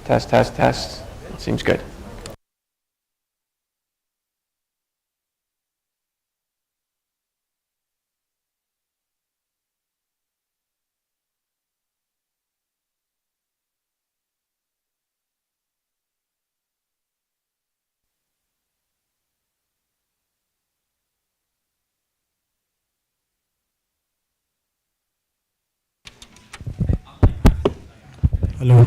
Test, test, test. Seems good. Hello.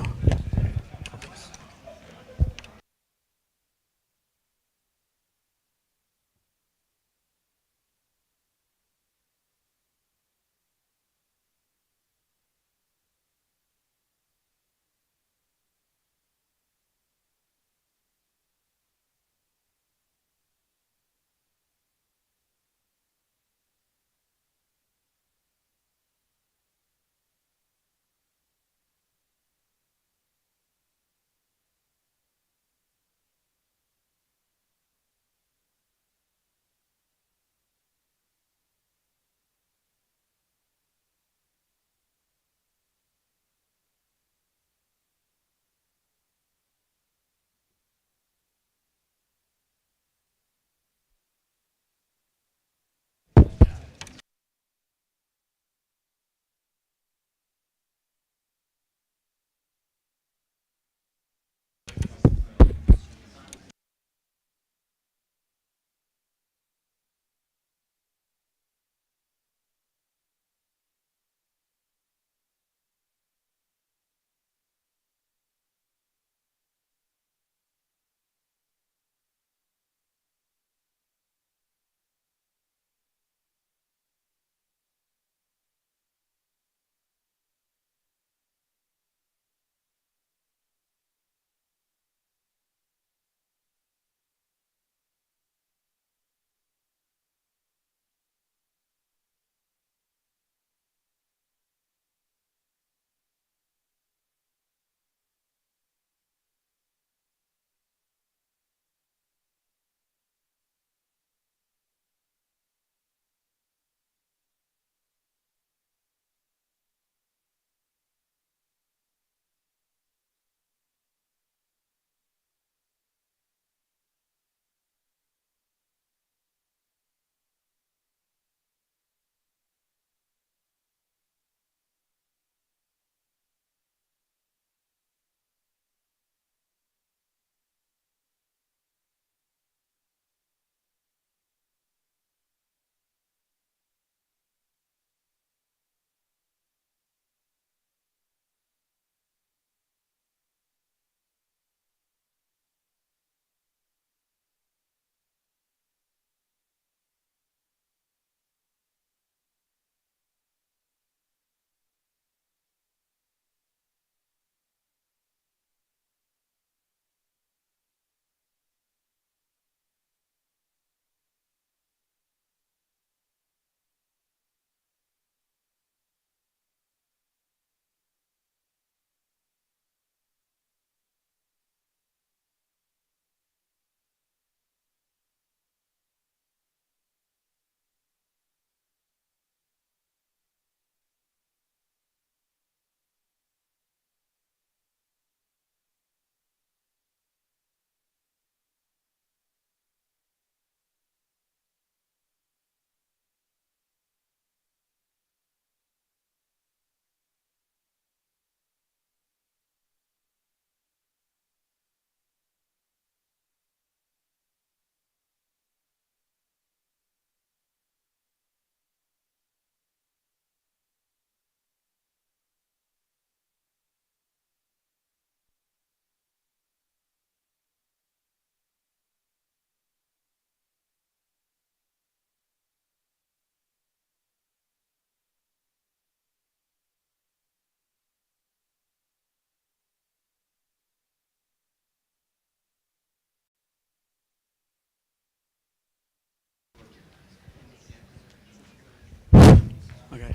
Okay.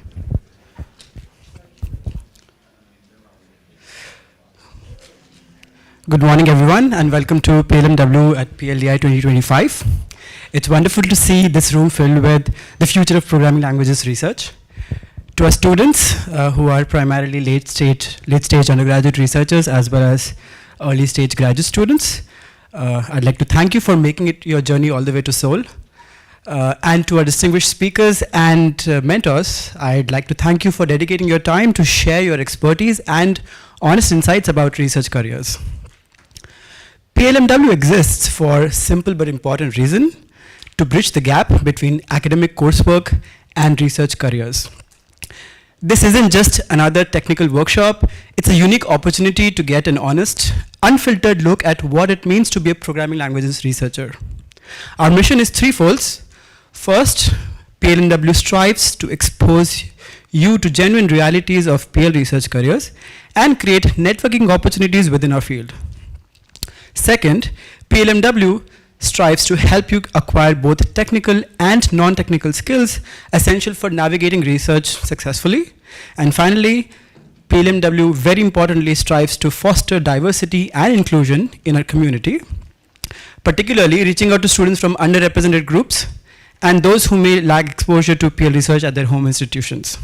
Good morning, everyone, and welcome to PLMW at PLDI 2025. It's wonderful to see this room filled with the future of programming languages research. To our students who are primarily late stage undergraduate researchers, as well as early stage graduate students. I'd like to thank you for making it your journey all the way to Seoul. And to our distinguished speakers and mentors, I'd like to thank you for dedicating your time to share your expertise and honest insights about research careers. PLMW exists for a simple but important reason: to bridge the gap between academic coursework and research careers. This isn't just another technical workshop, it's a unique opportunity to get an honest, unfiltered look at what it means to be a programming languages researcher. Our mission is threefold. First, PLMW strives to expose you to genuine realities of PL research careers and create networking opportunities within our field. Second, PLMW strives to help you acquire both technical and non-technical skills essential for navigating research successfully. And finally, PLMW very importantly strives to foster diversity and inclusion in our community, particularly reaching out to students from underrepresented groups and those who may lack exposure to PL research at their home institutions.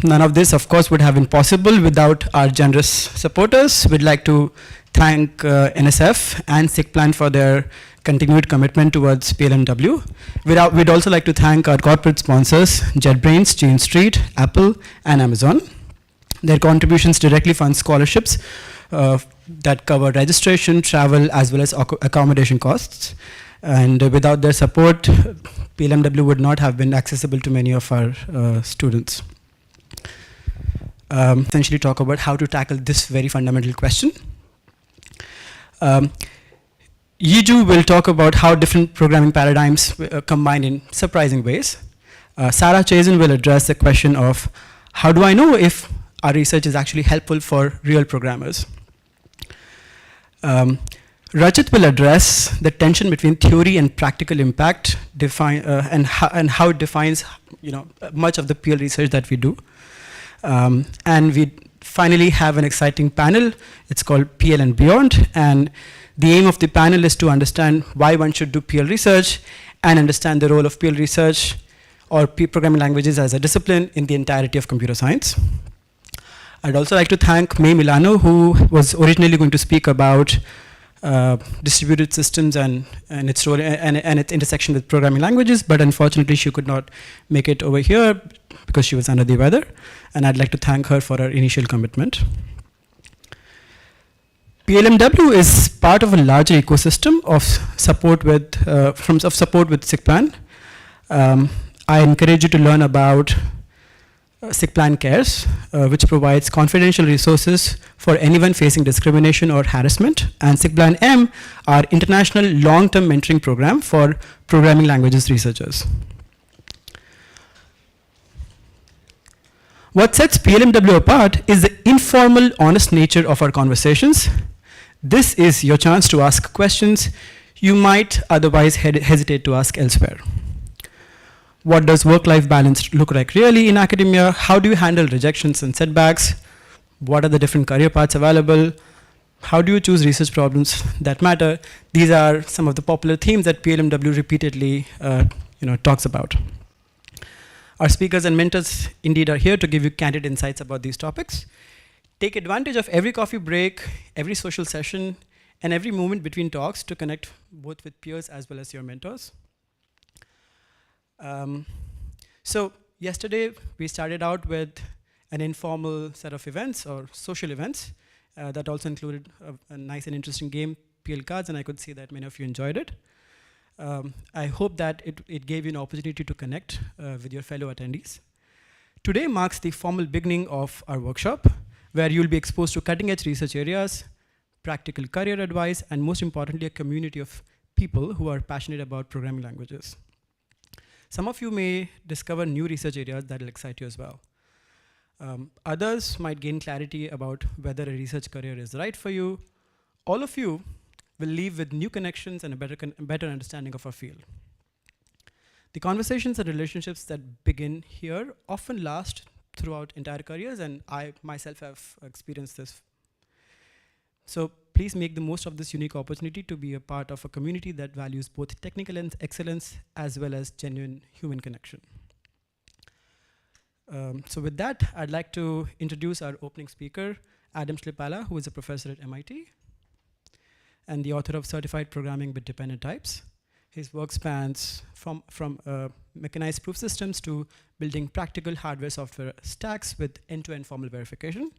None of this, of course, would have been possible without our generous supporters. We'd like to thank NSF and SIGPlan for their continued commitment towards PLMW. We'd also like to thank our corporate sponsors, JetBrains, Jane Street, Apple, and Amazon. Their contributions directly fund scholarships that cover registration, travel, as well as accommodation costs. And without their support, PLMW would not have been accessible to many of our students. Essentially talk about how to tackle this very fundamental question. Yiju will talk about how different programming paradigms combine in surprising ways. Sarah Chazen will address the question of how do I know if our research is actually helpful for real programmers. Rajat will address the tension between theory and practical impact, and how it defines much of the PL research that we do. And we finally have an exciting panel. It's called PL and Beyond. And the aim of the panel is to understand why one should do PL research and understand the role of PL research or programming languages as a discipline in the entirety of computer science. I'd also like to thank May Milano, who was originally going to speak about distributed systems and its role and its intersection with programming languages, but unfortunately she could not make it over here because she was under the weather, and I'd like to thank her for her initial commitment. PLMW is part of a larger ecosystem of support with SIGPlan. I encourage you to learn about SIGPlan Cares, which provides confidential resources for anyone facing discrimination or harassment, and SIGPlan M, our international long-term mentoring program for programming languages researchers. What sets PLMW apart is the informal, honest nature of our conversations. This is your chance to ask questions you might otherwise hesitate to ask elsewhere. What does work-life balance look like really in academia? How do you handle rejections and setbacks? What are the different career paths available? How do you choose research problems that matter? These are some of the popular themes that PLMW repeatedly talks about. Our speakers and mentors indeed are here to give you candid insights about these topics. Take advantage of every coffee break, every social session, and every moment between talks to connect both with peers as well as your mentors. So yesterday, we started out with an informal set of events or social events that also included a nice and interesting game, PL Cards, and I could see that many of you enjoyed it. I hope that it gave you an opportunity to connect with your fellow attendees. Today marks the formal beginning of our workshop, where you'll be exposed to cutting-edge research areas, practical career advice, and most importantly, a community of people who are passionate about programming languages. Some of you may discover new research areas that will excite you as well. Others might gain clarity about whether a research career is right for you. All of you will leave with new connections and a better understanding of our field. The conversations and relationships that begin here often last throughout entire careers, and I myself have experienced this. So please make the most of this unique opportunity to be a part of a community that values both technical excellence as well as genuine human connection. So with that, I'd like to introduce our opening speaker, Adam Schlipala, who is a professor at MIT, and the author of Certified Programming with Dependent Types. His work spans from mechanized proof systems to building practical hardware-software stacks with end-to-end formal verification.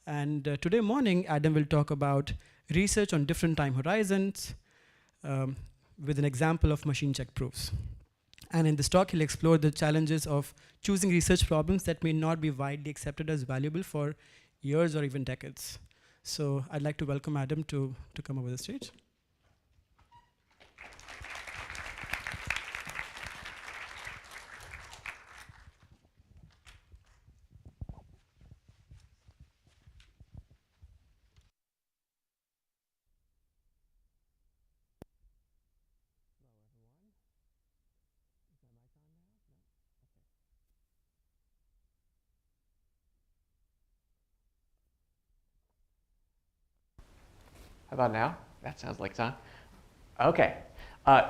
And today morning, Adam will talk about research on different time horizons with an example of machine check proofs. And in this talk, he'll explore the challenges of choosing research problems that may not be widely accepted as valuable for years or even decades. So I'd like to welcome Adam to come over the stage. How about now? That sounds like it's on. Okay.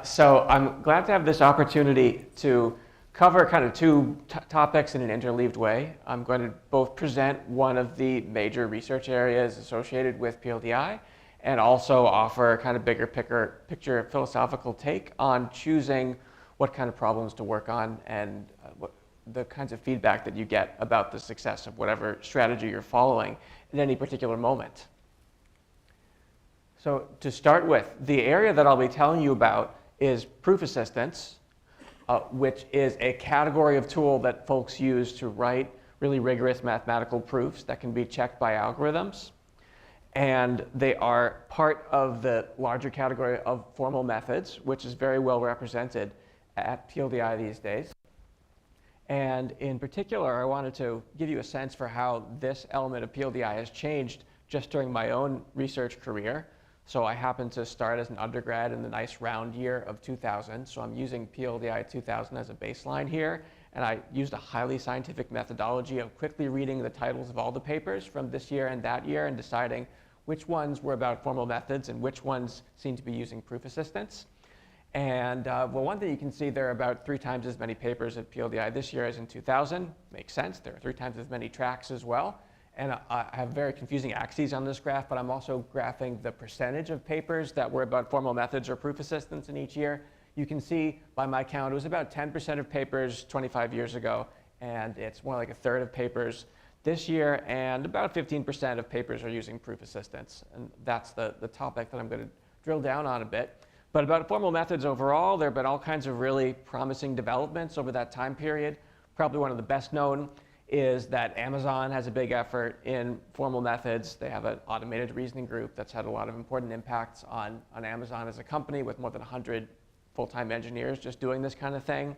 So I'm glad to have this opportunity to cover kind of two topics in an interleaved way. I'm going to both present one of the major research areas associated with PLDI and also offer kind of bigger picture philosophical take on choosing what kind of problems to work on and what the kinds of feedback that you get about the success of whatever strategy you're following at any particular moment. So to start with, the area that I'll be telling you about is proof assistance, which is a category of tool that folks use to write really rigorous mathematical proofs that can be checked by algorithms. And they are part of the larger category of formal methods, which is very well represented at PLDI these days. And in particular, I wanted to give you a sense for how this element of PLDI has changed just during my own research career. So I happened to start as an undergrad in the nice round year of 2000. So I'm using PLDI'25 as a baseline here. And I used a highly scientific methodology of quickly reading the titles of all the papers from this year and that year and deciding which ones were about formal methods and which ones seemed to be using proof assistance. And well, one thing you can see, there are about 3 times as many papers at PLDI this year as in 2000. Makes sense. There are 3 times as many tracks as well. And I have very confusing axes on this graph, but I'm also graphing the percentage of papers that were about formal methods or proof assistance in each year. You can see, by my count, it was about 10% of papers 25 years ago, and it's more like a third of papers this year, and about 15% of papers are using proof assistance. And that's the topic that I'm going to drill down on a bit. But about formal methods overall, there have been all kinds of really promising developments over that time period. Probably one of the best known is that Amazon has a big effort in formal methods. They have an automated reasoning group that's had a lot of important impacts on Amazon as a company, with more than 100 full-time engineers just doing this kind of thing.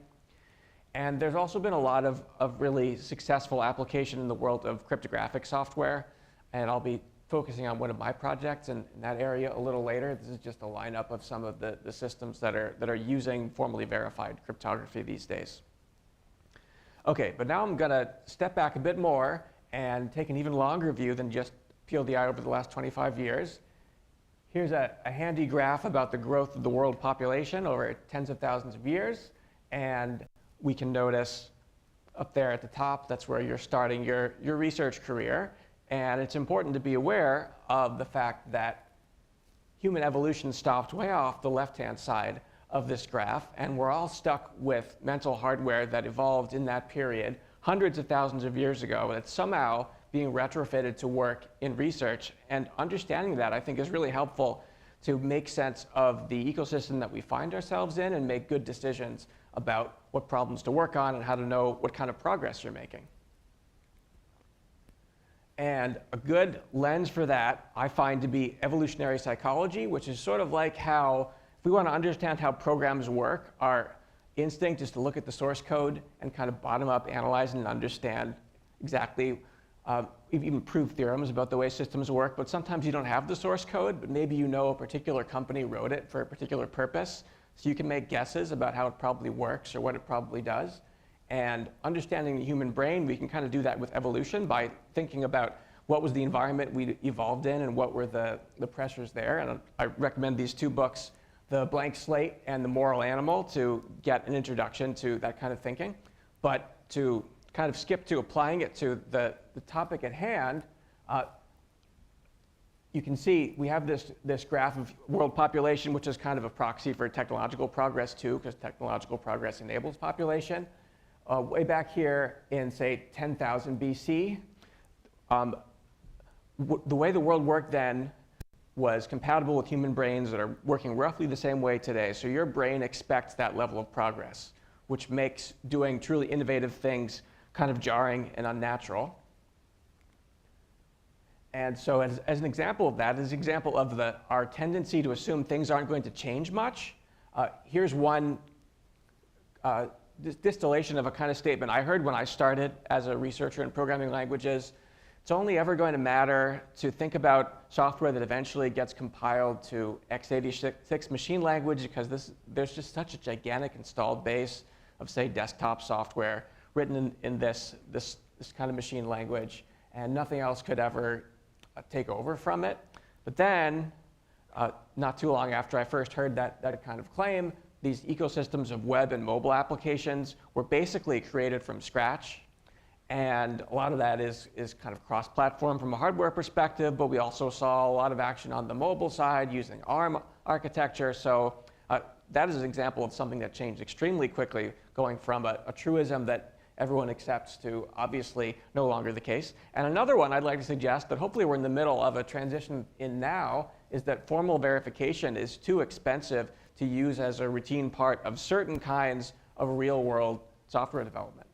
And there's also been a lot of really successful application in the world of cryptographic software. And I'll be focusing on one of my projects in that area a little later. This is just a lineup of some of the systems that are using formally verified cryptography these days. Okay, but now I'm going to step back a bit more and take an even longer view than just PLDI over the last 25 years. Here's a handy graph about the growth of the world population over tens of thousands of years. And we can notice up there at the top, that's where you're starting your research career. And it's important to be aware of the fact that human evolution stopped way off the left-hand side of this graph, and we're all stuck with mental hardware that evolved in that period hundreds of thousands of years ago, and it's somehow being retrofitted to work in research. And understanding that, I think, is really helpful to make sense of the ecosystem that we find ourselves in and make good decisions about what problems to work on and how to know what kind of progress you're making. And a good lens for that I find to be evolutionary psychology, which is sort of like how, if we want to understand how programs work, our instinct is to look at the source code and kind of bottom-up analyze and understand exactly, even prove theorems about the way systems work. But sometimes you don't have the source code, but maybe you know a particular company wrote it for a particular purpose. So you can make guesses about how it probably works or what it probably does. And understanding the human brain, we can kind of do that with evolution by thinking about what was the environment we evolved in and what were the pressures there. And I recommend these 2 books, The Blank Slate and The Moral Animal, to get an introduction to that kind of thinking. But to kind of skip to applying it to the topic at hand, you can see we have this graph of world population, which is kind of a proxy for technological progress too, because technological progress enables population. Way back here in, say, 10,000 BC, the way the world worked then was compatible with human brains that are working roughly the same way today. So your brain expects that level of progress, which makes doing truly innovative things kind of jarring and unnatural. And so as an example of that, as an example of our tendency to assume things aren't going to change much, here's one distillation of a kind of statement I heard when I started as a researcher in programming languages. It's only ever going to matter to think about software that eventually gets compiled to x86 machine language, because there's just such a gigantic installed base of, say, desktop software written in this kind of machine language, and nothing else could ever take over from it. But then, not too long after I first heard that kind of claim, these ecosystems of web and mobile applications were basically created from scratch. And a lot of that is kind of cross-platform from a hardware perspective, but we also saw a lot of action on the mobile side using ARM architecture. So that is an example of something that changed extremely quickly, going from a truism that everyone accepts to obviously no longer the case. And another one I'd like to suggest that hopefully we're in the middle of a transition in now is that formal verification is too expensive to use as a routine part of certain kinds of real-world software development.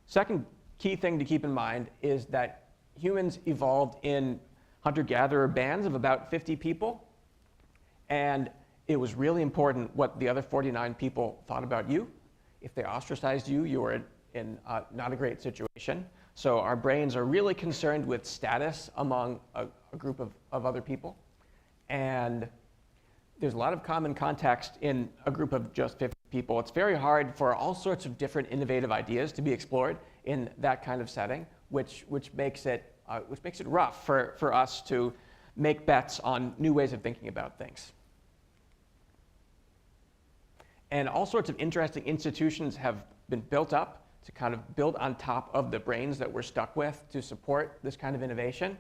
Second key thing to keep in mind is that humans evolved in hunter-gatherer bands of about 50 people, and it was really important what the other 49 people thought about you. If they ostracized you, you were in not a great situation. So our brains are really concerned with status among a group of other people. And there's a lot of common context in a group of just 50 people. It's very hard for all sorts of different innovative ideas to be explored in that kind of setting, which makes it rough for us to make bets on new ways of thinking about things. And all sorts of interesting institutions have been built up to kind of build on top of the brains that we're stuck with to support this kind of innovation.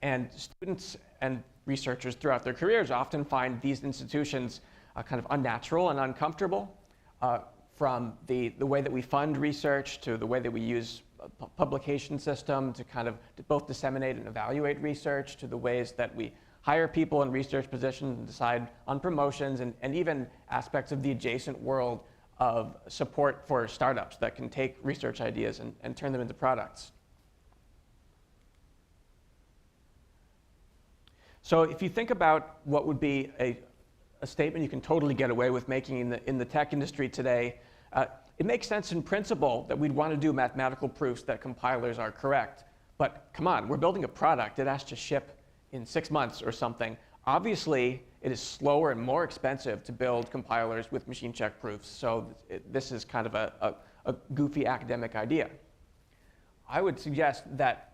And students and researchers throughout their careers often find these institutions kind of unnatural and uncomfortable, from the way that we fund research to the way that we use a publication system to kind of both disseminate and evaluate research, to the ways that we hire people in research positions and decide on promotions, and even aspects of the adjacent world of support for startups that can take research ideas and turn them into products. So if you think about what would be a statement you can totally get away with making in the tech industry today, it makes sense in principle that we'd want to do mathematical proofs that compilers are correct. But come on, we're building a product. It has to ship in 6 months or something. Obviously, it is slower and more expensive to build compilers with machine check proofs. So this is kind of a goofy academic idea. I would suggest that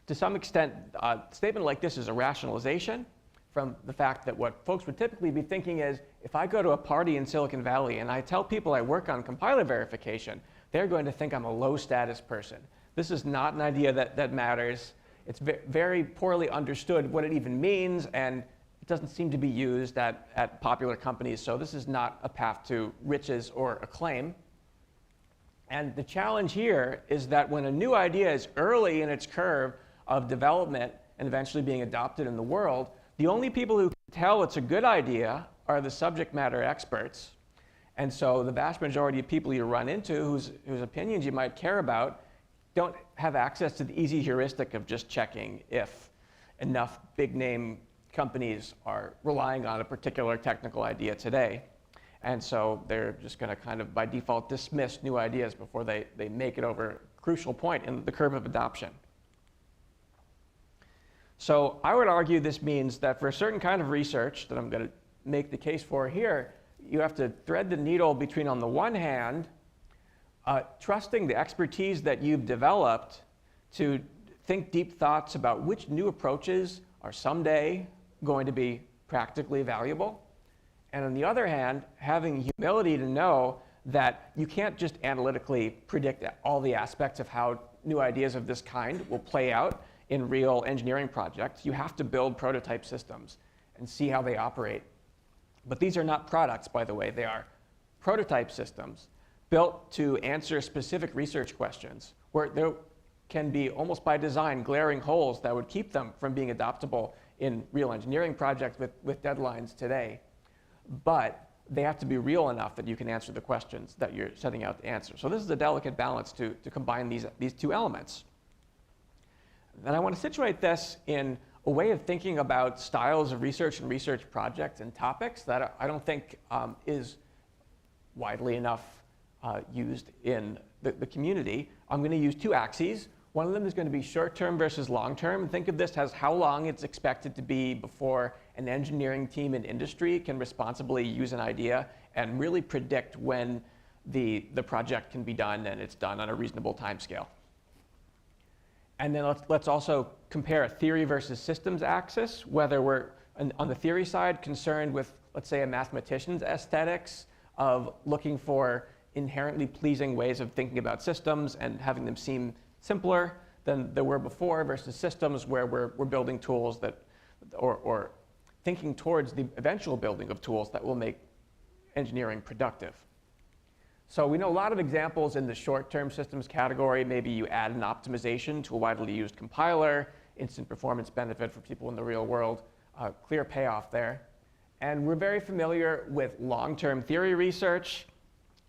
to some extent, a statement like this is a rationalization from the fact that what folks would typically be thinking is, if I go to a party in Silicon Valley and I tell people I work on compiler verification, they're going to think I'm a low status person. This is not an idea that matters. It's very poorly understood what it even means, and it doesn't seem to be used at popular companies. So this is not a path to riches or acclaim. And the challenge here is that when a new idea is early in its curve of development and eventually being adopted in the world, the only people who can tell it's a good idea are the subject matter experts. And so the vast majority of people you run into whose opinions you might care about don't have access to the easy heuristic of just checking if enough big name companies are relying on a particular technical idea today. And so they're just going to kind of by default dismiss new ideas before they make it over a crucial point in the curve of adoption. So I would argue this means that for a certain kind of research that I'm going to make the case for here, you have to thread the needle between, on the one hand, trusting the expertise that you've developed to think deep thoughts about which new approaches are someday going to be practically valuable. And on the other hand, having humility to know that you can't just analytically predict all the aspects of how new ideas of this kind will play out in real engineering projects, you have to build prototype systems and see how they operate. But these are not products, by the way. They are prototype systems built to answer specific research questions where there can be, almost by design, glaring holes that would keep them from being adoptable in real engineering projects with deadlines today. But they have to be real enough that you can answer the questions that you're setting out to answer. So this is a delicate balance to combine these two elements. And I want to situate this in a way of thinking about styles of research and research projects and topics that I don't think is widely enough used in the community. I'm going to use two axes. One of them is going to be short-term versus long-term. Think of this as how long it's expected to be before an engineering team in industry can responsibly use an idea and really predict when the project can be done and it's done on a reasonable timescale. And then let's also compare a theory versus systems axis, whether we're on the theory side concerned with, let's say, a mathematician's aesthetics of looking for inherently pleasing ways of thinking about systems and having them seem simpler than they were before, versus systems where we're building tools that, or thinking towards the eventual building of tools that will make engineering productive. So we know a lot of examples in the short-term systems category. Maybe you add an optimization to a widely used compiler, instant performance benefit for people in the real world, clear payoff there. And we're very familiar with long-term theory research.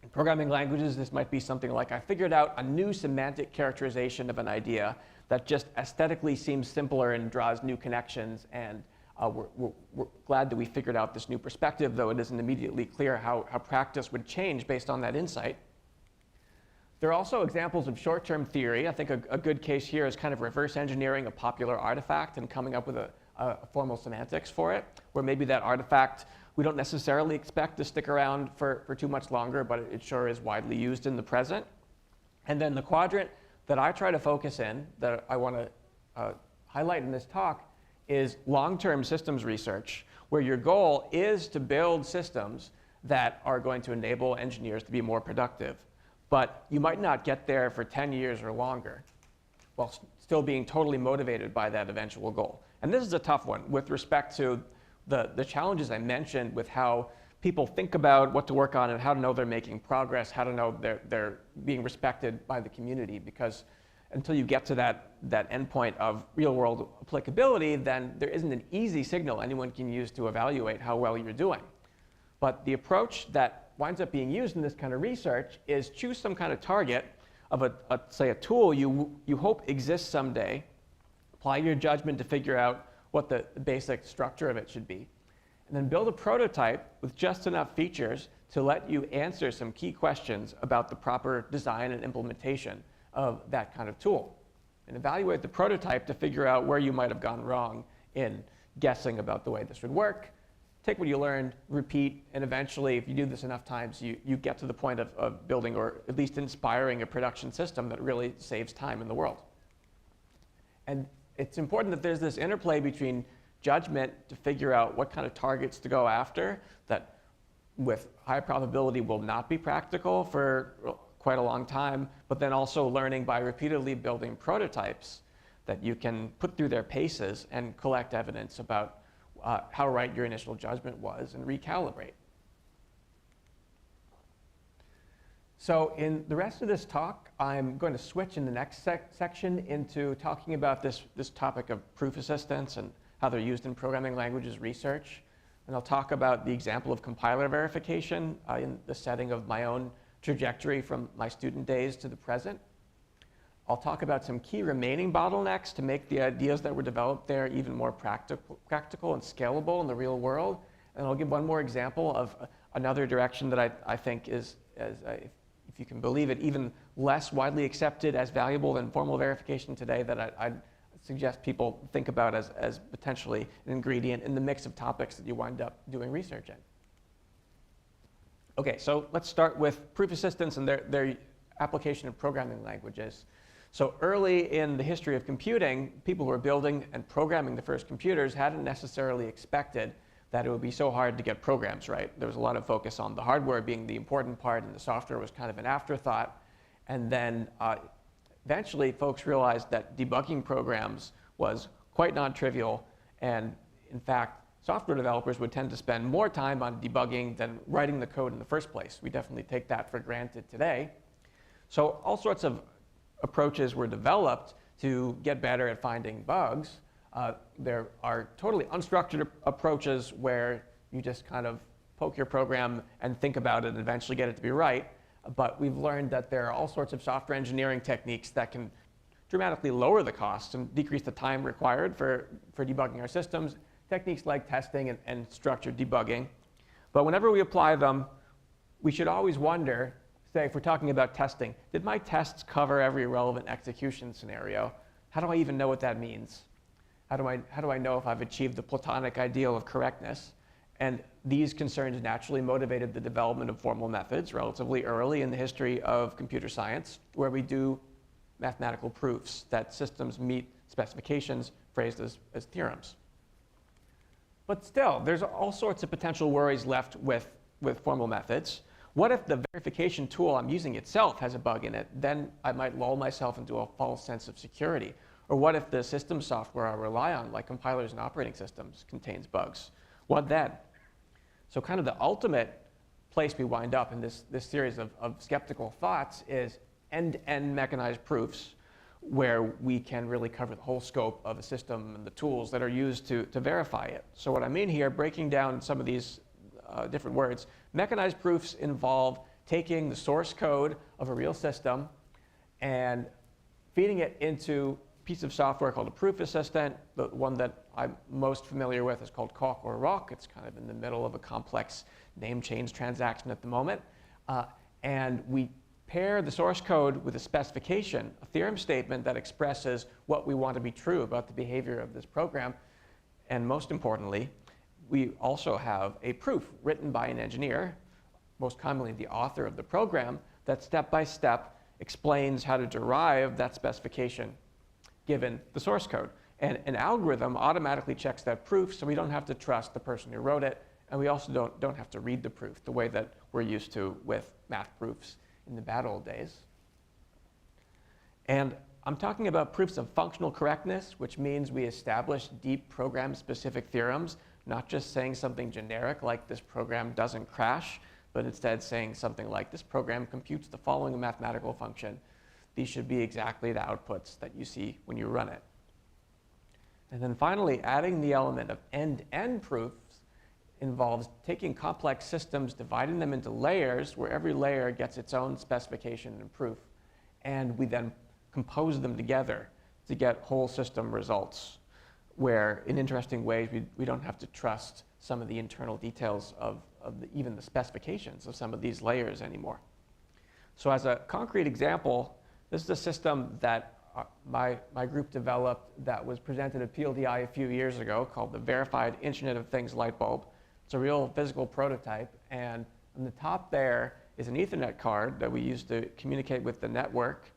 In programming languages, this might be something like, I figured out a new semantic characterization of an idea that just aesthetically seems simpler and draws new connections, and we're glad that we figured out this new perspective, though it isn't immediately clear how practice would change based on that insight. There are also examples of short-term theory. I think a good case here is kind of reverse engineering a popular artifact and coming up with a formal semantics for it, where maybe that artifact we don't necessarily expect to stick around for too much longer, but it sure is widely used in the present. And then the quadrant that I try to focus in, that I want to highlight in this talk, is long-term systems research, where your goal is to build systems that are going to enable engineers to be more productive. But you might not get there for 10 years or longer, while still being totally motivated by that eventual goal. And this is a tough one with respect to the challenges I mentioned with how people think about what to work on and how to know they're making progress, how to know they're being respected by the community, because until you get to that endpoint of real-world applicability, then there isn't an easy signal anyone can use to evaluate how well you're doing. But the approach that winds up being used in this kind of research is choose some kind of target of say a tool you hope exists someday, apply your judgment to figure out what the basic structure of it should be, and then build a prototype with just enough features to let you answer some key questions about the proper design and implementation of that kind of tool. And evaluate the prototype to figure out where you might have gone wrong in guessing about the way this would work. Take what you learned, repeat, and eventually, if you do this enough times, you get to the point of building or at least inspiring a production system that really saves time in the world. And it's important that there's this interplay between judgment to figure out what kind of targets to go after that with high probability will not be practical for quite a long time, but then also learning by repeatedly building prototypes that you can put through their paces and collect evidence about how right your initial judgment was and recalibrate. So in the rest of this talk, I'm going to switch in the next section into talking about this topic of proof assistants and how they're used in programming languages research. And I'll talk about the example of compiler verification in the setting of my own trajectory from my student days to the present. I'll talk about some key remaining bottlenecks to make the ideas that were developed there even more practical and scalable in the real world. And I'll give one more example of another direction that I think is, if you can believe it, even less widely accepted as valuable than formal verification today, that I'd suggest people think about as potentially an ingredient in the mix of topics that you wind up doing research in. Okay, so let's start with proof assistants and their application in programming languages. So early in the history of computing, people who were building and programming the first computers hadn't necessarily expected that it would be so hard to get programs right. There was a lot of focus on the hardware being the important part, and the software was kind of an afterthought. And then eventually, folks realized that debugging programs was quite non-trivial, and in fact, software developers would tend to spend more time on debugging than writing the code in the first place. We definitely take that for granted today. So all sorts of approaches were developed to get better at finding bugs. There are totally unstructured approaches where you just kind of poke your program and think about it and eventually get it to be right. But we've learned that there are all sorts of software engineering techniques that can dramatically lower the costs and decrease the time required for debugging our systems. Techniques like testing and structured debugging. But whenever we apply them, we should always wonder, say if we're talking about testing, did my tests cover every relevant execution scenario? How do I even know what that means? How do I know if I've achieved the Platonic ideal of correctness? And these concerns naturally motivated the development of formal methods relatively early in the history of computer science, where we do mathematical proofs that systems meet specifications phrased as theorems. But still, there's all sorts of potential worries left with formal methods. What if the verification tool I'm using itself has a bug in it? Then I might lull myself into a false sense of security. Or what if the system software I rely on, like compilers and operating systems, contains bugs? What then? So kind of the ultimate place we wind up in this series of skeptical thoughts is end-to-end mechanized proofs, where we can really cover the whole scope of a system and the tools that are used to verify it. So what I mean here, breaking down some of these different words, mechanized proofs involve taking the source code of a real system and feeding it into a piece of software called a proof assistant. The one that I'm most familiar with is called Coq or Rock. It's kind of in the middle of a complex name change transaction at the moment. And we pair the source code with a specification, a theorem statement that expresses what we want to be true about the behavior of this program. And most importantly, we also have a proof written by an engineer, most commonly the author of the program, that step by step explains how to derive that specification given the source code. And an algorithm automatically checks that proof, so we don't have to trust the person who wrote it, and we also don't have to read the proof the way that we're used to with math proofs in the bad old days. And I'm talking about proofs of functional correctness, which means we establish deep program-specific theorems, not just saying something generic like this program doesn't crash, but instead saying something like this program computes the following mathematical function. These should be exactly the outputs that you see when you run it. And then finally, adding the element of end-to-end proofs involves taking complex systems, dividing them into layers, where every layer gets its own specification and proof. And we then compose them together to get whole system results, where in interesting ways we don't have to trust some of the internal details of even the specifications of some of these layers anymore. So as a concrete example, this is a system that my group developed that was presented at PLDI a few years ago, called the Verified Internet of Things light bulb. It's a real physical prototype, and on the top there is an Ethernet card that we use to communicate with the network,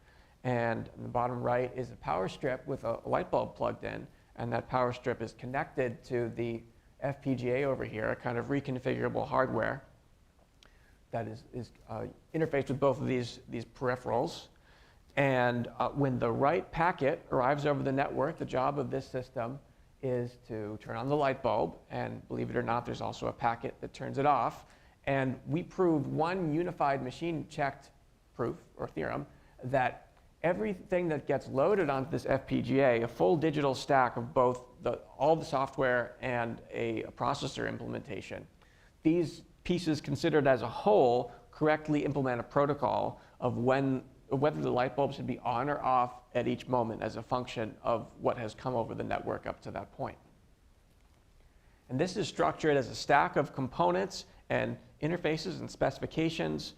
and on the bottom right is a power strip with a light bulb plugged in, and that power strip is connected to the FPGA over here, a kind of reconfigurable hardware that is interfaced with both of these peripherals. And when the right packet arrives over the network, the job of this system is to turn on the light bulb, and believe it or not, there's also a packet that turns it off. And we prove one unified machine-checked proof, or theorem, that everything that gets loaded onto this FPGA, a full digital stack of both all the software and a processor implementation, these pieces considered as a whole correctly implement a protocol of whether the light bulb should be on or off at each moment as a function of what has come over the network up to that point. And this is structured as a stack of components and interfaces and specifications,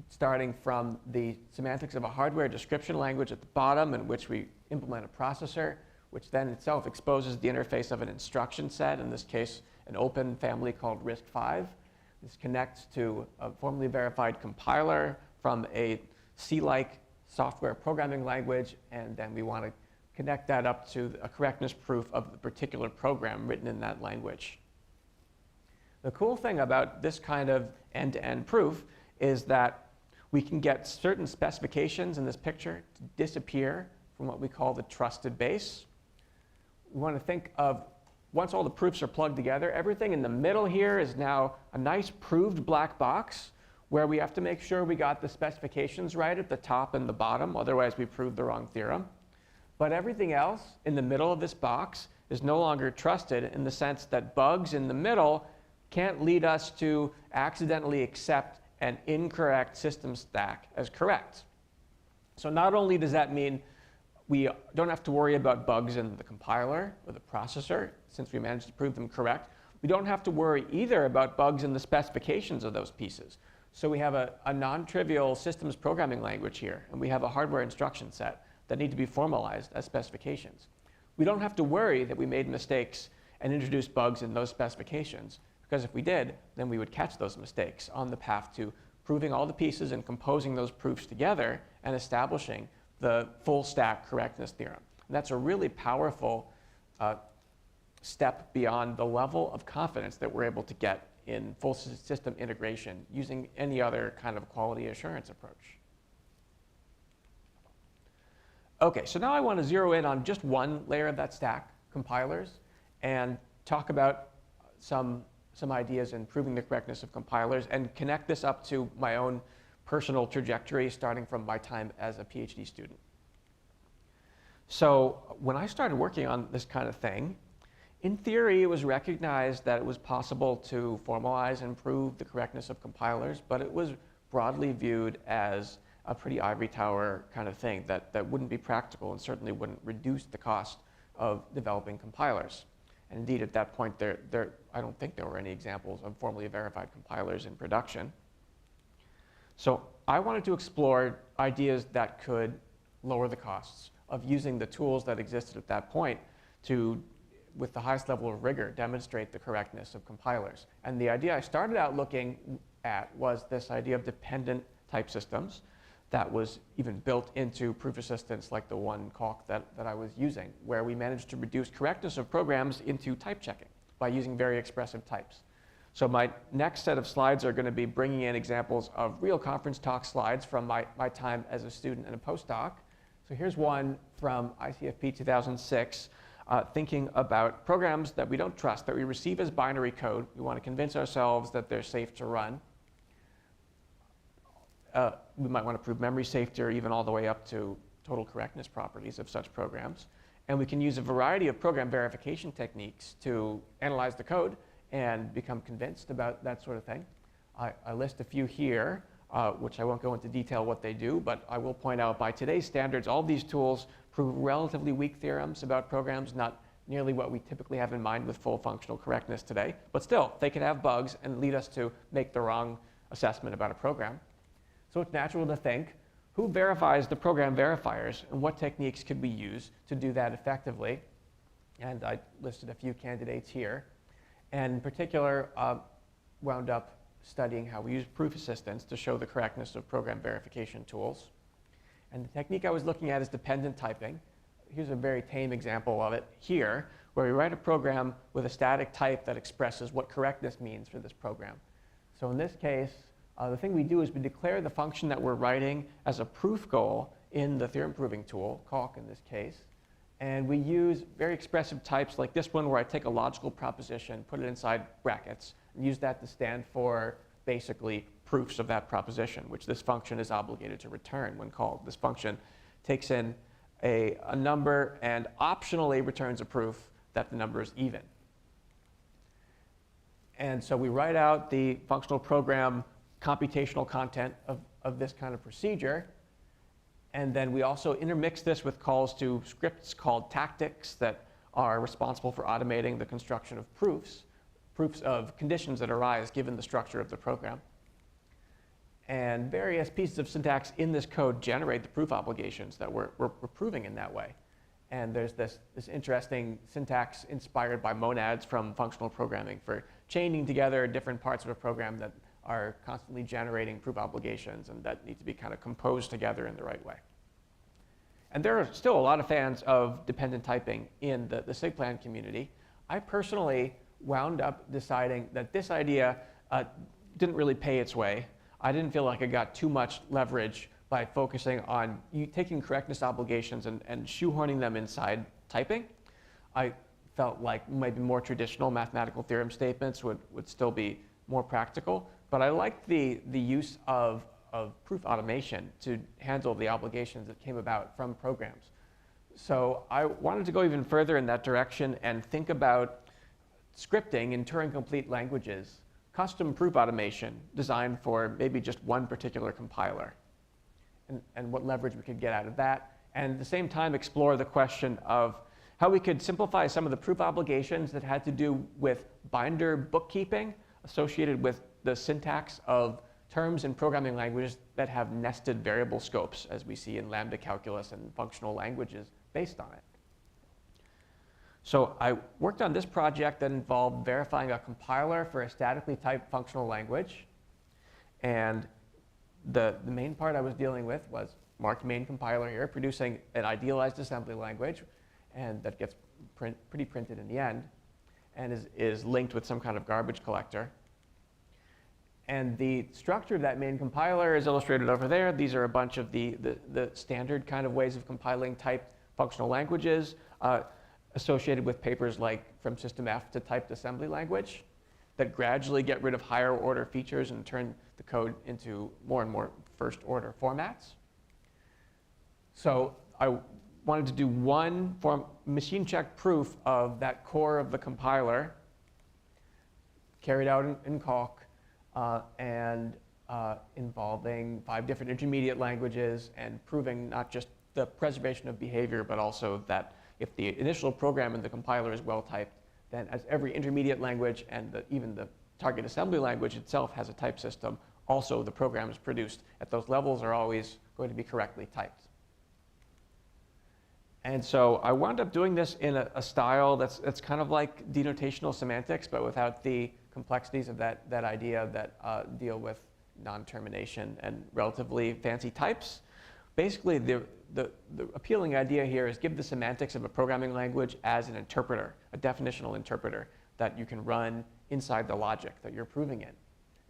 starting from the semantics of a hardware description language at the bottom, in which we implement a processor, which then itself exposes the interface of an instruction set, in this case, an open family called RISC-V. This connects to a formally verified compiler from a C-like software programming language, and then we want to connect that up to a correctness proof of the particular program written in that language. The cool thing about this kind of end-to-end proof is that we can get certain specifications in this picture to disappear from what we call the trusted base. we want to think of, once all the proofs are plugged together, everything in the middle here is now a nice proved black box where we have to make sure we got the specifications right at the top and the bottom, otherwise we proved the wrong theorem. But everything else in the middle of this box is no longer trusted in the sense that bugs in the middle can't lead us to accidentally accept an incorrect system stack as correct. So not only does that mean we don't have to worry about bugs in the compiler or the processor, since we managed to prove them correct, we don't have to worry either about bugs in the specifications of those pieces. So we have a non-trivial systems programming language here, and we have a hardware instruction set that need to be formalized as specifications. We don't have to worry that we made mistakes and introduced bugs in those specifications, because if we did, then we would catch those mistakes on the path to proving all the pieces and composing those proofs together and establishing the full stack correctness theorem. And that's a really powerful step beyond the level of confidence that we're able to get in full system integration using any other kind of quality assurance approach. Okay, so now I want to zero in on just one layer of that stack, compilers, and talk about some ideas in proving the correctness of compilers and connect this up to my own personal trajectory starting from my time as a PhD student. So when I started working on this kind of thing, in theory, it was recognized that it was possible to formalize and prove the correctness of compilers, but it was broadly viewed as a pretty ivory tower kind of thing that wouldn't be practical and certainly wouldn't reduce the cost of developing compilers. And indeed, at that point, I don't think there were any examples of formally verified compilers in production. So I wanted to explore ideas that could lower the costs of using the tools that existed at that point to, with the highest level of rigor, demonstrate the correctness of compilers. And the idea I started out looking at was this idea of dependent type systems that was even built into proof assistants like the one calc that I was using, where we managed to reduce correctness of programs into type checking by using very expressive types. So my next set of slides are going to be bringing in examples of real conference talk slides from my time as a student and a postdoc. So here's one from ICFP 2006, thinking about programs that we don't trust, that we receive as binary code. We want to convince ourselves that they're safe to run. We might want to prove memory safety or even all the way up to total correctness properties of such programs. And we can use a variety of program verification techniques to analyze the code and become convinced about that sort of thing. I list a few here, which I won't go into detail what they do, but I will point out by today's standards, all these tools prove relatively weak theorems about programs, not nearly what we typically have in mind with full functional correctness today. But still, they can have bugs and lead us to make the wrong assessment about a program. So it's natural to think, who verifies the program verifiers and what techniques could we use to do that effectively? And I listed a few candidates here. And in particular, wound up studying how we use proof assistants to show the correctness of program verification tools. And the technique I was looking at is dependent typing. Here's a very tame example of it here, where we write a program with a static type that expresses what correctness means for this program. So in this case, the thing we do is we declare the function that we're writing as a proof goal in the theorem proving tool, calc in this case. And we use very expressive types like this one, where I take a logical proposition, put it inside brackets, and use that to stand for basically proofs of that proposition, which this function is obligated to return when called. This function takes in a number and optionally returns a proof that the number is even. And so we write out the functional program computational content of this kind of procedure. And then we also intermix this with calls to scripts called tactics that are responsible for automating the construction of proofs of conditions that arise given the structure of the program. And various pieces of syntax in this code generate the proof obligations that we're proving in that way. And there's this interesting syntax inspired by monads from functional programming for chaining together different parts of a program that are constantly generating proof obligations and that need to be kind of composed together in the right way. And there are still a lot of fans of dependent typing in the SIGPlan community. I personally wound up deciding that this idea didn't really pay its way. I didn't feel like I got too much leverage by focusing on taking correctness obligations and shoehorning them inside typing. I felt like maybe more traditional mathematical theorem statements would still be more practical. But I liked the use of proof automation to handle the obligations that came about from programs. So I wanted to go even further in that direction and think about scripting in Turing-complete languages, custom proof automation designed for maybe just one particular compiler, and what leverage we could get out of that. And at the same time, explore the question of how we could simplify some of the proof obligations that had to do with binder bookkeeping associated with the syntax of terms in programming languages that have nested variable scopes, as we see in lambda calculus and functional languages based on it. So I worked on this project that involved verifying a compiler for a statically typed functional language. And the main part I was dealing with was marked main compiler here, producing an idealized assembly language, and that gets pre-printed in the end, and is linked with some kind of garbage collector. And the structure of that main compiler is illustrated over there. These are a bunch of the standard kind of ways of compiling typed functional languages associated with papers like From System F to Typed Assembly Language that gradually get rid of higher order features and turn the code into more and more first order formats. So I wanted to do one machine check proof of that core of the compiler carried out in Calc and involving 5 different intermediate languages and proving not just the preservation of behavior, but also that if the initial program in the compiler is well typed, then as every intermediate language and even the target assembly language itself has a type system, also the programs produced at those levels are always going to be correctly typed. And so I wound up doing this in a style that's kind of like denotational semantics, but without the complexities of that idea that deal with non-termination and relatively fancy types. Basically, the appealing idea here is give the semantics of a programming language as an interpreter, a definitional interpreter that you can run inside the logic that you're proving in.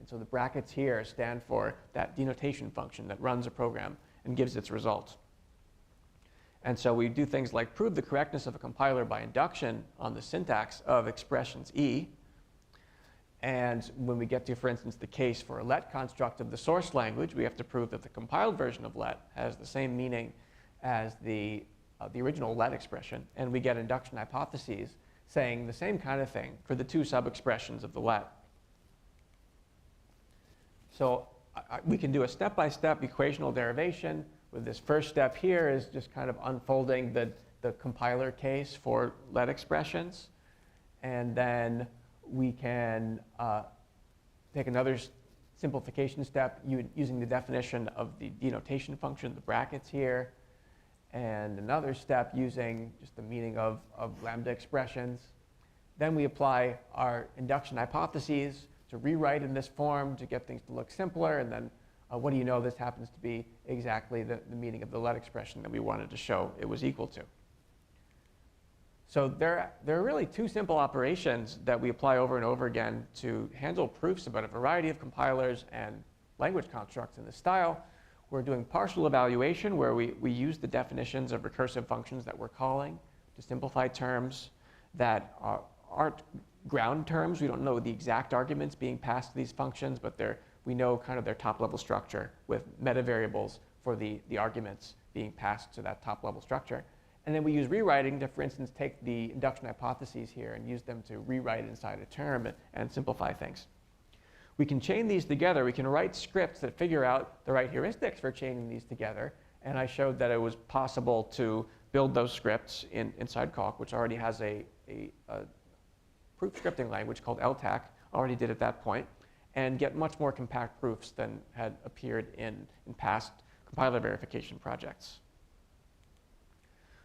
And so the brackets here stand for that denotation function that runs a program and gives its result. And so we do things like prove the correctness of a compiler by induction on the syntax of expressions E. And when we get to, for instance, the case for a let construct of the source language, we have to prove that the compiled version of let has the same meaning as the original let expression. And we get induction hypotheses saying the same kind of thing for the 2 sub-expressions of the let. So we can do a step-by-step equational derivation. With this first step here is just kind of unfolding the compiler case for let expressions. And then we can take another simplification step using the definition of the denotation function, the brackets here, and another step using just the meaning of lambda expressions. Then we apply our induction hypotheses to rewrite in this form to get things to look simpler, and then what do you know, this happens to be exactly the meaning of the let expression that we wanted to show it was equal to. So there are really 2 simple operations that we apply over and over again to handle proofs about a variety of compilers and language constructs in this style. We're doing partial evaluation, where we use the definitions of recursive functions that we're calling to simplify terms that aren't ground terms. We don't know the exact arguments being passed to these functions, but we know kind of their top-level structure with meta variables for the arguments being passed to that top-level structure. And then we use rewriting to, for instance, take the induction hypotheses here and use them to rewrite inside a term and simplify things. We can chain these together. We can write scripts that figure out the right heuristics for chaining these together. And I showed that it was possible to build those scripts inside Calc, which already has a proof scripting language called LTAC, already did at that point, and get much more compact proofs than had appeared in past compiler verification projects.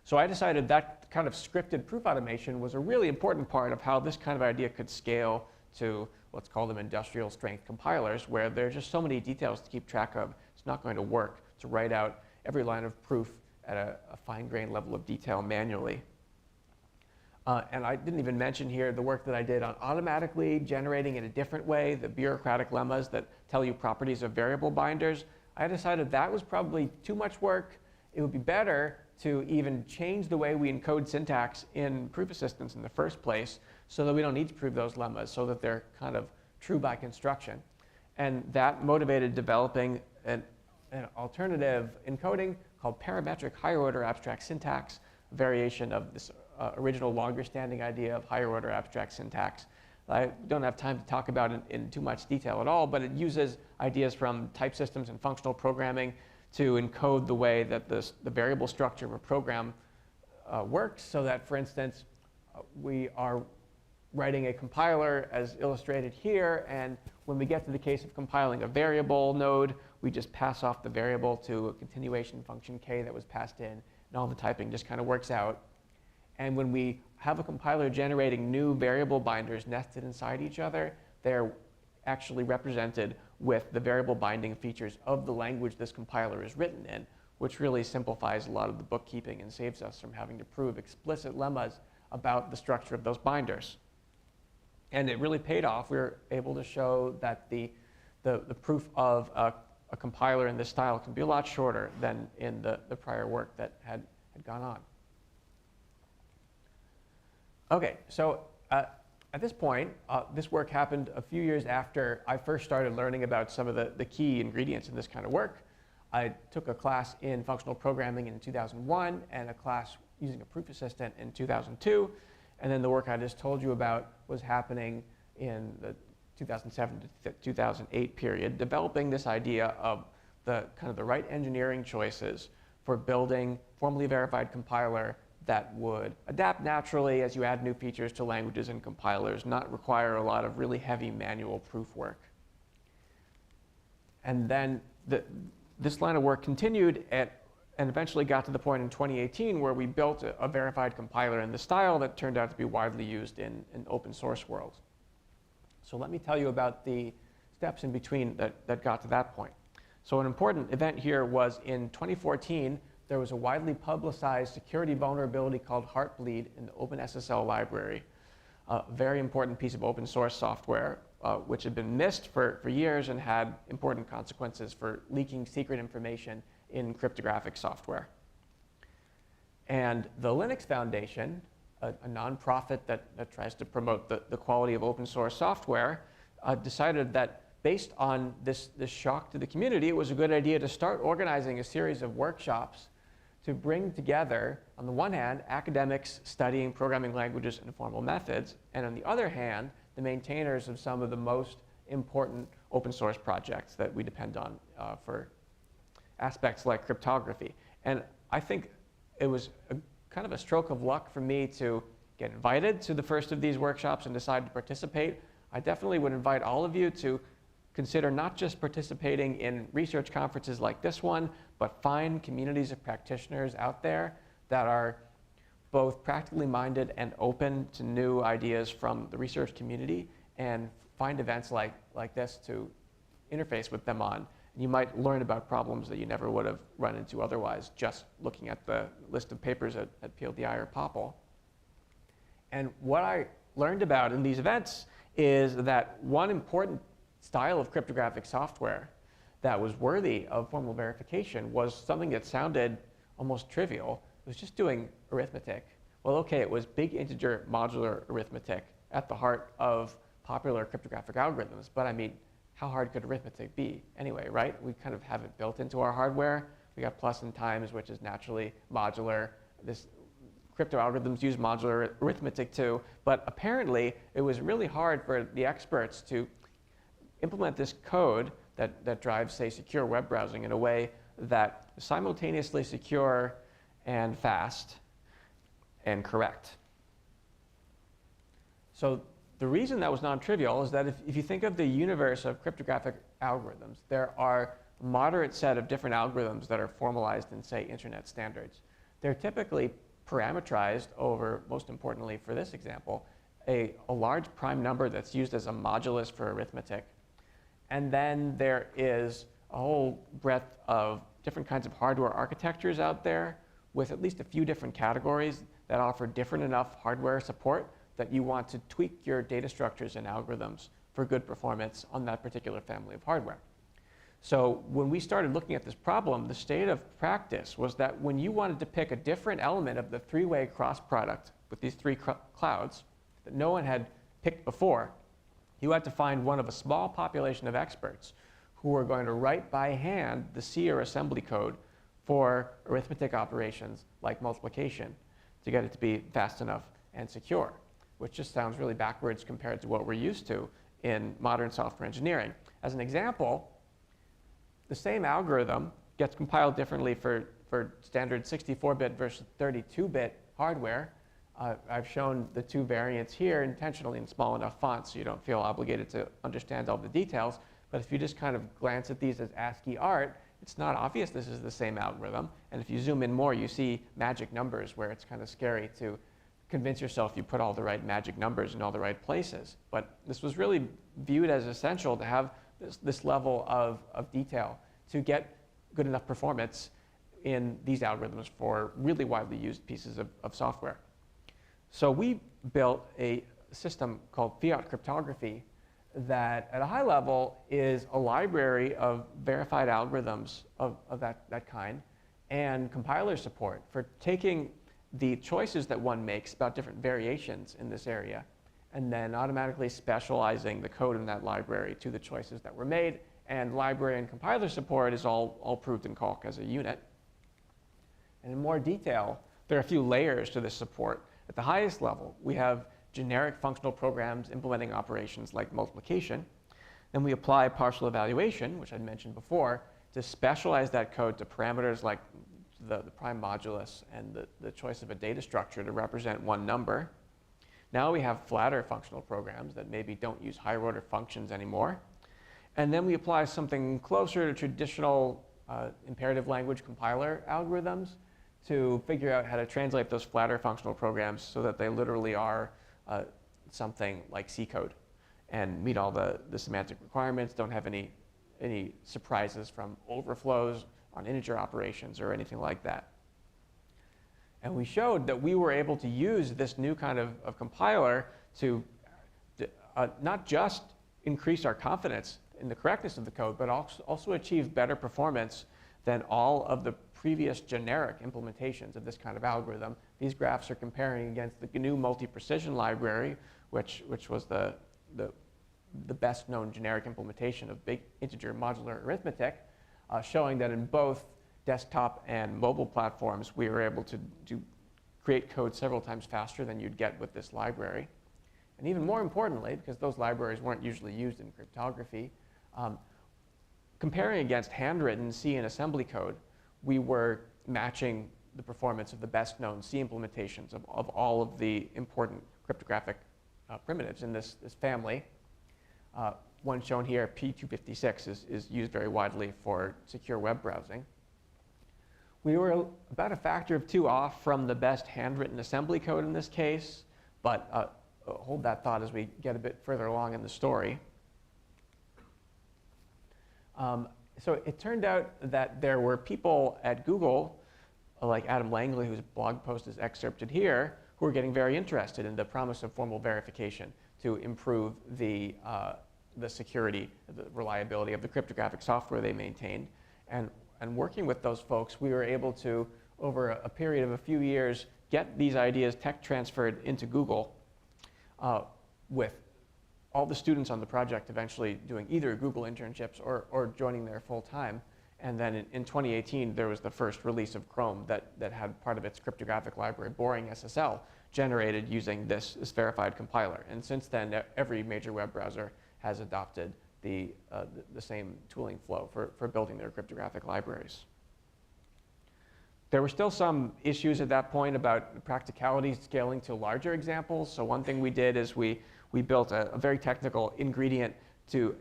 So I decided that kind of scripted proof automation was a really important part of how this kind of idea could scale to, let's call them industrial strength compilers, where there's just so many details to keep track of. It's not going to work to write out every line of proof at a fine-grained level of detail manually. And I didn't even mention here the work that I did on automatically generating in a different way the bureaucratic lemmas that tell you properties of variable binders. I decided that was probably too much work. It would be better to even change the way we encode syntax in proof assistance in the first place so that we don't need to prove those lemmas, so that they're kind of true by construction. And that motivated developing an alternative encoding called parametric higher order abstract syntax, a variation of this original longer standing idea of higher order abstract syntax. I don't have time to talk about it in too much detail at all, but it uses ideas from type systems and functional programming to encode the way that the variable structure of a program works, so that, for instance, we are writing a compiler as illustrated here, and when we get to the case of compiling a variable node, we just pass off the variable to a continuation function k that was passed in, and all the typing just kind of works out. And when we have a compiler generating new variable binders nested inside each other, they're actually represented with the variable binding features of the language this compiler is written in, which really simplifies a lot of the bookkeeping and saves us from having to prove explicit lemmas about the structure of those binders. And it really paid off. We were able to show that the proof of a compiler in this style can be a lot shorter than in the prior work that had gone on. Okay, so at this point, this work happened a few years after I first started learning about some of the key ingredients in this kind of work. I took a class in functional programming in 2001 and a class using a proof assistant in 2002. And then the work I just told you about was happening in the 2007 to 2008 period, developing this idea of the right engineering choices for building formally verified compiler that would adapt naturally as you add new features to languages and compilers, not require a lot of really heavy manual proof work. And then this line of work continued and eventually got to the point in 2018 where we built a verified compiler in the style that turned out to be widely used in open source world. So let me tell you about the steps in between that got to that point. So an important event here was in 2014, there was a widely publicized security vulnerability called Heartbleed in the OpenSSL library, a very important piece of open source software, which had been missed for years and had important consequences for leaking secret information in cryptographic software. And the Linux Foundation, a nonprofit that tries to promote the quality of open source software, decided that based on this shock to the community, it was a good idea to start organizing a series of workshops to bring together, on the one hand, academics studying programming languages and formal methods, and on the other hand, the maintainers of some of the most important open source projects that we depend on for aspects like cryptography. And I think it was kind of a stroke of luck for me to get invited to the first of these workshops and decide to participate. I definitely would invite all of you to consider not just participating in research conferences like this one, but find communities of practitioners out there that are both practically minded and open to new ideas from the research community, and find events like this to interface with them on. And you might learn about problems that you never would have run into otherwise, just looking at the list of papers at PLDI or POPL. And what I learned about in these events is that one important style of cryptographic software that was worthy of formal verification was something that sounded almost trivial. It was just doing arithmetic. Well, okay, it was big integer modular arithmetic at the heart of popular cryptographic algorithms, but I mean, how hard could arithmetic be anyway, right? We kind of have it built into our hardware. We got plus and times, which is naturally modular. Crypto algorithms use modular arithmetic too, but apparently it was really hard for the experts to implement this code that drives, say, secure web browsing in a way that is simultaneously secure and fast and correct. So the reason that was non-trivial is that if you think of the universe of cryptographic algorithms, there are a moderate set of different algorithms that are formalized in, say, internet standards. They're typically parameterized over, most importantly for this example, a large prime number that's used as a modulus for arithmetic. And then there is a whole breadth of different kinds of hardware architectures out there with at least a few different categories that offer different enough hardware support that you want to tweak your data structures and algorithms for good performance on that particular family of hardware. So when we started looking at this problem, the state of practice was that when you wanted to pick a different element of the three-way cross product with these three clouds that no one had picked before, you had to find one of a small population of experts who were going to write by hand the C or assembly code for arithmetic operations like multiplication to get it to be fast enough and secure, which just sounds really backwards compared to what we're used to in modern software engineering. As an example, the same algorithm gets compiled differently for standard 64-bit versus 32-bit hardware. I've shown the two variants here intentionally in small enough fonts so you don't feel obligated to understand all the details. But if you just kind of glance at these as ASCII art, it's not obvious this is the same algorithm. And if you zoom in more, you see magic numbers where it's kind of scary to convince yourself you put all the right magic numbers in all the right places. But this was really viewed as essential to have this level of detail to get good enough performance in these algorithms for really widely used pieces of software. So we built a system called Fiat Cryptography that at a high level is a library of verified algorithms of that kind and compiler support for taking the choices that one makes about different variations in this area and then automatically specializing the code in that library to the choices that were made. And library and compiler support is all proved in calc as a unit. And in more detail, there are a few layers to this support. At the highest level, we have generic functional programs implementing operations like multiplication. Then we apply partial evaluation, which I mentioned before, to specialize that code to parameters like the prime modulus and the choice of a data structure to represent one number. Now we have flatter functional programs that maybe don't use higher order functions anymore. And then we apply something closer to traditional imperative language compiler algorithms to figure out how to translate those flatter functional programs so that they literally are something like C code and meet all the semantic requirements, don't have any surprises from overflows on integer operations or anything like that. And we showed that we were able to use this new kind of compiler to not just increase our confidence in the correctness of the code, but also achieve better performance than all of the previous generic implementations of this kind of algorithm. These graphs are comparing against the GNU multi-precision library, which was the best known generic implementation of big integer modular arithmetic, showing that in both desktop and mobile platforms, we were able to create code several times faster than you'd get with this library. And even more importantly, because those libraries weren't usually used in cryptography, comparing against handwritten C and assembly code, we were matching the performance of the best known C implementations of all of the important cryptographic primitives in this family. One shown here, P256, is used very widely for secure web browsing. We were about a factor of 2 off from the best handwritten assembly code in this case, but hold that thought as we get a bit further along in the story. So it turned out that there were people at Google, like Adam Langley, whose blog post is excerpted here, who were getting very interested in the promise of formal verification to improve the security, the reliability of the cryptographic software they maintained. And working with those folks, we were able to, over a period of a few years, get these ideas tech transferred into Google with all the students on the project eventually doing either Google internships or joining there full time. And then in 2018, there was the first release of Chrome that had part of its cryptographic library, Boring SSL, generated using this verified compiler. And since then, every major web browser has adopted the same tooling flow for building their cryptographic libraries. There were still some issues at that point about practicality scaling to larger examples. So one thing we did is we built a very technical ingredient to,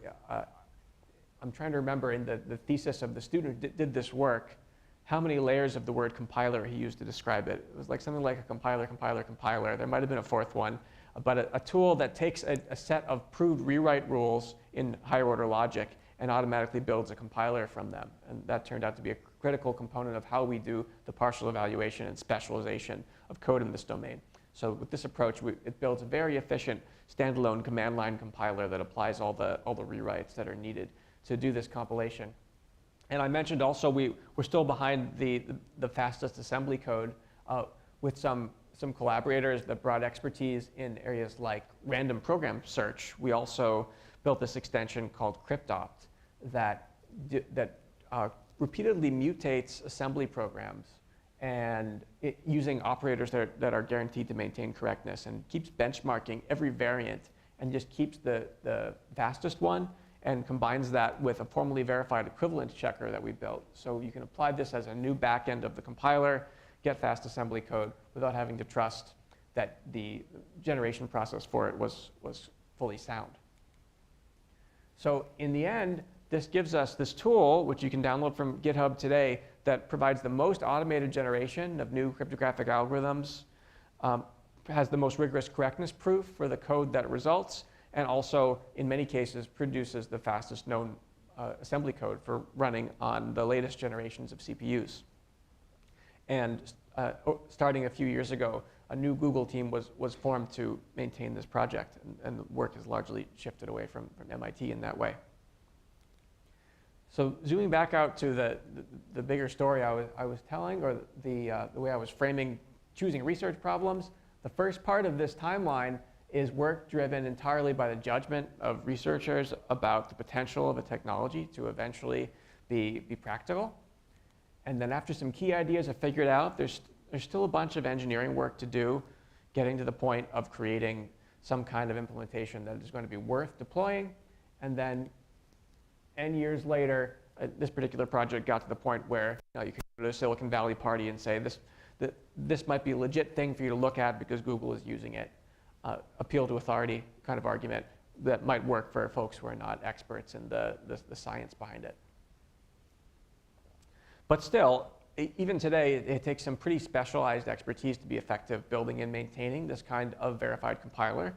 I'm trying to remember in the thesis of the student who did this work, how many layers of the word compiler he used to describe it. It was like something like a compiler. There might have been a fourth one, but a tool that takes a set of proved rewrite rules in higher order logic and automatically builds a compiler from them. And that turned out to be a critical component of how we do the partial evaluation and specialization of code in this domain. So with this approach, it builds a very efficient standalone command line compiler that applies all the rewrites that are needed to do this compilation. And I mentioned also we're still behind the fastest assembly code with some collaborators that brought expertise in areas like random program search. We also built this extension called Cryptopt that repeatedly mutates assembly programs and using operators that are guaranteed to maintain correctness, and keeps benchmarking every variant and just keeps the fastest one and combines that with a formally verified equivalence checker that we built. So you can apply this as a new backend of the compiler, get fast assembly code without having to trust that the generation process for it was fully sound. So in the end, this gives us this tool, which you can download from GitHub today, that provides the most automated generation of new cryptographic algorithms, has the most rigorous correctness proof for the code that results, and also, in many cases, produces the fastest known assembly code for running on the latest generations of CPUs. And starting a few years ago, a new Google team was formed to maintain this project, and the work has largely shifted away from MIT in that way. So zooming back out to the bigger story I was telling, or the way I was framing choosing research problems, the first part of this timeline is work driven entirely by the judgment of researchers about the potential of a technology to eventually be practical. And then after some key ideas are figured out, there's still a bunch of engineering work to do, getting to the point of creating some kind of implementation that is going to be worth deploying. And then N years later, this particular project got to the point where you could go to a Silicon Valley party and say, this might be a legit thing for you to look at because Google is using it. Appeal to authority kind of argument that might work for folks who are not experts in the science behind it. But still, even today, it takes some pretty specialized expertise to be effective building and maintaining this kind of verified compiler.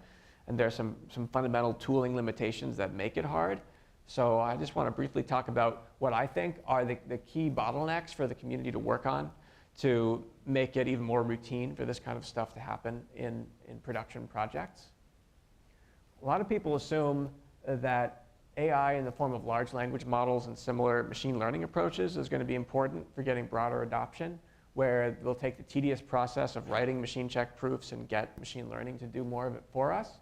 And there's some fundamental tooling limitations that make it hard. So I just want to briefly talk about what I think are the key bottlenecks for the community to work on to make it even more routine for this kind of stuff to happen in production projects. A lot of people assume that AI in the form of large language models and similar machine learning approaches is going to be important for getting broader adoption, where they'll take the tedious process of writing machine check proofs and get machine learning to do more of it for us.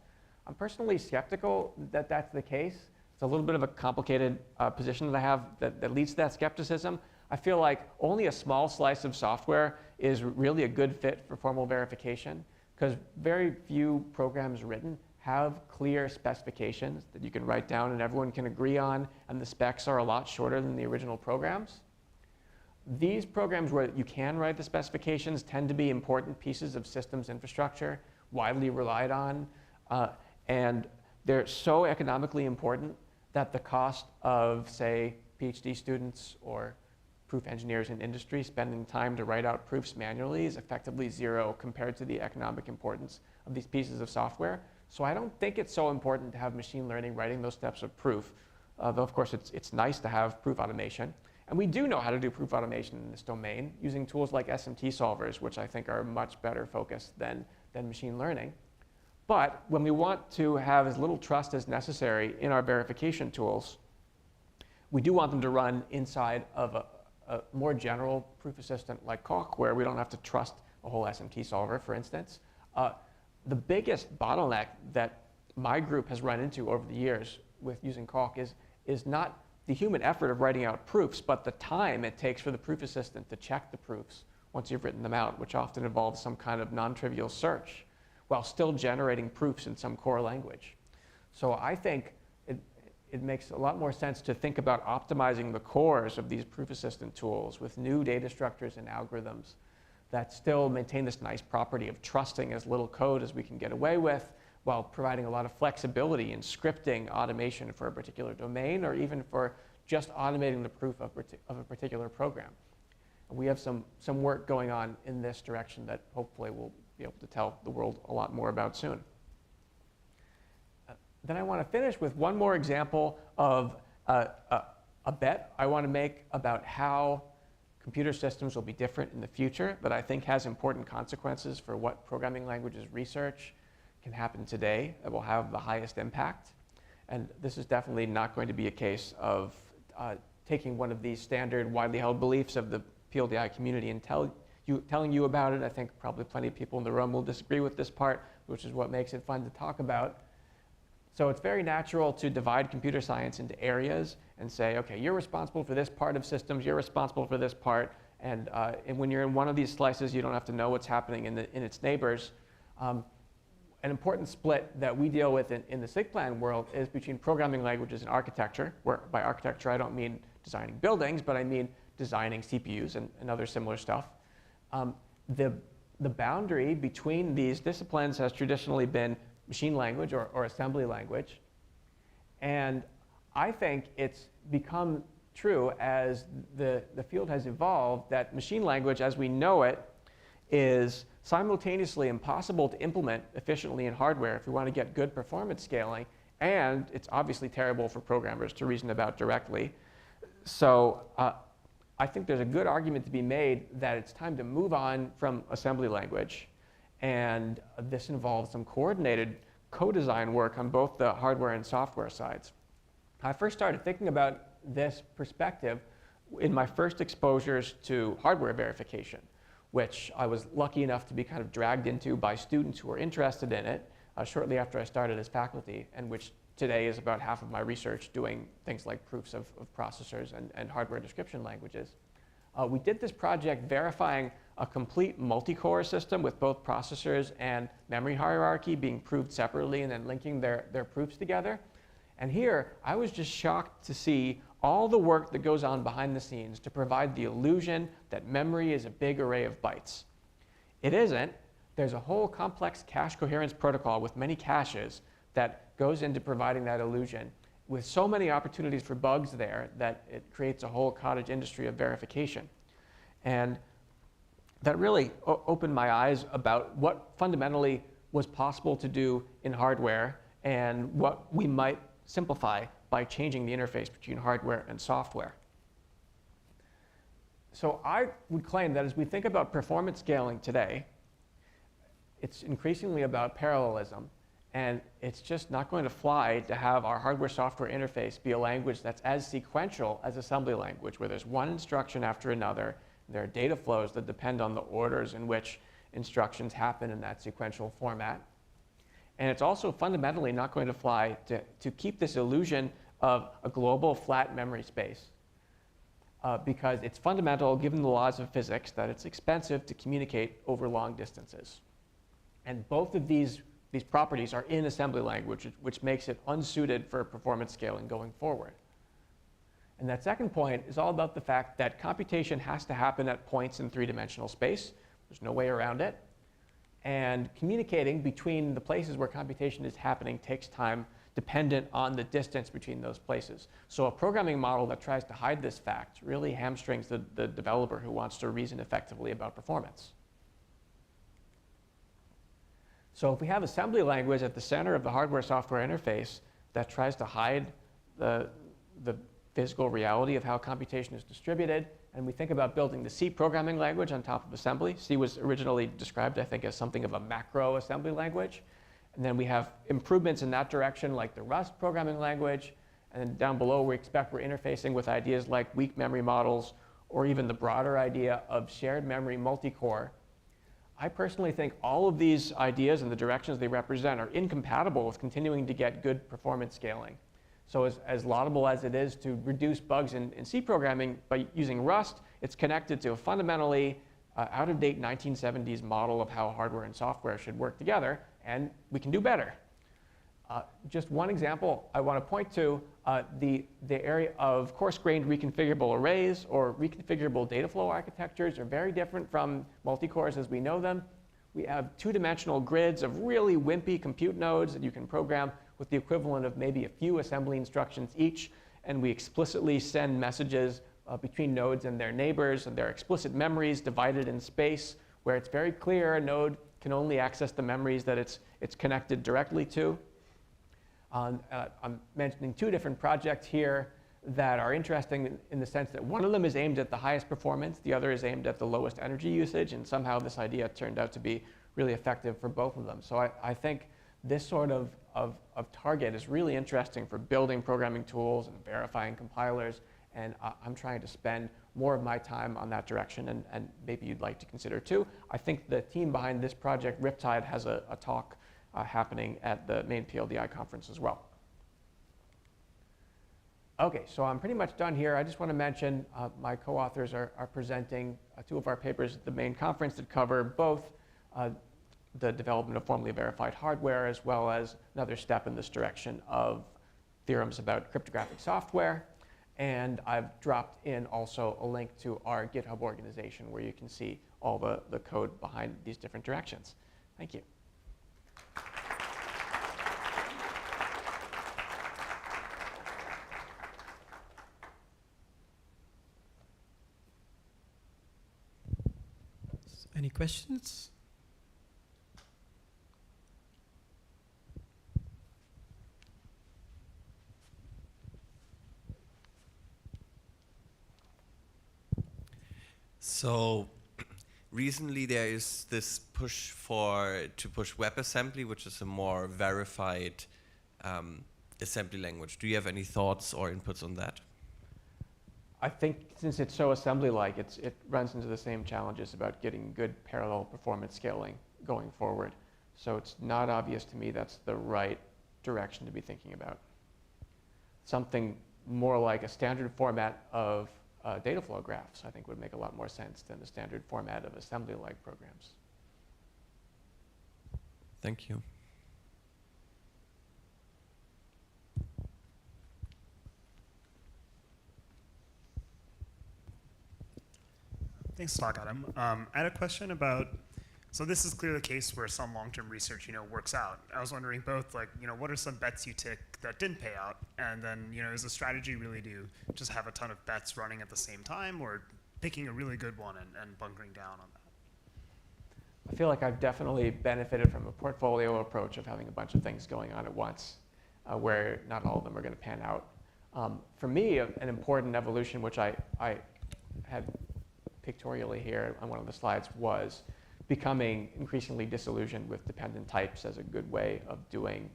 I'm personally skeptical that that's the case. It's a little bit of a complicated position that I have that leads to that skepticism. I feel like only a small slice of software is really a good fit for formal verification, because very few programs written have clear specifications that you can write down and everyone can agree on, and the specs are a lot shorter than the original programs. These programs where you can write the specifications tend to be important pieces of systems infrastructure, widely relied on, and they're so economically important that the cost of, say, PhD students or proof engineers in industry spending time to write out proofs manually is effectively zero compared to the economic importance of these pieces of software. So I don't think it's so important to have machine learning writing those steps of proof, though of course it's nice to have proof automation. And we do know how to do proof automation in this domain using tools like SMT solvers, which I think are much better focused than machine learning. But when we want to have as little trust as necessary in our verification tools, we do want them to run inside of a more general proof assistant like Calc, where we don't have to trust a whole SMT solver, for instance. The biggest bottleneck that my group has run into over the years with using Calc is not the human effort of writing out proofs, but the time it takes for the proof assistant to check the proofs once you've written them out, which often involves some kind of non-trivial search while still generating proofs in some core language. So I think it makes a lot more sense to think about optimizing the cores of these proof assistant tools with new data structures and algorithms that still maintain this nice property of trusting as little code as we can get away with, while providing a lot of flexibility in scripting automation for a particular domain, or even for just automating the proof of a particular program. And we have some work going on in this direction that hopefully we'll be able to tell the world a lot more about soon. Then I want to finish with one more example of a bet I want to make about how computer systems will be different in the future that I think has important consequences for what programming languages research can happen today that will have the highest impact. And this is definitely not going to be a case of taking one of these standard, widely held beliefs of the PLDI community and telling you about it. I think probably plenty of people in the room will disagree with this part, which is what makes it fun to talk about. So it's very natural to divide computer science into areas and say, okay, you're responsible for this part of systems, you're responsible for this part, and when you're in one of these slices, you don't have to know what's happening in its neighbors. An important split that we deal with in the SIGPlan world is between programming languages and architecture, where by architecture I don't mean designing buildings, but I mean designing CPUs and other similar stuff. The boundary between these disciplines has traditionally been machine language or assembly language. And I think it's become true as the field has evolved that machine language as we know it is simultaneously impossible to implement efficiently in hardware if we want to get good performance scaling, and it's obviously terrible for programmers to reason about directly. So I think there's a good argument to be made that it's time to move on from assembly language, and this involves some coordinated co-design work on both the hardware and software sides. I first started thinking about this perspective in my first exposures to hardware verification, which I was lucky enough to be kind of dragged into by students who were interested in it shortly after I started as faculty, and which today is about half of my research doing things like proofs of processors and hardware description languages. We did this project verifying a complete multi-core system with both processors and memory hierarchy being proved separately and then linking their proofs together. And here, I was just shocked to see all the work that goes on behind the scenes to provide the illusion that memory is a big array of bytes. It isn't. There's a whole complex cache coherence protocol with many caches that goes into providing that illusion, with so many opportunities for bugs there that it creates a whole cottage industry of verification. And that really opened my eyes about what fundamentally was possible to do in hardware and what we might simplify by changing the interface between hardware and software. So I would claim that as we think about performance scaling today, it's increasingly about parallelism. And it's just not going to fly to have our hardware-software interface be a language that's as sequential as assembly language, where there's one instruction after another. There are data flows that depend on the orders in which instructions happen in that sequential format. And it's also fundamentally not going to fly to keep this illusion of a global flat memory space, because it's fundamental, given the laws of physics, that it's expensive to communicate over long distances. And both of these properties are in assembly language, which makes it unsuited for performance scaling going forward. And that second point is all about the fact that computation has to happen at points in three-dimensional space. There's no way around it. And communicating between the places where computation is happening takes time dependent on the distance between those places. So a programming model that tries to hide this fact really hamstrings the developer who wants to reason effectively about performance. So if we have assembly language at the center of the hardware-software interface that tries to hide the physical reality of how computation is distributed, and we think about building the C programming language on top of assembly. C was originally described, I think, as something of a macro assembly language. And then we have improvements in that direction, like the Rust programming language. And then down below, we're interfacing with ideas like weak memory models, or even the broader idea of shared memory multi-core. I personally think all of these ideas and the directions they represent are incompatible with continuing to get good performance scaling. So as laudable as it is to reduce bugs in C programming by using Rust, it's connected to a fundamentally out-of-date 1970s model of how hardware and software should work together, and we can do better. Just one example I want to point to, the area of coarse-grained reconfigurable arrays or reconfigurable data flow architectures are very different from multi-cores as we know them. We have two-dimensional grids of really wimpy compute nodes that you can program with the equivalent of maybe a few assembly instructions each, and we explicitly send messages between nodes and their neighbors, and there are explicit memories divided in space where it's very clear a node can only access the memories that it's connected directly to. I'm mentioning two different projects here that are interesting in the sense that one of them is aimed at the highest performance, the other is aimed at the lowest energy usage, and somehow this idea turned out to be really effective for both of them. So I think this sort of target is really interesting for building programming tools and verifying compilers and I'm trying to spend more of my time on that direction, and maybe you'd like to consider too. I think the team behind this project, Riptide, has a talk happening at the main PLDI conference as well. Okay, so I'm pretty much done here. I just want to mention my co-authors are presenting two of our papers at the main conference that cover both the development of formally verified hardware as well as another step in this direction of theorems about cryptographic software. And I've dropped in also a link to our GitHub organization where you can see all the code behind these different directions. Thank you. Any questions? So recently there is this push to push WebAssembly, which is a more verified assembly language. Do you have any thoughts or inputs on that? I think since it's so assembly-like, it runs into the same challenges about getting good parallel performance scaling going forward. So it's not obvious to me that's the right direction to be thinking about. Something more like a standard format of data flow graphs, I think, would make a lot more sense than the standard format of assembly-like programs. Thank you. Thanks, talk, Adam. I had a question about, so this is clearly the case where some long-term research, works out. I was wondering both, what are some bets you took that didn't pay out? And then, is the strategy really to just have a ton of bets running at the same time, or picking a really good one and bunkering down on that? I feel like I've definitely benefited from a portfolio approach of having a bunch of things going on at once, where not all of them are going to pan out. For me, an important evolution, which I had pictorially here on one of the slides, was becoming increasingly disillusioned with dependent types as a good way of doing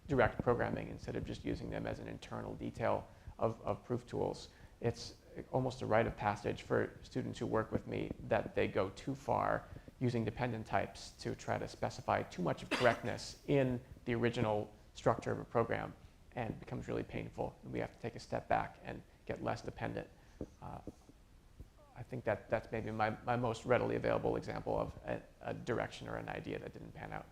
direct programming instead of just using them as an internal detail of proof tools. It's almost a rite of passage for students who work with me that they go too far using dependent types to try to specify too much of correctness in the original structure of a program, and it becomes really painful. And we have to take a step back and get less dependent. I think that's maybe my most readily available example of a direction or an idea that didn't pan out.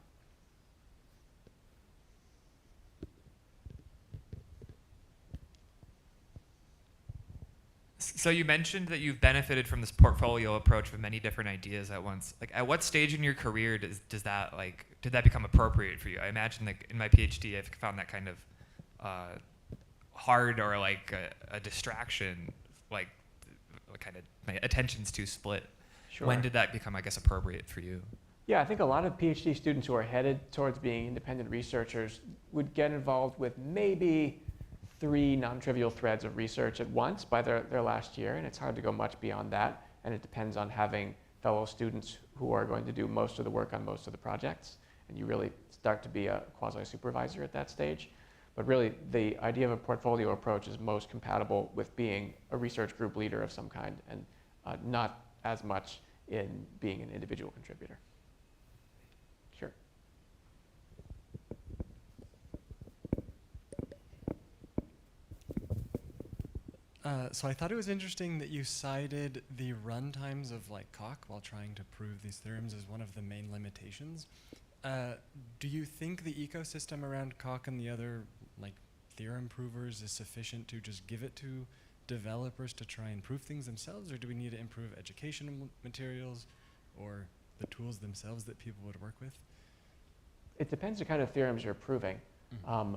So you mentioned that you've benefited from this portfolio approach with many different ideas at once. At what stage in your career did that become appropriate for you? I imagine in my PhD I've found that kind of hard or a distraction, kind of my attention's too split. Sure. When did that become, I guess, appropriate for you? Yeah, I think a lot of PhD students who are headed towards being independent researchers would get involved with maybe 3 non-trivial threads of research at once by their last year, and it's hard to go much beyond that, and it depends on having fellow students who are going to do most of the work on most of the projects, and you really start to be a quasi-supervisor at that stage. But really, the idea of a portfolio approach is most compatible with being a research group leader of some kind, and not as much in being an individual contributor. Sure. So I thought it was interesting that you cited the run times of Coq while trying to prove these theorems as one of the main limitations. Do you think the ecosystem around Coq and the other theorem provers is sufficient to just give it to developers to try and prove things themselves, or do we need to improve educational materials or the tools themselves that people would work with? It depends the kind of theorems you're proving. Mm-hmm.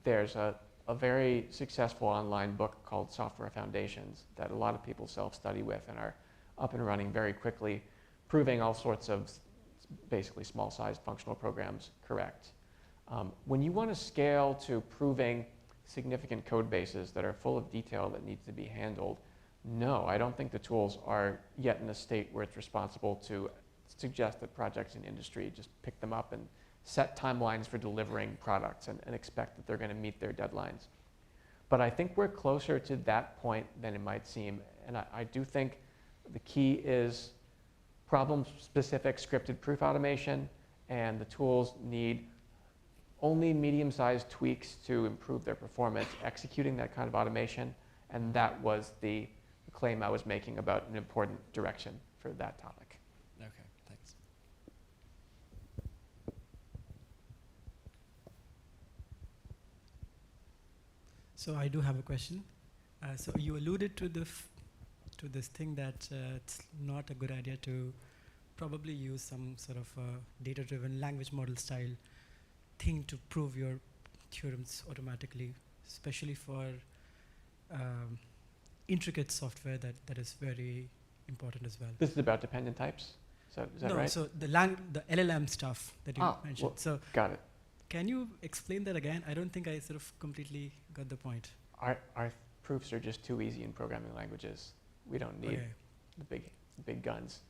There's a very successful online book called Software Foundations that a lot of people self-study with and are up and running very quickly, proving all sorts of basically small-sized functional programs correct. When you want to scale to proving significant code bases that are full of detail that needs to be handled, no, I don't think the tools are yet in a state where it's responsible to suggest that projects in industry just pick them up and set timelines for delivering products and expect that they're going to meet their deadlines. But I think we're closer to that point than it might seem. And I do think the key is problem-specific scripted proof automation, and the tools need only medium-sized tweaks to improve their performance executing that kind of automation. And that was the claim I was making about an important direction for that topic. Okay, thanks. So I do have a question. So you alluded to to this thing that it's not a good idea to probably use some sort of data-driven language model style thing to prove your theorems automatically, especially for intricate software that is very important as well. This is about dependent types? Is that No, right? so the LLM stuff that you mentioned. Well, So got it. can you explain that again? I don't think I sort of completely got the point. Our proofs are just too easy in programming languages. We don't need Okay. the big guns.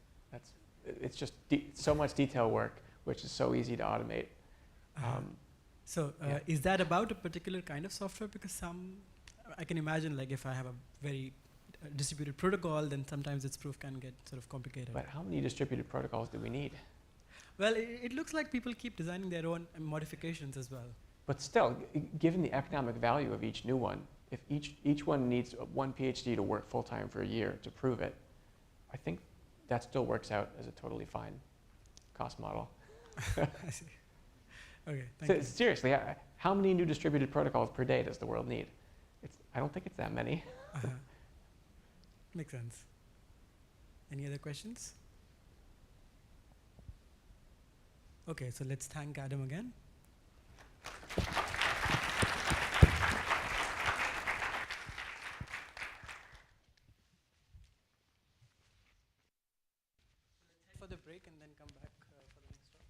It's just so much detail work, which is so easy to automate. Yeah. Is that about a particular kind of software? Because I can imagine, like, if I have a very distributed protocol, then sometimes its proof can get sort of complicated. But how many distributed protocols do we need? Well, it looks like people keep designing their own modifications as well. But still, given the economic value of each new one, if each one needs one PhD to work full-time for a year to prove it, I think that still works out as a totally fine cost model. I see. Okay, thank you. Seriously, how many new distributed protocols per day does the world need? I don't think it's that many. Makes sense. Any other questions? Okay, so let's thank Adam again. For the break and then come back for the next talk.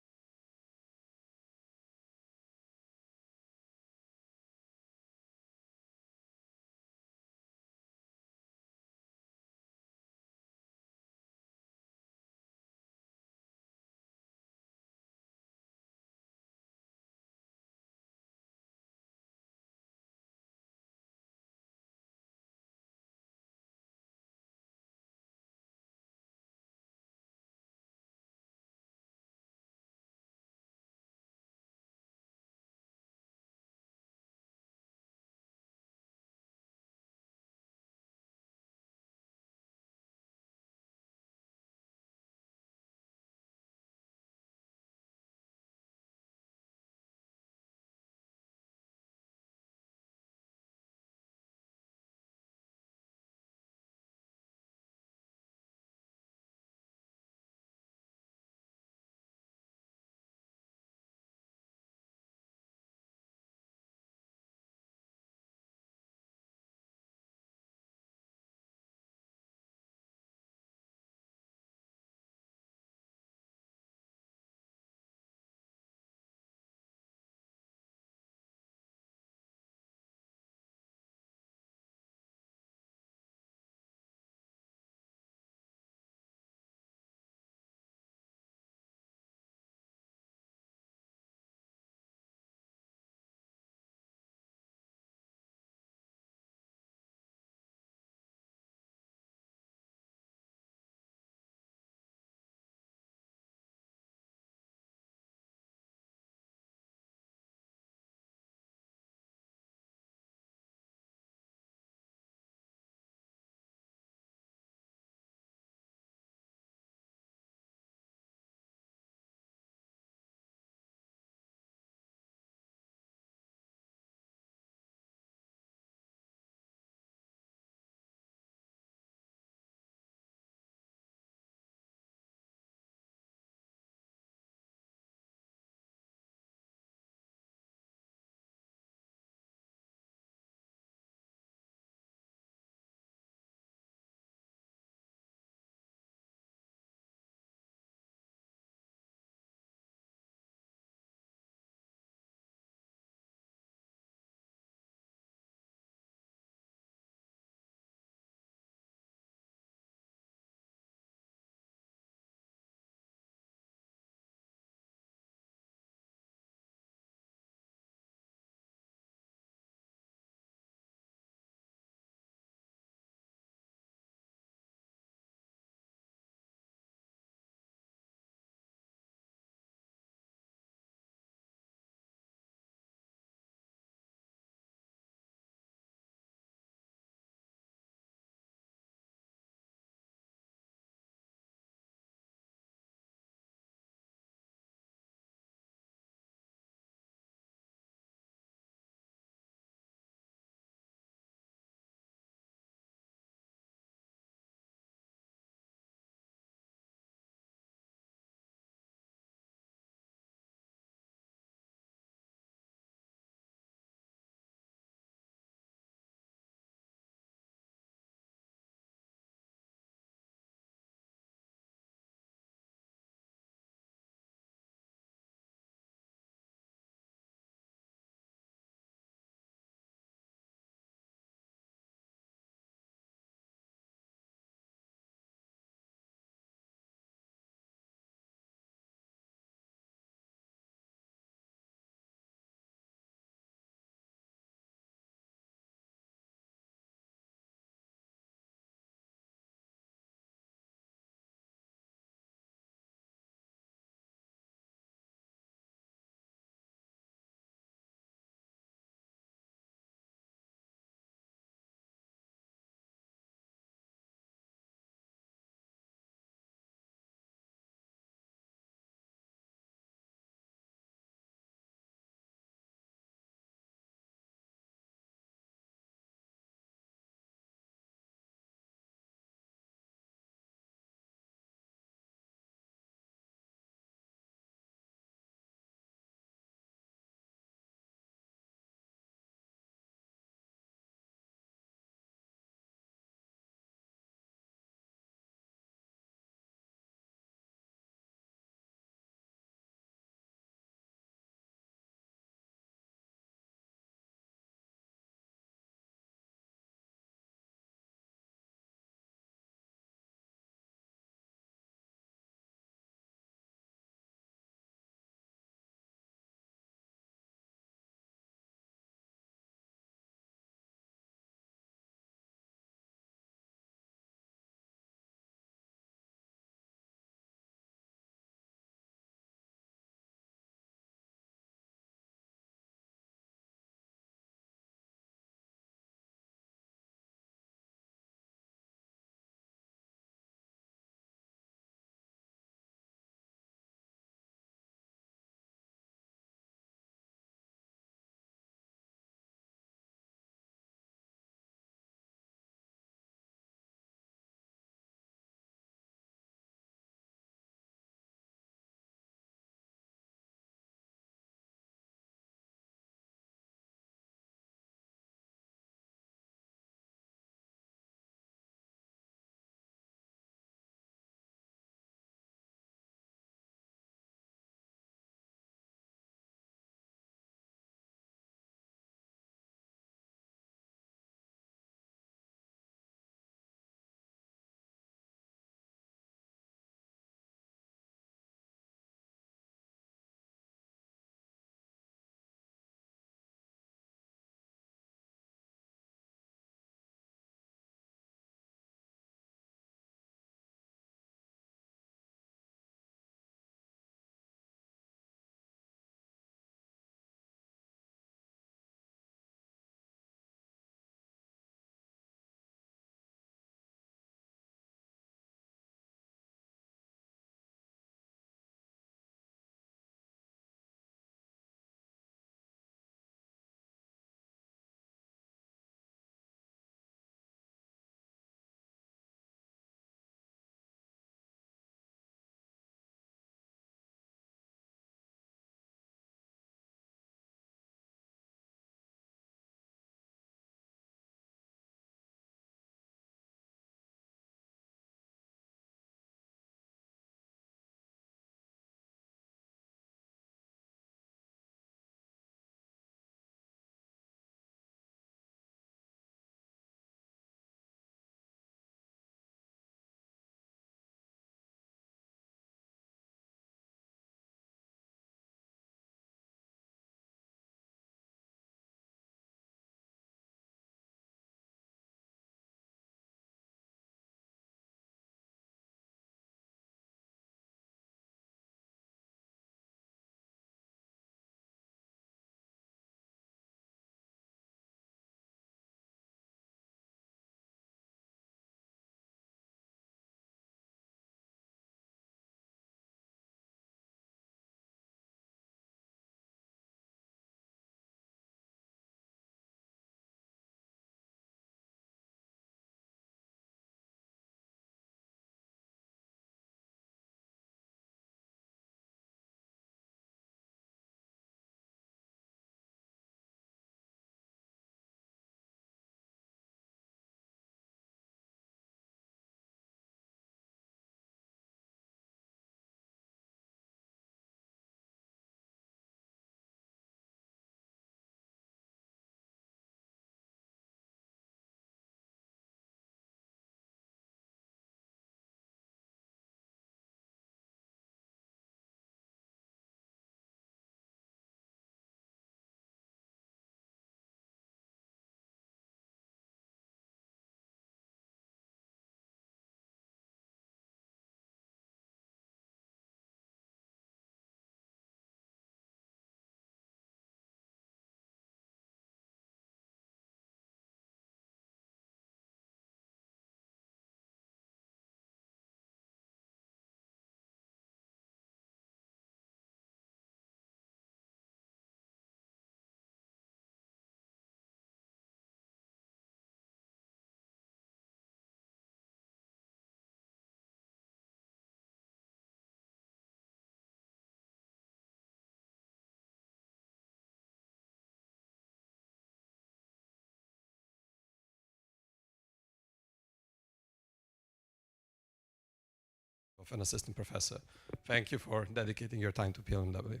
of an assistant professor. Thank you for dedicating your time to PLMW.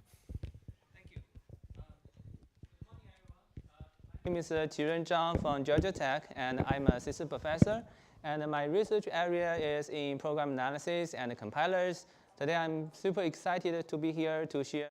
My name is Qiren Zhang from Georgia Tech, and I'm an assistant professor. And my research area is in program analysis and compilers. Today, I'm super excited to be here to share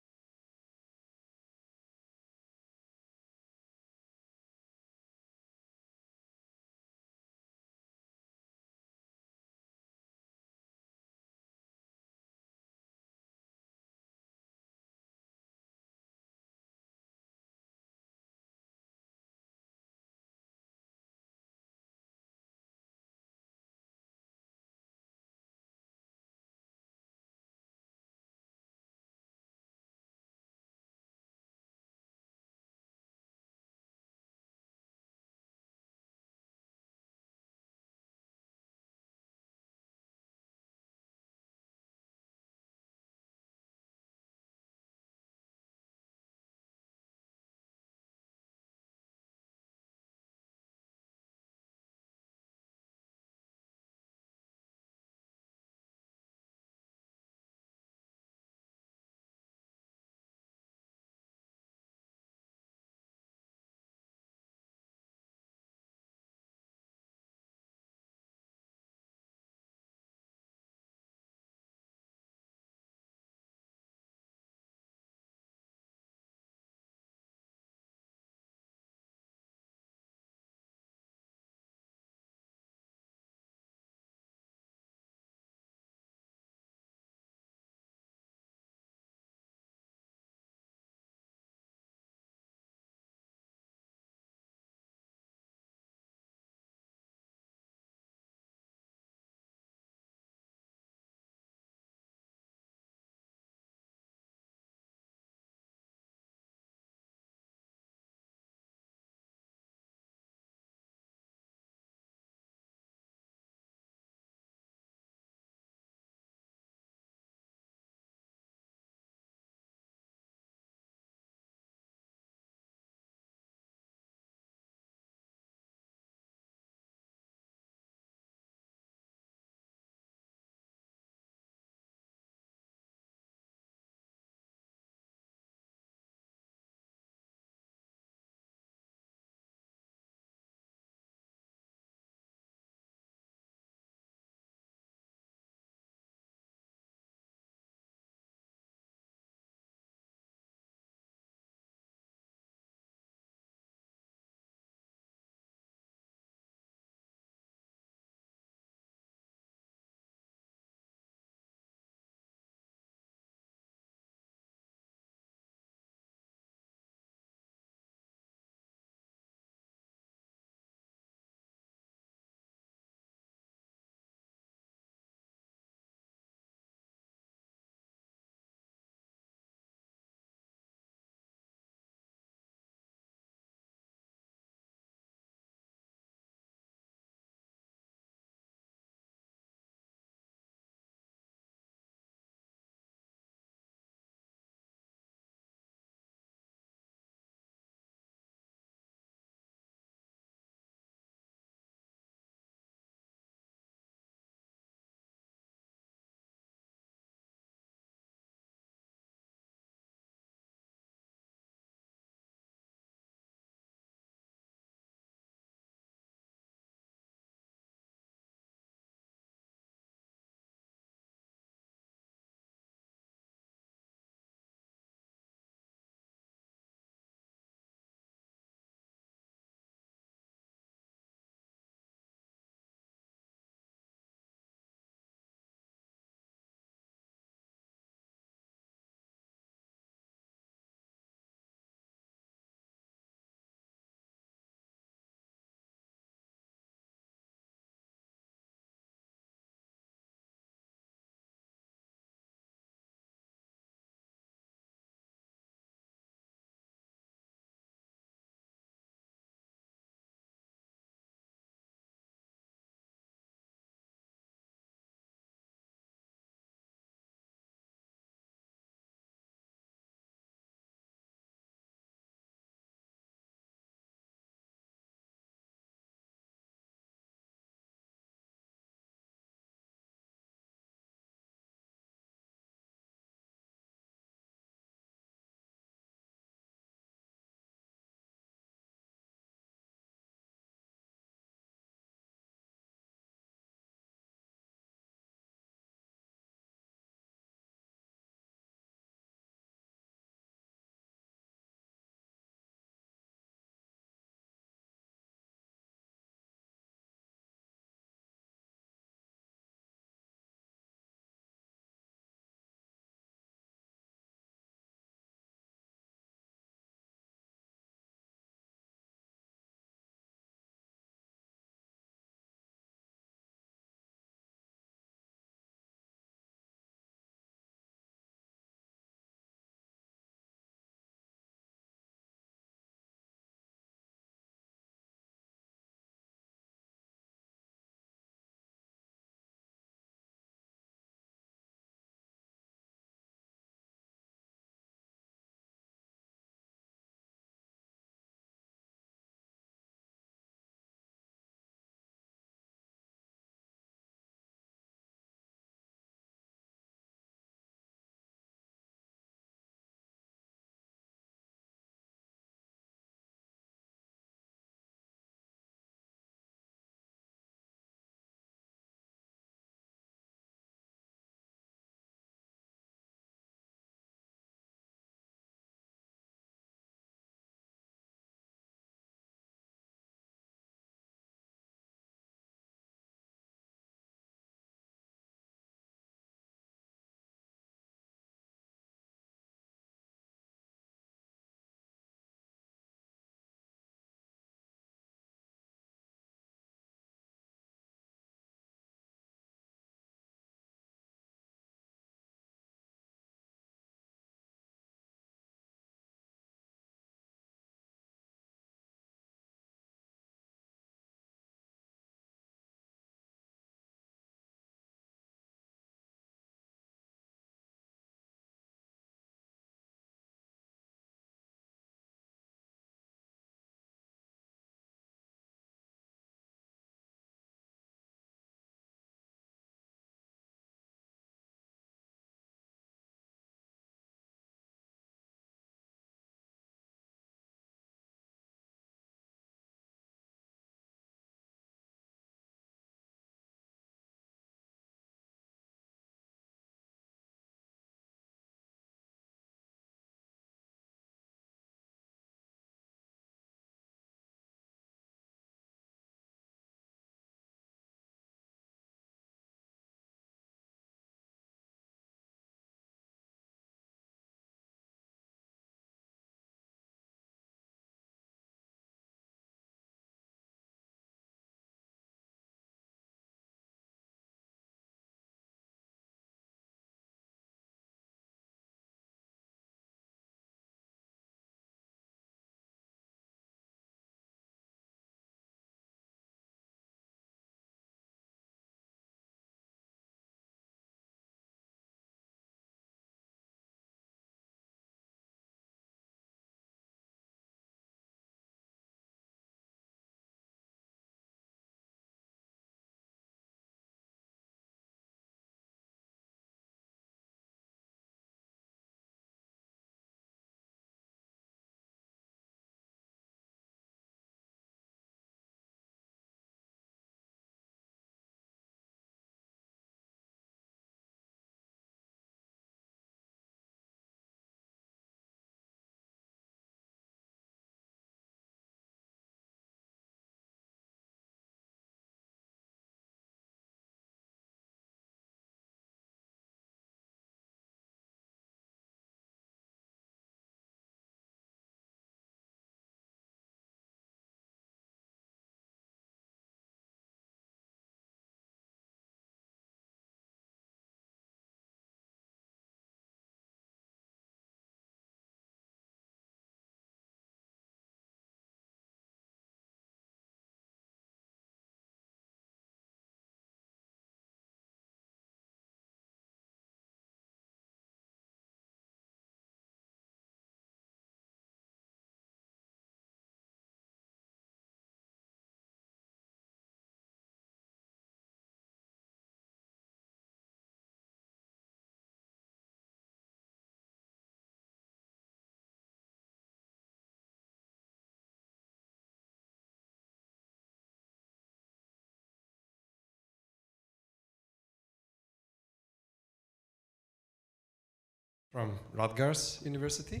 from Rutgers University,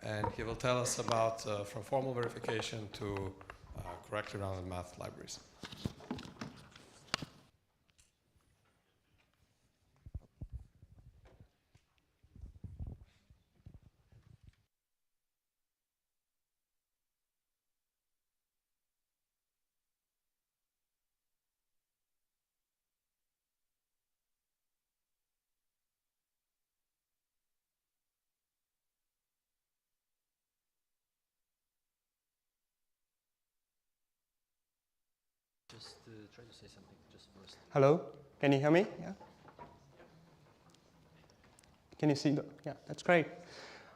and he will tell us about from formal verification to correctly rounded math libraries. Just try to say something just first. Hello, can you hear me? Yeah. Can you see the? Yeah, that's great.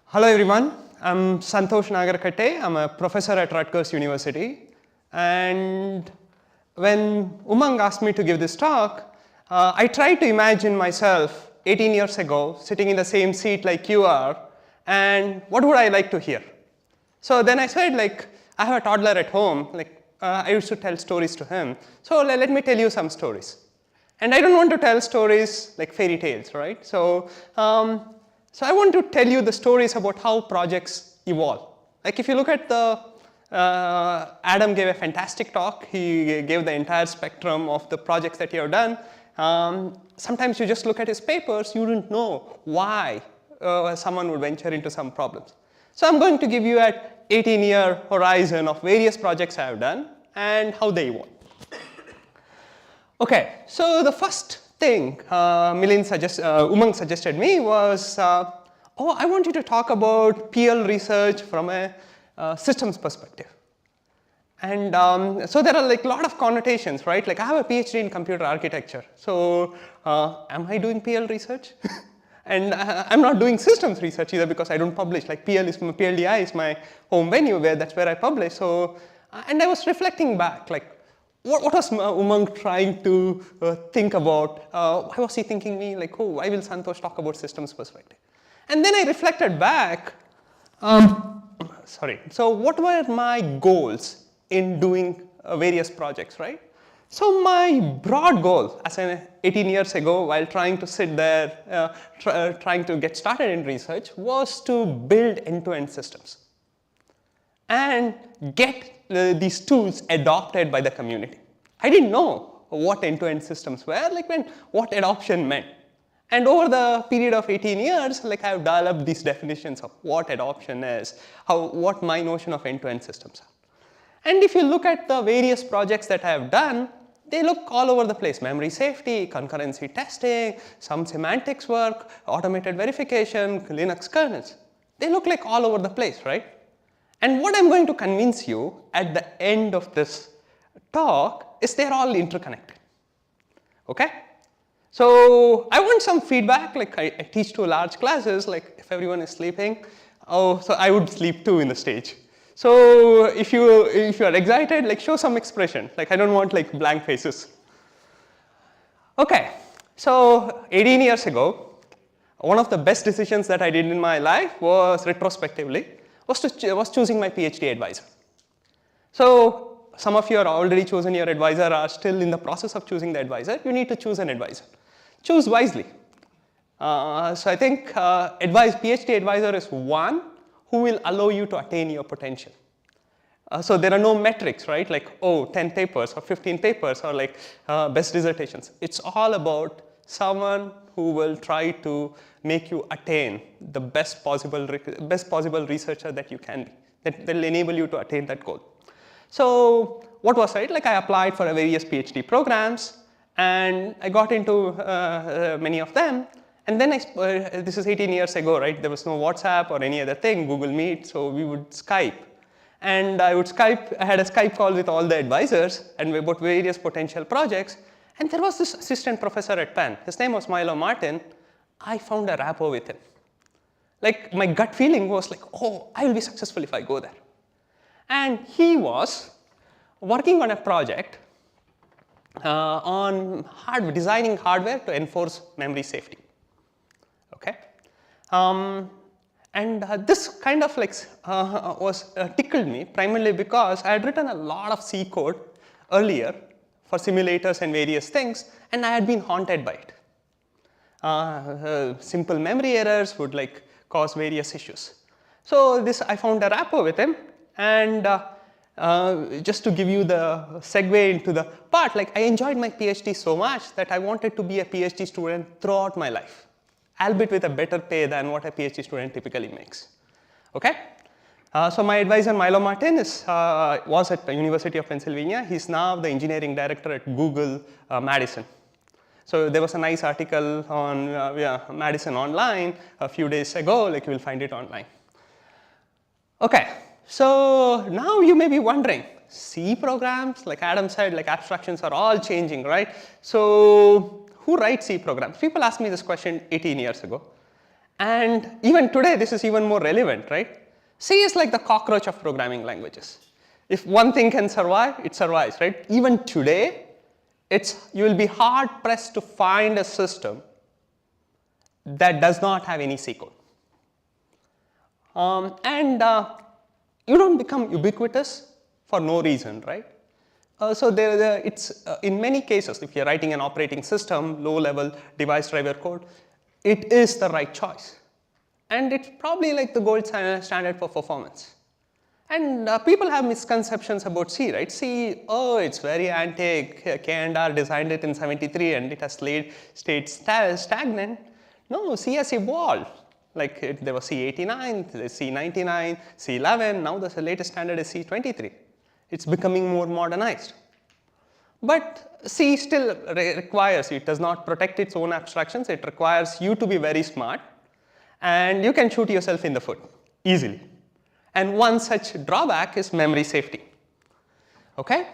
Hello everyone, I'm Santosh Nagarkate. I'm a professor at Rutgers University. And when Umang asked me to give this talk, I tried to imagine myself 18 years ago sitting in the same seat like you are, and what would I like to hear? So then I said, like, I have a toddler at home, like I used to tell stories to him. So let me tell you some stories. And I don't want to tell stories like fairy tales, right? So I want to tell you the stories about how projects evolve. Like if you look at the, Adam gave a fantastic talk. He gave the entire spectrum of the projects that you have done. Sometimes you just look at his papers, you don't know why someone would venture into some problems. So I'm going to give you an 18-year horizon of various projects I have done and how they evolve. Okay, so the first thing Umang suggested me was, oh, I want you to talk about PL research from a systems perspective. And so there are like a lot of connotations, right? Like I have a PhD in computer architecture. So am I doing PL research? And I'm not doing systems research either because I don't publish. Like PLDI is my home venue that's where I publish. So, and I was reflecting back, like what was Umang trying to think about? Why was he thinking me like, oh, why will Santosh talk about systems perspective? And then I reflected back, so what were my goals in doing various projects, right? So my broad goal as an 18 years ago while trying to sit there, trying to get started in research was to build end-to-end systems and get these tools adopted by the community. I didn't know what end-to-end systems were, like what adoption meant. And over the period of 18 years, like I've developed these definitions of what adoption is, what my notion of end-to-end systems are. And if you look at the various projects that I have done, they look all over the place. Memory safety, concurrency testing, some semantics work, automated verification, Linux kernels. They look like all over the place, right? And what I'm going to convince you at the end of this talk is they're all interconnected. Okay? So I want some feedback. Like I teach to large classes, like if everyone is sleeping, oh, so I would sleep too in the stage. So if you are excited, like show some expression. Like I don't want like blank faces. Okay, so 18 years ago, one of the best decisions that I did in my life was retrospectively was choosing my PhD advisor. So some of you are already chosen your advisor, are still in the process of choosing the advisor. You need to choose an advisor. Choose wisely. So I think PhD advisor is one who will allow you to attain your potential. So there are no metrics, right? Like, oh, 10 papers or 15 papers or like best dissertations. It's all about someone who will try to make you attain the best possible researcher that you can be, that will enable you to attain that goal. So what was it? Like I applied for various PhD programs and I got into many of them. And then this is 18 years ago, right? There was no WhatsApp or any other thing, Google Meet, so we would Skype. And I had a Skype call with all the advisors and about various potential projects. And there was this assistant professor at Penn. His name was Milo Martin. I found a rapport with him. Like my gut feeling was like, oh, I will be successful if I go there. And he was working on a project on designing hardware to enforce memory safety. Okay, this kind of like tickled me primarily because I had written a lot of C code earlier for simulators and various things, and I had been haunted by it. simple memory errors would like cause various issues. So this, I found a rapport with him, and just to give you the segue into the part, like I enjoyed my PhD so much that I wanted to be a PhD student throughout my life, albeit with a better pay than what a PhD student typically makes. Okay? So my advisor Milo Martin was at the University of Pennsylvania. He's now the engineering director at Google Madison. So there was a nice article on Madison Online a few days ago, like you will find it online. Okay, so now you may be wondering, C programs, like Adam said, like abstractions are all changing, right? So who writes C programs? People asked me this question 18 years ago. And even today, this is even more relevant, right? C is like the cockroach of programming languages. If one thing can survive, it survives, right? Even today, you will be hard pressed to find a system that does not have any C code. You don't become ubiquitous for no reason, right? So it's in many cases, if you're writing an operating system, low-level device driver code, it is the right choice. And it's probably like the gold standard for performance. And people have misconceptions about C, right? C, oh, it's very antique. K&R designed it in '73 and it has stayed stagnant. No, C has evolved. Like there was C89, C99, C11. Now the latest standard is C23. It's becoming more modernized. But C still requires you. It does not protect its own abstractions. It requires you to be very smart. And you can shoot yourself in the foot easily. And one such drawback is memory safety. Okay?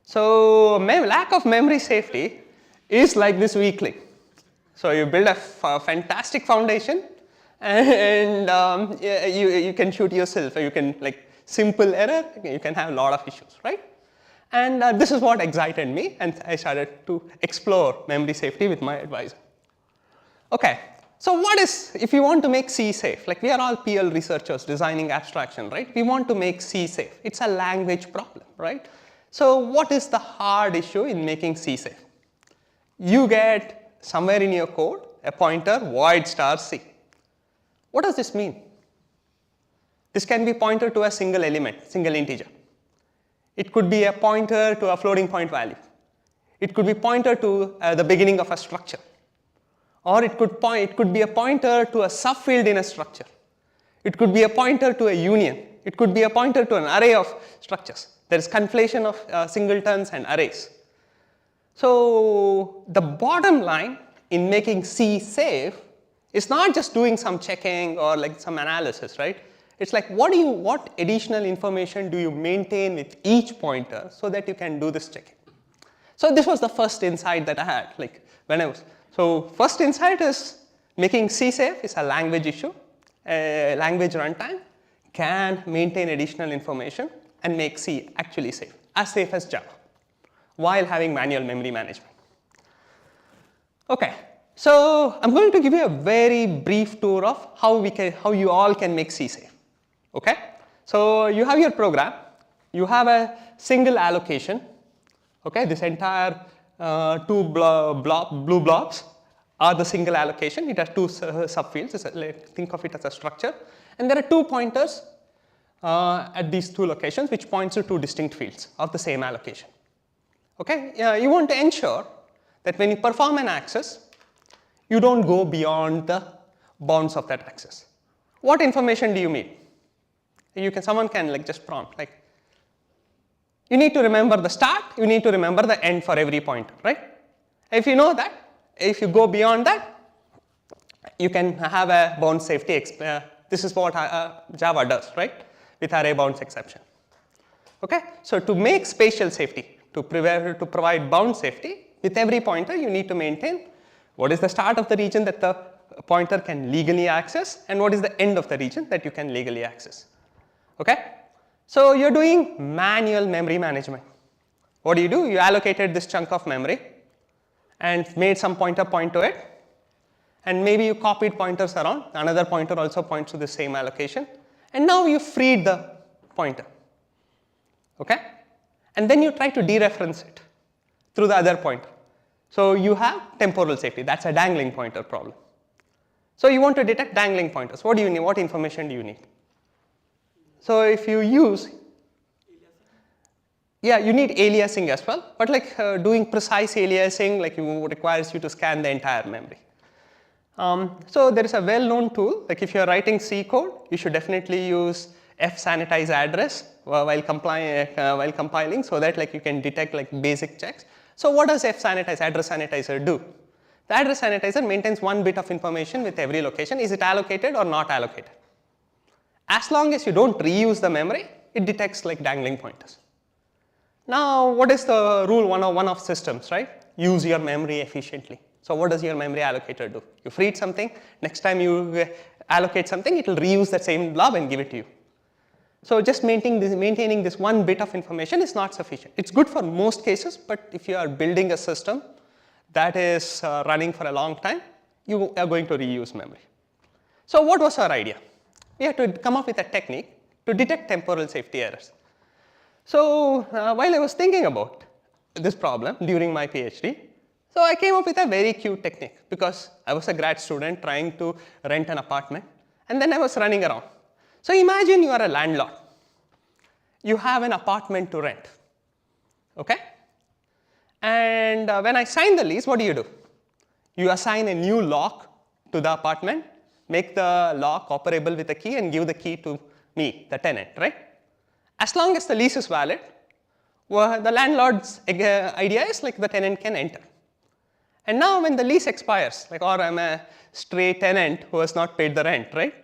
So lack of memory safety is like this weakling. So you build a fantastic foundation, and you can shoot yourself. You can, like, simple error, you can have a lot of issues, right? And this is what excited me, and I started to explore memory safety with my advisor. Okay. So what is, if you want to make C safe, like we are all PL researchers designing abstraction, right? We want to make C safe. It's a language problem, right? So what is the hard issue in making C safe? You get somewhere in your code a pointer void star C. What does this mean? This can be pointer to a single element, single integer. It could be a pointer to a floating point value. It could be pointer to the beginning of a structure. Or it could be a pointer to a subfield in a structure. It could be a pointer to a union. It could be a pointer to an array of structures. There is conflation of singletons and arrays. So the bottom line in making C safe is not just doing some checking or like some analysis, right? It's like what additional information do you maintain with each pointer so that you can do this checking? So this was the first insight that I had, like when I was. So first insight is making C safe is a language issue. A language runtime can maintain additional information and make C actually safe as Java, while having manual memory management. Okay, so I'm going to give you a very brief tour of how you all can make C safe. Okay, so you have your program, you have a single allocation. Okay, this entire blue blobs are the single allocation. It has two subfields. Think of it as a structure. And there are two pointers at these two locations which points to two distinct fields of the same allocation. Okay? You want to ensure that when you perform an access, you don't go beyond the bounds of that access. What information do you need? Someone can like just prompt like, you need to remember the start, you need to remember the end for every pointer, right? If you know that, if you go beyond that, you can have a bound safety. This is what Java does, right? With array bounds exception. Okay? So to make spatial safety, to provide bound safety, with every pointer you need to maintain what is the start of the region that the pointer can legally access and what is the end of the region that you can legally access. Okay? So you're doing manual memory management. What do? You allocated this chunk of memory and made some pointer point to it, and maybe you copied pointers around. Another pointer also points to the same allocation, and now you freed the pointer. Okay? And then you try to dereference it through the other pointer. So you have temporal safety. That's a dangling pointer problem. So you want to detect dangling pointers. What do you need? What information do you need? So if you use, yeah, you need aliasing as well. But like doing precise aliasing, like requires you to scan the entire memory. So there is a well-known tool. Like if you're writing C code, you should definitely use fsanitize address while compiling, so that like you can detect like basic checks. So what does fsanitize address sanitizer do? The address sanitizer maintains 1 bit of information with every location. Is it allocated or not allocated? As long as you don't reuse the memory, it detects like dangling pointers. Now, what is the rule 101 of systems, right? Use your memory efficiently. So what does your memory allocator do? You freed something, next time you allocate something, it will reuse that same blob and give it to you. So just maintaining this 1 bit of information is not sufficient. It's good for most cases, but if you are building a system that is running for a long time, you are going to reuse memory. So what was our idea? We had to come up with a technique to detect temporal safety errors. So while I was thinking about this problem during my PhD, so I came up with a very cute technique because I was a grad student trying to rent an apartment, and then I was running around. So imagine you are a landlord. You have an apartment to rent, okay? And when I sign the lease, what do? You assign a new lock to the apartment, make the lock operable with a key, and give the key to me, the tenant, right? As long as the lease is valid, well, the landlord's idea is like the tenant can enter. And now when the lease expires, like or I'm a stray tenant who has not paid the rent, right?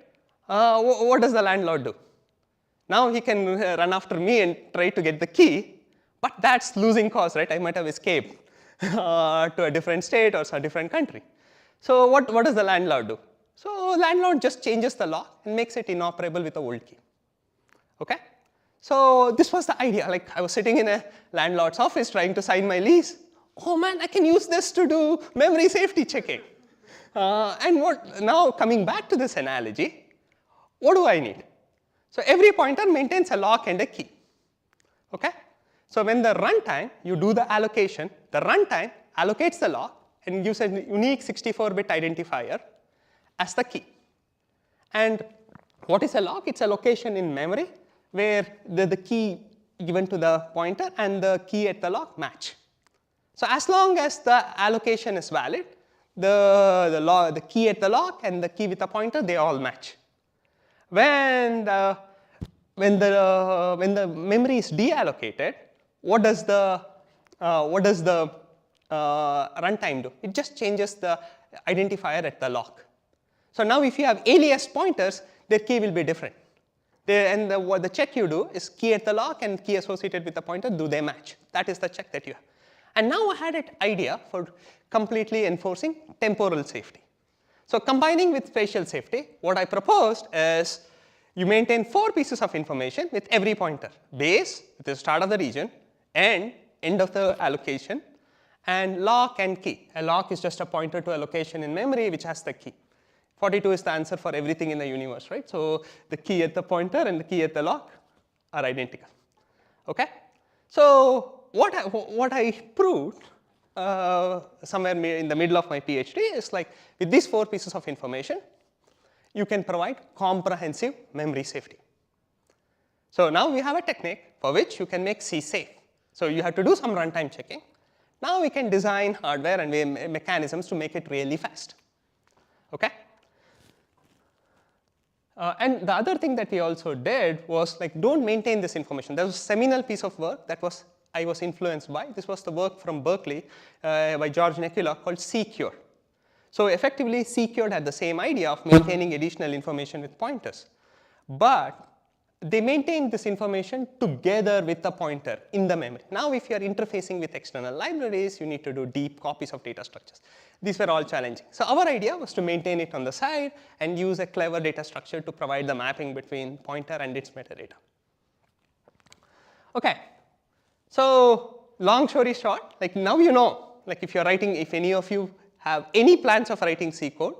What does the landlord do? Now he can run after me and try to get the key, but that's losing cause, right? I might have escaped to a different state or a different country. So what does the landlord do? So landlord just changes the lock and makes it inoperable with the old key, okay? So this was the idea. Like I was sitting in a landlord's office trying to sign my lease. Oh man, I can use this to do memory safety checking. Now coming back to this analogy, what do I need? So every pointer maintains a lock and a key, okay? So when the runtime, you do the allocation, the runtime allocates the lock and gives a unique 64-bit identifier as the key. And what is a lock? It's a location in memory where the key given to the pointer and the key at the lock match. So as long as the allocation is valid, the key at the lock and the key with the pointer, they all match. When the memory is deallocated, what does the runtime do? It just changes the identifier at the lock. So now if you have alias pointers, their key will be different. The check you do is key at the lock and key associated with the pointer, do they match? That is the check that you have. And now I had an idea for completely enforcing temporal safety. So combining with spatial safety, what I proposed is you maintain 4 pieces of information with every pointer. Base, at the start of the region, end of the allocation, and lock and key. A lock is just a pointer to a location in memory which has the key. 42 is the answer for everything in the universe, right? So the key at the pointer and the key at the lock are identical, okay? So what I proved somewhere in the middle of my PhD is like with these 4 pieces of information, you can provide comprehensive memory safety. So now we have a technique for which you can make C safe. So you have to do some runtime checking. Now we can design hardware and mechanisms to make it really fast, okay? And the other thing that we also did was like don't maintain this information. There was a seminal piece of work that I was influenced by. This was the work from Berkeley by George Nekula called Secure. So effectively, Secure had the same idea of maintaining additional information with pointers. But they maintained this information together with the pointer in the memory. Now if you are interfacing with external libraries, you need to do deep copies of data structures. These were all challenging. So our idea was to maintain it on the side and use a clever data structure to provide the mapping between pointer and its metadata. Okay. So long story short, like now you know, like if any of you have any plans of writing C code,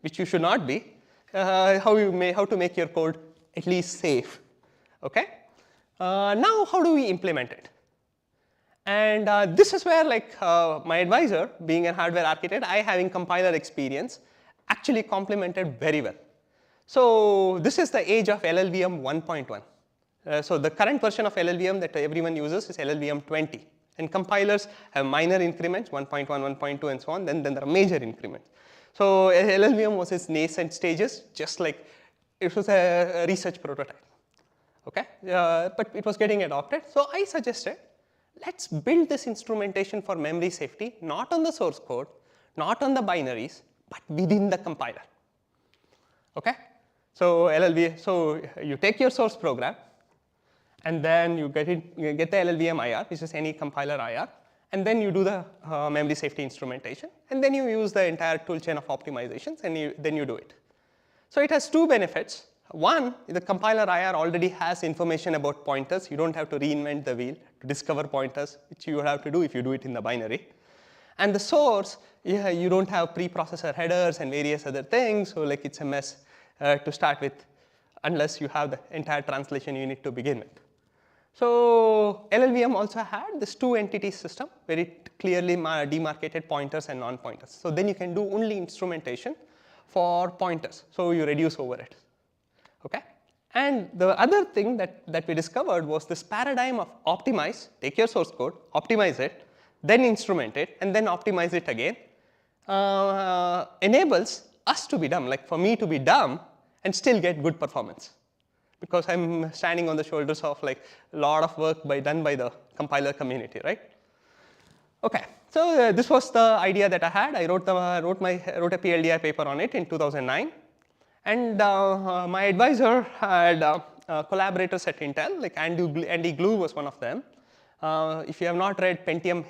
which you should not be, how to make your code at least safe, okay? Now how do we implement it? And this is where my advisor, being a hardware architect, I having compiler experience, actually complemented very well. So this is the age of LLVM 1.1. So the current version of LLVM that everyone uses is LLVM 20. And compilers have minor increments, 1.1, 1.2, and so on. Then there are major increments. So LLVM was its nascent stages, just like it was a research prototype. Okay, but it was getting adopted. So I suggested, let's build this instrumentation for memory safety, not on the source code, not on the binaries, but within the compiler. Okay, so so you take your source program, and then you get the LLVM IR, which is any compiler IR, and then you do the memory safety instrumentation, and then you use the entire toolchain of optimizations, and then you do it. So it has two benefits. One, the compiler IR already has information about pointers. You don't have to reinvent the wheel to discover pointers, which you have to do if you do it in the binary. And the source, you don't have preprocessor headers and various other things, so it's a mess to start with, unless you have the entire translation unit to begin with. So LLVM also had this two-entity system where it clearly demarcated pointers and non-pointers. So then you can do only instrumentation for pointers, so you reduce overhead. Okay? And the other thing that we discovered was this paradigm of optimize, take your source code, optimize it, then instrument it, and then optimize it again, enables us to be dumb, like for me to be dumb and still get good performance. Because I'm standing on the shoulders of a lot of work done by the compiler community, right? Okay, so this was the idea that I had. I wrote a PLDI paper on it in 2009. And my advisor had collaborators at Intel, like Andy Glue was one of them. If you have not read Pentium,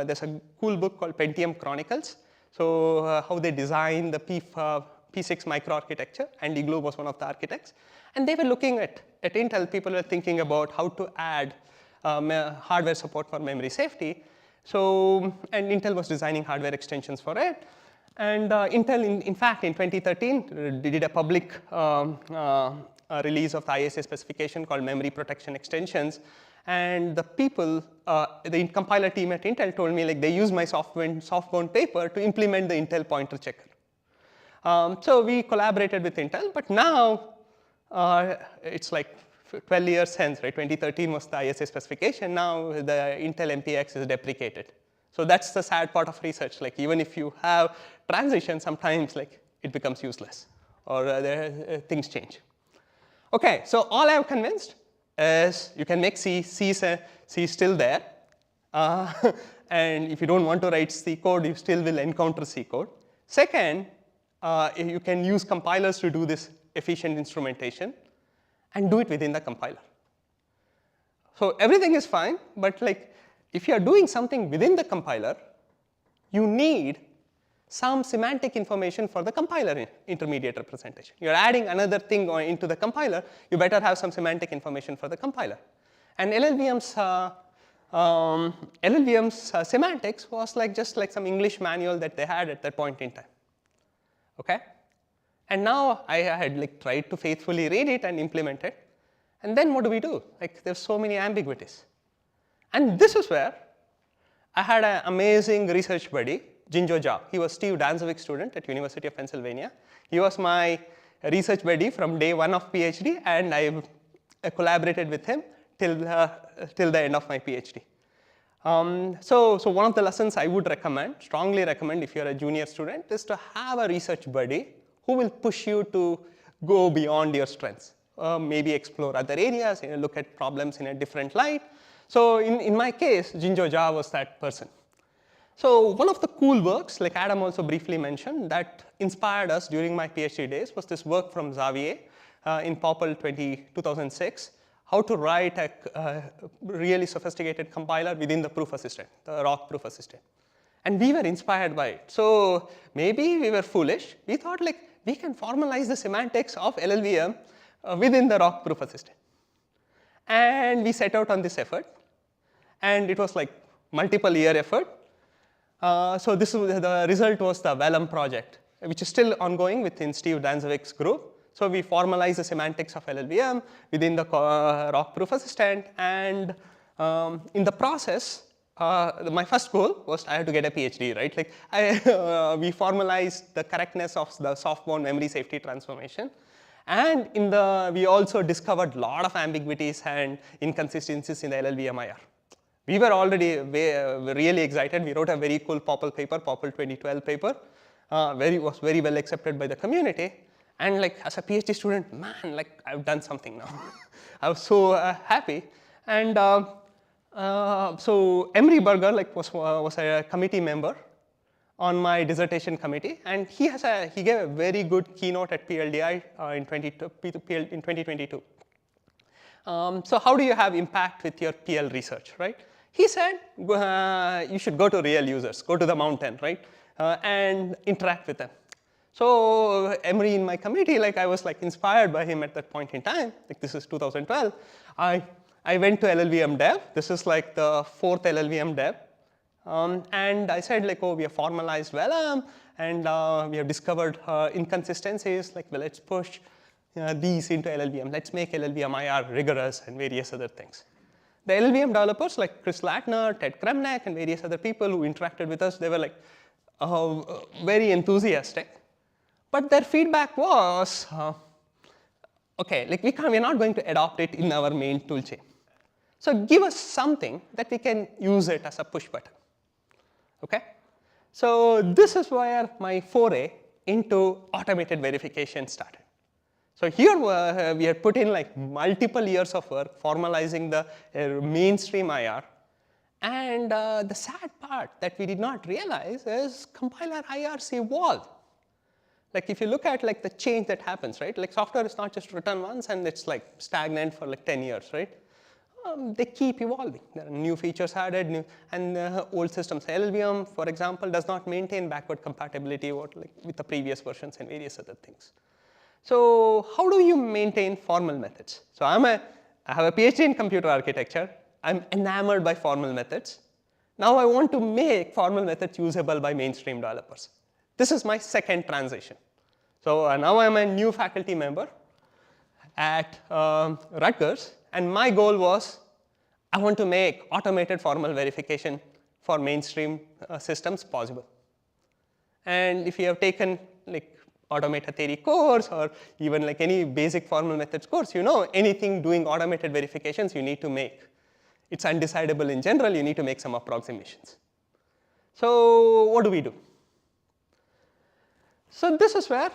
there's a cool book called Pentium Chronicles. So how they designed the P6 microarchitecture. Andy Glue was one of the architects. And they were looking at Intel, people were thinking about how to add hardware support for memory safety. So, and Intel was designing hardware extensions for it. And Intel, in fact, in 2013, they did a public release of the ISA specification called Memory Protection Extensions. And the people, the compiler team at Intel told me they use my softbound paper to implement the Intel pointer checker. So we collaborated with Intel, but now it's 12 years hence, right? 2013 was the ISA specification. Now the Intel MPX is deprecated. So that's the sad part of research. Even if you have transition, sometimes it becomes useless or things change. Okay, so all I have convinced is you can make C. C is still there. And if you don't want to write C code, you still will encounter C code. Second, you can use compilers to do this efficient instrumentation and do it within the compiler. So everything is fine, but if you are doing something within the compiler, you need some semantic information for the compiler intermediate representation. You're adding another thing into the compiler, you better have some semantic information for the compiler. And LLVM's semantics was just some English manual that they had at that point in time. Okay? And now I had tried to faithfully read it and implement it. And then what do we do? There's so many ambiguities. And this is where I had an amazing research buddy, Jinjo Jha. He was Steve Danzovic's student at University of Pennsylvania. He was my research buddy from day one of PhD, and I collaborated with him till the end of my PhD. So one of the lessons I would strongly recommend if you're a junior student, is to have a research buddy who will push you to go beyond your strengths. Maybe explore other areas, look at problems in a different light. So in my case, Jinjo Jha was that person. So one of the cool works, like Adam also briefly mentioned, that inspired us during my PhD days was this work from Xavier in POPL 2006, how to write a really sophisticated compiler within the proof assistant, the ROC proof assistant. And we were inspired by it. So maybe we were foolish. We thought we can formalize the semantics of LLVM within the ROC proof assistant. And we set out on this effort. And it was multiple year effort. So the result was the Vellum project, which is still ongoing within Steve Danzovic's group. So we formalized the semantics of LLVM within the ROC proof assistant. And in the process, my first goal was I had to get a PhD, right? Like we formalized the correctness of the soft-bound memory safety transformation. And we also discovered a lot of ambiguities and inconsistencies in the LLVM-IR. We were already really excited. We wrote a very cool POPL paper, POPL 2012 paper, was very well accepted by the community. And like as a PhD student, man, like I've done something now. I was so happy. And so Emery Berger was a committee member on my dissertation committee, and he gave a very good keynote at PLDI in 2022. So how do you have impact with your PL research, right? He said you should go to real users, go to the mountain, right, and interact with them. So Emery in my committee, like I was like inspired by him at that point in time. Like this is 2012. I went to LLVM Dev. This is like the 4th LLVM Dev. And I said like, oh, we have formalized Vellum, and we have discovered inconsistencies. Like, well, let's push these into LLVM. Let's make LLVM-IR rigorous and various other things. The LLVM developers like Chris Latner, Ted Kremnick, and various other people who interacted with us, they were like very enthusiastic. But their feedback was, okay, like we're not going to adopt it in our main toolchain. So give us something that we can use it as a push button. Okay? So this is where my foray into automated verification started. So here we had put in like multiple years of work formalizing the mainstream IR. And the sad part that we did not realize is compiler IRs evolve. Like if you look at like the change that happens, right? Like software is not just written once and it's like stagnant for like 10 years, right? They keep evolving. There are new features added, and old systems. LLVM, for example, does not maintain backward compatibility with the previous versions and various other things. So how do you maintain formal methods? So I have a PhD in computer architecture. I'm enamored by formal methods. Now I want to make formal methods usable by mainstream developers. This is my second transition. So now I'm a new faculty member at Rutgers. And my goal was, I want to make automated formal verification for mainstream systems possible. And if you have taken like automata theory course or even like any basic formal methods course, you know anything doing automated verifications you need to make. It's undecidable in general, you need to make some approximations. So what do we do? So this is where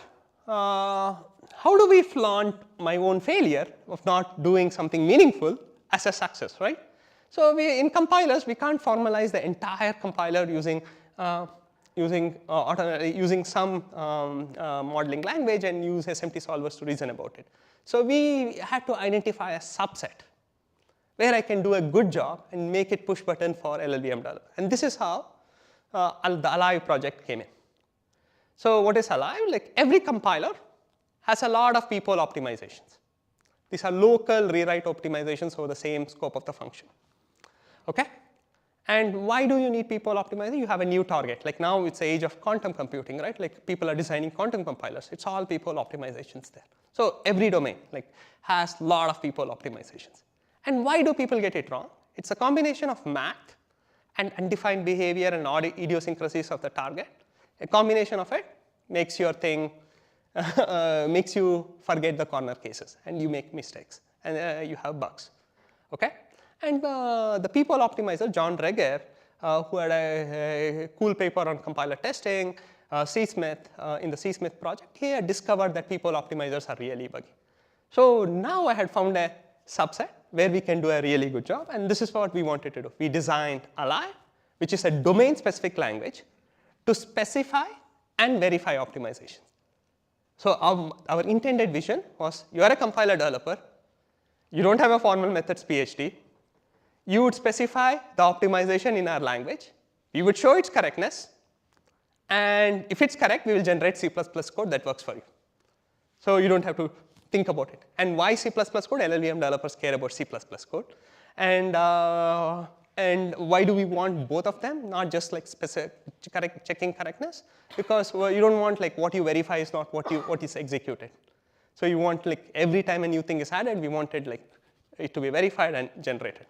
how do we flaunt my own failure of not doing something meaningful as a success, right? So in compilers, we can't formalize the entire compiler using some modeling language and use SMT solvers to reason about it. So we had to identify a subset where I can do a good job and make it push button for LLVM development. And this is how the Alive project came in. So what is Alive? Like every compiler has a lot of people optimizations. These are local rewrite optimizations over the same scope of the function. Okay? And why do you need people optimizing? You have a new target. Like now it's the age of quantum computing, right? Like people are designing quantum compilers. It's all people optimizations there. So every domain like has a lot of people optimizations. And why do people get it wrong? It's a combination of math and undefined behavior and odd idiosyncrasies of the target. A combination of it makes your thing makes you forget the corner cases, and you make mistakes, and you have bugs. Okay? And the people optimizer, John Reger, who had a cool paper on compiler testing, C-Smith, in the C-Smith project, he had discovered that people optimizers are really buggy. So now I had found a subset where we can do a really good job, and this is what we wanted to do. We designed Alive, which is a domain-specific language, to specify and verify optimizations. So our intended vision was, you are a compiler developer, you don't have a formal methods PhD, you would specify the optimization in our language, we would show its correctness, and if it's correct, we will generate C++ code that works for you. So you don't have to think about it. And why C++ code? LLVM developers care about C++ code. And why do we want both of them, not just like checking correctness? Because you don't want like what you verify is not what is executed. So you want like every time a new thing is added, we wanted like it to be verified and generated.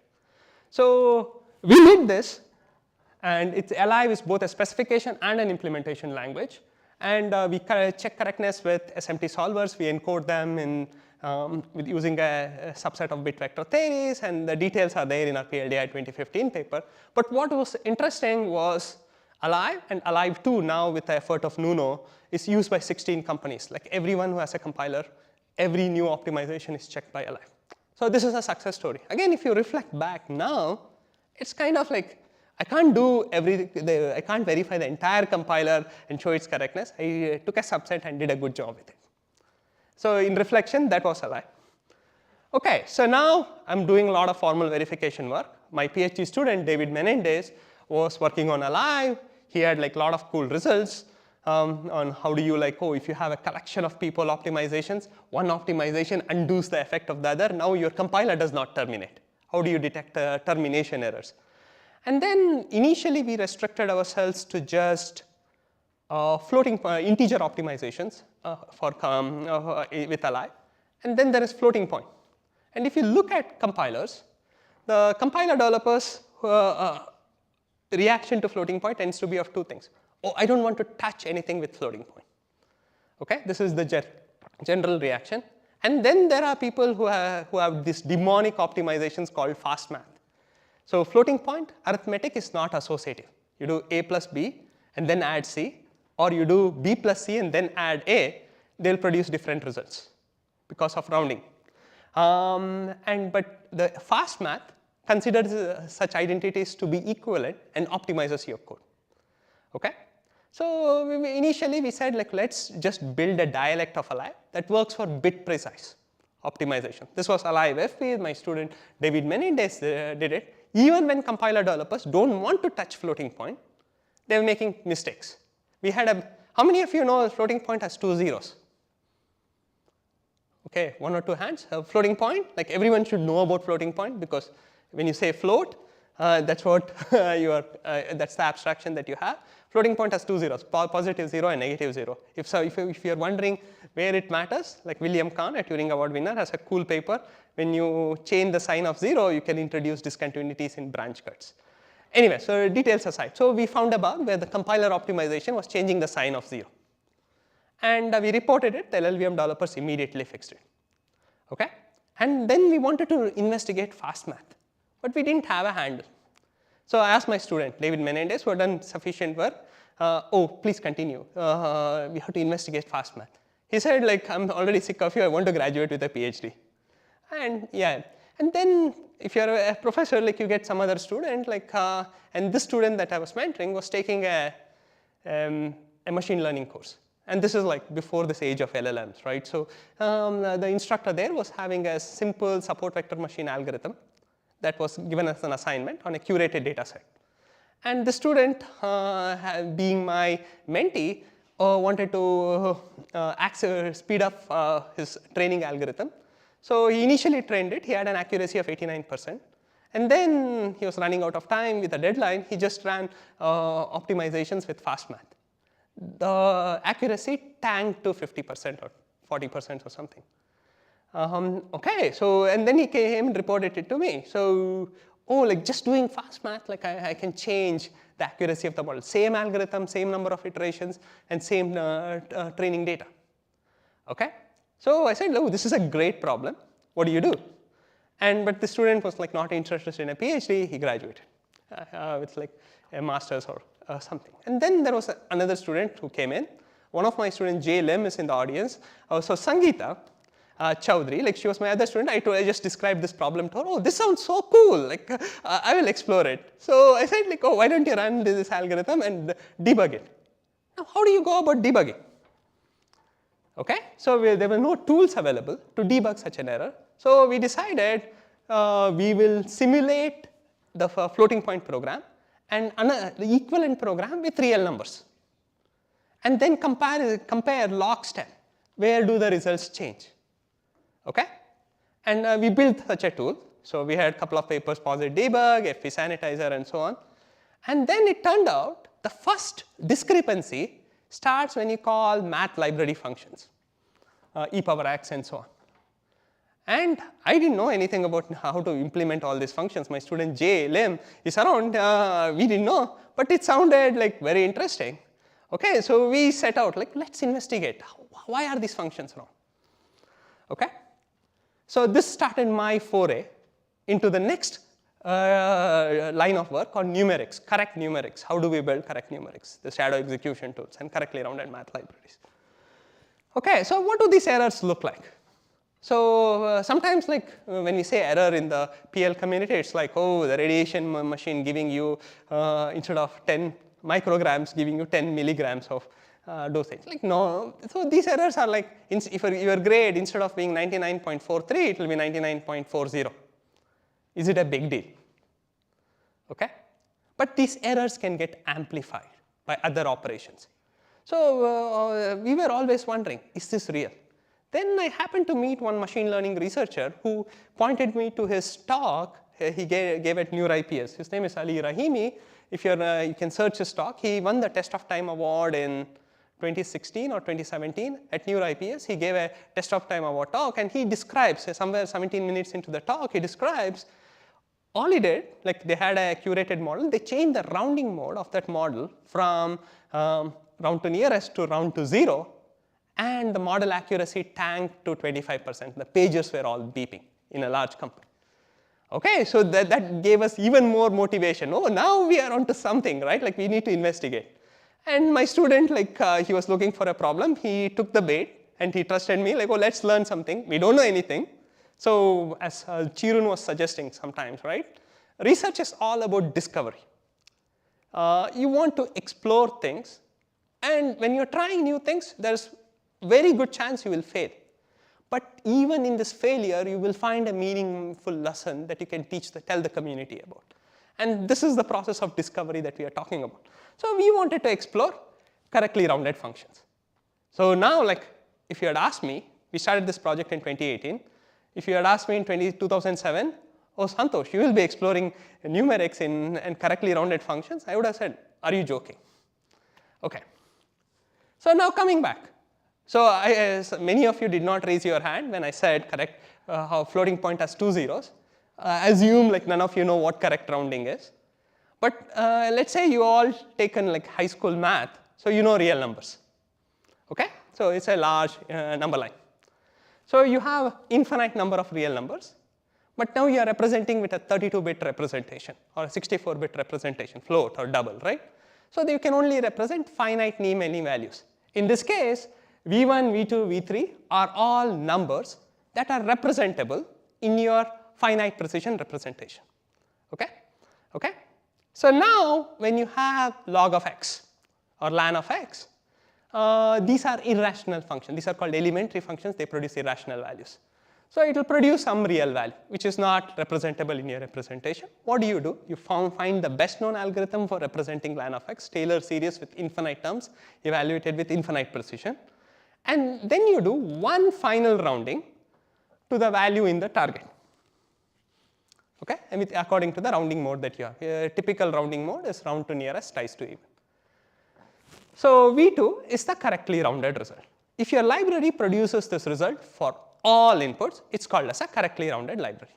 So we did this And it's alive is both a specification and an implementation language. And we check correctness with SMT solvers. We encode them in with using a subset of bit vector theories, and the details are there in our PLDI 2015 paper. But what was interesting was Alive, and Alive 2 now with the effort of Nuno is used by 16 companies. Like everyone who has a compiler, every new optimization is checked by Alive. So this is a success story. Again, if you reflect back now, it's kind of like I can't do everything. I can't verify the entire compiler and show its correctness. I took a subset and did a good job with it. So in reflection, that was Alive. Okay, so now I'm doing a lot of formal verification work. My PhD student, David Menendez, was working on Alive. He had like a lot of cool results on how do you if you have a collection of people optimizations, one optimization undoes the effect of the other. Now your compiler does not terminate. How do you detect termination errors? And then initially we restricted ourselves to just floating integer optimizations with Alive. And then there is floating point. And if you look at compilers, the compiler developers reaction to floating point tends to be of two things. Oh, I don't want to touch anything with floating point. Okay, this is the general reaction. And then there are people who have these demonic optimizations called fast math. So floating point arithmetic is not associative. You do a plus b and then add c, or you do b plus c and then add a, they'll produce different results because of rounding. But the fast math considers such identities to be equivalent and optimizes your code. Okay? So initially we said let's just build a dialect of Alive that works for bit precise optimization. This was Alive FP. My student David Menendez did it. Even when compiler developers don't want to touch floating point, they're making mistakes. We had how many of you know floating point has 2 zeros? Okay, 1 or 2 hands. Floating point, everyone should know about floating point because when you say float, that's what that's the abstraction that you have. Floating point has 2 zeros, positive 0 and negative 0. If you're wondering where it matters, like William Kahn, a Turing Award winner, has a cool paper. When you change the sign of 0, you can introduce discontinuities in branch cuts. Anyway, so details aside. So we found a bug where the compiler optimization was changing the sign of 0. And we reported it. The LLVM developers immediately fixed it. Okay? And then we wanted to investigate fast math. But we didn't have a handle. So I asked my student, David Menendez, who had done sufficient work, please continue. We have to investigate fast math. He said, I'm already sick of you. I want to graduate with a PhD. And yeah. And then if you're a professor, you get some other student, and this student that I was mentoring was taking a machine learning course. And this is before this age of LLMs, right? So the instructor there was having a simple support vector machine algorithm that was given as an assignment on a curated data set. And the student, being my mentee, wanted to speed up his training algorithm. So he initially trained it. He had an accuracy of 89%. And then he was running out of time with a deadline. He just ran optimizations with fast math. The accuracy tanked to 50% or 40% or something. Okay, so and then he came and reported it to me. So, just doing fast math, I can change the accuracy of the model. Same algorithm, same number of iterations, and same training data. Okay, so I said, this is a great problem. What do you do? But the student was not interested in a PhD. He graduated with a master's or something. And then there was another student who came in. One of my students, Jay Lim, is in the audience. So Sangeeta Chowdhury, she was my other student. I just described this problem to her. Oh, this sounds so cool. I will explore it. So I said, why don't you run this algorithm and debug it? Now, how do you go about debugging? Okay, so there were no tools available to debug such an error. So we decided we will simulate the floating point program and the equivalent program with real numbers. And then compare lockstep. Where do the results change? Okay? And we built such a tool. So we had a couple of papers, Posit Debug, FP Sanitizer, and so on. And then it turned out the first discrepancy starts when you call math library functions, e power x and so on. And I didn't know anything about how to implement all these functions. My student Jay Lim is around. We didn't know, but it sounded like very interesting. Okay, so we set out like, let's investigate. Why are these functions wrong? Okay, so this started my foray into the next line of work on numerics, correct numerics. How do we build correct numerics? The shadow execution tools and correctly rounded math libraries. Okay, so what do these errors look like? So sometimes like when we say error in the PL community, it's like, oh, the radiation machine giving you, instead of 10 micrograms, giving you 10 milligrams of dosage. Like no, so these errors are like, if your grade instead of being 99.43, it will be 99.40. Is it a big deal? Okay, but these errors can get amplified by other operations. So we were always wondering, is this real? Then I happened to meet one machine learning researcher who pointed me to his talk he gave at NeurIPS. His name is Ali Rahimi. If you can search his talk. He won the Test of Time Award in 2016 or 2017 at NeurIPS. He gave a Test of Time Award talk, and he describes, somewhere 17 minutes into the talk, he describes all he did, like they had a curated model, they changed the rounding mode of that model from round to nearest to round to 0, and the model accuracy tanked to 25%. The pages were all beeping in a large company. Okay, so that gave us even more motivation. Oh, now we are onto something, right? Like we need to investigate. And my student, like he was looking for a problem. He took the bait and he trusted me, like, oh, let's learn something. We don't know anything. So as Chirun was suggesting sometimes, right? Research is all about discovery. You want to explore things. And when you're trying new things, there's very good chance you will fail. But even in this failure, you will find a meaningful lesson that you can tell the community about. And this is the process of discovery that we are talking about. So we wanted to explore correctly rounded functions. So now, like, if you had asked me, we started this project in 2018. If you had asked me in 2007, oh, Santosh, you will be exploring numerics and correctly rounded functions, I would have said, are you joking? Okay. So now coming back. So many of you did not raise your hand when I said correct how floating point has 2 zeros. Assume like none of you know what correct rounding is. But let's say you all taken like high school math, so you know real numbers. Okay? So it's a large number line. So you have infinite number of real numbers, but now you are representing with a 32-bit representation or a 64-bit representation, float or double, right? So you can only represent finite many values. In this case, V1, V2, V3 are all numbers that are representable in your finite precision representation. Okay? Okay? So now when you have log of x or ln of x, these are irrational functions. These are called elementary functions. They produce irrational values. So it will produce some real value, which is not representable in your representation. What do? You find the best known algorithm for representing ln of x, Taylor series with infinite terms, evaluated with infinite precision. And then you do one final rounding to the value in the target. Okay? And according to the rounding mode that you have. A typical rounding mode is round to nearest, ties to even. So V2 is the correctly rounded result. If your library produces this result for all inputs, it's called as a correctly rounded library.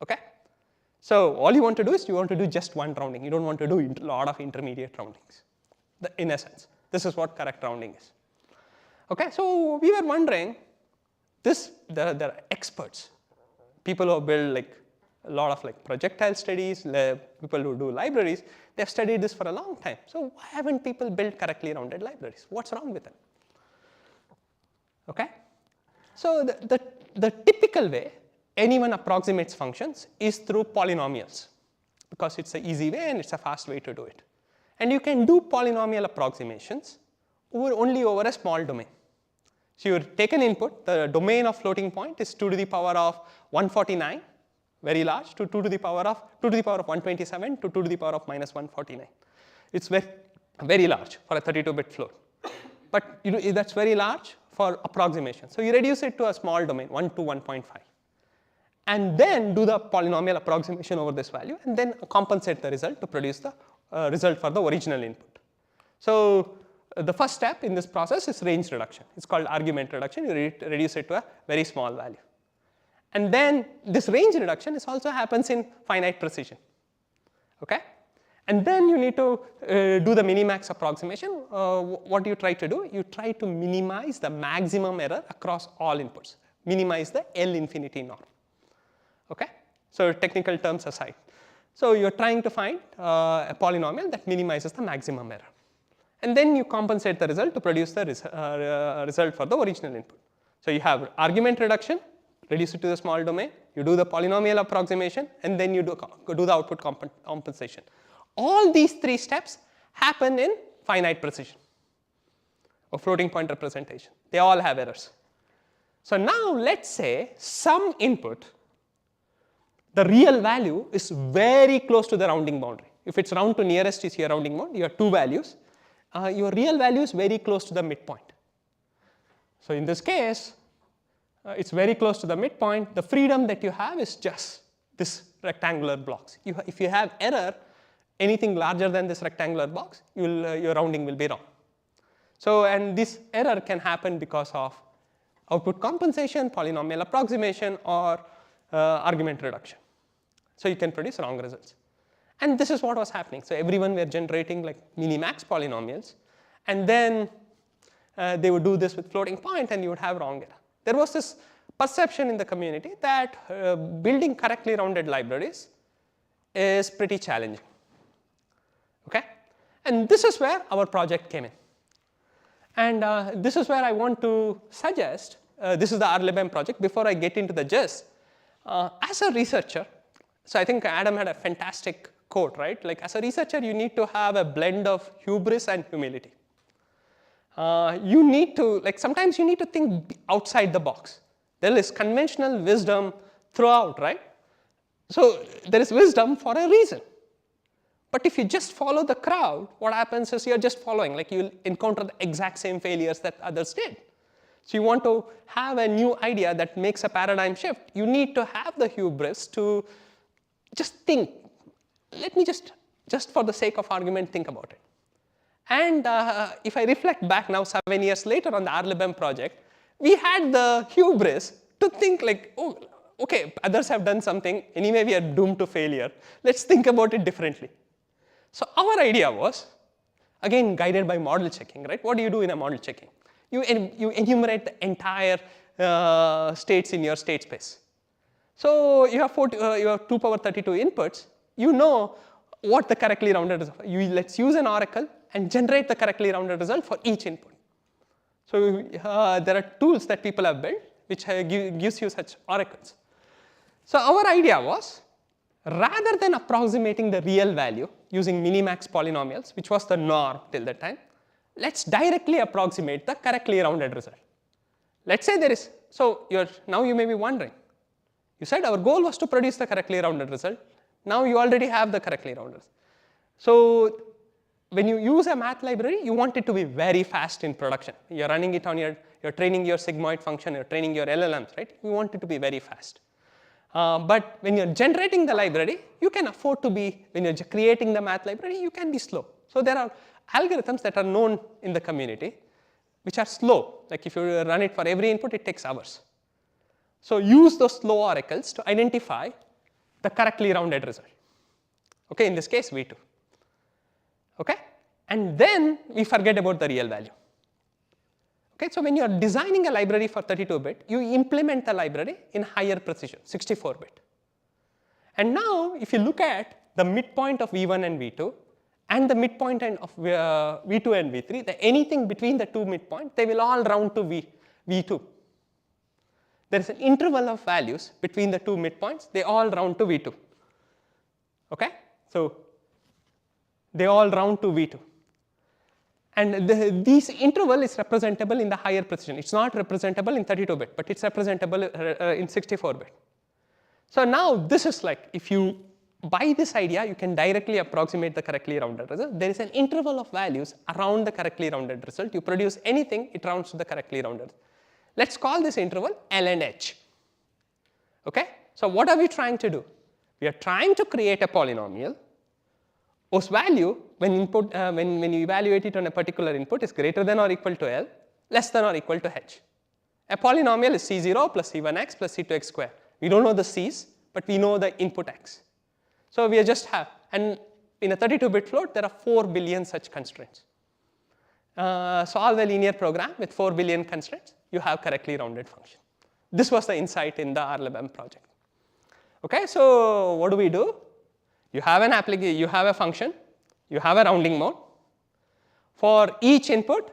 Okay? So all you want to do is you want to do just one rounding. You don't want to do a lot of intermediate roundings. In essence, this is what correct rounding is. Okay, so we were wondering, there are experts, people who build like a lot of like projectile studies, people who do libraries, they have studied this for a long time. So why haven't people built correctly rounded libraries? What's wrong with them? Okay, so the typical way anyone approximates functions is through polynomials, because it's an easy way and it's a fast way to do it. And you can do polynomial approximations only over a small domain. So you take an input, the domain of floating point is 2 to the power of 149, very large, to 2 to the power of 127 to 2 to the power of minus 149. It's very large for a 32-bit float. But that's very large for approximation. So you reduce it to a small domain, 1 to 1.5. And then do the polynomial approximation over this value, and then compensate the result to produce the result for the original input. So the first step in this process is range reduction. It's called argument reduction. You reduce it to a very small value. And then this range reduction is also happens in finite precision. Okay? And then you need to do the minimax approximation. What do you try to do? You try to minimize the maximum error across all inputs, minimize the L infinity norm. Okay? So technical terms aside. So you're trying to find a polynomial that minimizes the maximum error. And then you compensate the result to produce the result for the original input. So you have argument reduction, reduce it to the small domain, you do the polynomial approximation, and then you do the output compensation. All these three steps happen in finite precision or floating point representation. They all have errors. So now let's say some input, the real value is very close to the rounding boundary. If it's round to nearest is your rounding bound, you have two values. Your real value is very close to the midpoint. So in this case, it's very close to the midpoint. The freedom that you have is just this rectangular blocks. If you have error, anything larger than this rectangular box, your rounding will be wrong. So, and this error can happen because of output compensation, polynomial approximation, or argument reduction. So you can produce wrong results. And this is what was happening. So everyone were generating like minimax polynomials, and then they would do this with floating point, and you would have wrong error. There was this perception in the community that building correctly rounded libraries is pretty challenging. Okay? And this is where our project came in. And this is where I want to suggest, this is the RLibM project. Before I get into the gist, as a researcher, so I think Adam had a fantastic quote, right? Like as a researcher, you need to have a blend of hubris and humility. You need to, like sometimes you need to think outside the box. There is conventional wisdom throughout, right? So there is wisdom for a reason. But if you just follow the crowd, what happens is you're just following, like you'll encounter the exact same failures that others did. So you want to have a new idea that makes a paradigm shift. You need to have the hubris to just think, let me just for the sake of argument, think about it. And if I reflect back now 7 years later on the RLibM project, we had the hubris to think like, oh, okay, others have done something, anyway we are doomed to failure. Let's think about it differently. So our idea was, again guided by model checking, right? What do you do in a model checking? You enumerate the entire states in your state space. So you have 2 power 32 inputs. You know what the correctly rounded is. Let's use an oracle and generate the correctly rounded result for each input. So there are tools that people have built which gives you such oracles. So our idea was, rather than approximating the real value using minimax polynomials, which was the norm till that time, let's directly approximate the correctly rounded result. Let's say there is, so now you may be wondering, you said our goal was to produce the correctly rounded result. Now you already have the correctly rounded. So when you use a math library, you want it to be very fast in production. You're running it on you're training your sigmoid function, you're training your LLMs, right? You want it to be very fast. But when you're generating the library, you can afford to be, when you're creating the math library, you can be slow. So there are algorithms that are known in the community which are slow. Like if you run it for every input, it takes hours. So use those slow oracles to identify the correctly rounded result. Okay, in this case, V2. Okay, and then we forget about the real value. Okay, so when you're designing a library for 32-bit, you implement the library in higher precision, 64-bit. And now, if you look at the midpoint of V1 and V2, and the midpoint of V2 and V3, anything between the two midpoints, they will all round to V2. There is an interval of values between the two midpoints, they all round to V2. Okay, so they all round to V2. And this interval is representable in the higher precision. It's not representable in 32-bit, but it's representable in 64-bit. So now this is like, if you buy this idea, you can directly approximate the correctly rounded result. There is an interval of values around the correctly rounded result. You produce anything, it rounds to the correctly rounded. Let's call this interval L and H. Okay? So what are we trying to do? We are trying to create a polynomial whose value, when you evaluate it on a particular input, is greater than or equal to L, less than or equal to H. A polynomial is C0 plus C1x plus C2x squared. We don't know the C's, but we know the input X. So we just have, and in a 32-bit float, there are 4 billion such constraints. Solve a linear program with 4 billion constraints, you have correctly rounded function. This was the insight in the RLBM project. Okay, so what do? You have an application, you have a function, you have a rounding mode. For each input,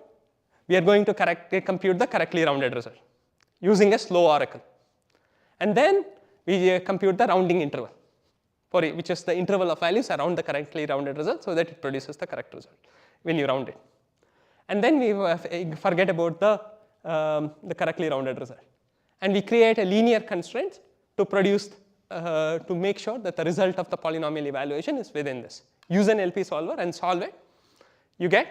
we are going to compute the correctly rounded result using a slow oracle. And then we compute the rounding interval, which is the interval of values around the correctly rounded result so that it produces the correct result when you round it. And then we forget about the correctly rounded result. And we create a linear constraint to produce, to make sure that the result of the polynomial evaluation is within this. Use an LP solver and solve it. You get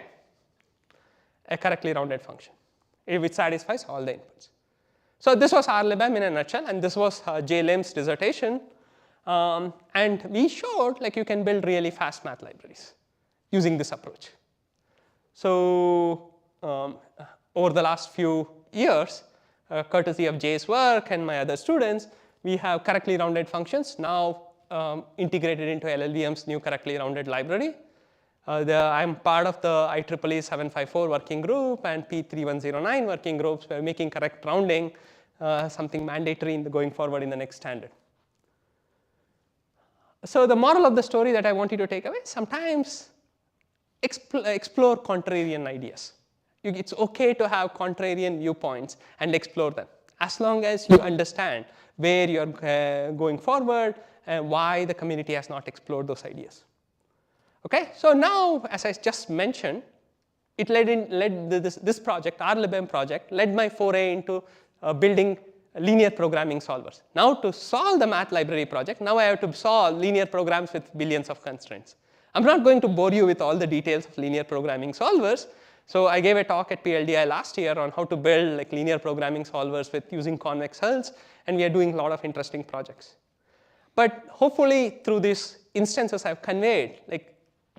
a correctly rounded function, which satisfies all the inputs. So this was RLBM in a nutshell, and this was Jay Lim's dissertation. And we showed like you can build really fast math libraries using this approach. So over the last few years, courtesy of Jay's work and my other students, we have correctly rounded functions now integrated into LLVM's new correctly rounded library. I'm part of the IEEE 754 working group and P3109 working groups. We're making correct rounding something mandatory going forward in the next standard. So the moral of the story that I want you to take away, sometimes explore contrarian ideas. It's okay to have contrarian viewpoints and explore them, as long as you understand where you're going forward and why the community has not explored those ideas. Okay, so now, as I just mentioned, it this project, RLBM project, led my foray into building linear programming solvers. Now to solve the math library project, now I have to solve linear programs with billions of constraints. I'm not going to bore you with all the details of linear programming solvers. So I gave a talk at PLDI last year on how to build like linear programming solvers with using convex hulls, and we are doing a lot of interesting projects. But hopefully through these instances I've conveyed, like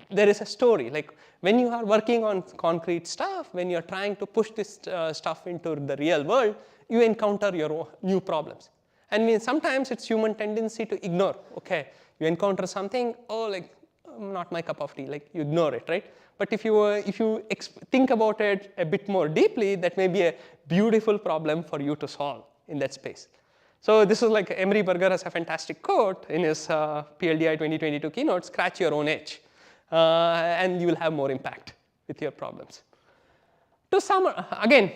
there is a story. Like when you are working on concrete stuff, when you're trying to push this stuff into the real world, you encounter your new problems. And sometimes it's human tendency to ignore. Okay, you encounter something, oh, like not my cup of tea, like you ignore it, right? But if you think about it a bit more deeply, that may be a beautiful problem for you to solve in that space. So this is like Emery Berger has a fantastic quote in his PLDI 2022 keynote, scratch your own itch, and you will have more impact with your problems. To summarize, again,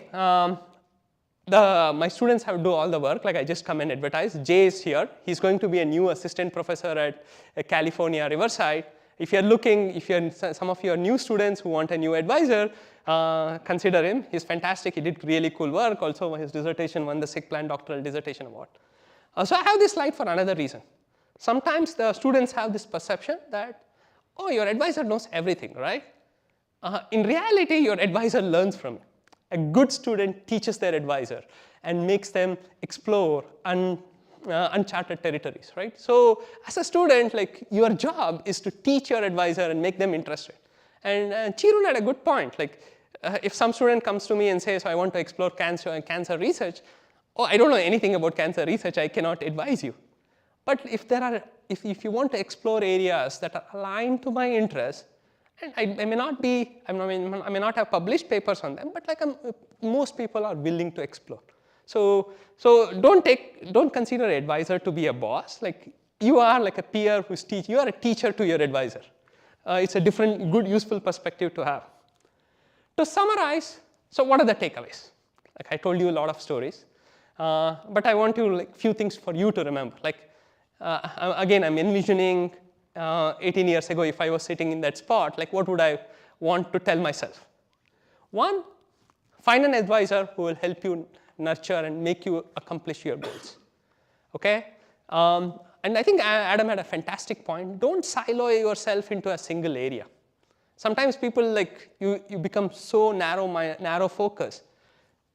my students have to do all the work, like I just come and advertise. Jay is here. He's going to be a new assistant professor at California Riverside. If you're looking, if you're some of your new students who want a new advisor, consider him. He's fantastic. He did really cool work. Also, his dissertation won the SIG Plan Doctoral Dissertation Award. So I have this slide for another reason. Sometimes the students have this perception that, oh, your advisor knows everything, right? In reality, your advisor learns from you. A good student teaches their advisor and makes them explore uncharted territories, right? So as a student, like your job is to teach your advisor and make them interested. And Chirun had a good point. Like if some student comes to me and says, I want to explore cancer research, oh, I don't know anything about cancer research, I cannot advise you. But if you want to explore areas that are aligned to my interests, and I may not have published papers on them, but like most people are willing to explore. So don't consider an advisor to be a boss. Like you are like a peer who's you are a teacher to your advisor. It's a different, good, useful perspective to have. To summarize, so what are the takeaways? Like I told you a lot of stories, but I want few things for you to remember. Like again, I'm envisioning 18 years ago, if I was sitting in that spot, like what would I want to tell myself? One, find an advisor who will help you nurture and make you accomplish your goals. Okay? And I think Adam had a fantastic point. Don't silo yourself into a single area. Sometimes people like you become so narrow focus.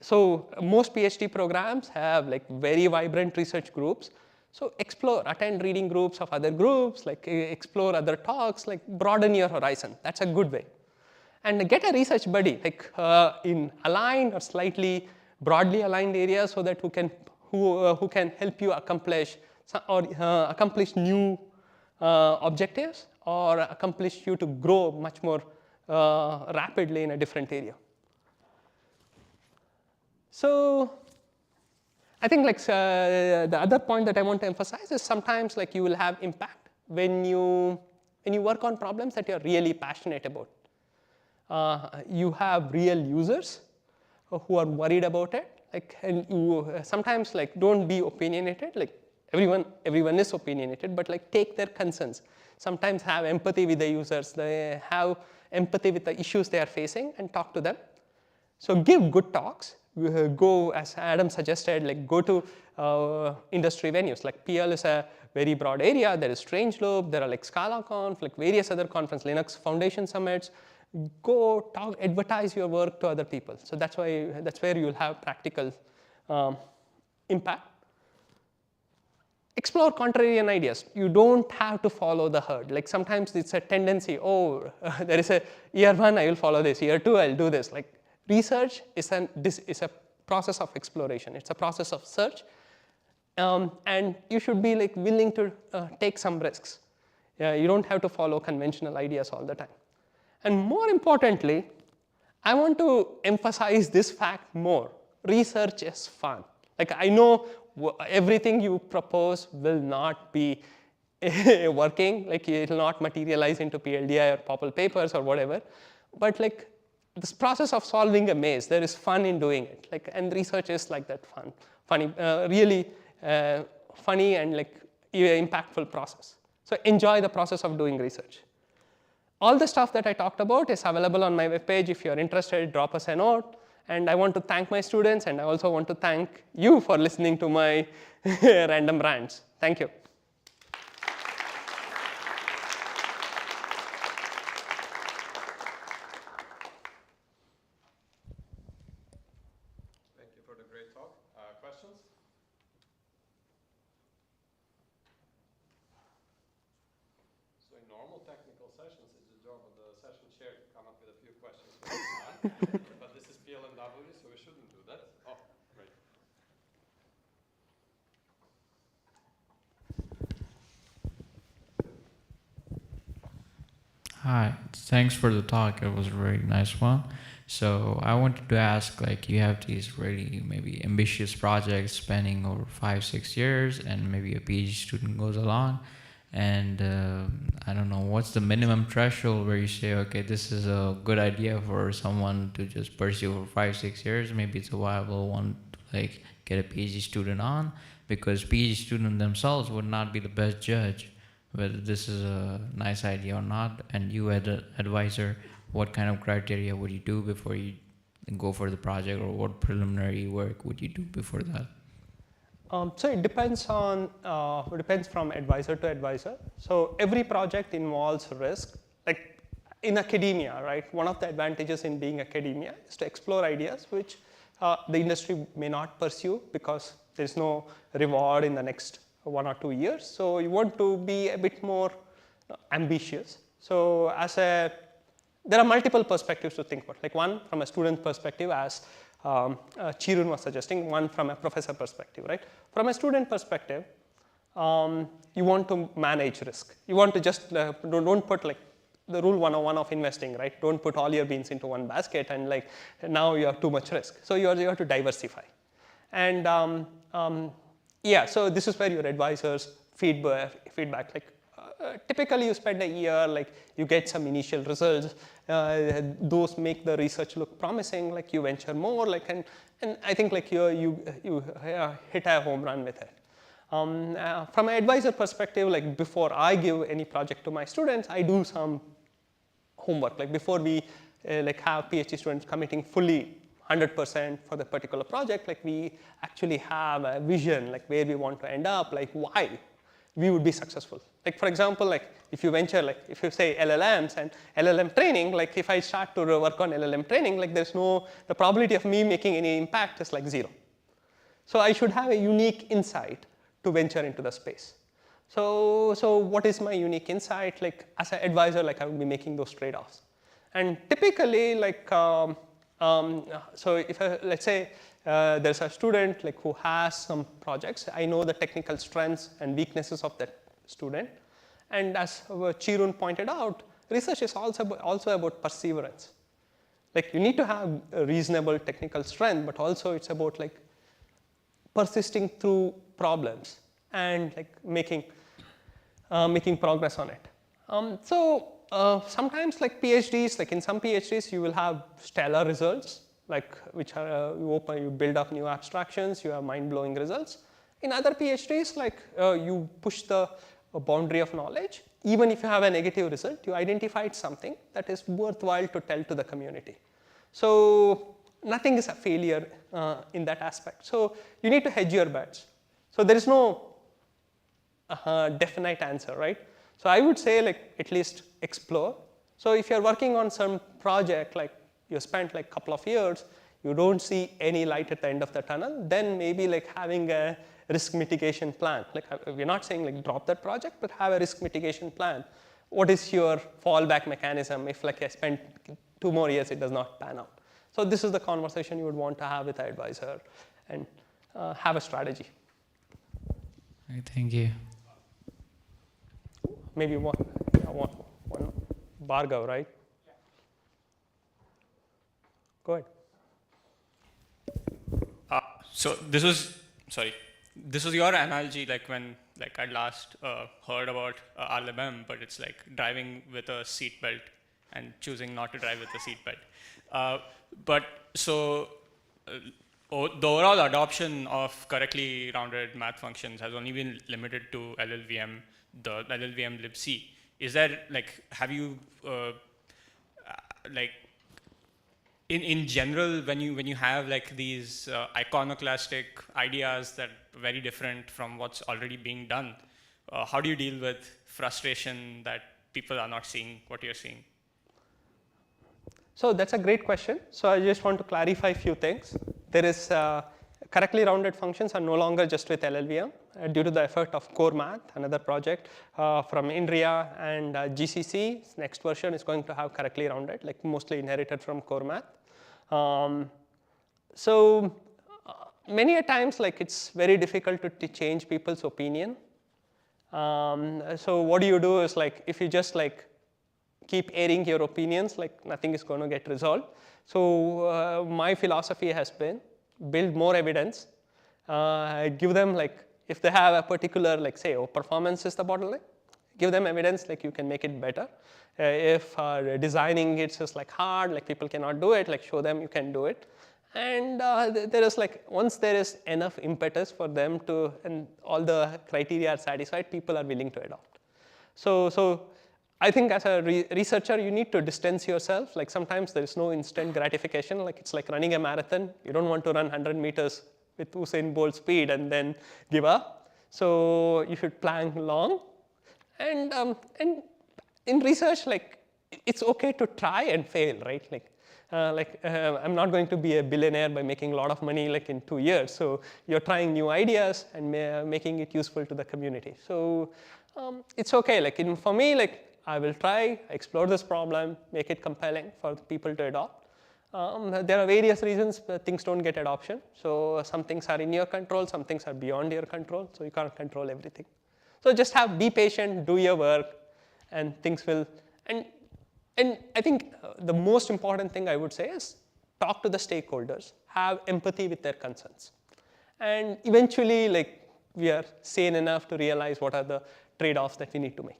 So most PhD programs have like very vibrant research groups. So explore, attend reading groups of other groups, like explore other talks, like broaden your horizon. That's a good way. And get a research buddy, like in aligned or slightly broadly aligned areas so that who who can help you accomplish accomplish new objectives or accomplish you to grow much more rapidly in a different area. So I think the other point that I want to emphasize is sometimes you will have impact when you work on problems that you're really passionate about. You have real users who are worried about it, and you sometimes don't be opinionated. Everyone is opinionated, but take their concerns. Sometimes have empathy with the users. They have empathy with the issues they are facing and talk to them. So give good talks. Go, as Adam suggested, go to industry venues. PL is a very broad area. There is Strangeloop. There are ScalaConf, various other conferences, Linux Foundation summits. Go talk, advertise your work to other people. So that's where you'll have practical impact. Explore contrarian ideas. You don't have to follow the herd. Sometimes it's a tendency, there is a year 1, I will follow this. Year 2, I'll do this. Research is a process of exploration. It's a process of search. And you should be willing to take some risks. You don't have to follow conventional ideas all the time. And more importantly, I want to emphasize this fact more. Research is fun. I know everything you propose will not be working. It will not materialize into PLDI or Popple papers or whatever. But this process of solving a maze, there is fun in doing it. And research is that really funny and impactful process. So enjoy the process of doing research. All the stuff that I talked about is available on my webpage. If you're interested, drop us a note. And I want to thank my students, and I also want to thank you for listening to my random rants. Thank you. Thank you for the great talk. Questions? So in normal technical sessions, it's the job of the session chair to come up with a few questions. But this is PLMW, so we shouldn't do that. Oh, great. Hi, thanks for the talk. It was a very nice one. So I wanted to ask, you have these really maybe ambitious projects spanning over 5-6 years, and maybe a PhD student goes along, and I don't know, what's the minimum threshold where you say, okay, this is a good idea for someone to just pursue for 5-6 years. Maybe it's a viable one to get a PhD student on, because PhD students themselves would not be the best judge whether this is a nice idea or not. And you as an advisor, what kind of criteria would you do before you go for the project, or what preliminary work would you do before that? So it depends from advisor to advisor. So every project involves risk. In academia, right? One of the advantages in being academia is to explore ideas which the industry may not pursue because there's no reward in the next 1 or 2 years. So you want to be a bit more ambitious. So there are multiple perspectives to think about. One from a student perspective, as Chirun was suggesting, one from a professor perspective, right? From a student perspective, you want to manage risk. You want to just don't put the rule 101 of investing, right? Don't put all your beans into one basket and now you have too much risk. So you have to diversify. And so this is where your advisors feedback. Typically you spend a year, you get some initial results. Those make the research look promising. You venture more, and I think you hit a home run with it. From an advisor perspective, before I give any project to my students, I do some homework. Before we have PhD students committing fully 100% for the particular project, we actually have a vision, where we want to end up, why we would be successful. For example, if you venture, if you say LLMs and LLM training, if I start to work on LLM training, the probability of me making any impact is 0. So I should have a unique insight to venture into the space. So what is my unique insight? As an advisor, I would be making those trade-offs. And typically, so if let's say there's a student like who has some projects. I know the technical strengths and weaknesses of that student. And as Chirun pointed out, research is also about perseverance. Like you need to have a reasonable technical strength, but also it's about like persisting through problems and like making progress on it. Sometimes like PhDs, like in some PhDs, you will have stellar results, like which are you build up new abstractions, you have mind-blowing results. In other PhDs, like you push the boundary of knowledge. Even if you have a negative result, you identified something that is worthwhile to tell to the community. So nothing is a failure in that aspect. So you need to hedge your bets. So there is no definite answer, right? So I would say like at least explore. So if you're working on some project, like you spent like a couple of years, you don't see any light at the end of the tunnel, then maybe like having a risk mitigation plan. Like we're not saying like drop that project, but have a risk mitigation plan. What is your fallback mechanism if like I spent 2 more years, it does not pan out? So this is the conversation you would want to have with the advisor and have a strategy. Thank you. Maybe one Bhargav, right? Go ahead. So this was your analogy, like when like I last heard about RLMM, but it's like driving with a seatbelt and choosing not to drive with a seatbelt. The overall adoption of correctly rounded math functions has only been limited to LLVM, the LLVM libc. Is there like, have you like in general, when you have like these iconoclastic ideas that are very different from what's already being done, how do you deal with frustration that people are not seeing what you're seeing? So that's a great question. So I just want to clarify a few things. There is correctly rounded functions are no longer just with LLVM due to the effort of Core Math, another project from INRIA and GCC. Next version is going to have correctly rounded, like mostly inherited from Core Math. Many a times, like it's very difficult to change people's opinion. So what do you do is like if you just like keep airing your opinions, like nothing is going to get resolved. So my philosophy has been build more evidence, give them like if they have a particular like say performance is the bottleneck, give them evidence like you can make it better. If designing it's just like hard, like people cannot do it, like show them you can do it. And there is like once there is enough impetus for them to and all the criteria are satisfied, people are willing to adopt. So I think as a researcher, you need to distance yourself. Like sometimes there is no instant gratification. Like it's like running a marathon. You don't want to run 100 meters with Usain Bolt speed and then give up. So you should plan long. And in research, like it's okay to try and fail, right? I'm not going to be a billionaire by making a lot of money like in 2 years. So you're trying new ideas and making it useful to the community. So it's okay. Like for me, like I will try, explore this problem, make it compelling for people to adopt. There are various reasons things don't get adoption. So some things are in your control, some things are beyond your control. So you can't control everything. So just be patient, do your work, and things will. And I think the most important thing I would say is talk to the stakeholders, have empathy with their concerns, and eventually, like we are sane enough to realize what are the trade-offs that we need to make.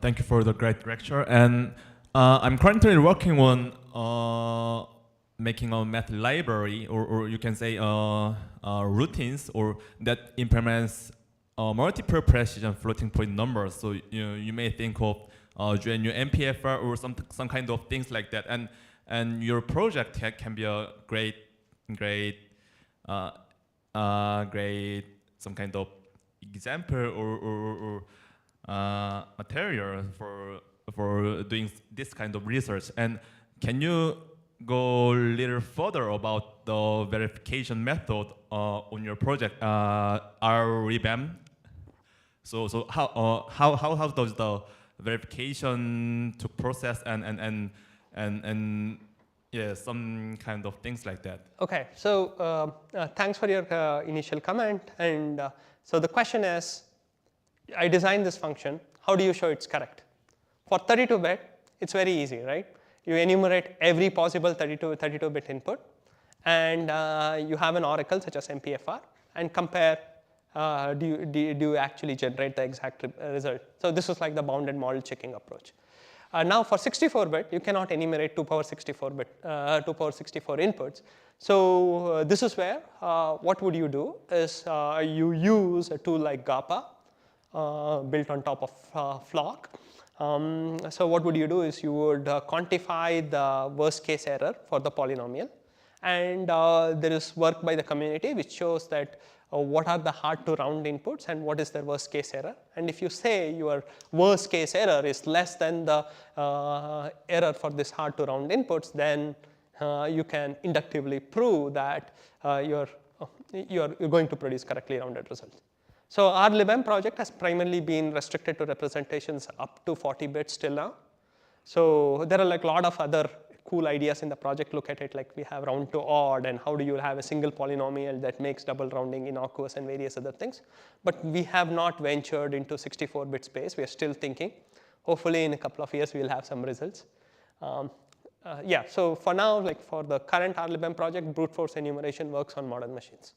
Thank you for the great lecture. And I'm currently working on making a math library, or you can say routines, or that implements multiple precision floating point numbers. So you may think of GNU MPFR or some kind of things like that. And your project can be a great some kind of example or material for doing this kind of research. And can you go a little further about the verification method on your project, RREBAM? So how does the verification to process and Yeah, some kind of things like that. Okay, so thanks for your initial comment. And so the question is, I designed this function. How do you show it's correct? For 32-bit, it's very easy, right? You enumerate every possible 32-bit input, and you have an oracle such as MPFR, and compare do you actually generate the exact result. So this is like the bounded model checking approach. Now for 64-bit, you cannot enumerate 2 power 64-bit, 2 power 64 inputs. So this is where what would you do is you use a tool like GAPA built on top of Flock. So what would you do is you would quantify the worst case error for the polynomial. And there is work by the community which shows that what are the hard to round inputs and what is their worst case error. And if you say your worst case error is less than the error for this hard to round inputs, then you can inductively prove that you're going to produce correctly rounded results. So our libm project has primarily been restricted to representations up to 40 bits till now. So there are like a lot of other cool ideas in the project. Look at it, like we have round to odd, and how do you have a single polynomial that makes double rounding innocuous and various other things. But we have not ventured into 64-bit space. We are still thinking. Hopefully in a couple of years we'll have some results. Yeah, so for now, like for the current RLibm project, brute force enumeration works on modern machines.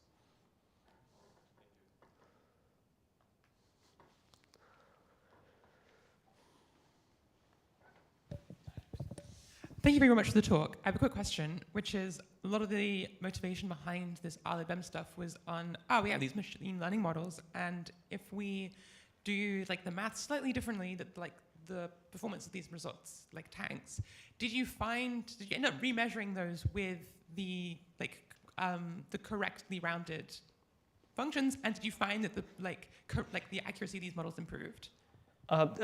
Thank you very much for the talk. I have a quick question, which is a lot of the motivation behind this RLibm stuff was on, we have these machine learning models, and if we do like the math slightly differently, that like the performance of these results, like tanks, did you end up remeasuring those with the the correctly rounded functions, and did you find that the accuracy of these models improved?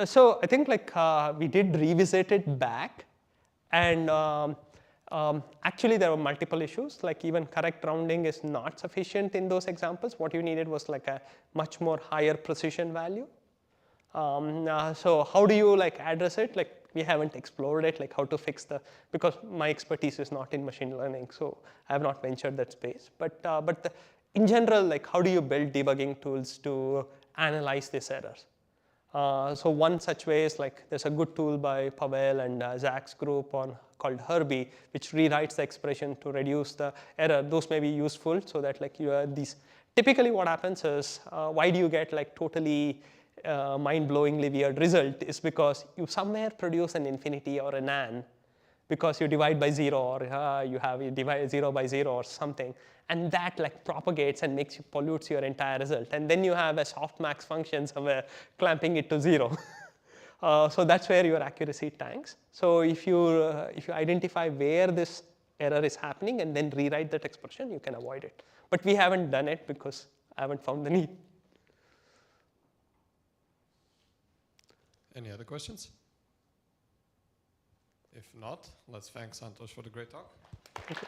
So I think we did revisit it back. And actually, there were multiple issues. Like even correct rounding is not sufficient in those examples. What you needed was like a much more higher precision value. So how do you address it? Like we haven't explored it, like how to fix because my expertise is not in machine learning, so I have not ventured that space. But in general, like how do you build debugging tools to analyze these errors? So one such way is like there's a good tool by Pavel and Zach's group called Herbie, which rewrites the expression to reduce the error. Those may be useful so that like you have these. Typically what happens is why do you get like totally mind-blowingly weird result is because you somewhere produce an infinity or an an because you divide by 0 or you divide 0 by 0 or something. And that like propagates and pollutes your entire result. And then you have a softmax function somewhere clamping it to 0. So that's where your accuracy tanks. So if you identify where this error is happening and then rewrite that expression, you can avoid it. But we haven't done it because I haven't found the need. Any other questions? If not, let's thank Santosh for the great talk. Thank you.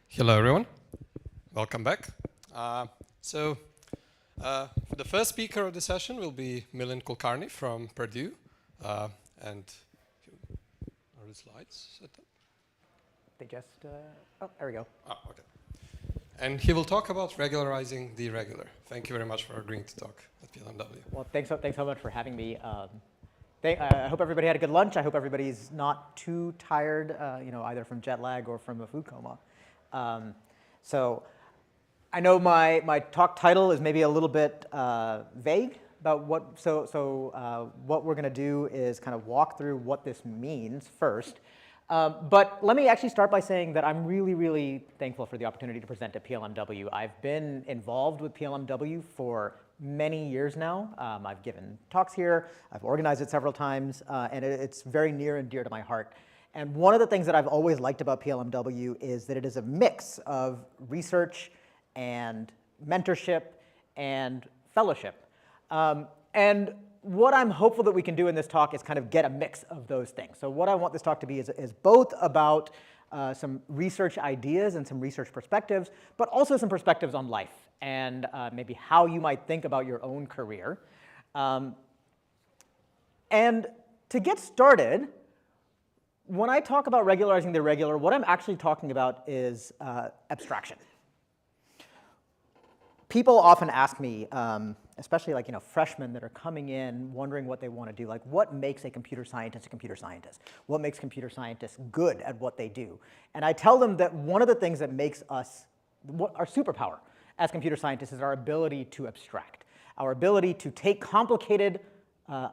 Hello, everyone. Welcome back. For the first speaker of the session will be Milind Kulkarni from Purdue. And are the slides set up? They just, oh, there we go. Oh, okay. And he will talk about regularizing the irregular. Thank you very much for agreeing to talk at PLMW. Well, thanks so much for having me. I hope everybody had a good lunch. I hope everybody's not too tired, either from jet lag or from a food coma. So I know my talk title is maybe a little bit vague about what, what we're going to do is kind of walk through what this means first. But let me actually start by saying that I'm really, really thankful for the opportunity to present at PLMW. I've been involved with PLMW for many years now. I've given talks here, I've organized it several times, and it's very near and dear to my heart. And one of the things that I've always liked about PLMW is that it is a mix of research and mentorship and fellowship. And what I'm hopeful that we can do in this talk is kind of get a mix of those things. So what I want this talk to be is both about some research ideas and some research perspectives, but also some perspectives on life and maybe how you might think about your own career. And to get started, when I talk about regularizing the irregular, what I'm actually talking about is abstraction. People often ask me, especially like freshmen that are coming in wondering what they want to do, like what makes a computer scientist a computer scientist? What makes computer scientists good at what they do? And I tell them that one of the things that makes us, our superpower as computer scientists is our ability to abstract, our ability to take complicated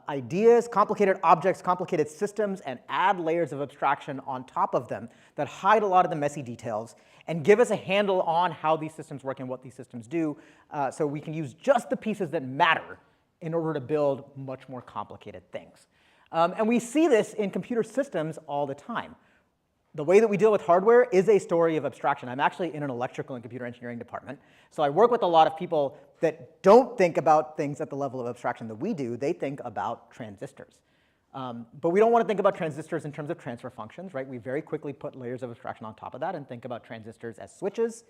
ideas, complicated objects, complicated systems, and add layers of abstraction on top of them that hide a lot of the messy details and give us a handle on how these systems work and what these systems do, so we can use just the pieces that matter in order to build much more complicated things. And we see this in computer systems all the time. The way that we deal with hardware is a story of abstraction. I'm actually in an electrical and computer engineering department, so I work with a lot of people that don't think about things at the level of abstraction that we do. They think about transistors. But we don't want to think about transistors in terms of transfer functions, right? We very quickly put layers of abstraction on top of that and think about transistors as switches.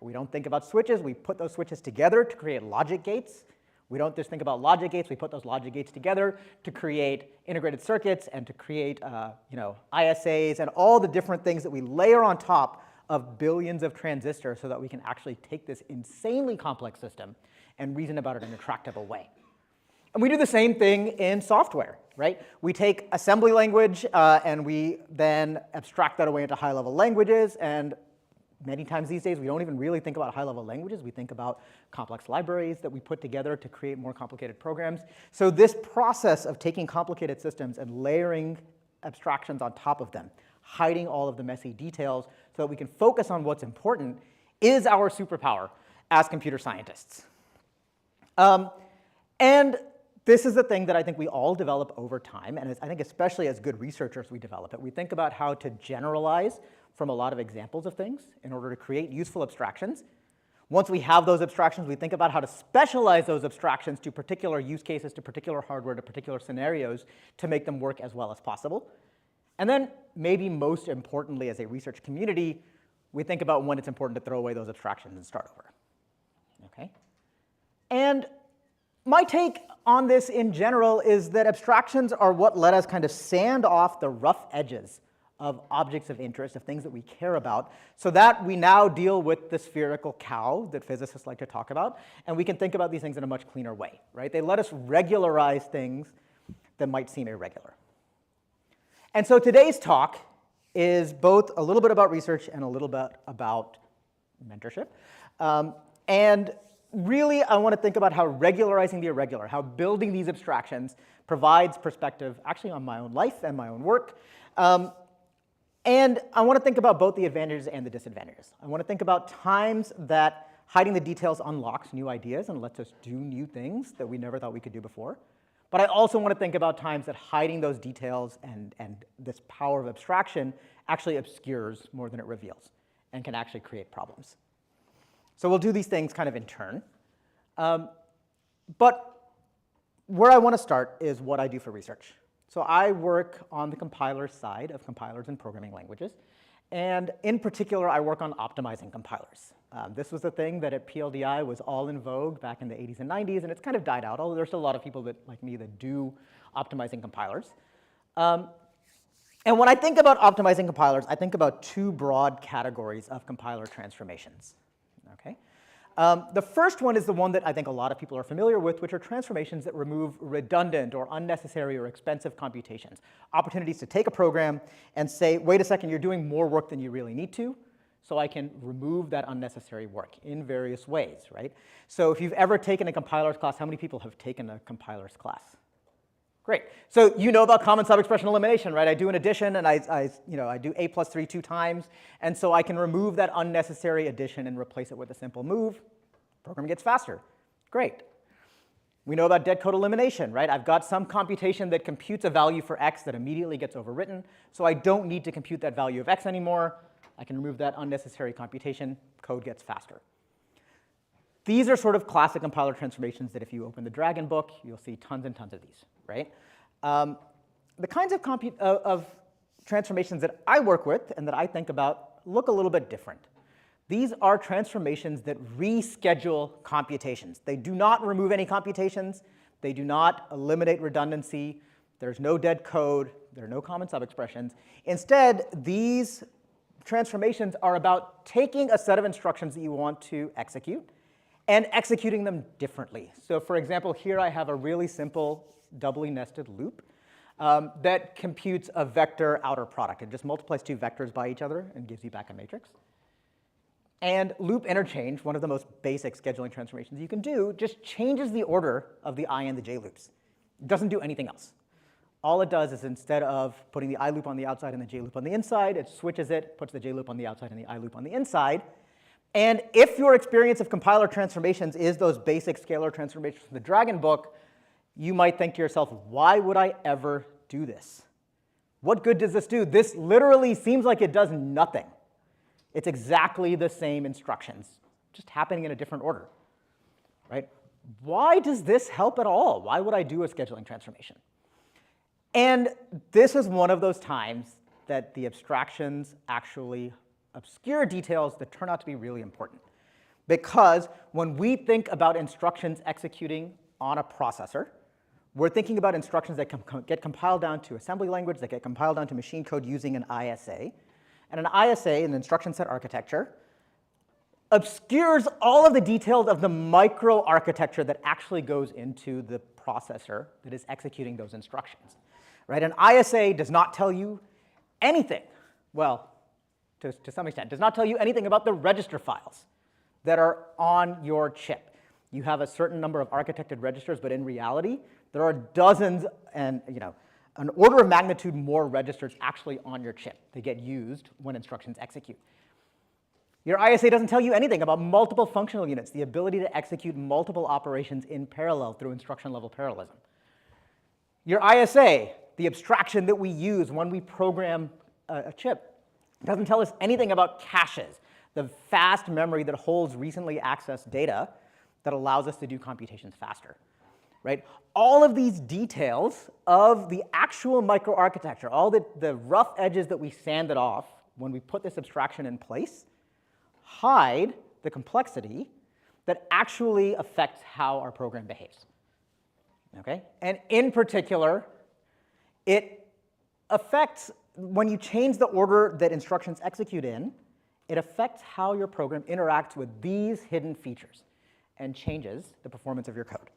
But we don't think about switches. We put those switches together to create logic gates. We don't just think about logic gates. We put those logic gates together to create integrated circuits and to create ISAs and all the different things that we layer on top of billions of transistors so that we can actually take this insanely complex system and reason about it in a tractable way. And we do the same thing in software, right? We take assembly language and we then abstract that away into high-level languages. And many times these days, we don't even really think about high-level languages. We think about complex libraries that we put together to create more complicated programs. So this process of taking complicated systems and layering abstractions on top of them, hiding all of the messy details so that we can focus on what's important, is our superpower as computer scientists. And this is the thing that I think we all develop over time, and I think especially as good researchers we develop it. We think about how to generalize from a lot of examples of things in order to create useful abstractions. Once we have those abstractions, we think about how to specialize those abstractions to particular use cases, to particular hardware, to particular scenarios to make them work as well as possible. And then maybe most importantly as a research community, we think about when it's important to throw away those abstractions and start over. Okay? And my take on this in general is that abstractions are what let us kind of sand off the rough edges of objects of interest, of things that we care about, so that we now deal with the spherical cow that physicists like to talk about, and we can think about these things in a much cleaner way, right? They let us regularize things that might seem irregular. And so today's talk is both a little bit about research and a little bit about mentorship. And really, I want to think about how regularizing the irregular, how building these abstractions provides perspective actually on my own life and my own work. And I want to think about both the advantages and the disadvantages. I want to think about times that hiding the details unlocks new ideas and lets us do new things that we never thought we could do before. But I also want to think about times that hiding those details and this power of abstraction actually obscures more than it reveals and can actually create problems. So we'll do these things kind of in turn. But where I want to start is what I do for research. So I work on the compiler side of compilers and programming languages. And in particular, I work on optimizing compilers. This was a thing that at PLDI was all in vogue back in the 80s and 90s, and it's kind of died out, although there's still a lot of people that, like me, that do optimizing compilers. And when I think about optimizing compilers, I think about two broad categories of compiler transformations. Okay? The first one is the one that I think a lot of people are familiar with, which are transformations that remove redundant or unnecessary or expensive computations. Opportunities to take a program and say, wait a second, you're doing more work than you really need to, so I can remove that unnecessary work in various ways, right? So if you've ever taken a compilers class, how many people have taken a compilers class? Great. So you know about common sub-expression elimination, right? I do an addition, and I do a plus 3 2 times, and so I can remove that unnecessary addition and replace it with a simple move. Program gets faster. Great. We know about dead code elimination, right? I've got some computation that computes a value for x that immediately gets overwritten, so I don't need to compute that value of x anymore. I can remove that unnecessary computation. Code gets faster. These are sort of classic compiler transformations that if you open the Dragon book, you'll see tons and tons of these, right? The kinds of transformations that I work with and that I think about look a little bit different. These are transformations that reschedule computations. They do not remove any computations. They do not eliminate redundancy. There's no dead code. There are no common subexpressions. Instead, these transformations are about taking a set of instructions that you want to execute and executing them differently. So for example, here I have a really simple doubly nested loop that computes a vector outer product. It just multiplies two vectors by each other and gives you back a matrix. And loop interchange, one of the most basic scheduling transformations you can do, just changes the order of the I and the j loops. It doesn't do anything else. All it does is instead of putting the I loop on the outside and the j loop on the inside, it switches it, puts the j loop on the outside and the I loop on the inside. And if your experience of compiler transformations is those basic scalar transformations from the Dragon book, you might think to yourself, why would I ever do this? What good does this do? This literally seems like it does nothing. It's exactly the same instructions, just happening in a different order, right? Why does this help at all? Why would I do a scheduling transformation? And this is one of those times that the abstractions actually obscure details that turn out to be really important. Because when we think about instructions executing on a processor, we're thinking about instructions that get compiled down to assembly language, that get compiled down to machine code using an ISA. And an ISA, an instruction set architecture, obscures all of the details of the microarchitecture that actually goes into the processor that is executing those instructions. Right? An ISA does not tell you anything, well, to some extent, does not tell you anything about the register files that are on your chip. You have a certain number of architected registers, but in reality, there are dozens and an order of magnitude more registers actually on your chip. They get used when instructions execute. Your ISA doesn't tell you anything about multiple functional units, the ability to execute multiple operations in parallel through instruction-level parallelism. Your ISA, the abstraction that we use when we program a chip, doesn't tell us anything about caches, the fast memory that holds recently accessed data that allows us to do computations faster. Right? All of these details of the actual microarchitecture, all the rough edges that we sanded off when we put this abstraction in place, hide the complexity that actually affects how our program behaves. Okay? And in particular, it affects, when you change the order that instructions execute in, it affects how your program interacts with these hidden features and changes the performance of your code.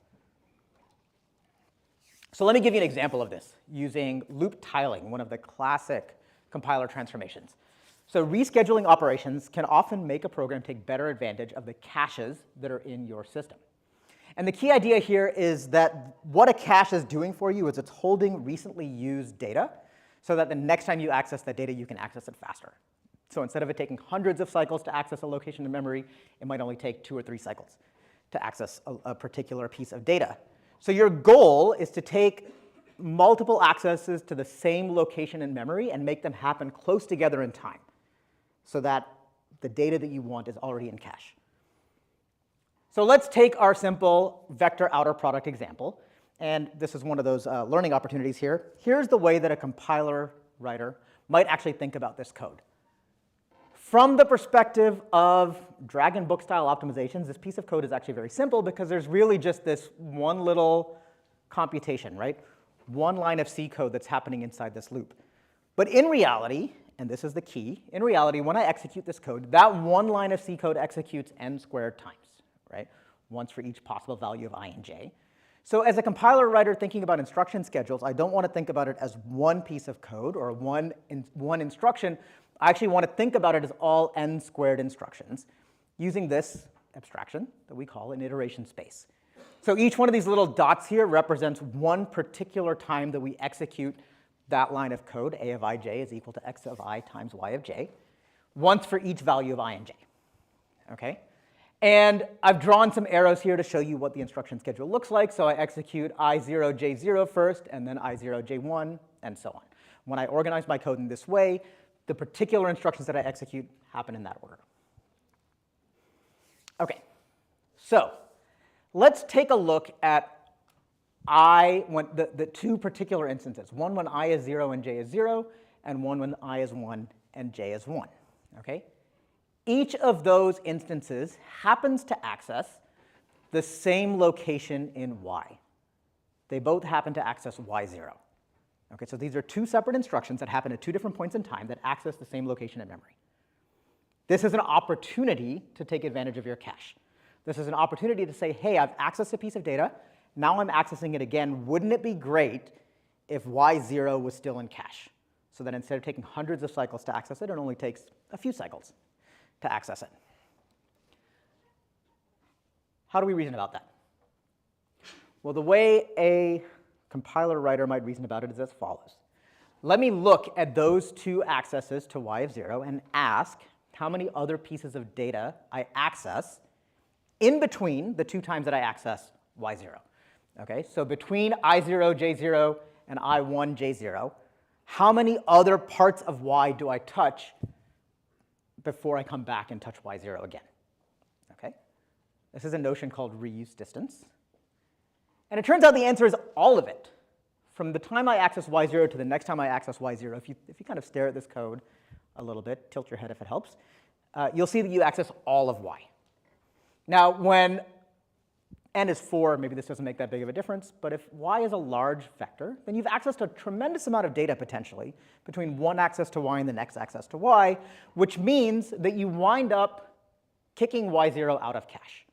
So let me give you an example of this using loop tiling, one of the classic compiler transformations. So rescheduling operations can often make a program take better advantage of the caches that are in your system. And the key idea here is that what a cache is doing for you is it's holding recently used data so that the next time you access that data, you can access it faster. So instead of it taking hundreds of cycles to access a location in memory, it might only take 2 or 3 cycles to access a particular piece of data. So your goal is to take multiple accesses to the same location in memory and make them happen close together in time so that the data that you want is already in cache. So let's take our simple vector outer product example. And this is one of those learning opportunities here. Here's the way that a compiler writer might actually think about this code. from the perspective of drag and book style optimizations, this piece of code is actually very simple because there's really just this one little computation, right? One line of C code that's happening inside this loop. But in reality, and this is the key, in reality, when I execute this code, that one line of C code executes n squared times, right? Once for each possible value of I and j. So as a compiler writer thinking about instruction schedules, I don't want to think about it as one piece of code or one instruction. I actually want to think about it as all n squared instructions using this abstraction that we call an iteration space. So each one of these little dots here represents one particular time that we execute that line of code. A of ij is equal to x of I times y of j, once for each value of I and j. Okay? And I've drawn some arrows here to show you what the instruction schedule looks like. So I execute I0, J0 first, and then I0, J1, and so on. When I organize my code in this way, the particular instructions that I execute happen in that order. OK, so let's take a look at the two particular instances, one when I is 0 and j is 0, and one when I is 1 and j is 1. Okay? Each of those instances happens to access the same location in y. They both happen to access y0. Okay, so these are two separate instructions that happen at two different points in time that access the same location in memory. This is an opportunity to take advantage of your cache. This is an opportunity to say, hey, I've accessed a piece of data. Now I'm accessing it again. Wouldn't it be great if y0 was still in cache? So that instead of taking hundreds of cycles to access it, it only takes a few cycles to access it. How do we reason about that? Well, the way a compiler writer might reason about it is as follows. Let me look at those two accesses to y of 0 and ask how many other pieces of data I access in between the two times that I access y0. Okay, so between I0, J0 and I1, J0, how many other parts of y do I touch before I come back and touch y0 again? Okay, this is a notion called reuse distance. And it turns out the answer is all of it. From the time I access y0 to the next time I access y0, if you kind of stare at this code a little bit, tilt your head if it helps, you'll see that you access all of y. Now, when n is 4, maybe this doesn't make that big of a difference, but if y is a large vector, then you've accessed a tremendous amount of data potentially between one access to y and the next access to y, which means that you wind up kicking y0 out of cache.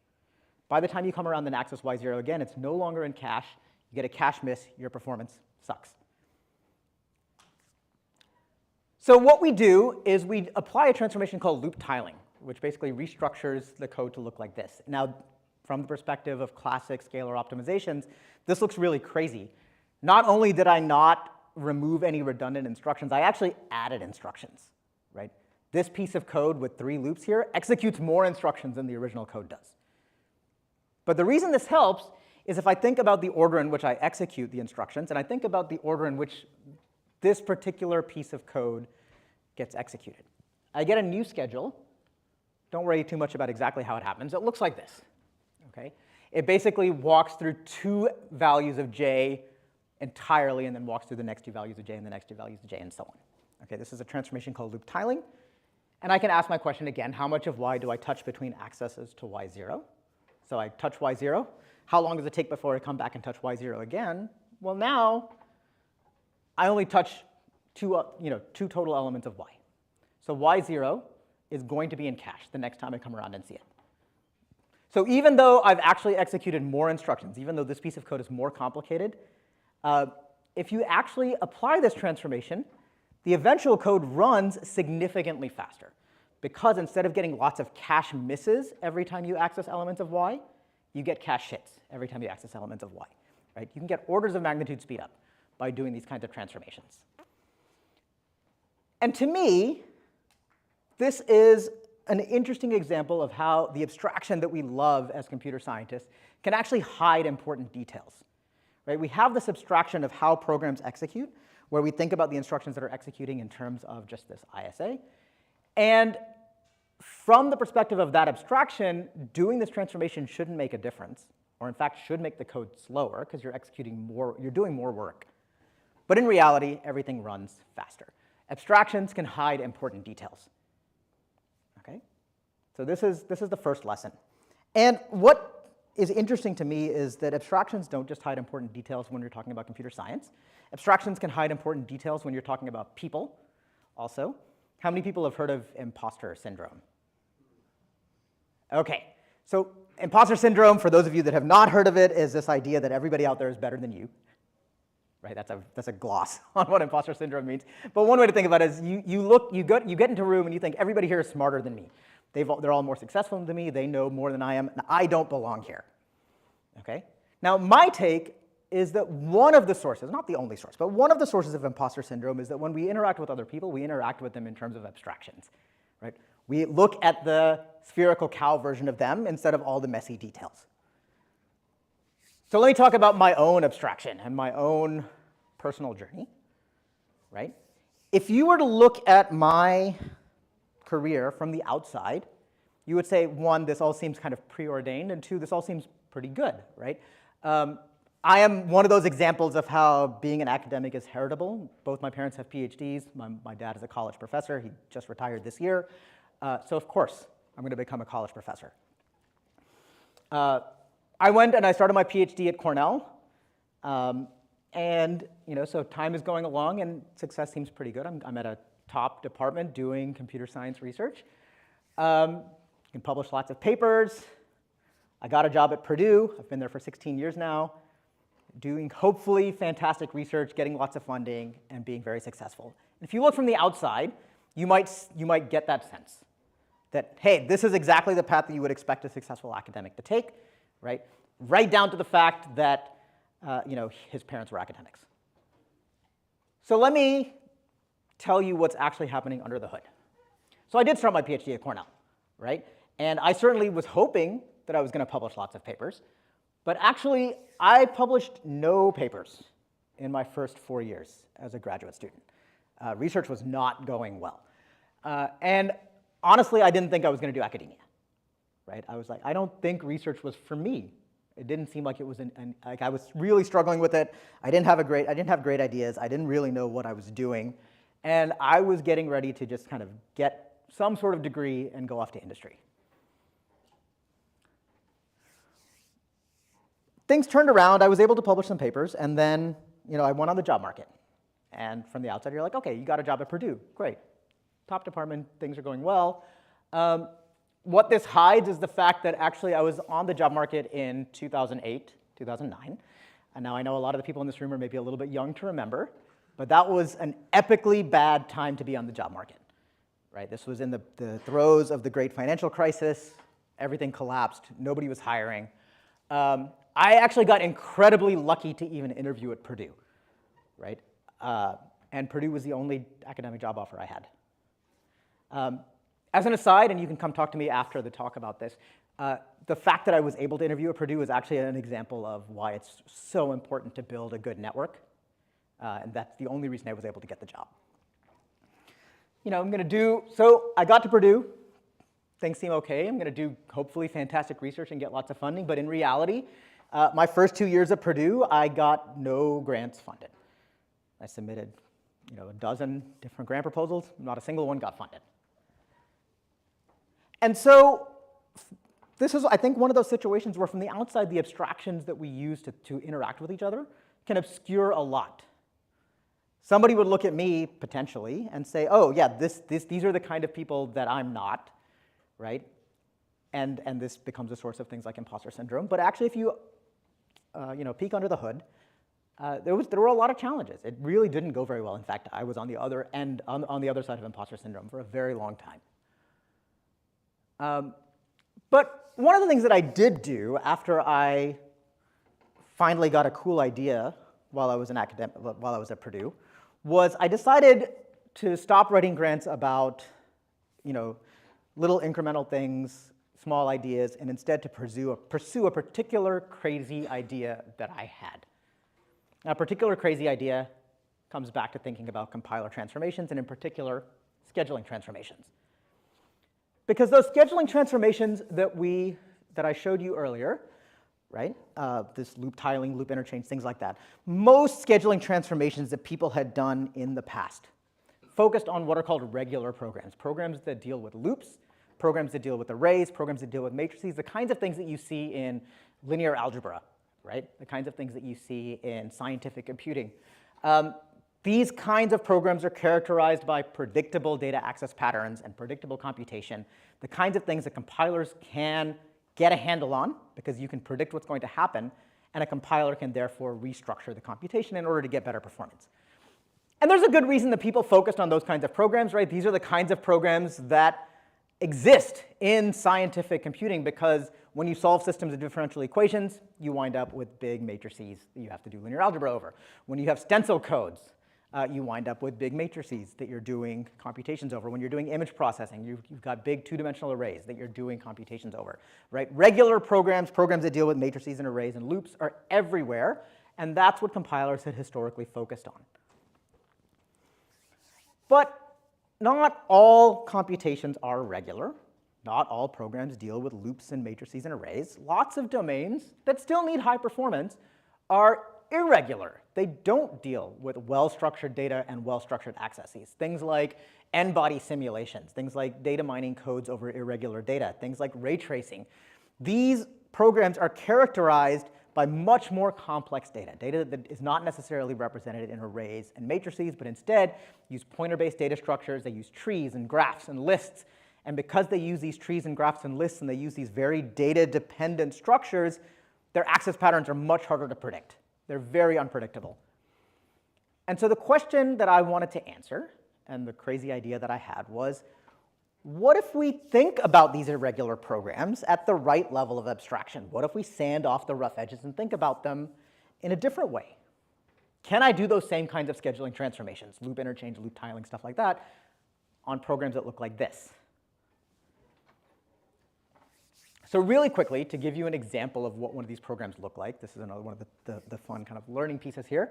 By the time you come around and access y0 again, it's no longer in cache. You get a cache miss. Your performance sucks. So what we do is we apply a transformation called loop tiling, which basically restructures the code to look like this. Now, from the perspective of classic scalar optimizations, this looks really crazy. Not only did I not remove any redundant instructions, I actually added instructions, right? This piece of code with 3 loops here executes more instructions than the original code does. But the reason this helps is if I think about the order in which I execute the instructions, and I think about the order in which this particular piece of code gets executed. I get a new schedule. Don't worry too much about exactly how it happens. It looks like this. Okay? It basically walks through 2 values of j entirely, and then walks through the next 2 values of j and the next 2 values of j, and so on. Okay, this is a transformation called loop tiling. And I can ask my question again, how much of y do I touch between accesses to y0? So I touch y0. How long does it take before I come back and touch y0 again? Well, now I only touch two total elements of y. So y0 is going to be in cache the next time I come around and see it. So even though I've actually executed more instructions, even though this piece of code is more complicated, if you actually apply this transformation, the eventual code runs significantly faster. Because instead of getting lots of cache misses every time you access elements of y, you get cache hits every time you access elements of y. Right? You can get orders of magnitude speed up by doing these kinds of transformations. And to me, this is an interesting example of how the abstraction that we love as computer scientists can actually hide important details. Right? We have this abstraction of how programs execute, where we think about the instructions that are executing in terms of just this ISA. And from the perspective of that abstraction, doing this transformation shouldn't make a difference, or in fact should make the code slower because you're doing more work. But in reality, everything runs faster. Abstractions can hide important details. So this is the first lesson. And what is interesting to me is that abstractions don't just hide important details when you're talking about computer science. Abstractions can hide important details when you're talking about people also. How many people have heard of imposter syndrome? Okay, so imposter syndrome, for those of you that have not heard of it, is this idea that everybody out there is better than you. Right, that's a gloss on what imposter syndrome means. But one way to think about it is you get into a room and you think everybody here is smarter than me. They're all more successful than me. They know more than I am, and I don't belong here. Okay. Now my take is that one of the sources, not the only source, but one of the sources of imposter syndrome is that when we interact with other people, we interact with them in terms of abstractions. Right. We look at the spherical cow version of them instead of all the messy details. So let me talk about my own abstraction and my own personal journey, right? If you were to look at my career from the outside, you would say, one, this all seems kind of preordained, and two, this all seems pretty good, right? I am one of those examples of how being an academic is heritable. Both my parents have PhDs. My dad is a college professor. He just retired this year. So of course, I'm going to become a college professor. I went and I started my PhD at Cornell. And so time is going along and success seems pretty good. I'm at a top department doing computer science research. Can publish lots of papers. I got a job at Purdue. I've been there for 16 years now, doing hopefully fantastic research, getting lots of funding, and being very successful. And if you look from the outside, you might get that sense that, hey, this is exactly the path that you would expect a successful academic to take, right? Right down to the fact that his parents were academics. So let me tell you what's actually happening under the hood. So I did start my PhD at Cornell, right? And I certainly was hoping that I was going to publish lots of papers. But actually, I published no papers in my first 4 years as a graduate student. Research was not going well. And honestly, I didn't think I was going to do academia, right? I was like, I don't think research was for me. It didn't seem like it was, like I was really struggling with it. I didn't have great ideas. I didn't really know what I was doing. And I was getting ready to just kind of get some sort of degree and go off to industry. Things turned around. I was able to publish some papers, and then I went on the job market. And from the outside, you're like, okay, you got a job at Purdue. Great. Top department, things are going well. What this hides is the fact that actually I was on the job market in 2008, 2009. And now I know a lot of the people in this room are maybe a little bit young to remember, but that was an epically bad time to be on the job market, right? This was in the throes of the great financial crisis. Everything collapsed. Nobody was hiring. I actually got incredibly lucky to even interview at Purdue, right? And Purdue was the only academic job offer I had. As an aside, and you can come talk to me after the talk about this, the fact that I was able to interview at Purdue is actually an example of why it's so important to build a good network. And that's the only reason I was able to get the job. So I got to Purdue. Things seem okay. I'm going to do hopefully fantastic research and get lots of funding. But in reality, my first 2 years at Purdue, I got no grants funded. I submitted a dozen different grant proposals. Not a single one got funded. And so this is, I think, one of those situations where from the outside, the abstractions that we use to interact with each other can obscure a lot. Somebody would look at me, potentially, and say, oh, yeah, these are the kind of people that I'm not, right? And this becomes a source of things like imposter syndrome. But actually, if you peek under the hood, there were a lot of challenges. It really didn't go very well. In fact, I was on the other end, on the other side of imposter syndrome for a very long time. But one of the things that I did do after I finally got a cool idea while I was at Purdue was I decided to stop writing grants about little incremental things, small ideas, and instead to pursue a particular crazy idea that I had. Now, a particular crazy idea comes back to thinking about compiler transformations, and in particular, scheduling transformations. Because those scheduling transformations that I showed you earlier, right? This loop tiling, loop interchange, things like that. Most scheduling transformations that people had done in the past focused on what are called regular programs, programs that deal with loops, programs that deal with arrays, programs that deal with matrices, the kinds of things that you see in linear algebra, right? The kinds of things that you see in scientific computing. These kinds of programs are characterized by predictable data access patterns and predictable computation, the kinds of things that compilers can get a handle on because you can predict what's going to happen, and a compiler can therefore restructure the computation in order to get better performance. And there's a good reason that people focused on those kinds of programs, right? These are the kinds of programs that exist in scientific computing because when you solve systems of differential equations, you wind up with big matrices that you have to do linear algebra over. When you have stencil codes, you wind up with big matrices that you're doing computations over. When you're doing image processing, you've got big two-dimensional arrays that you're doing computations over, right? Regular programs, programs that deal with matrices and arrays and loops are everywhere, and that's what compilers had historically focused on. But not all computations are regular. Not all programs deal with loops and matrices and arrays. Lots of domains that still need high performance are irregular. They don't deal with well-structured data and well-structured accesses. Things like n-body simulations, things like data mining codes over irregular data, things like ray tracing. These programs are characterized by much more complex data, data that is not necessarily represented in arrays and matrices, but instead use pointer-based data structures. They use trees and graphs and lists. And because they use these trees and graphs and lists and they use these very data-dependent structures, their access patterns are much harder to predict. They're very unpredictable. And so the question that I wanted to answer, and the crazy idea that I had was, what if we think about these irregular programs at the right level of abstraction? What if we sand off the rough edges and think about them in a different way? Can I do those same kinds of scheduling transformations, loop interchange, loop tiling, stuff like that, on programs that look like this? So really quickly, to give you an example of what one of these programs look like, this is another one of the fun kind of learning pieces here.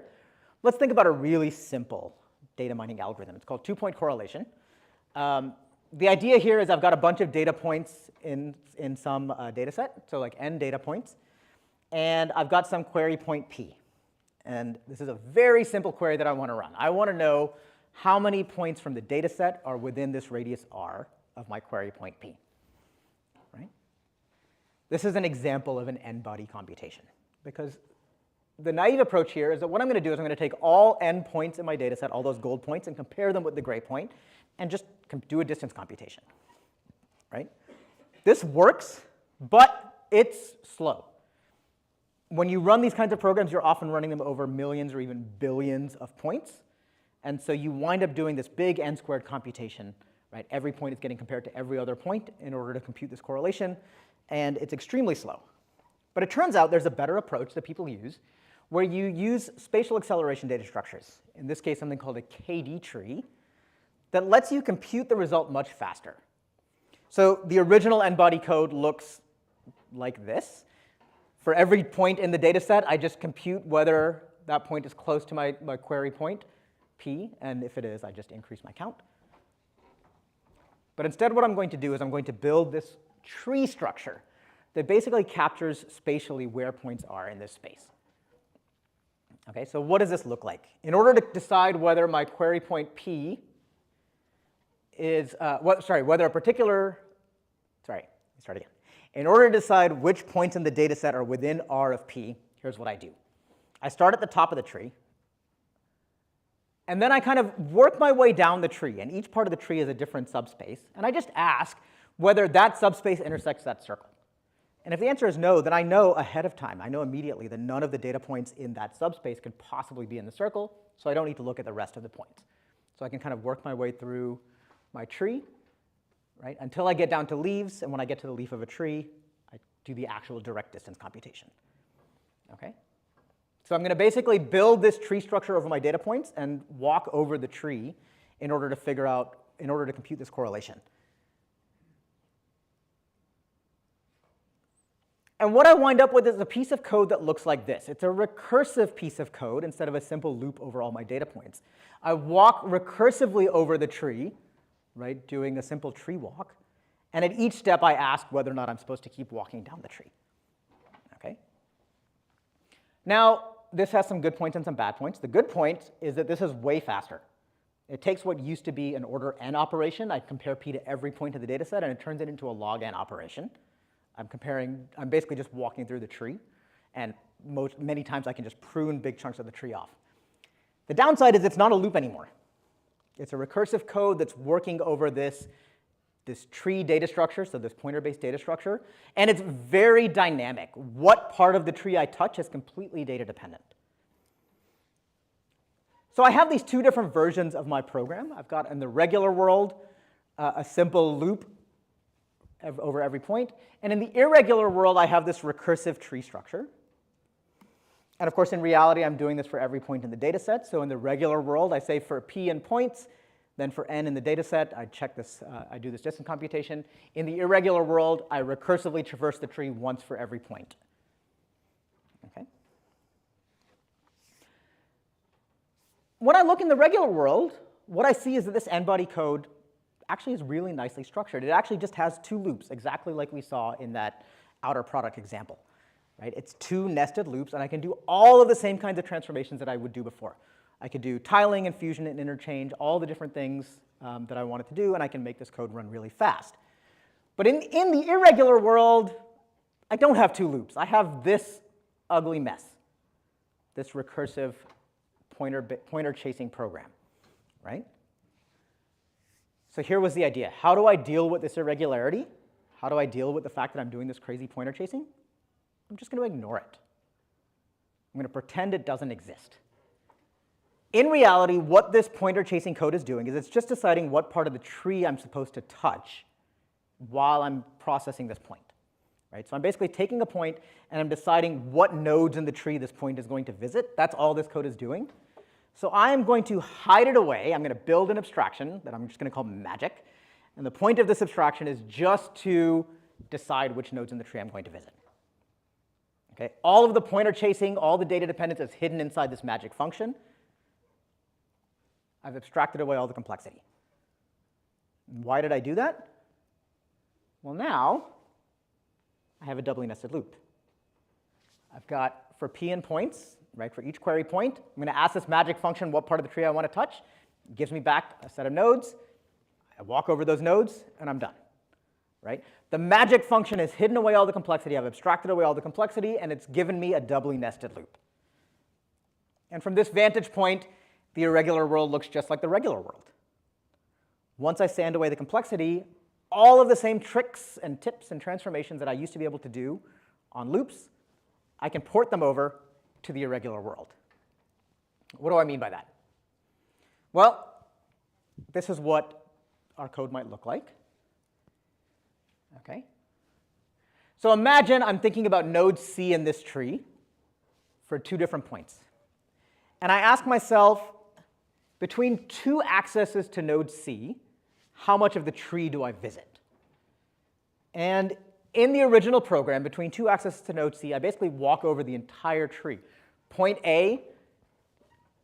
Let's think about a really simple data mining algorithm. It's called two-point correlation. The idea here is I've got a bunch of data points in some data set, so like n data points, and I've got some query point p. And this is a very simple query that I want to run. I want to know how many points from the data set are within this radius r of my query point p. Right? This is an example of an n-body computation, because the naive approach here is that what I'm going to do is I'm going to take all n points in my data set, all those gold points, and compare them with the gray point, and just do a distance computation. Right? This works, but it's slow. When you run these kinds of programs, you're often running them over millions or even billions of points. And so you wind up doing this big n-squared computation. Right? Every point is getting compared to every other point in order to compute this correlation. And it's extremely slow. But it turns out there's a better approach that people use where you use spatial acceleration data structures. In this case, something called a KD tree that lets you compute the result much faster. So the original n-body code looks like this. For every point in the data set, I just compute whether that point is close to my query point, p, and if it is, I just increase my count. But instead, what I'm going to do is I'm going to build this tree structure that basically captures spatially where points are in this space. Okay, so what does this look like? In order to decide whether my query point p is, whether a particular, In order to decide which points in the data set are within R of p, here's what I do. I start at the top of the tree, and then I kind of work my way down the tree, and each part of the tree is a different subspace, and I just ask whether that subspace intersects that circle. And if the answer is no, then I know ahead of time, I know immediately that none of the data points in that subspace could possibly be in the circle, so I don't need to look at the rest of the points. So I can kind of work my way through my tree, right, until I get down to leaves, and when I get to the leaf of a tree, I do the actual direct distance computation. Okay? So I'm going to basically build this tree structure over my data points and walk over the tree in order to compute this correlation. And what I wind up with is a piece of code that looks like this. It's a recursive piece of code instead of a simple loop over all my data points. I walk recursively over the tree, right, doing a simple tree walk. And at each step, I ask whether or not I'm supposed to keep walking down the tree. Okay? Now, this has some good points and some bad points. The good point is that this is way faster. It takes what used to be an order n operation. I compare p to every point of the data set, and it turns it into a log n operation. I'm basically just walking through the tree, and many times I can just prune big chunks of the tree off. The downside is it's not a loop anymore. It's a recursive code that's working over this tree data structure, so this pointer-based data structure, and it's very dynamic. What part of the tree I touch is completely data dependent. So I have these two different versions of my program. I've got in the regular world a simple loop over every point, and in the irregular world I have this recursive tree structure. And of course in reality I'm doing this for every point in the data set. So in the regular world I say for p in points, then for n in the data set, I check this, I do this distance computation. In the irregular world, I recursively traverse the tree once for every point. Okay. When I look in the regular world, what I see is that this n-body code actually is really nicely structured. It actually just has two loops, exactly like we saw in that outer product example. Right? It's two nested loops, and I can do all of the same kinds of transformations that I would do before. I could do tiling and fusion and interchange, all the different things that I wanted to do, and I can make this code run really fast. But in the irregular world, I don't have two loops. I have this ugly mess, this recursive pointer chasing program, right? So here was the idea. How do I deal with this irregularity? How do I deal with the fact that I'm doing this crazy pointer chasing? I'm just going to ignore it. I'm going to pretend it doesn't exist. In reality, what this pointer chasing code is doing is it's just deciding what part of the tree I'm supposed to touch while I'm processing this point. Right? So I'm basically taking a point and I'm deciding what nodes in the tree this point is going to visit. That's all this code is doing. So I'm going to hide it away. I'm going to build an abstraction that I'm just going to call magic. And the point of this abstraction is just to decide which nodes in the tree I'm going to visit. Okay? All of the pointer chasing, all the data dependence is hidden inside this magic function. I've abstracted away all the complexity. Why did I do that? Well, now I have a doubly nested loop. I've got, for p in points, right, for each query point, I'm going to ask this magic function what part of the tree I want to touch. It gives me back a set of nodes. I walk over those nodes, and I'm done. Right? The magic function has hidden away all the complexity. I've abstracted away all the complexity, and it's given me a doubly nested loop. And from this vantage point, the irregular world looks just like the regular world. Once I sand away the complexity, all of the same tricks and tips and transformations that I used to be able to do on loops, I can port them over to the irregular world. What do I mean by that? Well, this is what our code might look like. Okay. So imagine I'm thinking about node C in this tree for two different points. And I ask myself, between two accesses to node C, how much of the tree do I visit? And in the original program, between two accesses to node C, I basically walk over the entire tree. Point A,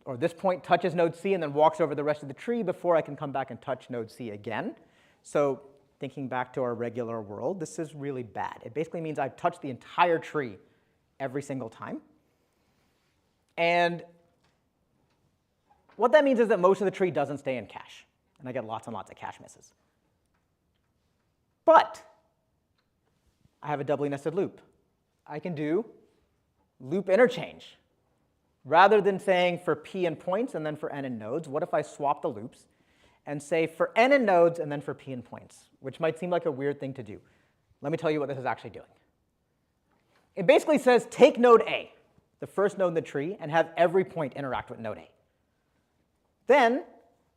or this point, touches node C and then walks over the rest of the tree before I can come back and touch node C again. So thinking back to our regular world, this is really bad. It basically means I've touched the entire tree every single time. And what that means is that most of the tree doesn't stay in cache, and I get lots and lots of cache misses. But I have a doubly nested loop. I can do loop interchange. Rather than saying for p in points and then for n in nodes, what if I swap the loops and say for n in nodes and then for p in points, which might seem like a weird thing to do. Let me tell you what this is actually doing. It basically says take node A, the first node in the tree, and have every point interact with node A. Then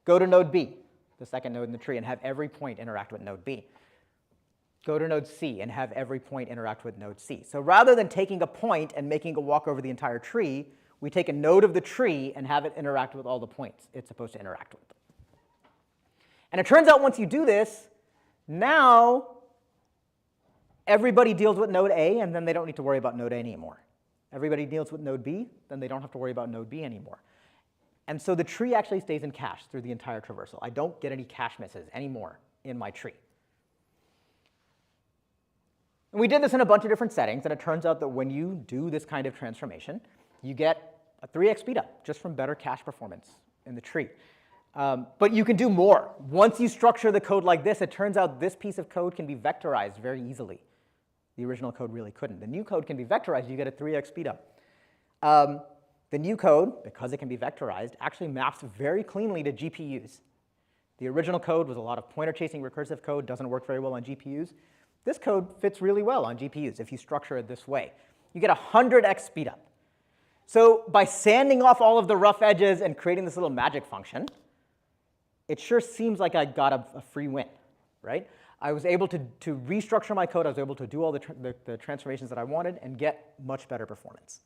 go to node B, the second node in the tree, and have every point interact with node B. Go to node C and have every point interact with node C. So rather than taking a point and making a walk over the entire tree, we take a node of the tree and have it interact with all the points it's supposed to interact with. And it turns out once you do this, now everybody deals with node A, and then they don't need to worry about node A anymore. Everybody deals with node B, then they don't have to worry about node B anymore. And so the tree actually stays in cache through the entire traversal. I don't get any cache misses anymore in my tree. And we did this in a bunch of different settings, and it turns out that when you do this kind of transformation, you get a 3x speedup just from better cache performance in the tree. But you can do more. Once you structure the code like this, it turns out this piece of code can be vectorized very easily. The original code really couldn't. The new code can be vectorized. You get a 3x speed up. The new code, because it can be vectorized, actually maps very cleanly to GPUs. The original code was a lot of pointer chasing recursive code, doesn't work very well on GPUs. This code fits really well on GPUs if you structure it this way. You get a 100x speed up. So by sanding off all of the rough edges and creating this little magic function, it sure seems like I got a free win, right? I was able to restructure my code. I was able to do all the transformations that I wanted and get much better performance.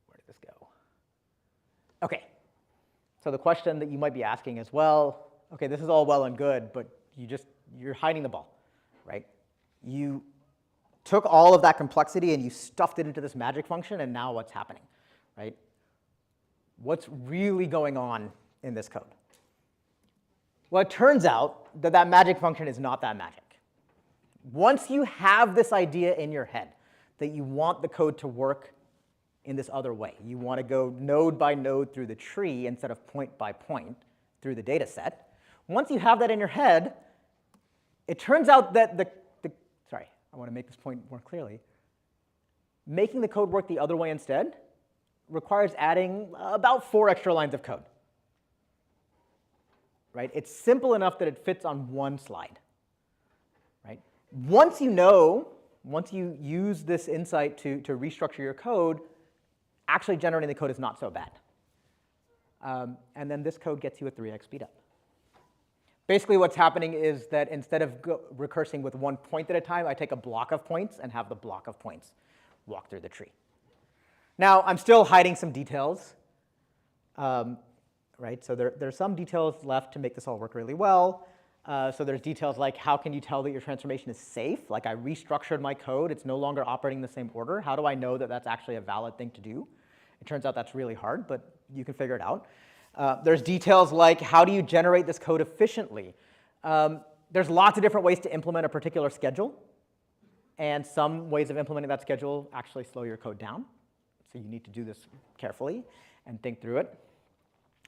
Where did this go? OK. So the question that you might be asking is, well, OK, this is all well and good, but you're hiding the ball, right? You took all of that complexity and you stuffed it into this magic function, and now what's happening, right? What's really going on in this code? Well, it turns out that that magic function is not that magic. Once you have this idea in your head that you want the code to work in this other way, you want to go node by node through the tree instead of point by point through the data set. Once you have that in your head, it turns out that sorry, I want to make this point more clearly. Making the code work the other way instead requires adding about 4 extra lines of code. Right? It's simple enough that it fits on one slide. Right? Once you use this insight to restructure your code, actually generating the code is not so bad. And then this code gets you a 3x speed up. Basically, what's happening is that instead of recursing with one point at a time, I take a block of points and have the block of points walk through the tree. Now, I'm still hiding some details. Right? So there's some details left to make this all work really well. So there's details like, how can you tell that your transformation is safe? Like, I restructured my code. It's no longer operating in the same order. How do I know that that's actually a valid thing to do? It turns out that's really hard, but you can figure it out. There's details like, how do you generate this code efficiently? There's lots of different ways to implement a particular schedule. And some ways of implementing that schedule actually slow your code down. So you need to do this carefully and think through it.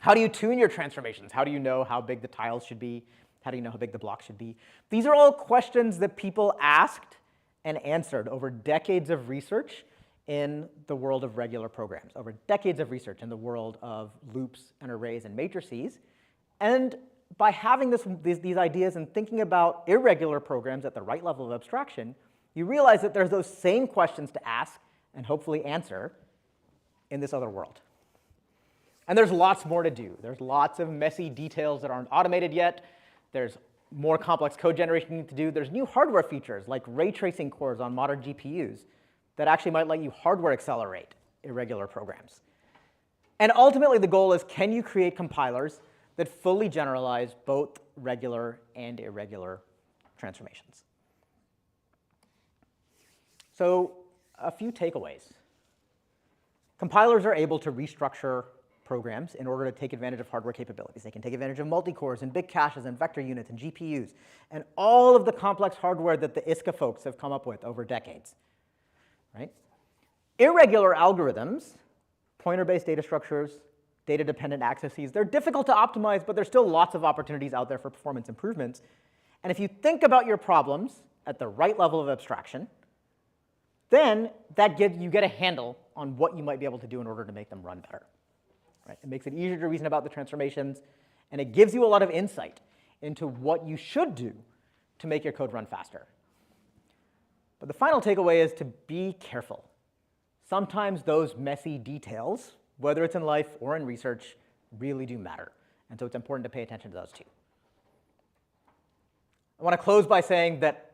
How do you tune your transformations? How do you know how big the tiles should be? How do you know how big the blocks should be? These are all questions that people asked and answered over decades of research in the world of regular programs, over decades of research in the world of loops and arrays and matrices. And by having these ideas and thinking about irregular programs at the right level of abstraction, you realize that there's those same questions to ask and hopefully answer in this other world. And there's lots more to do. There's lots of messy details that aren't automated yet. There's more complex code generation you need to do. There's new hardware features like ray tracing cores on modern GPUs that actually might let you hardware accelerate irregular programs. And ultimately, the goal is, can you create compilers that fully generalize both regular and irregular transformations? So a few takeaways. Compilers are able to restructure programs in order to take advantage of hardware capabilities. They can take advantage of multi-cores and big caches and vector units and GPUs and all of the complex hardware that the ISCA folks have come up with over decades. Right? Irregular algorithms, pointer-based data structures, data-dependent accesses, they're difficult to optimize, but there's still lots of opportunities out there for performance improvements. And if you think about your problems at the right level of abstraction, then you get a handle on what you might be able to do in order to make them run better. Right? It makes it easier to reason about the transformations, and it gives you a lot of insight into what you should do to make your code run faster. But the final takeaway is to be careful. Sometimes those messy details, whether it's in life or in research, really do matter. And so it's important to pay attention to those too. I want to close by saying that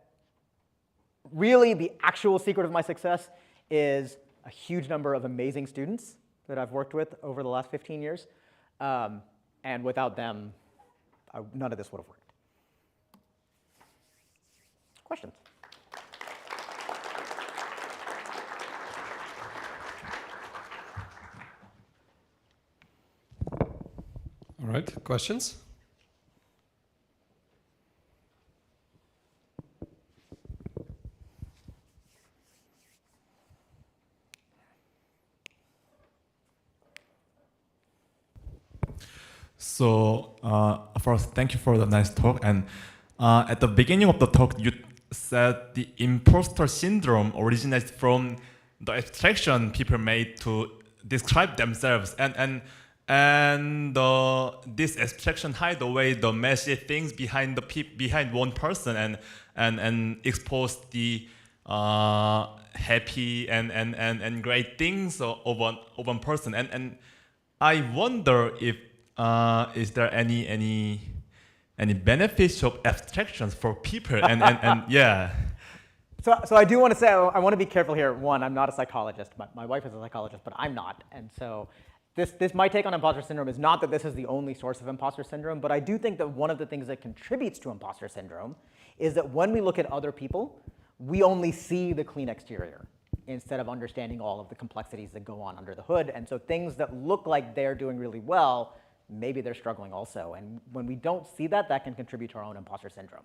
really the actual secret of my success is a huge number of amazing students that I've worked with over the last 15 years. And without them, none of this would have worked. Questions? All right, questions? So first, thank you for the nice talk. And at the beginning of the talk, you said the imposter syndrome originates from the abstraction people made to describe themselves, and this abstraction hide away the messy things behind behind one person, and expose the happy and great things of one person. And I wonder if is there any benefits of abstractions for people and yeah. So I do want to say, I want to be careful here. One, I'm not a psychologist. My wife is a psychologist, but I'm not. And so my take on imposter syndrome is not that this is the only source of imposter syndrome, but I do think that one of the things that contributes to imposter syndrome is that when we look at other people, we only see the clean exterior instead of understanding all of the complexities that go on under the hood. And so things that look like they're doing really well, maybe they're struggling also. And when we don't see that, that can contribute to our own imposter syndrome.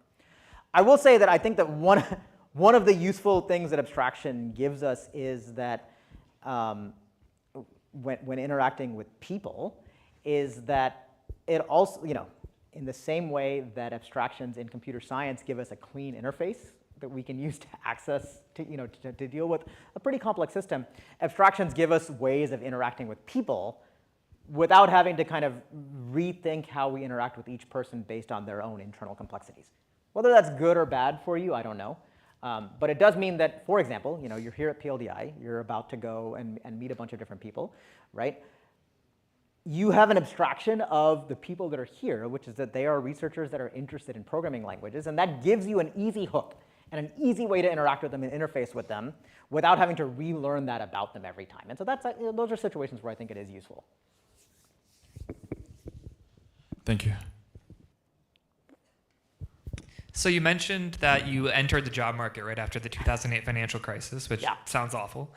I will say that I think that one of the useful things that abstraction gives us is that when interacting with people, is that it also, in the same way that abstractions in computer science give us a clean interface that we can use to access, to deal with a pretty complex system, abstractions give us ways of interacting with people without having to kind of rethink how we interact with each person based on their own internal complexities. Whether that's good or bad for you, I don't know. But it does mean that, for example, you're here at PLDI, you're about to go and meet a bunch of different people, right? You have an abstraction of the people that are here, which is that they are researchers that are interested in programming languages, and that gives you an easy hook and an easy way to interact with them and interface with them without having to relearn that about them every time. And so those are situations where I think it is useful. Thank you. So you mentioned that you entered the job market right after the 2008 financial crisis, which sounds awful.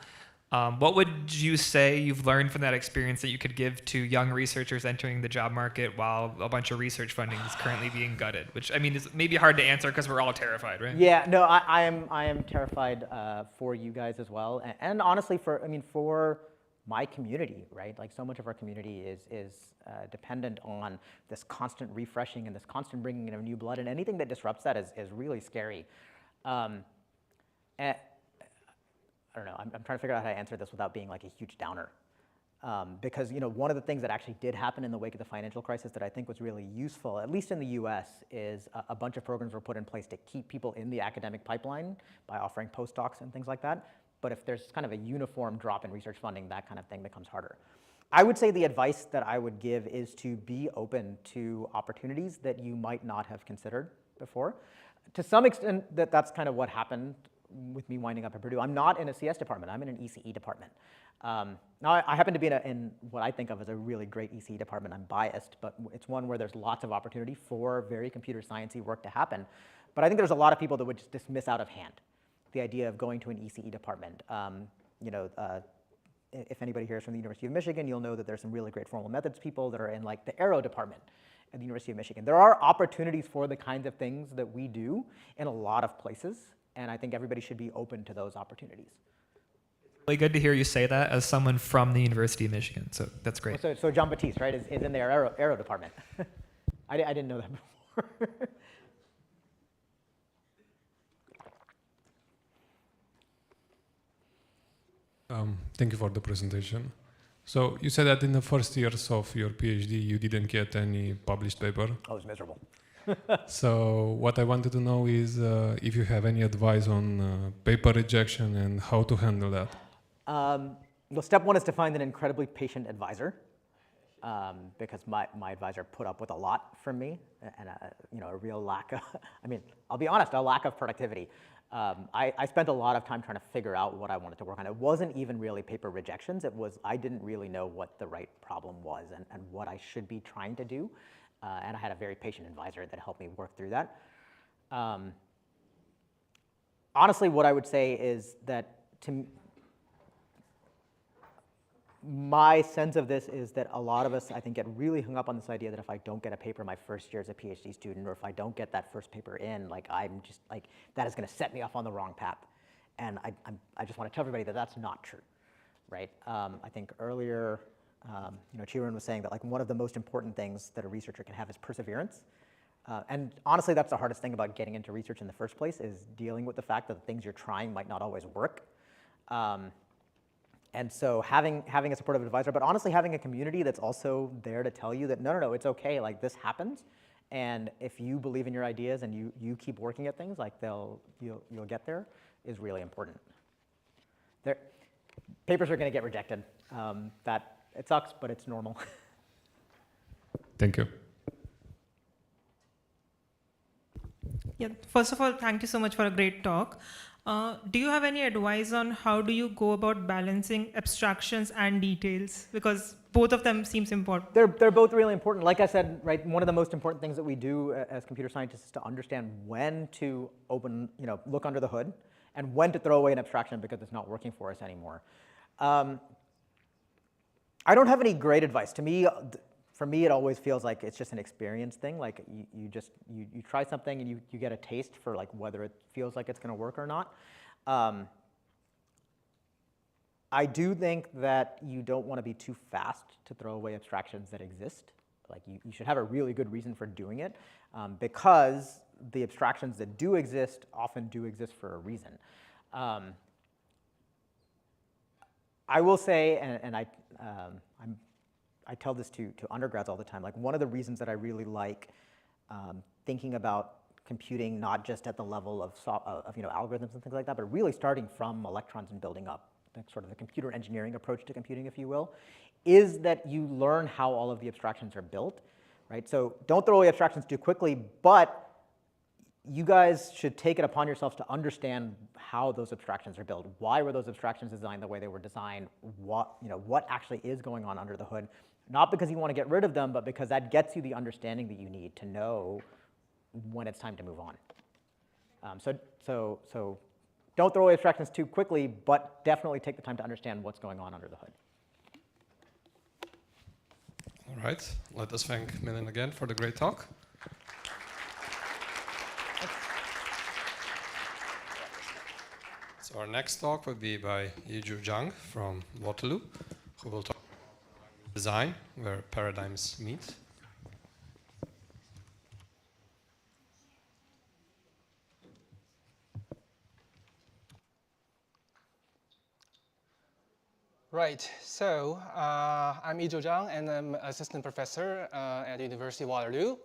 What would you say you've learned from that experience that you could give to young researchers entering the job market while a bunch of research funding is currently being gutted? Which, I mean, is maybe hard to answer because we're all terrified, right? Yeah, no, I am terrified for you guys as well, and honestly for my community, right? Like so much of our community is dependent on this constant refreshing and this constant bringing in of new blood, and anything that disrupts that is really scary. I don't know, I'm trying to figure out how to answer this without being like a huge downer. Because one of the things that actually did happen in the wake of the financial crisis that I think was really useful, at least in the US, is a bunch of programs were put in place to keep people in the academic pipeline by offering postdocs and things like that. But if there's kind of a uniform drop in research funding, that kind of thing becomes harder. I would say the advice that I would give is to be open to opportunities that you might not have considered before. To some extent, that's kind of what happened with me winding up at Purdue. I'm not in a CS department, I'm in an ECE department. Now I happen to be in what I think of as a really great ECE department. I'm biased, but it's one where there's lots of opportunity for very computer sciencey work to happen. But I think there's a lot of people that would just dismiss out of hand the idea of going to an ECE department. If anybody here is from the University of Michigan, you'll know that there's some really great formal methods people that are in like the Aero department at the University of Michigan. There are opportunities for the kinds of things that we do in a lot of places, and I think everybody should be open to those opportunities. Really good to hear you say that as someone from the University of Michigan, so that's great. So John Batiste, right, is in their Aero department. I didn't know that before. Thank you for the presentation. So you said that in the first years of your PhD, you didn't get any published paper. I was miserable. So what I wanted to know is if you have any advice on paper rejection and how to handle that. Well, step one is to find an incredibly patient advisor, because my advisor put up with a lot from me, and a real lack of, I'll be honest, a lack of productivity. I spent a lot of time trying to figure out what I wanted to work on. It wasn't even really paper rejections. It was, I didn't really know what the right problem was and what I should be trying to do. And I had a very patient advisor that helped me work through that. Honestly, what I would say is that my sense of this is that a lot of us, I think, get really hung up on this idea that if I don't get a paper my first year as a PhD student, or if I don't get that first paper in, like I'm just like, that is going to set me off on the wrong path. And I just want to tell everybody that that's not true, right? I think earlier Chiron was saying that like one of the most important things that a researcher can have is perseverance. And honestly, that's the hardest thing about getting into research in the first place, is dealing with the fact that the things you're trying might not always work. And so having a supportive advisor, but honestly having a community that's also there to tell you that no, it's okay, like this happens. And if you believe in your ideas and you keep working at things, like you'll get there, is really important. Papers are going to get rejected. It sucks, but it's normal. Thank you. Yeah, first of all, thank you so much for a great talk. Do you have any advice on how do you go about balancing abstractions and details? Because both of them seems important. They're both really important. Like I said, right, one of the most important things that we do as computer scientists is to understand when to look under the hood and when to throw away an abstraction because it's not working for us anymore. I don't have any great advice. For me, it always feels like it's just an experience thing. Like you try something and you get a taste for like whether it feels like it's going to work or not. I do think that you don't want to be too fast to throw away abstractions that exist. Like you should have a really good reason for doing it, because the abstractions that do exist often do exist for a reason. I will say, and I tell this to undergrads all the time, like one of the reasons that I really like thinking about computing not just at the level of algorithms and things like that, but really starting from electrons and building up, that's sort of the computer engineering approach to computing, if you will, is that you learn how all of the abstractions are built, right? So don't throw away abstractions too quickly, but you guys should take it upon yourselves to understand how those abstractions are built. Why were those abstractions designed the way they were designed? What actually is going on under the hood? Not because you want to get rid of them, but because that gets you the understanding that you need to know when it's time to move on. So don't throw away abstractions too quickly, but definitely take the time to understand what's going on under the hood. All right, let us thank Milind again for the great talk. So our next talk will be by Yizhu Zhang from Waterloo, who will talk about design, where paradigms meet. Right, so I'm Yizhu Zhang, and I'm assistant professor at University of Waterloo.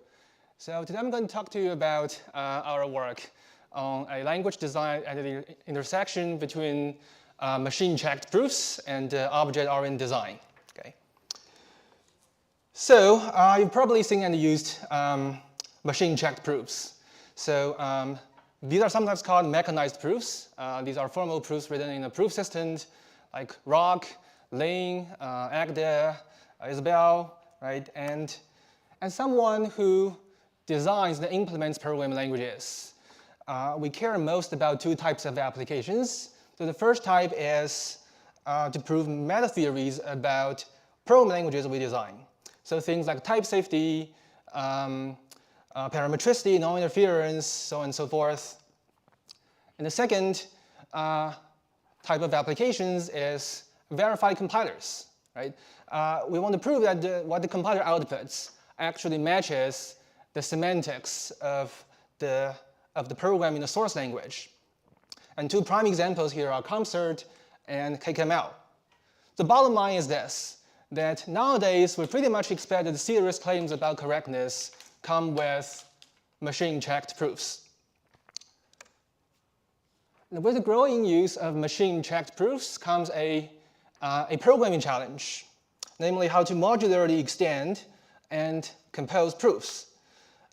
So today I'm going to talk to you about our work on a language design at the intersection between machine-checked proofs and object-oriented design. Okay. So you've probably seen and used machine-checked proofs. So these are sometimes called mechanized proofs. These are formal proofs written in a proof system like Rock, Lin, Agda, Isabelle, right? And someone who designs and implements programming languages. We care most about two types of applications. So the first type is to prove meta theories about programming languages we design. So things like type safety, parametricity, non-interference, so on and so forth. And the second type of applications is verified compilers, right? We want to prove that what the compiler outputs actually matches the semantics of the program in the source language. And two prime examples here are COMSERT and KKML. The bottom line is this, that nowadays we pretty much expect that serious claims about correctness come with machine-checked proofs. And with the growing use of machine-checked proofs comes a programming challenge, namely how to modularly extend and compose proofs.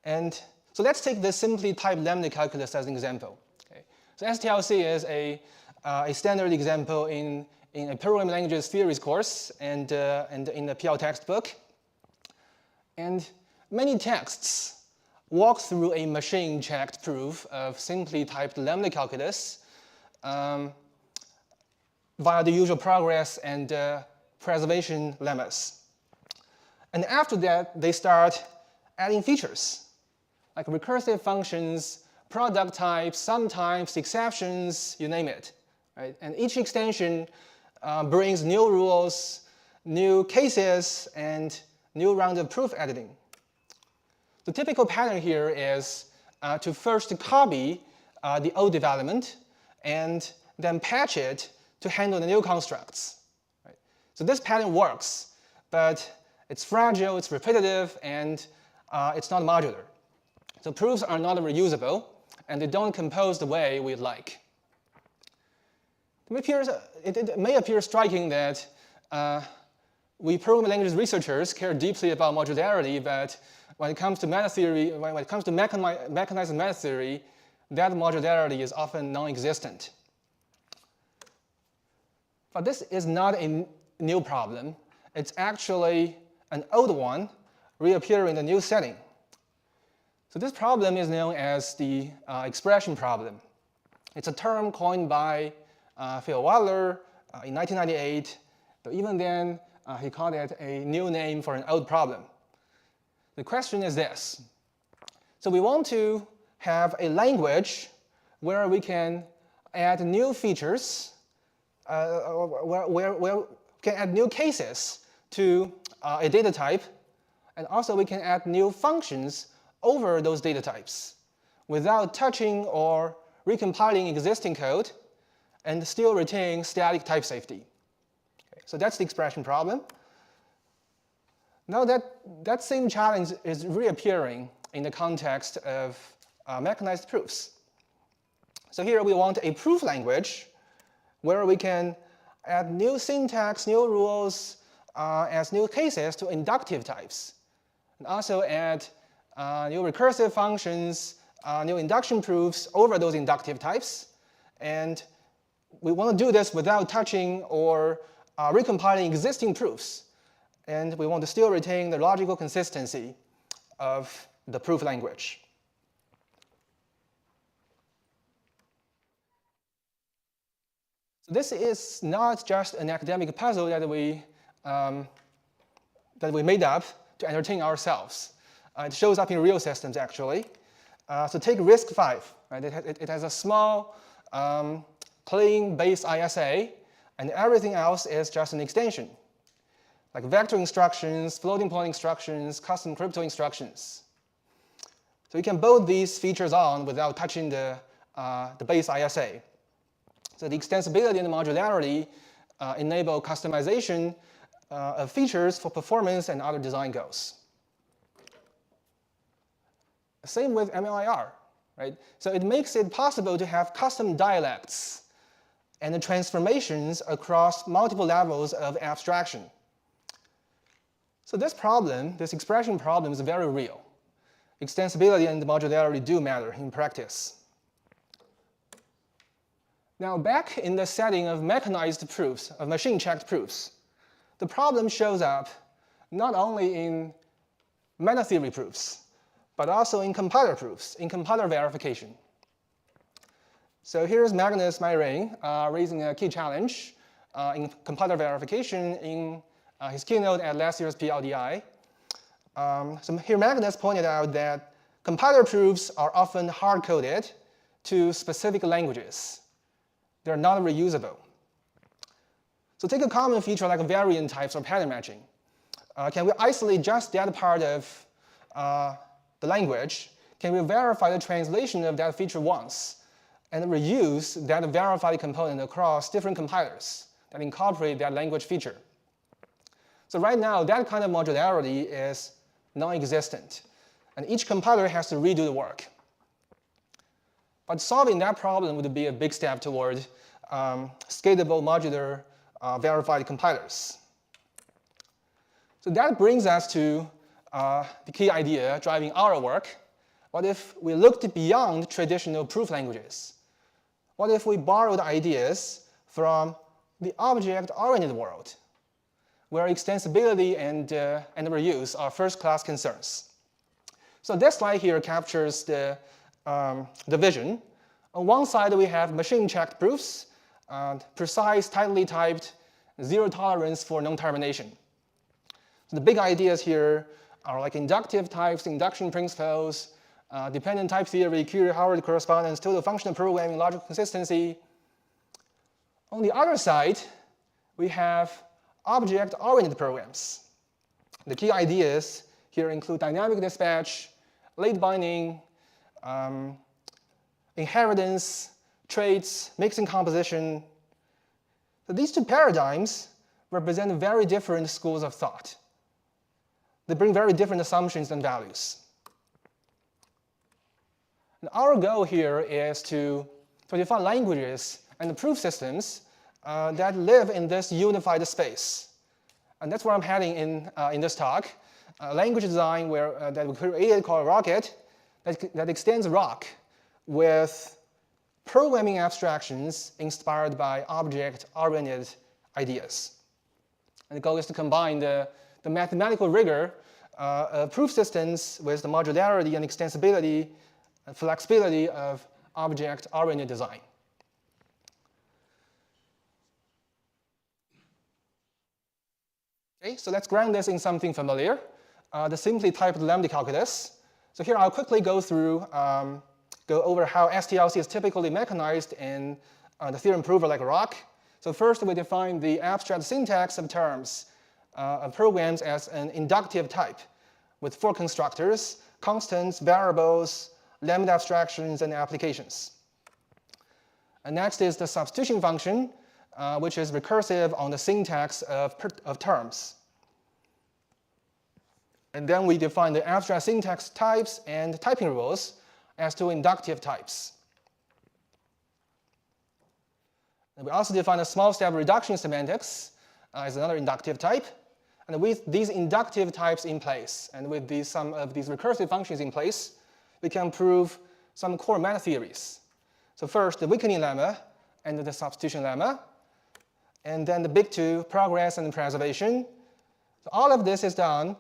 And so let's take this simply typed lambda calculus as an example. Okay. So STLC is a standard example in a programming languages theories course and in the PL textbook. And many texts walk through a machine-checked proof of simply typed lambda calculus via the usual progress and preservation lemmas. And after that, they start adding features, like recursive functions, product types, sum types, exceptions, you name it. Right? And each extension brings new rules new cases and new round of proof editing. The typical pattern here is to first copy the old development and then patch it to handle the new constructs. Right? So this pattern works, but it's fragile, it's repetitive, and it's not modular. So proofs are not reusable, and they don't compose the way we'd like. It may appear striking that we programming language researchers care deeply about modularity, but when it comes to meta theory, when it comes to mechanized meta theory, that modularity is often non-existent. But this is not a new problem. It's actually an old one reappearing in a new setting. So this problem is known as the expression problem. It's a term coined by Fiat in 1998, but even then he called it a new name for an old problem. The question is this. So we want to have a language where we can add new features, where we can add new cases to a data type, and also we can add new functions over those data types without touching or recompiling existing code and still retain static type safety. Okay, so that's the expression problem. Now that same challenge is reappearing in the context of mechanized proofs. So here we want a proof language where we can add new syntax, new rules as new cases to inductive types, and also add new recursive functions, new induction proofs over those inductive types. And we want to do this without touching or recompiling existing proofs. And we want to still retain the logical consistency of the proof language. So this is not just an academic puzzle that we made up to entertain ourselves. It shows up in real systems, actually. So take RISC-V. Right? It has a small, clean base ISA, and everything else is just an extension, like vector instructions, floating point instructions, custom crypto instructions. So you can build these features on without touching the base ISA. So the extensibility and the modularity enable customization of features for performance and other design goals. Same with MLIR, right? So it makes it possible to have custom dialects and the transformations across multiple levels of abstraction. So this problem, this expression problem, is very real. Extensibility and modularity do matter in practice. Now, back in the setting of mechanized proofs, of machine-checked proofs, the problem shows up not only in meta theory proofs, but also in compiler proofs, in compiler verification. So here's Magnus Meyring raising a key challenge in compiler verification in his keynote at last year's PLDI. So here Magnus pointed out that compiler proofs are often hard-coded to specific languages. They're not reusable. So take a common feature like variant types or pattern matching. Can we isolate just that part of the language? Can we verify the translation of that feature once and reuse that verified component across different compilers that incorporate that language feature? So right now, that kind of modularity is non-existent, and each compiler has to redo the work. But solving that problem would be a big step toward scalable, modular, verified compilers. So that brings us to the key idea driving our work. What if we looked beyond traditional proof languages? What if we borrowed ideas from the object-oriented world, where extensibility and reuse are first-class concerns? So this slide here captures the vision. On one side, we have machine-checked proofs, precise, tightly typed, zero tolerance for non-termination. So the big ideas here are like inductive types, induction principles, dependent type theory, Curie-Howard correspondence, total functional programming, logical consistency. On the other side, we have object-oriented programs. The key ideas here include dynamic dispatch, late binding, inheritance, traits, mixing composition. So these two paradigms represent very different schools of thought. They bring very different assumptions and values. And our goal here is to define languages and proof systems that live in this unified space. And that's where I'm heading in this talk. Language design that we created called Rocket that extends Rock with programming abstractions inspired by object-oriented ideas. And the goal is to combine the mathematical rigor of proof systems with the modularity and extensibility and flexibility of object-oriented design. Okay, so let's ground this in something familiar, the simply typed lambda calculus. So here I'll quickly go over how STLC is typically mechanized in the theorem prover like Rock. So first we define the abstract syntax of terms of programs as an inductive type with 4 constructors: constants, variables, lambda abstractions, and applications. And next is the substitution function, which is recursive on the syntax of terms. And then we define the abstract syntax types and typing rules as 2 inductive types. And we also define a small step reduction semantics as another inductive type. And with these inductive types in place, and with some of these recursive functions in place, we can prove some core meta theories. So first, the weakening lemma and the substitution lemma. And then the big 2, progress and preservation. So all of this is done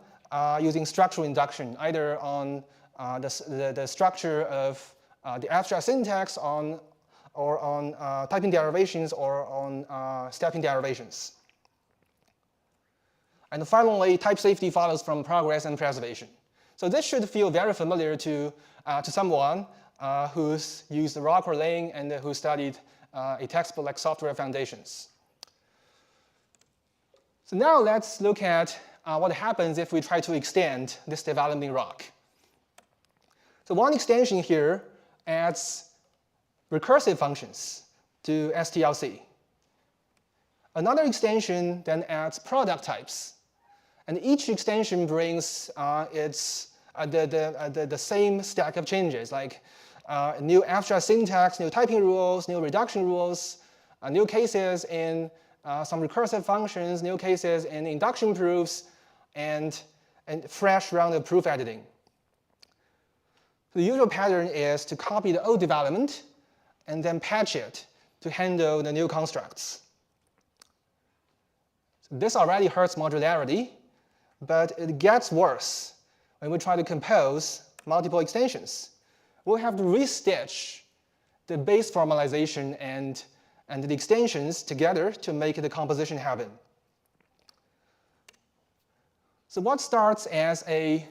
using structural induction, either on the structure of the abstract syntax or on typing derivations or on stepping derivations. And finally, type safety follows from progress and preservation. So this should feel very familiar to someone who's used Rock or Lang and who studied a textbook like Software Foundations. So now let's look at what happens if we try to extend this developing Rock. So one extension here adds recursive functions to STLC. Another extension then adds product types. And each extension brings the same stack of changes, like new abstract syntax, new typing rules, new reduction rules, new cases in some recursive functions, new cases in induction proofs, and fresh round of proof editing. The usual pattern is to copy the old development and then patch it to handle the new constructs. So this already hurts modularity, but it gets worse when we try to compose multiple extensions. We'll have to restitch the base formalization and the extensions together to make the composition happen. So what starts as a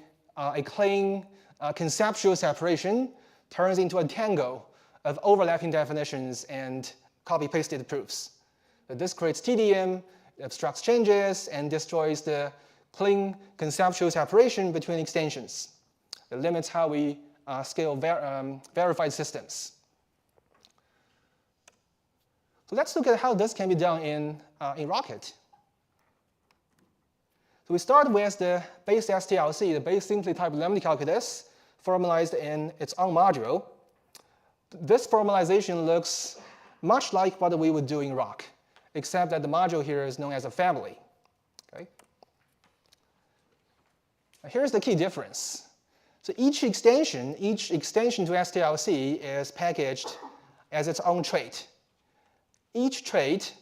clean conceptual separation turns into a tangle of overlapping definitions and copy-pasted proofs. So this creates TDM, obstructs changes, and destroys the clean conceptual separation between extensions. It limits how we scale verified systems. So let's look at how this can be done in Rocket. So we start with the base STLC, the base simply typed lambda calculus, formalized in its own module. This formalization looks much like what we would do in Rock, except that the module here is known as a family. Okay? Now here's the key difference. So each extension to STLC is packaged as its own trait. Each trait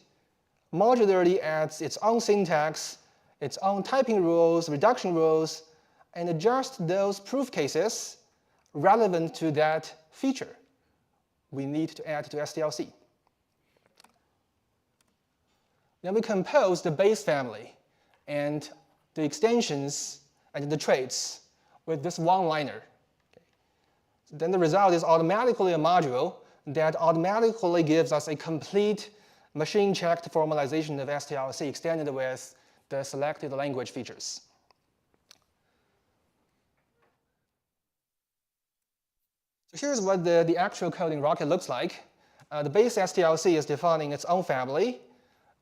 modularly adds its own syntax, its own typing rules, reduction rules, and adjusts those proof cases relevant to that feature we need to add to STLC. Then we compose the base family and the extensions and the traits with this one-liner. Okay. Then the result is automatically a module that automatically gives us a complete machine-checked formalization of STLC extended with the selected language features. So here's what the actual code in Rocket looks like. The base STLC is defining its own family.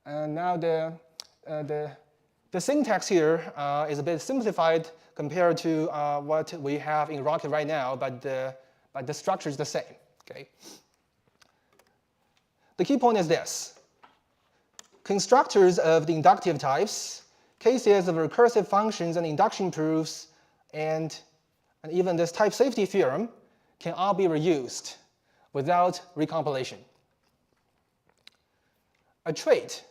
And now the syntax here is a bit simplified compared to what we have in Rocket right now, but the structure is the same. Okay. The key point is this. Constructors of the inductive types, cases of recursive functions and induction proofs, and even this type safety theorem can all be reused without recompilation. A trait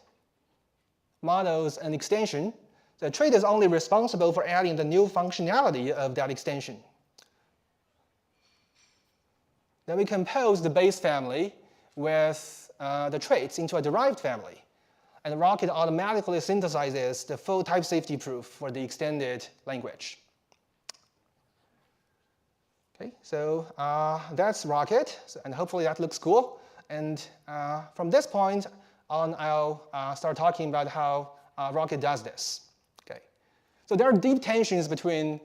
models an extension. The trait is only responsible for adding the new functionality of that extension. Then we compose the base family with the traits into a derived family. And Rocket automatically synthesizes the full type safety proof for the extended language. Okay, so that's Rocket, and hopefully that looks cool. And from this point on, I'll start talking about how Rocket does this. Okay, so there are deep tensions between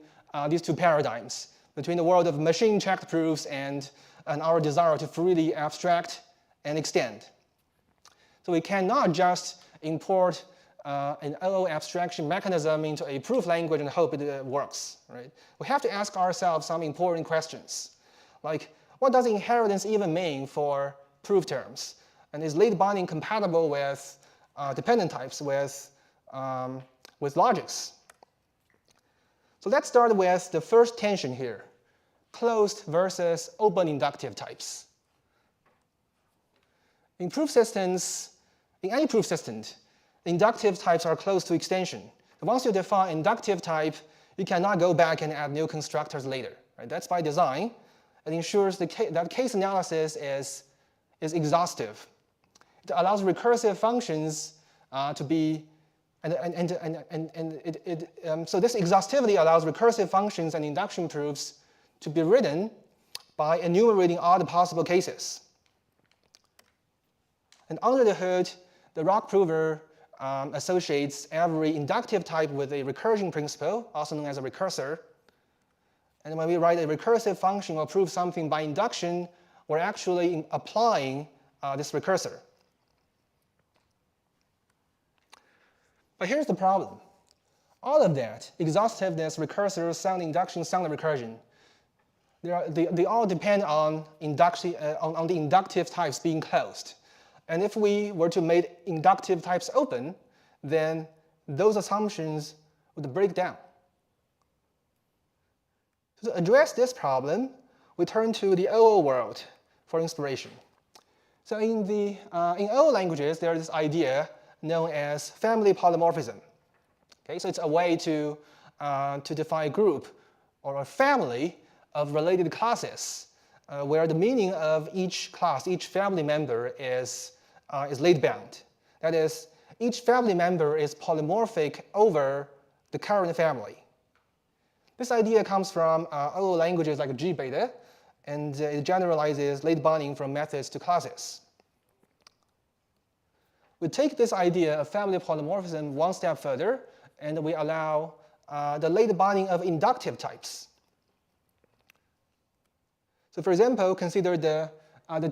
these two paradigms, between the world of machine-checked proofs and our desire to freely abstract and extend. So we cannot just import an OO abstraction mechanism into a proof language and hope it works. Right? We have to ask ourselves some important questions, like what does inheritance even mean for proof terms? And is late binding compatible with dependent types, with logics? So let's start with the first tension here, closed versus open inductive types. In proof systems, in any proof system, inductive types are close to extension. Once you define inductive type, you cannot go back and add new constructors later. Right? That's by design. It ensures that case analysis is exhaustive. It allows recursive functions to be, so this exhaustivity allows recursive functions and induction proofs to be written by enumerating all the possible cases. And under the hood, the Rock prover associates every inductive type with a recursion principle, also known as a recursor. And when we write a recursive function or prove something by induction, we're actually applying this recursor. But here's the problem. All of that, exhaustiveness, recursor, sound induction, sound recursion, they all depend on the inductive types being closed. And if we were to make inductive types open, then those assumptions would break down. So to address this problem, we turn to the OO world for inspiration. So in OO languages, there is this idea known as family polymorphism. Okay, so it's a way to define a group or a family of related classes where the meaning of each class, each family member is late bound. That is, each family member is polymorphic over the current family. This idea comes from OO languages like G-beta, and it generalizes late binding from methods to classes. We take this idea of family polymorphism one step further, and we allow the late binding of inductive types. So for example, consider the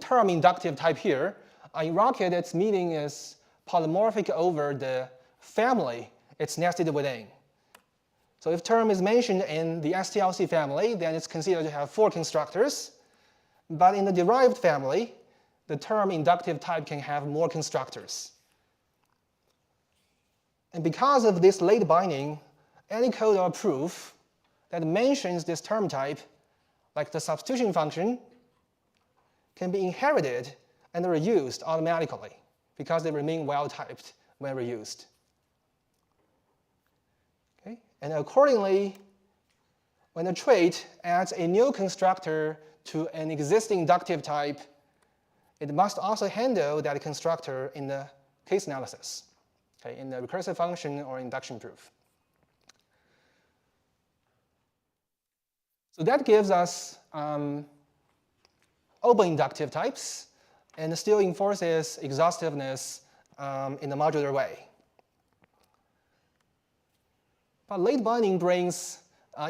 term inductive type here. In Rocket, its meaning is polymorphic over the family it's nested within. So if term is mentioned in the STLC family, then it's considered to have 4 constructors. But in the derived family, the term inductive type can have more constructors. And because of this late binding, any code or proof that mentions this term type, like the substitution function, can be inherited and reused automatically because they remain well-typed when reused. Okay? And accordingly, when a trait adds a new constructor to an existing inductive type, it must also handle that constructor in the case analysis, okay, in the recursive function or induction proof. So that gives us open inductive types, and still enforces exhaustiveness in a modular way. But late binding brings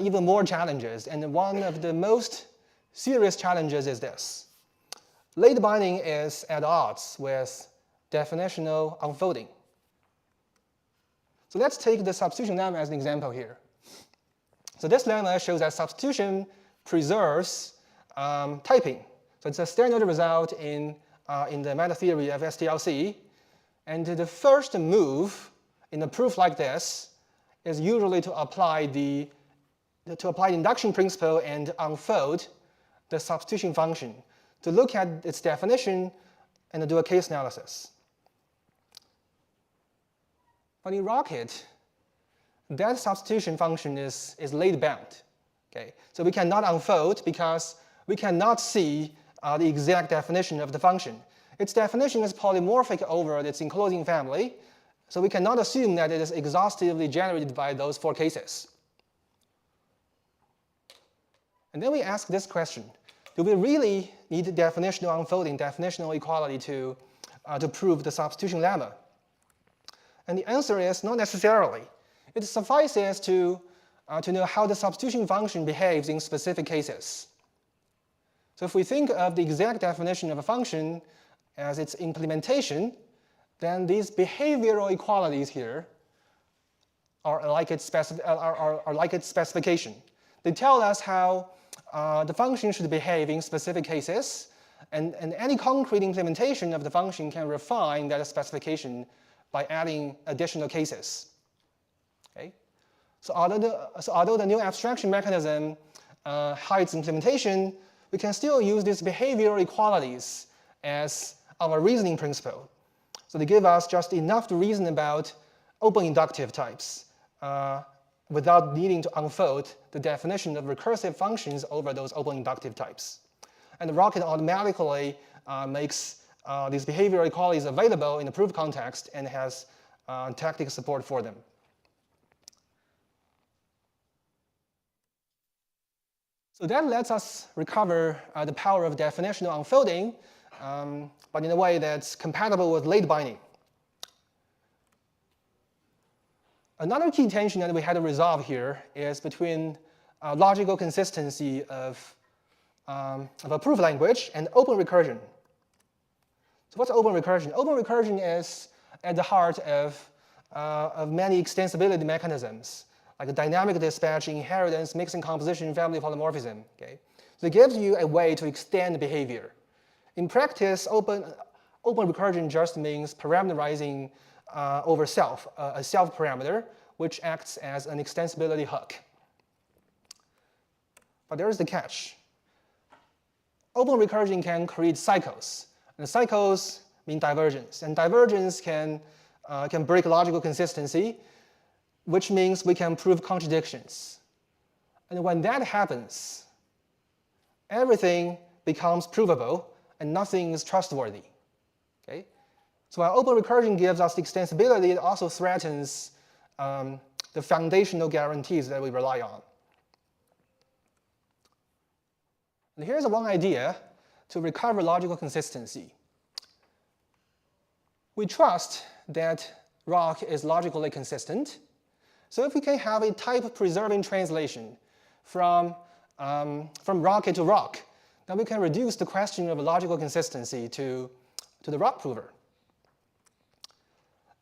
even more challenges, and one of the most serious challenges is this. Late binding is at odds with definitional unfolding. So let's take the substitution lemma as an example here. So this lemma shows that substitution preserves typing. So it's a standard result in the meta theory of STLC. And the first move in a proof like this is usually to apply the induction principle and unfold the substitution function to look at its definition and to do a case analysis. But in Rocket, that substitution function is late bound. Okay? So we cannot unfold because we cannot see the exact definition of the function. Its definition is polymorphic over its enclosing family, so we cannot assume that it is exhaustively generated by those 4 cases. And then we ask this question. Do we really need definitional unfolding, definitional equality to prove the substitution lemma? And the answer is not necessarily. It suffices to know how the substitution function behaves in specific cases. So if we think of the exact definition of a function as its implementation, then these behavioral equalities here are like its specification. They tell us how the function should behave in specific cases, and any concrete implementation of the function can refine that specification by adding additional cases. Okay? So although the new abstraction mechanism hides implementation, we can still use these behavioral equalities as our reasoning principle. So they give us just enough to reason about open inductive types without needing to unfold the definition of recursive functions over those open inductive types. And the Rocket automatically makes these behavioral equalities available in the proof context and has tactic support for them. So that lets us recover the power of definitional unfolding, but in a way that's compatible with late binding. Another key tension that we had to resolve here is between logical consistency of a proof language and open recursion. So what's open recursion? Open recursion is at the heart of many extensibility mechanisms, like dynamic dispatch, inheritance, mixing composition, family polymorphism. Okay? So it gives you a way to extend behavior. In practice, open recursion just means parameterizing over self, a self parameter, which acts as an extensibility hook. But there's the catch. Open recursion can create cycles. And cycles mean divergence. And divergence can break logical consistency, which means we can prove contradictions. And when that happens, everything becomes provable and nothing is trustworthy. Okay? So while open recursion gives us the extensibility, it also threatens the foundational guarantees that we rely on. And here's one idea to recover logical consistency. We trust that ROC is logically consistent. So if we can have a type-preserving translation from Rocket to ROC, then we can reduce the question of logical consistency to the ROC prover.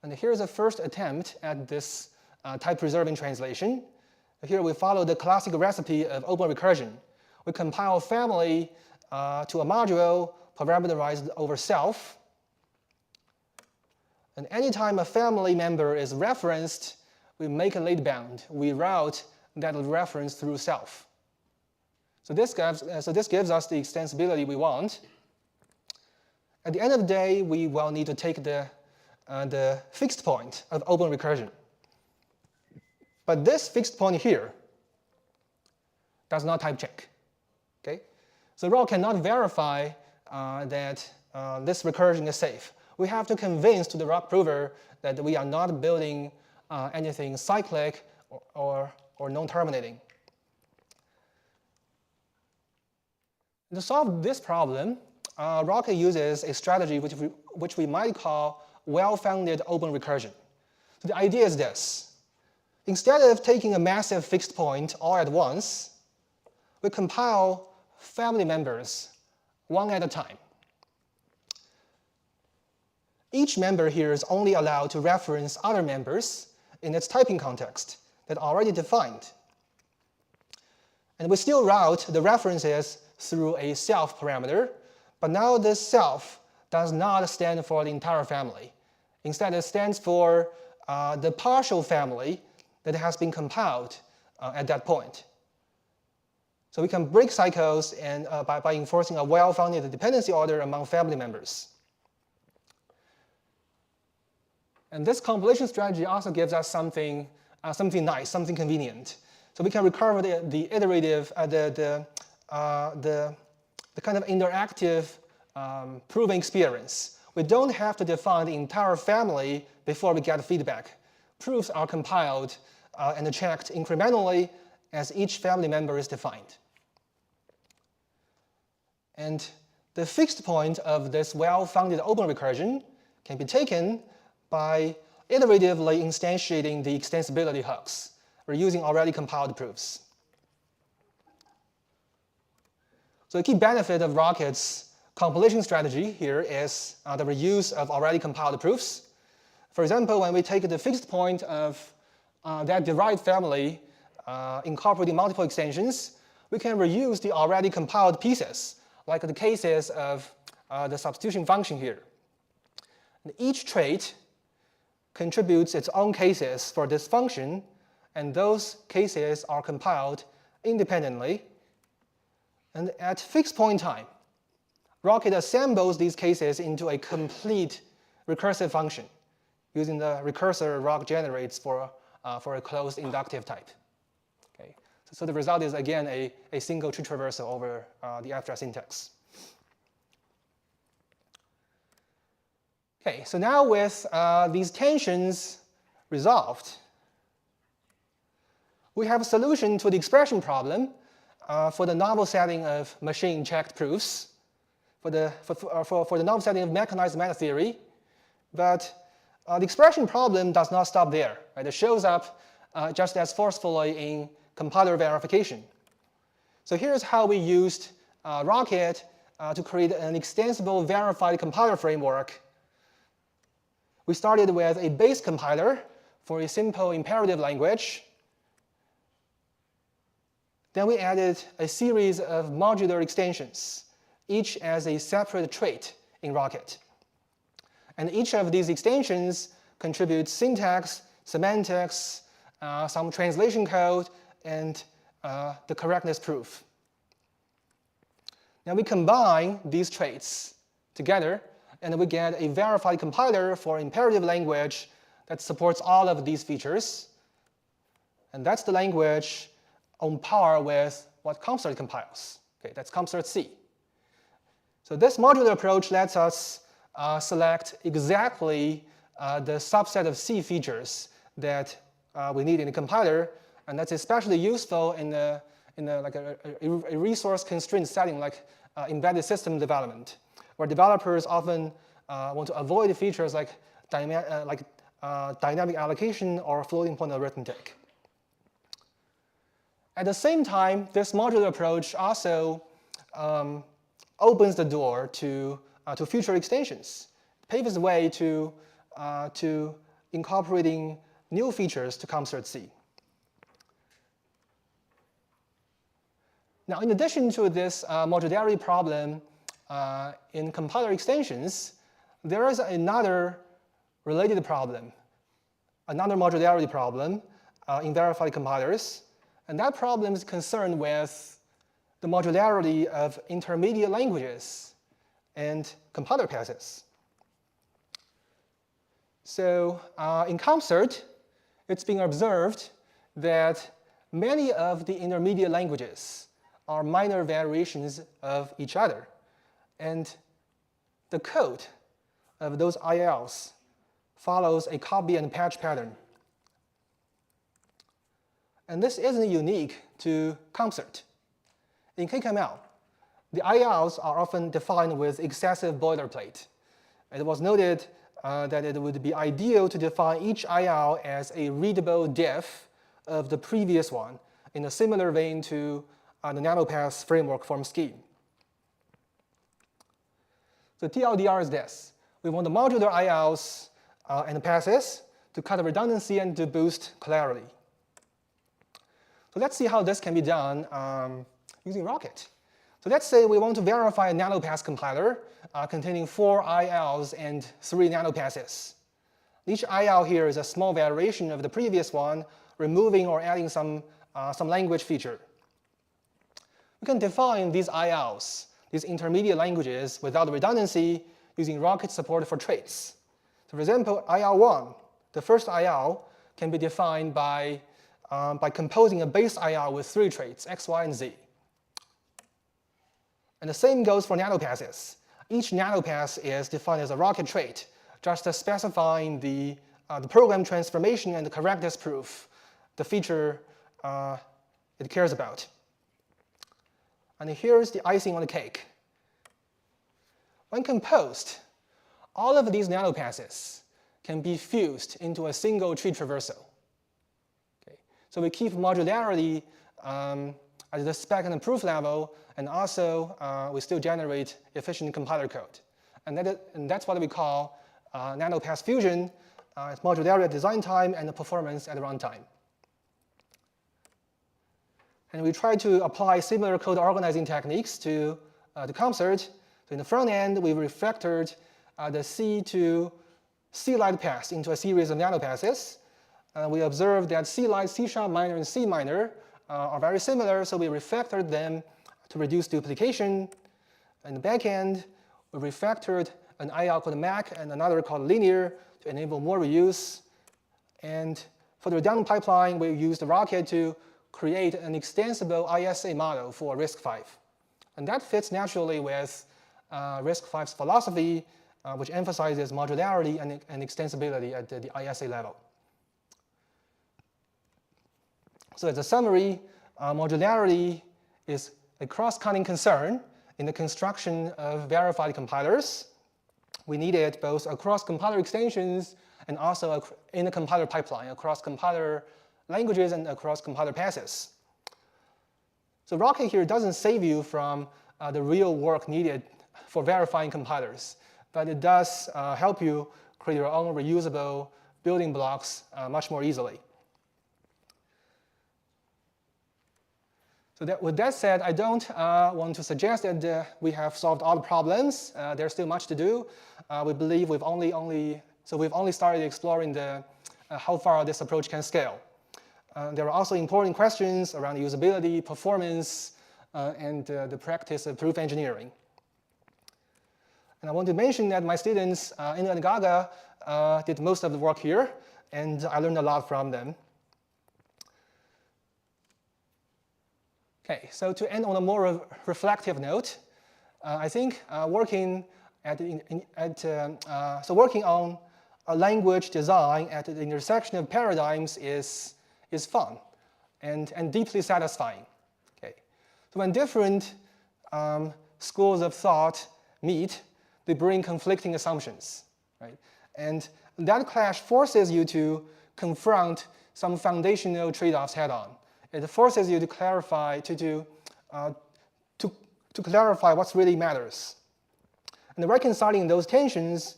And here's a first attempt at this type-preserving translation. Here we follow the classic recipe of open recursion. We compile family to a module parameterized over self. And anytime a family member is referenced, we make a late bound. We route that reference through self. So this gives us the extensibility we want. At the end of the day, we will need to take the fixed point of open recursion. But this fixed point here does not type check. Okay? So ROC cannot verify that this recursion is safe. We have to convince to the ROC prover that we are not building anything cyclic or non-terminating. To solve this problem, Rocket uses a strategy which we might call well-founded open recursion. So the idea is this. Instead of taking a massive fixed point all at once, we compile family members one at a time. Each member here is only allowed to reference other members in its typing context that are already defined. And we still route the references through a self parameter, but now this self does not stand for the entire family. Instead, it stands for the partial family that has been compiled at that point. So we can break cycles and, by enforcing a well-founded dependency order among family members. And this compilation strategy also gives us something nice, something convenient. So we can recover the iterative, the kind of interactive proving experience. We don't have to define the entire family before we get feedback. Proofs are compiled and checked incrementally as each family member is defined. And the fixed point of this well-founded open recursion can be taken by iteratively instantiating the extensibility hooks. We're using already compiled proofs. So the key benefit of Rocket's compilation strategy here is the reuse of already compiled proofs. For example, when we take the fixed point of that derived family incorporating multiple extensions, we can reuse the already compiled pieces, like the cases of the substitution function here. And each trait contributes its own cases for this function, and those cases are compiled independently. And at fixed point time, Rocket assembles these cases into a complete recursive function using the recursor Rock generates for a closed inductive type. Okay. So the result is, again, a single tree traversal over the abstract syntax. Okay, so now with these tensions resolved, we have a solution to the expression problem for the novel setting of machine-checked proofs, for the novel setting of mechanized meta theory. But the expression problem does not stop there. Right? It shows up just as forcefully in compiler verification. So here's how we used Rocket to create an extensible verified compiler framework. We started with a base compiler for a simple imperative language. Then we added a series of modular extensions, each as a separate trait in Rocket. And each of these extensions contributes syntax, semantics, some translation code, and the correctness proof. Now we combine these traits together, and we get a verified compiler for imperative language that supports all of these features. And that's the language on par with what CompCert compiles. Okay, that's CompCert C. So this modular approach lets us select exactly the subset of C features that we need in a compiler, and that's especially useful in a resource-constrained setting like embedded system development, where developers often want to avoid features like dynamic allocation or floating point arithmetic. At the same time, this modular approach also opens the door to future extensions, paves the way to incorporating new features to CompCert C. Now, in addition to this modularity problem in compiler extensions, there is another related problem, another modularity problem in verified compilers. And that problem is concerned with the modularity of intermediate languages and compiler passes. So in CompCert, it's been observed that many of the intermediate languages are minor variations of each other. And the code of those ILs follows a copy and patch pattern. And this isn't unique to CompCert. In KCML, the ILs are often defined with excessive boilerplate. It was noted that it would be ideal to define each IL as a readable diff of the previous one in a similar vein to the nanopass framework form scheme. So TLDR is this. We want the modular ILs and passes to cut redundancy and to boost clarity. So let's see how this can be done using Rocket. So let's say we want to verify a nanopass compiler containing 4 ILs and 3 nanopasses. Each IL here is a small variation of the previous one, removing or adding some language feature. We can define these ILs, these intermediate languages, without redundancy using Rocket support for traits. So for example, IL1, the first IL, can be defined by composing a base IL with 3 traits, X, Y, and Z. And the same goes for nanopasses. Each nanopass is defined as a Rocket trait, just specifying the program transformation and the correctness proof, the feature it cares about. And here's the icing on the cake. When composed, all of these nanopasses can be fused into a single tree traversal. Okay. So we keep modularity at the spec and the proof level, and also we still generate efficient compiler code. And that's what we call nanopass fusion. It's modularity at design time and the performance at runtime. And we try to apply similar code organizing techniques to the concert. So in the front end, we refactored the C to C-Lite pass into a series of nanopasses. We observed that C-Lite, C# minor, and C minor are very similar, so we refactored them to reduce duplication. In the back end, we refactored an IL called MAC and another called linear to enable more reuse. And for the redundant pipeline, we used Rocket to create an extensible ISA model for RISC-V. And that fits naturally with RISC-V's philosophy, which emphasizes modularity and extensibility at the ISA level. So as a summary, modularity is a cross-cutting concern in the construction of verified compilers. We needed both across compiler extensions and also in the compiler pipeline, across compiler languages and across compiler passes. So Rocket here doesn't save you from the real work needed for verifying compilers, but it does help you create your own reusable building blocks much more easily. So with that said, I don't want to suggest that we have solved all the problems. There's still much to do. We believe we've only started exploring how far this approach can scale. There are also important questions around usability, performance, and the practice of proof engineering. And I want to mention that my students, Inu and Gaga, did most of the work here, and I learned a lot from them. Okay, so to end on a more reflective note, I think working on a language design at the intersection of paradigms is fun and deeply satisfying. Okay, so when different schools of thought meet, they bring conflicting assumptions, right? And that clash forces you to confront some foundational trade-offs head-on. It forces you to clarify to clarify what really matters. And reconciling those tensions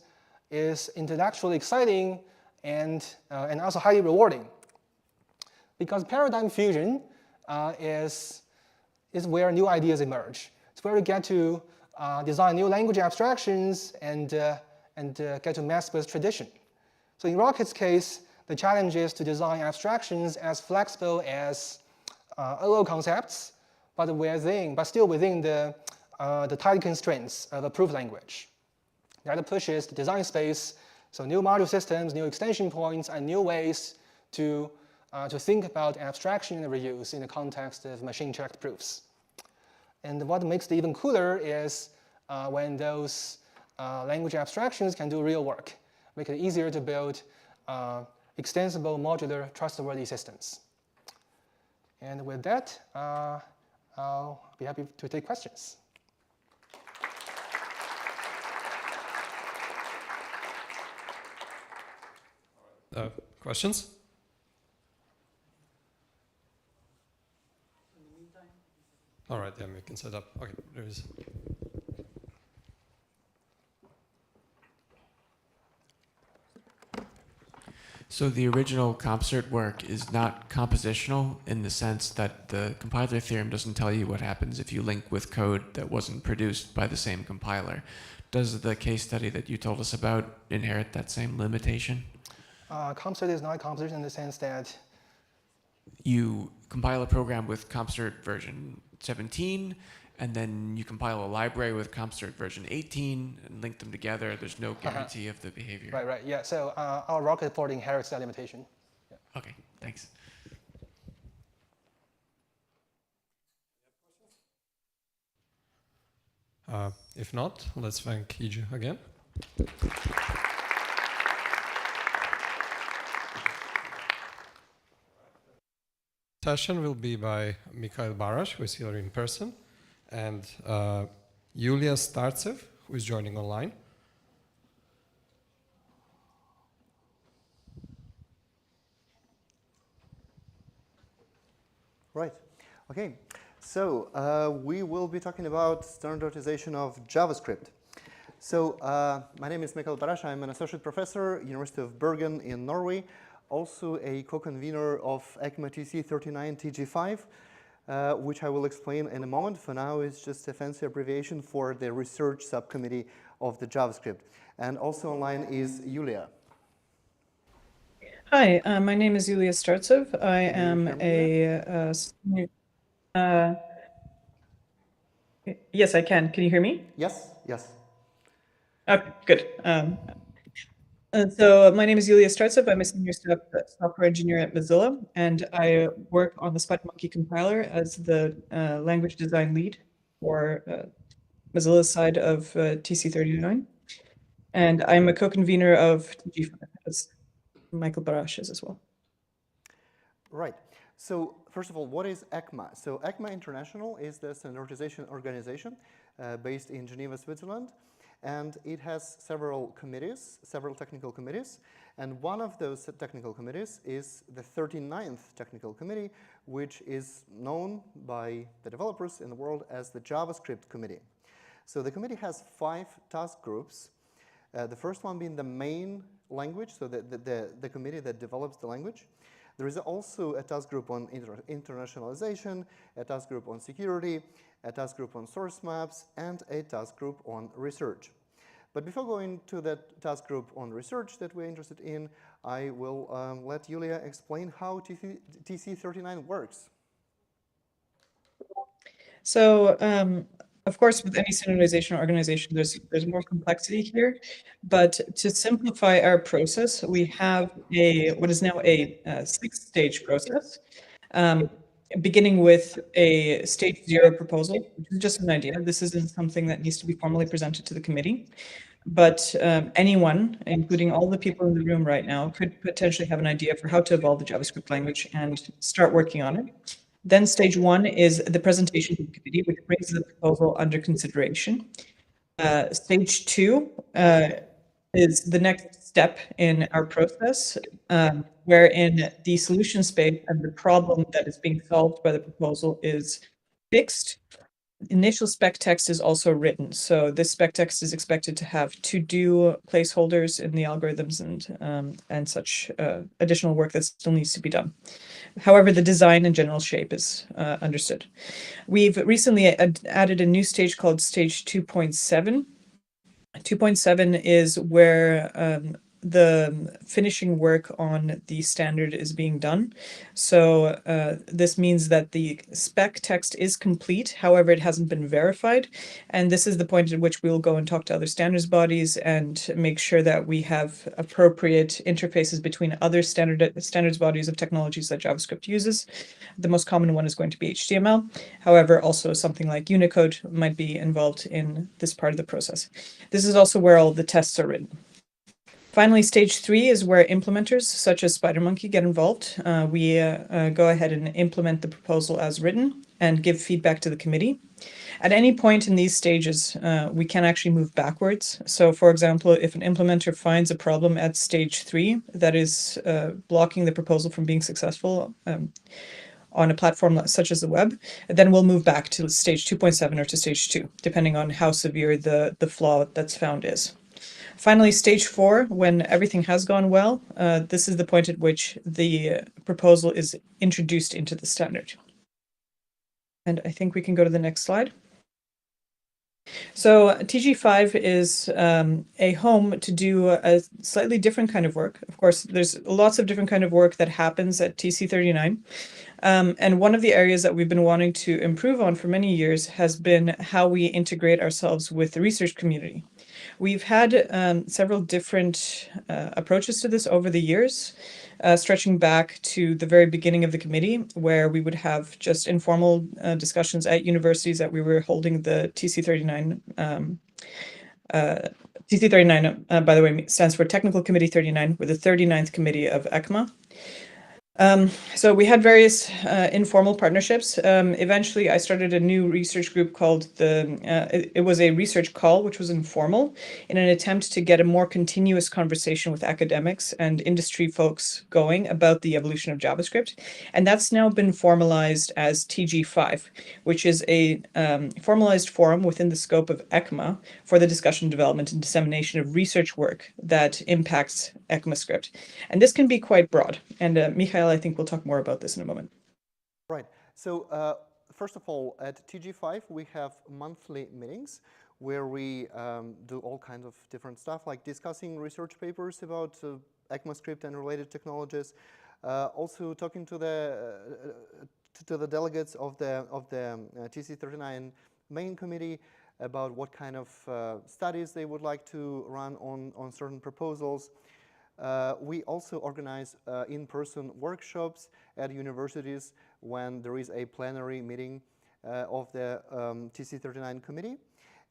is intellectually exciting and also highly rewarding. Because paradigm fusion is where new ideas emerge. It's where we get to design new language abstractions and get to mess with tradition. So in Rocket's case, the challenge is to design abstractions as flexible as OO concepts, but still within the tight constraints of a proof language. That pushes the design space, so new module systems, new extension points, and new ways to think about abstraction and reuse in the context of machine-checked proofs. And what makes it even cooler is when those language abstractions can do real work, make it easier to build extensible, modular, trustworthy systems. And with that, I'll be happy to take questions. Questions? then we can set up. Okay, there is. So the original CompCert work is not compositional in the sense that the compiler theorem doesn't tell you what happens if you link with code that wasn't produced by the same compiler. Does the case study that you told us about inherit that same limitation? CompCert is not composition in the sense that You compile a program with CompCert version 17, and then you compile a library with CompCert version 18 and link them together. There's no guarantee of the behavior. Right, right, yeah. So our rocket port inherits that limitation. Yeah. Okay, thanks. If not, let's thank Iju again. Session will be by Mikhail Barash, who is here in person, and Yulia Startsev, who is joining online. Right. Okay. So we will be talking about standardization of JavaScript. So my name is Mikhail Barash. I'm an associate professor, University of Bergen in Norway, also a co-convener of ECMA TC39 TG5, which I will explain in a moment. For now, it's just a fancy abbreviation for the research subcommittee of the JavaScript. And also online is Yulia. Hi, my name is Yulia Startsev. I am a yes, I can. Can you hear me? Yes, yes. Okay, good. So my name is Yulia Startsev. I'm a senior software engineer at Mozilla, and I work on the SpiderMonkey compiler as the language design lead for Mozilla's side of TC39. And I'm a co-convener of TG5, as Michael Barash is as well. Right. So first of all, what is ECMA? So ECMA International is the standardization organization based in Geneva, Switzerland. And it has several committees, several technical committees. And one of those technical committees is the 39th technical committee, which is known by the developers in the world as the JavaScript committee. So the committee has 5 task groups. The first one being the main language, so the committee that develops the language. There is also a task group on internationalization, a task group on security, a task group on source maps, and a task group on research. But before going to that task group on research that we're interested in, I will let Yulia explain how TC39 works. So, of course, with any standardization organization, there's more complexity here. But to simplify our process, we have what is now a 6-stage process. Beginning with a stage 0 proposal, which is just an idea. This isn't something that needs to be formally presented to the committee. But anyone, including all the people in the room right now, could potentially have an idea for how to evolve the JavaScript language and start working on it. Then stage 1 is the presentation to the committee, which brings the proposal under consideration. Stage 2 is the next step in our process, wherein the solution space and the problem that is being solved by the proposal is fixed. Initial spec text is also written. So this spec text is expected to have to-do placeholders in the algorithms and such additional work that still needs to be done. However, the design and general shape is understood. We've recently added a new stage called stage 2.7. 2.7 is where the finishing work on the standard is being done. So this means that the spec text is complete, however, it hasn't been verified. And this is the point at which we will go and talk to other standards bodies and make sure that we have appropriate interfaces between other standards bodies of technologies that JavaScript uses. The most common one is going to be HTML. However, also something like Unicode might be involved in this part of the process. This is also where all the tests are written. Finally, stage 3 is where implementers such as SpiderMonkey get involved. We go ahead and implement the proposal as written and give feedback to the committee. At any point in these stages, we can actually move backwards. So for example, if an implementer finds a problem at stage 3 that is blocking the proposal from being successful, on a platform such as the web, then we'll move back to stage 2.7 or to stage 2, depending on how severe the flaw that's found is. Finally, stage 4, when everything has gone well, this is the point at which the proposal is introduced into the standard. And I think we can go to the next slide. So TG5 is a home to do a slightly different kind of work. Of course, there's lots of different kind of work that happens at TC39. And one of the areas that we've been wanting to improve on for many years has been how we integrate ourselves with the research community. We've had several different approaches to this over the years, stretching back to the very beginning of the committee, where we would have just informal discussions at universities that we were holding the TC39. TC39, by the way, stands for Technical Committee 39. We're the 39th committee of ECMA. So we had various informal partnerships. Eventually, I started a new research group called it was a research call, which was informal, in an attempt to get a more continuous conversation with academics and industry folks going about the evolution of JavaScript. And that's now been formalized as TG5, which is a formalized forum within the scope of ECMA for the discussion, development, and dissemination of research work that impacts ECMAScript. And this can be quite broad. And Michael, I think we'll talk more about this in a moment. Right. So first of all, at TG5, we have monthly meetings where we do all kinds of different stuff, like discussing research papers about ECMAScript and related technologies, also talking to the delegates of the TC39 main committee about what kind of studies they would like to run on certain proposals. We also organize in-person workshops at universities when there is a plenary meeting of the TC39 committee.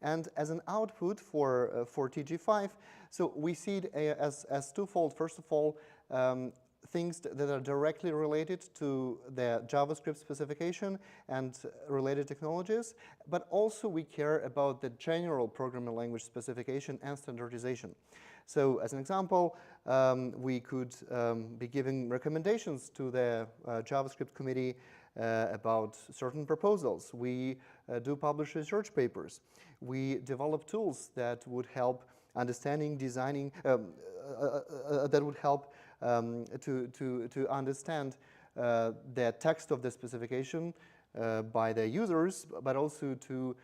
And as an output for TG5, so we see it as twofold. First of all, things that are directly related to the JavaScript specification and related technologies, but also we care about the general programming language specification and standardization. So as an example, we could be giving recommendations to the JavaScript committee about certain proposals. We do publish research papers. We develop tools that would help understanding, designing, that would help to understand the text of the specification by the users, but also to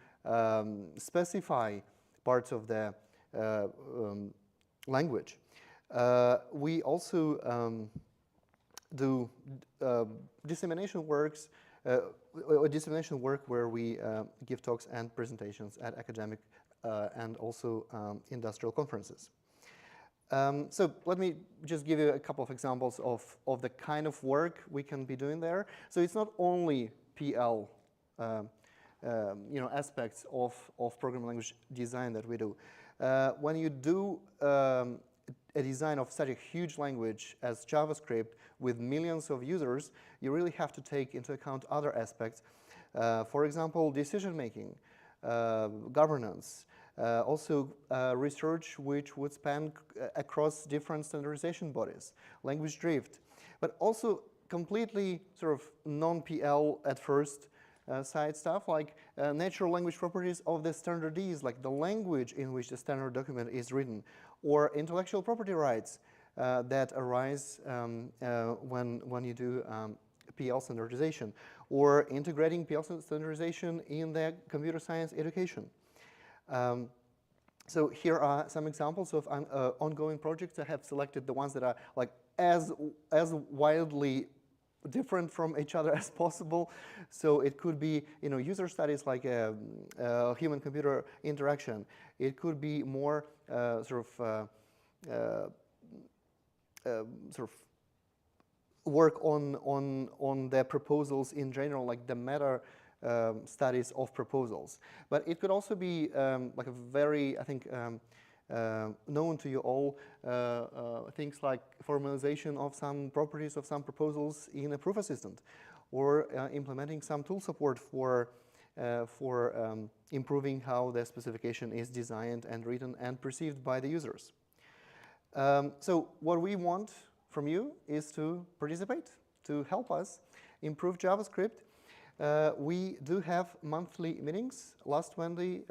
specify parts of the language. We also do dissemination work where we give talks and presentations at academic and also industrial conferences. So let me just give you a couple of examples of the kind of work we can be doing there. So it's not only PL aspects of programming language design that we do. When you do a design of such a huge language as JavaScript with millions of users, you really have to take into account other aspects. For example, decision making, governance, also research which would span across different standardization bodies, language drift, but also completely sort of non-PL at first side stuff like natural language properties of the standardees, like the language in which the standard document is written, or intellectual property rights that arise when you do PL standardization, or integrating PL standardization in the computer science education. So here are some examples of ongoing projects. I have selected the ones that are like as wildly different from each other as possible. So it could be user studies like human-computer interaction. It could be more sort of work on the proposals in general, like the meta studies of proposals. But it could also be like a very, I think, known to you all, things like formalization of some properties of some proposals in a proof assistant, or implementing some tool support for improving how the specification is designed and written and perceived by the users. So what we want from you is to participate, to help us, improve JavaScript, we do have monthly meetings last Wednesday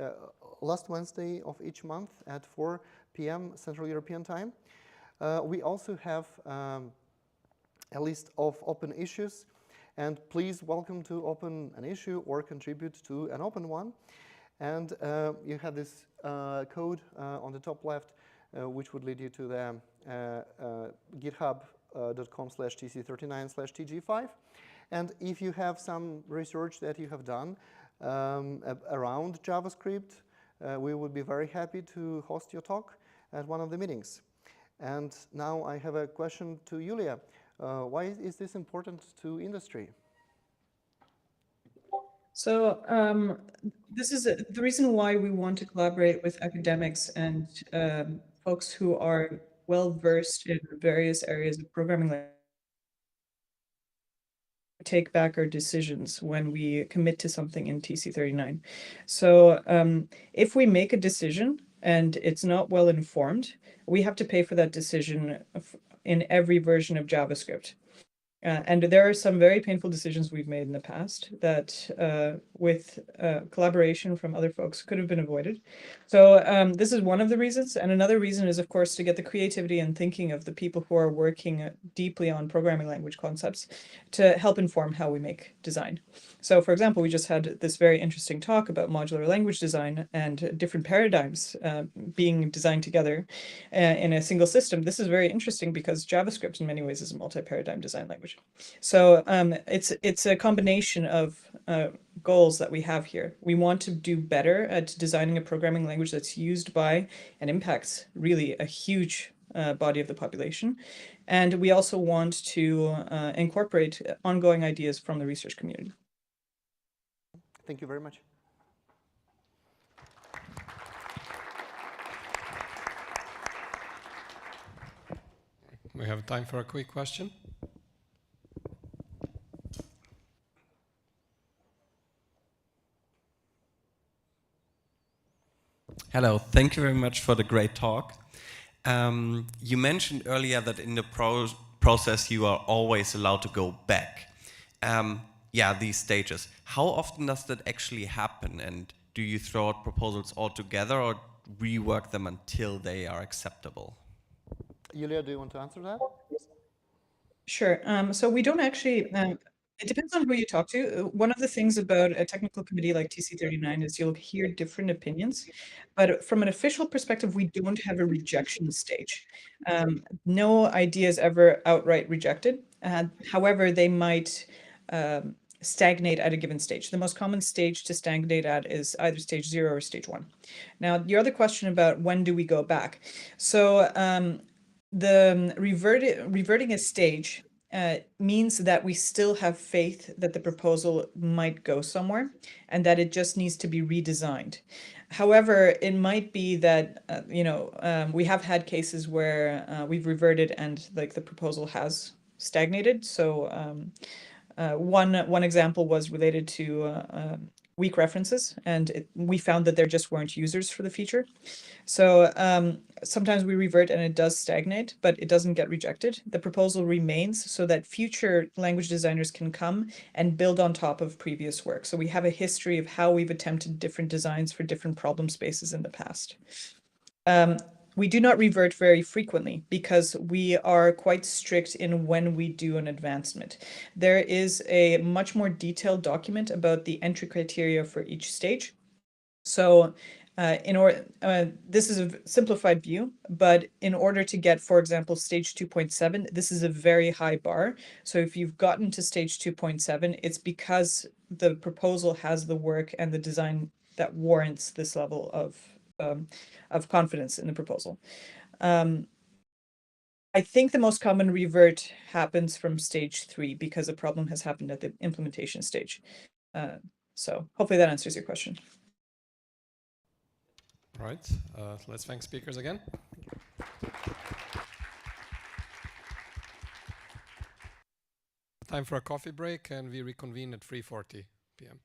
of each month at 4 p.m. Central European Time. We also have a list of open issues, and please welcome to open an issue or contribute to an open one. And you have this code on the top left, which would lead you to the github.com/tc39/tg5. And if you have some research that you have done around JavaScript, we would be very happy to host your talk at one of the meetings. And now I have a question to Julia. Why is this important to industry? So this is the reason why we want to collaborate with academics and folks who are well versed in various areas of programming. Take back our decisions when we commit to something in TC39. So if we make a decision and it's not well informed, we have to pay for that decision in every version of JavaScript. And there are some very painful decisions we've made in the past that with collaboration from other folks could have been avoided. So this is one of the reasons. And another reason is, of course, to get the creativity and thinking of the people who are working deeply on programming language concepts to help inform how we make design. So for example, we just had this very interesting talk about modular language design and different paradigms being designed together in a single system. This is very interesting because JavaScript in many ways is a multi-paradigm design language. So it's a combination of goals that we have here. We want to do better at designing a programming language that's used by and impacts really a huge body of the population. And we also want to incorporate ongoing ideas from the research community. Thank you very much. We have time for a quick question. Hello, thank you very much for the great talk. You mentioned earlier that in the process you are always allowed to go back. Yeah, these stages. How often does that actually happen? And do you throw out proposals altogether or rework them until they are acceptable? Julia, do you want to answer that? Sure. So we don't actually, it depends on who you talk to. One of the things about a technical committee like TC39 is you'll hear different opinions, but from an official perspective, we don't have a rejection stage. No idea is ever outright rejected. However, they might stagnate at a given stage. The most common stage to stagnate at is either stage 0 or stage 1. Now, your other question about when do we go back? So the reverting a stage means that we still have faith that the proposal might go somewhere and that it just needs to be redesigned. However, it might be that, we have had cases where we've reverted and like the proposal has stagnated. So one example was related to weak references, and we found that there just weren't users for the feature. So sometimes we revert and it does stagnate, but it doesn't get rejected. The proposal remains so that future language designers can come and build on top of previous work. So we have a history of how we've attempted different designs for different problem spaces in the past. We do not revert very frequently because we are quite strict in when we do an advancement. There is a much more detailed document about the entry criteria for each stage. So this is a simplified view, but in order to get, for example, stage 2.7, this is a very high bar. So if you've gotten to stage 2.7, it's because the proposal has the work and the design that warrants this level of confidence in the proposal. I think the most common revert happens from stage 3 because a problem has happened at the implementation stage. So hopefully that answers your question. Right, let's thank speakers again. Time for a coffee break and we reconvene at 3:40 p.m.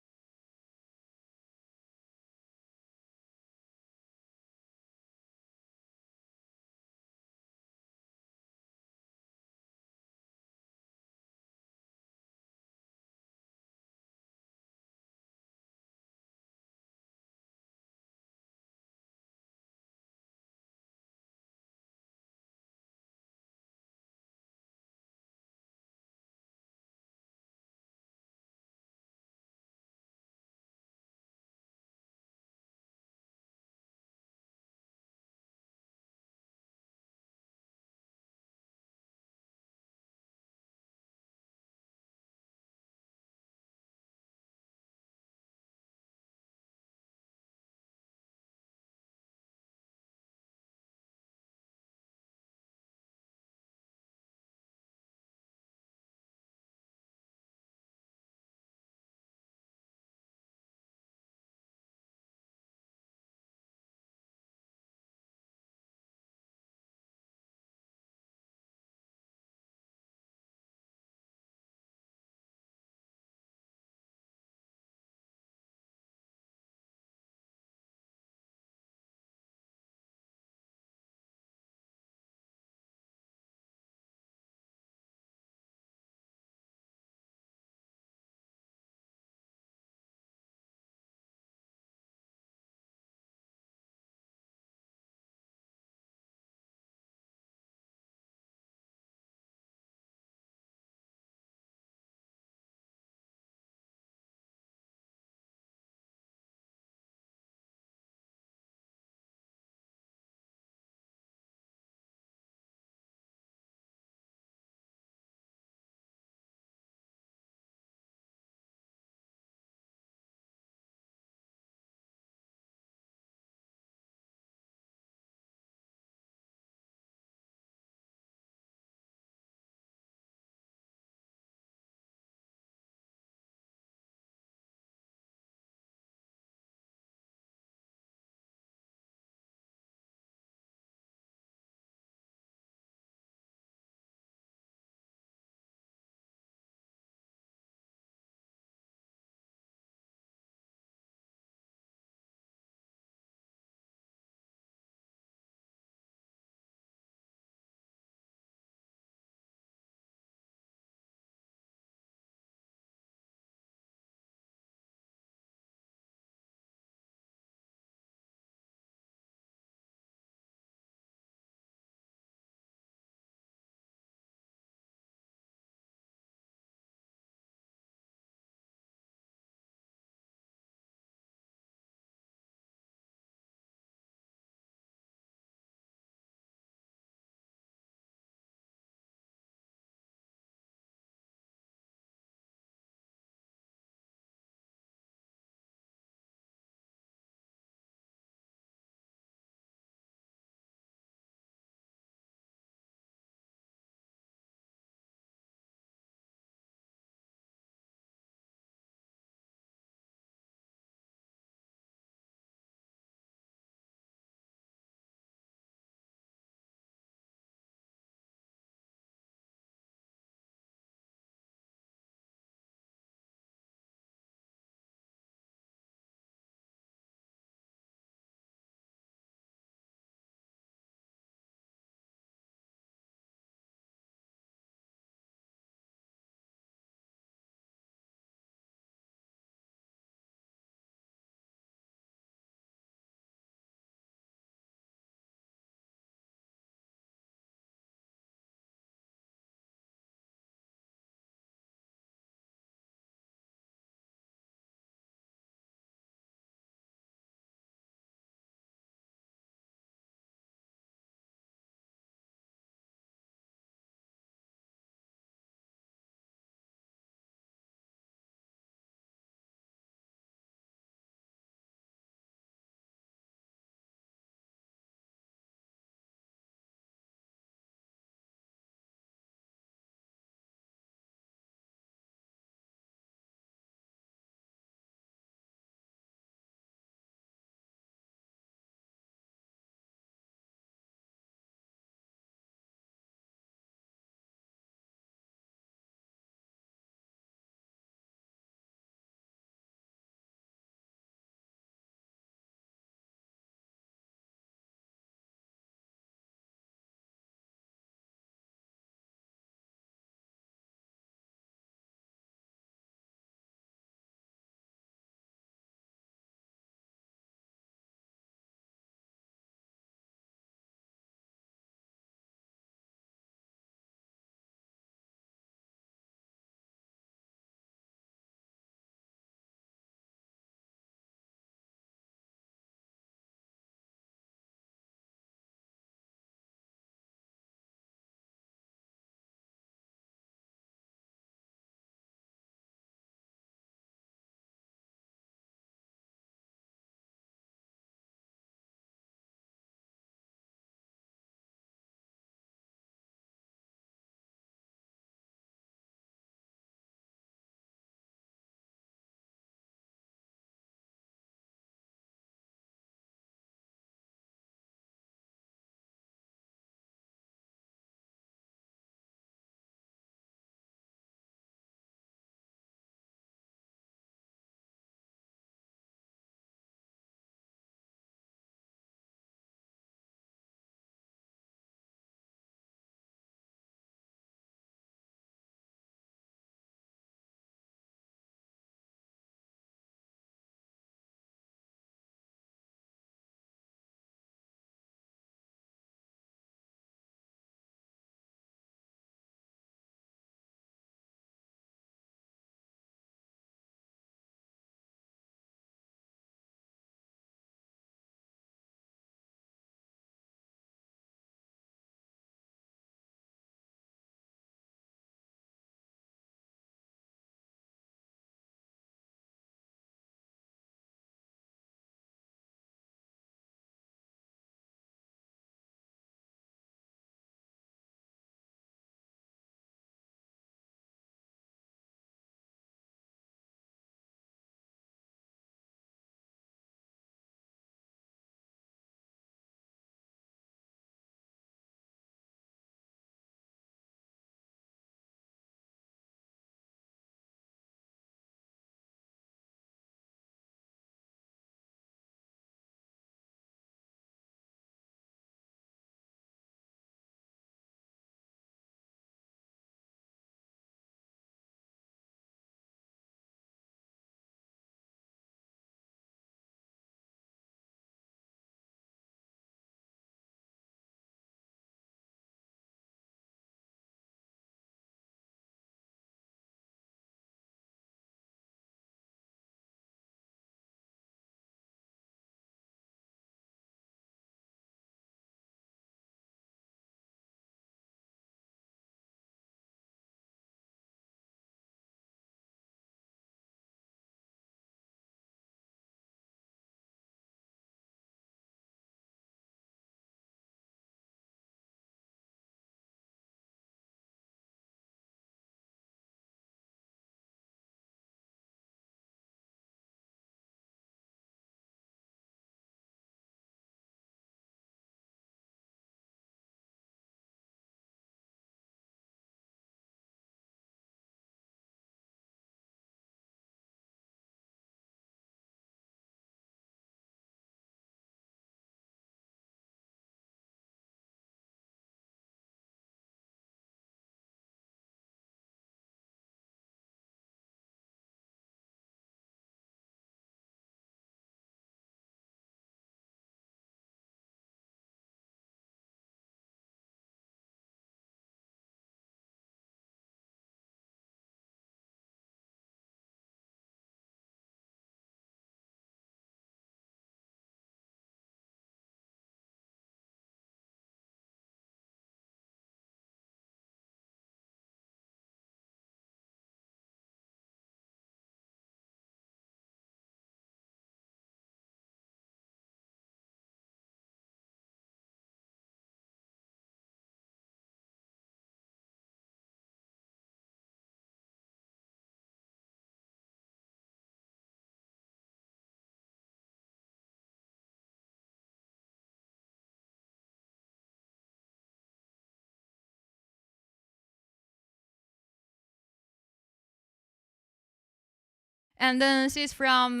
And then she's from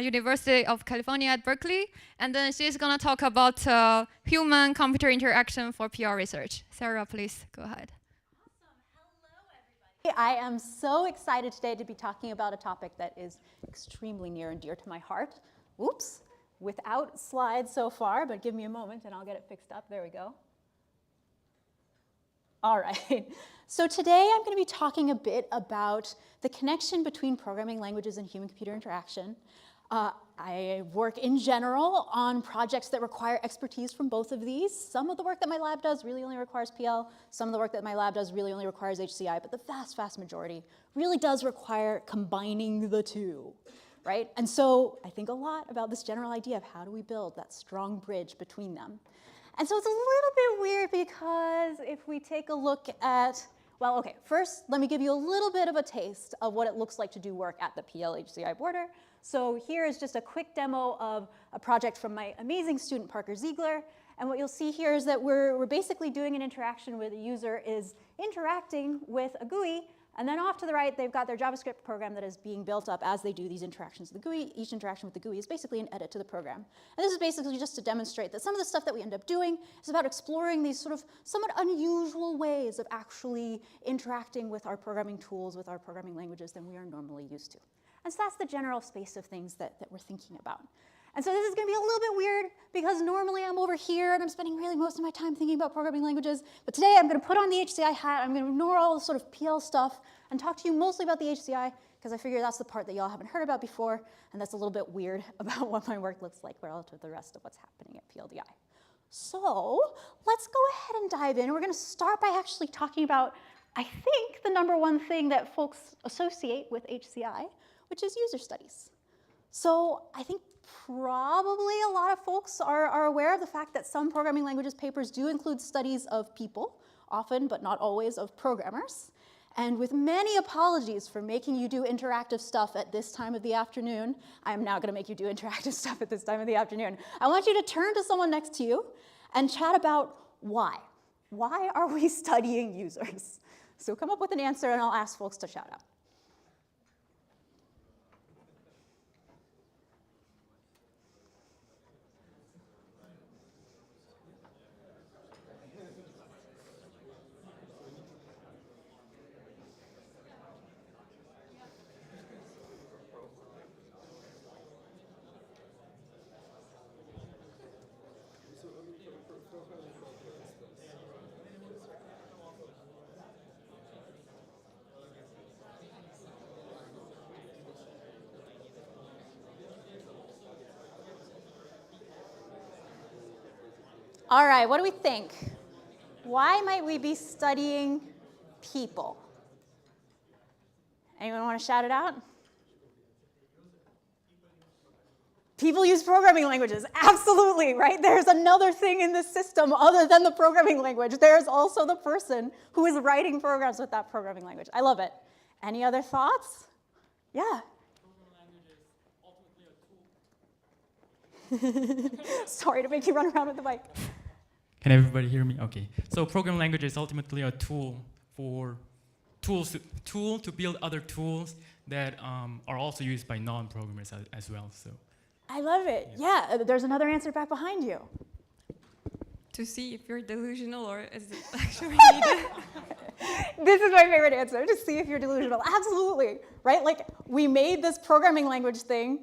University of California at Berkeley. And then she's going to talk about human-computer interaction for PR research. Sarah, please go ahead. I am so excited today to be talking about a topic that is extremely near and dear to my heart. Oops, without slides so far, but give me a moment and I'll get it fixed up. There we go. All right, so today I'm going to be talking a bit about the connection between programming languages and human-computer interaction. I work in general on projects that require expertise from both of these. Some of the work that my lab does really only requires PL. Some of the work that my lab does really only requires HCI, but the vast, vast majority really does require combining the two, right? And so I think a lot about this general idea of how do we build that strong bridge between them. And so it's a little bit weird because if we take a look at, well, okay, first let me give you a little bit of a taste of what it looks like to do work at the PL-HCI border. So here is just a quick demo of a project from my amazing student, Parker Ziegler. And what you'll see here is that we're basically doing an interaction where the user is interacting with a GUI. And then off to the right, they've got their JavaScript program that is being built up as they do these interactions with the GUI. Each interaction with the GUI is basically an edit to the program. And this is basically just to demonstrate that some of the stuff that we end up doing is about exploring these sort of somewhat unusual ways of actually interacting with our programming tools, with our programming languages than we are normally used to. And so that's the general space of things that we're thinking about. And so this is going to be a little bit weird because normally I'm over here and I'm spending really most of my time thinking about programming languages. But today I'm going to put on the HCI hat. I'm going to ignore all the sort of PL stuff and talk to you mostly about the HCI because I figure that's the part that y'all haven't heard about before. And that's a little bit weird about what my work looks like relative to the rest of what's happening at PLDI. So let's go ahead and dive in. We're going to start by actually talking about, I think, the #1 thing that folks associate with HCI, which is user studies. So I think probably a lot of folks are aware of the fact that some programming languages papers do include studies of people, often but not always of programmers. And with many apologies for making you do interactive stuff at this time of the afternoon, I am now going to make you do interactive stuff at this time of the afternoon. I want you to turn to someone next to you and chat about why. Why are we studying users? So come up with an answer and I'll ask folks to shout out. All right, what do we think? Why might we be studying people? Anyone want to shout it out? People use programming languages, absolutely, right? There's another thing in this system other than the programming language. There's also the person who is writing programs with that programming language. I love it. Any other thoughts? Yeah. Sorry to make you run around with the mic. Can everybody hear me? Okay. So programming language is ultimately a tool for tool to build other tools that are also used by non-programmers as well. So. I love it. Yeah, there's another answer back behind you. To see if you're delusional or is it actually needed? This is my favorite answer, to see if you're delusional. Absolutely, right? Like, we made this programming language thing.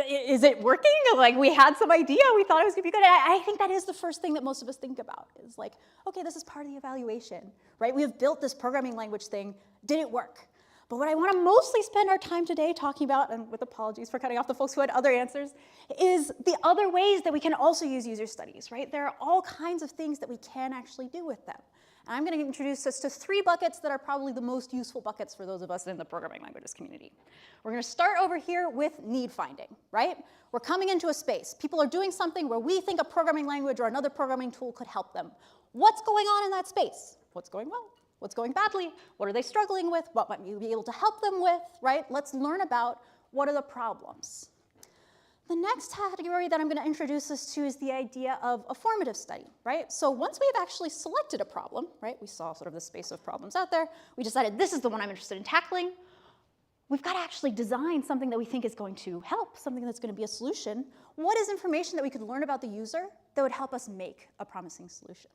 Is it working? Like, we had some idea, we thought it was gonna be good. I think that is the first thing that most of us think about, is like, okay, this is part of the evaluation, right? We have built this programming language thing, did it work? But what I wanna mostly spend our time today talking about, and with apologies for cutting off the folks who had other answers, is the other ways that we can also use user studies, right? There are all kinds of things that we can actually do with them. And I'm gonna introduce us to 3 buckets that are probably the most useful buckets for those of us in the programming languages community. We're gonna start over here with need finding, right? We're coming into a space. People are doing something where we think a programming language or another programming tool could help them. What's going on in that space? What's going well? What's going badly? What are they struggling with? What might you be able to help them with, right? Let's learn about what are the problems. The next category that I'm going to introduce us to is the idea of a formative study, right? So once we've actually selected a problem, right, we saw sort of the space of problems out there, we decided this is the one I'm interested in tackling. we've got to actually design something that we think is going to help, something that's going to be a solution. What is information that we could learn about the user that would help us make a promising solution?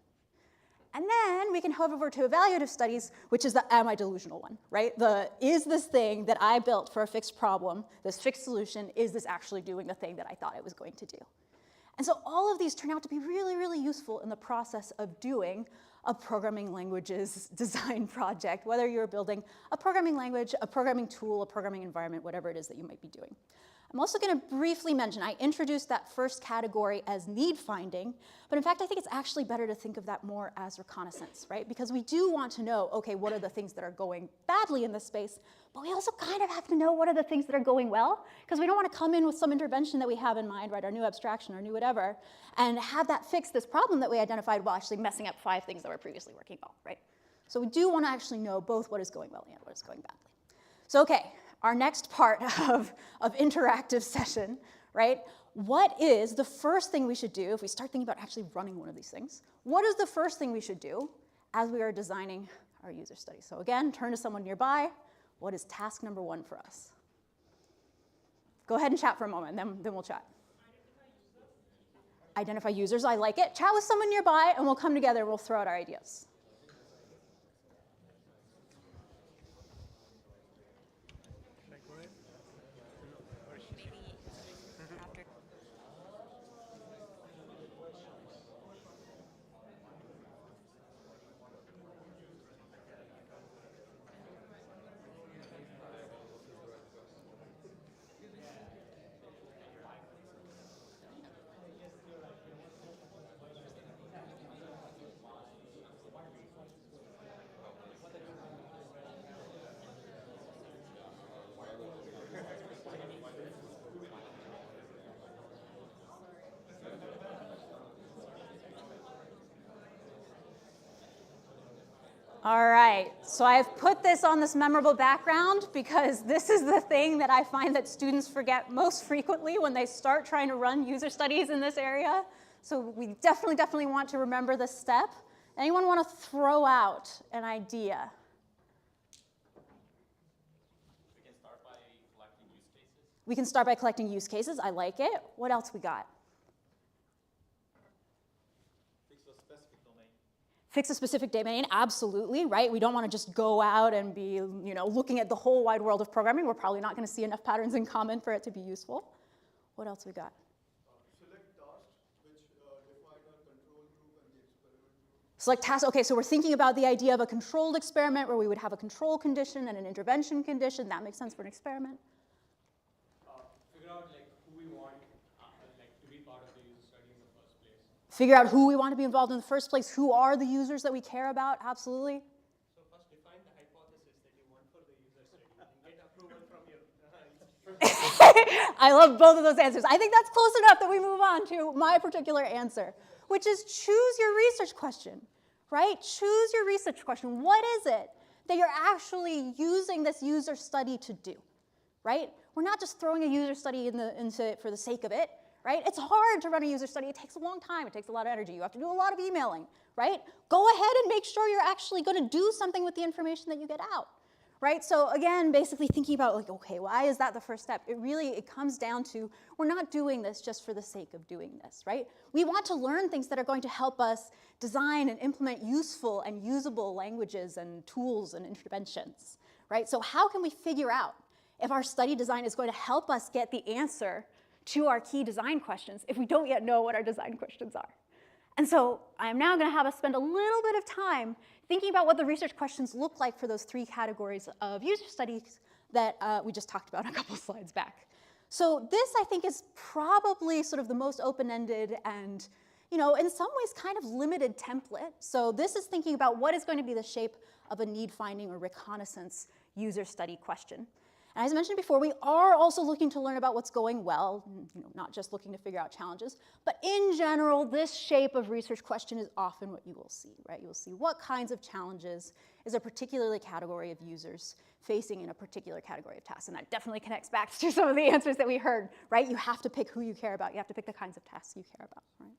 And then we can head over to evaluative studies, which is the am I delusional one, right? Is this thing that I built for a fixed problem, this fixed solution, is this actually doing the thing that I thought it was going to do? And so all of these turn out to be really, really useful in the process of doing a programming languages design project, whether you're building a programming language, a programming tool, a programming environment, whatever it is that you might be doing. I'm also going to briefly mention, I introduced that first category as need finding, but in fact, I think it's actually better to think of that more as reconnaissance, right? Because we do want to know, okay, what are the things that are going badly in this space, but we also kind of have to know what are the things that are going well, because we don't want to come in with some intervention that we have in mind, right, our new abstraction, our new whatever, and have that fix this problem that we identified while actually messing up 5 things that were previously working well, right? So we do want to actually know both what is going well and what is going badly. So, okay. Our next part of interactive session, right? What is the first thing we should do if we start thinking about actually running one of these things? What is the first thing we should do as we are designing our user study? So again, turn to someone nearby. What is task number 1 for us? Go ahead and chat for a moment, then we'll chat. Identify users, I like it. Chat with someone nearby, and we'll come together and we'll throw out our ideas. All right, so I've put this on this memorable background because this is the thing that I find that students forget most frequently when they start trying to run user studies in this area. So we definitely want to remember this step. Anyone want to throw out an idea? We can start by collecting use cases. We can start by collecting use cases. I like it. What else we got? Fix a specific domain, absolutely, right? We don't want to just go out and be, looking at the whole wide world of programming. We're probably not going to see enough patterns in common for it to be useful. What else we got? Select tasks which define a control group and the experiment group. Select tasks. Okay, so we're thinking about the idea of a controlled experiment where we would have a control condition and an intervention condition. That makes sense for an experiment. Figure out who we want to be part of the user study in the first place. Figure out who we want to be involved in the first place. Who are the users that we care about? Absolutely. So first define the hypothesis that you want for the user study and get approval from your I love both of those answers. I think that's close enough that we move on to my particular answer, which is choose your research question, right? Choose your research question. What is it that you're actually using this user study to do, right? We're not just throwing a user study into it for the sake of it. Right? It's hard to run a user study. It takes a long time. It takes a lot of energy. You have to do a lot of emailing, right? Go ahead and make sure you're actually going to do something with the information that you get out, right? So again, basically thinking about okay, why is that the first step? It comes down to we're not doing this just for the sake of doing this, right? We want to learn things that are going to help us design and implement useful and usable languages and tools and interventions, right? So how can we figure out if our study design is going to help us get the answer to our key design questions if we don't yet know what our design questions are? And so I'm now going to have us spend a little bit of time thinking about what the research questions look like for those 3 categories of user studies that we just talked about a couple slides back. So this, I think, is probably sort of the most open-ended and, in some ways kind of limited template. So this is thinking about what is going to be the shape of a need-finding or reconnaissance user study question. And as I mentioned before, we are also looking to learn about what's going well, not just looking to figure out challenges. But in general, this shape of research question is often what you will see, right? You will see what kinds of challenges is a particular category of users facing in a particular category of tasks. And that definitely connects back to some of the answers that we heard, right? You have to pick who you care about. You have to pick the kinds of tasks you care about, right?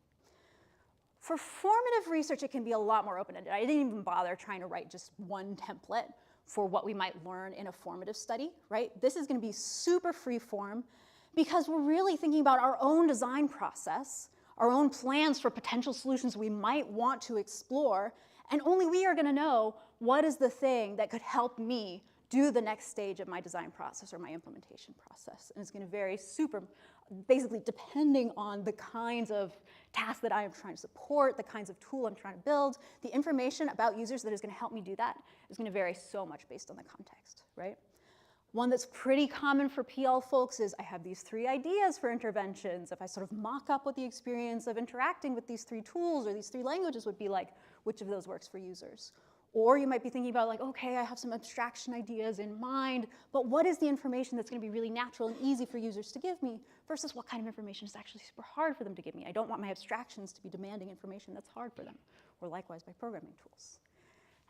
For formative research, it can be a lot more open-ended. I didn't even bother trying to write just one template. for what we might learn in a formative study, right? This is going to be super free form because we're really thinking about our own design process, our own plans for potential solutions we might want to explore, and only we are going to know what is the thing that could help me do the next stage of my design process or my implementation process. And it's going to vary basically depending on the kinds of tasks that I am trying to support, the kinds of tool I'm trying to build. The information about users that is going to help me do that is going to vary so much based on the context, right? One that's pretty common for PL folks is I have these 3 ideas for interventions. If I sort of mock up what the experience of interacting with these 3 tools or these 3 languages would be like, which of those works for users? Or you might be thinking about like, okay, I have some abstraction ideas in mind, but what is the information that's going to be really natural and easy for users to give me versus what kind of information is actually super hard for them to give me? I don't want my abstractions to be demanding information that's hard for them, or likewise by programming tools.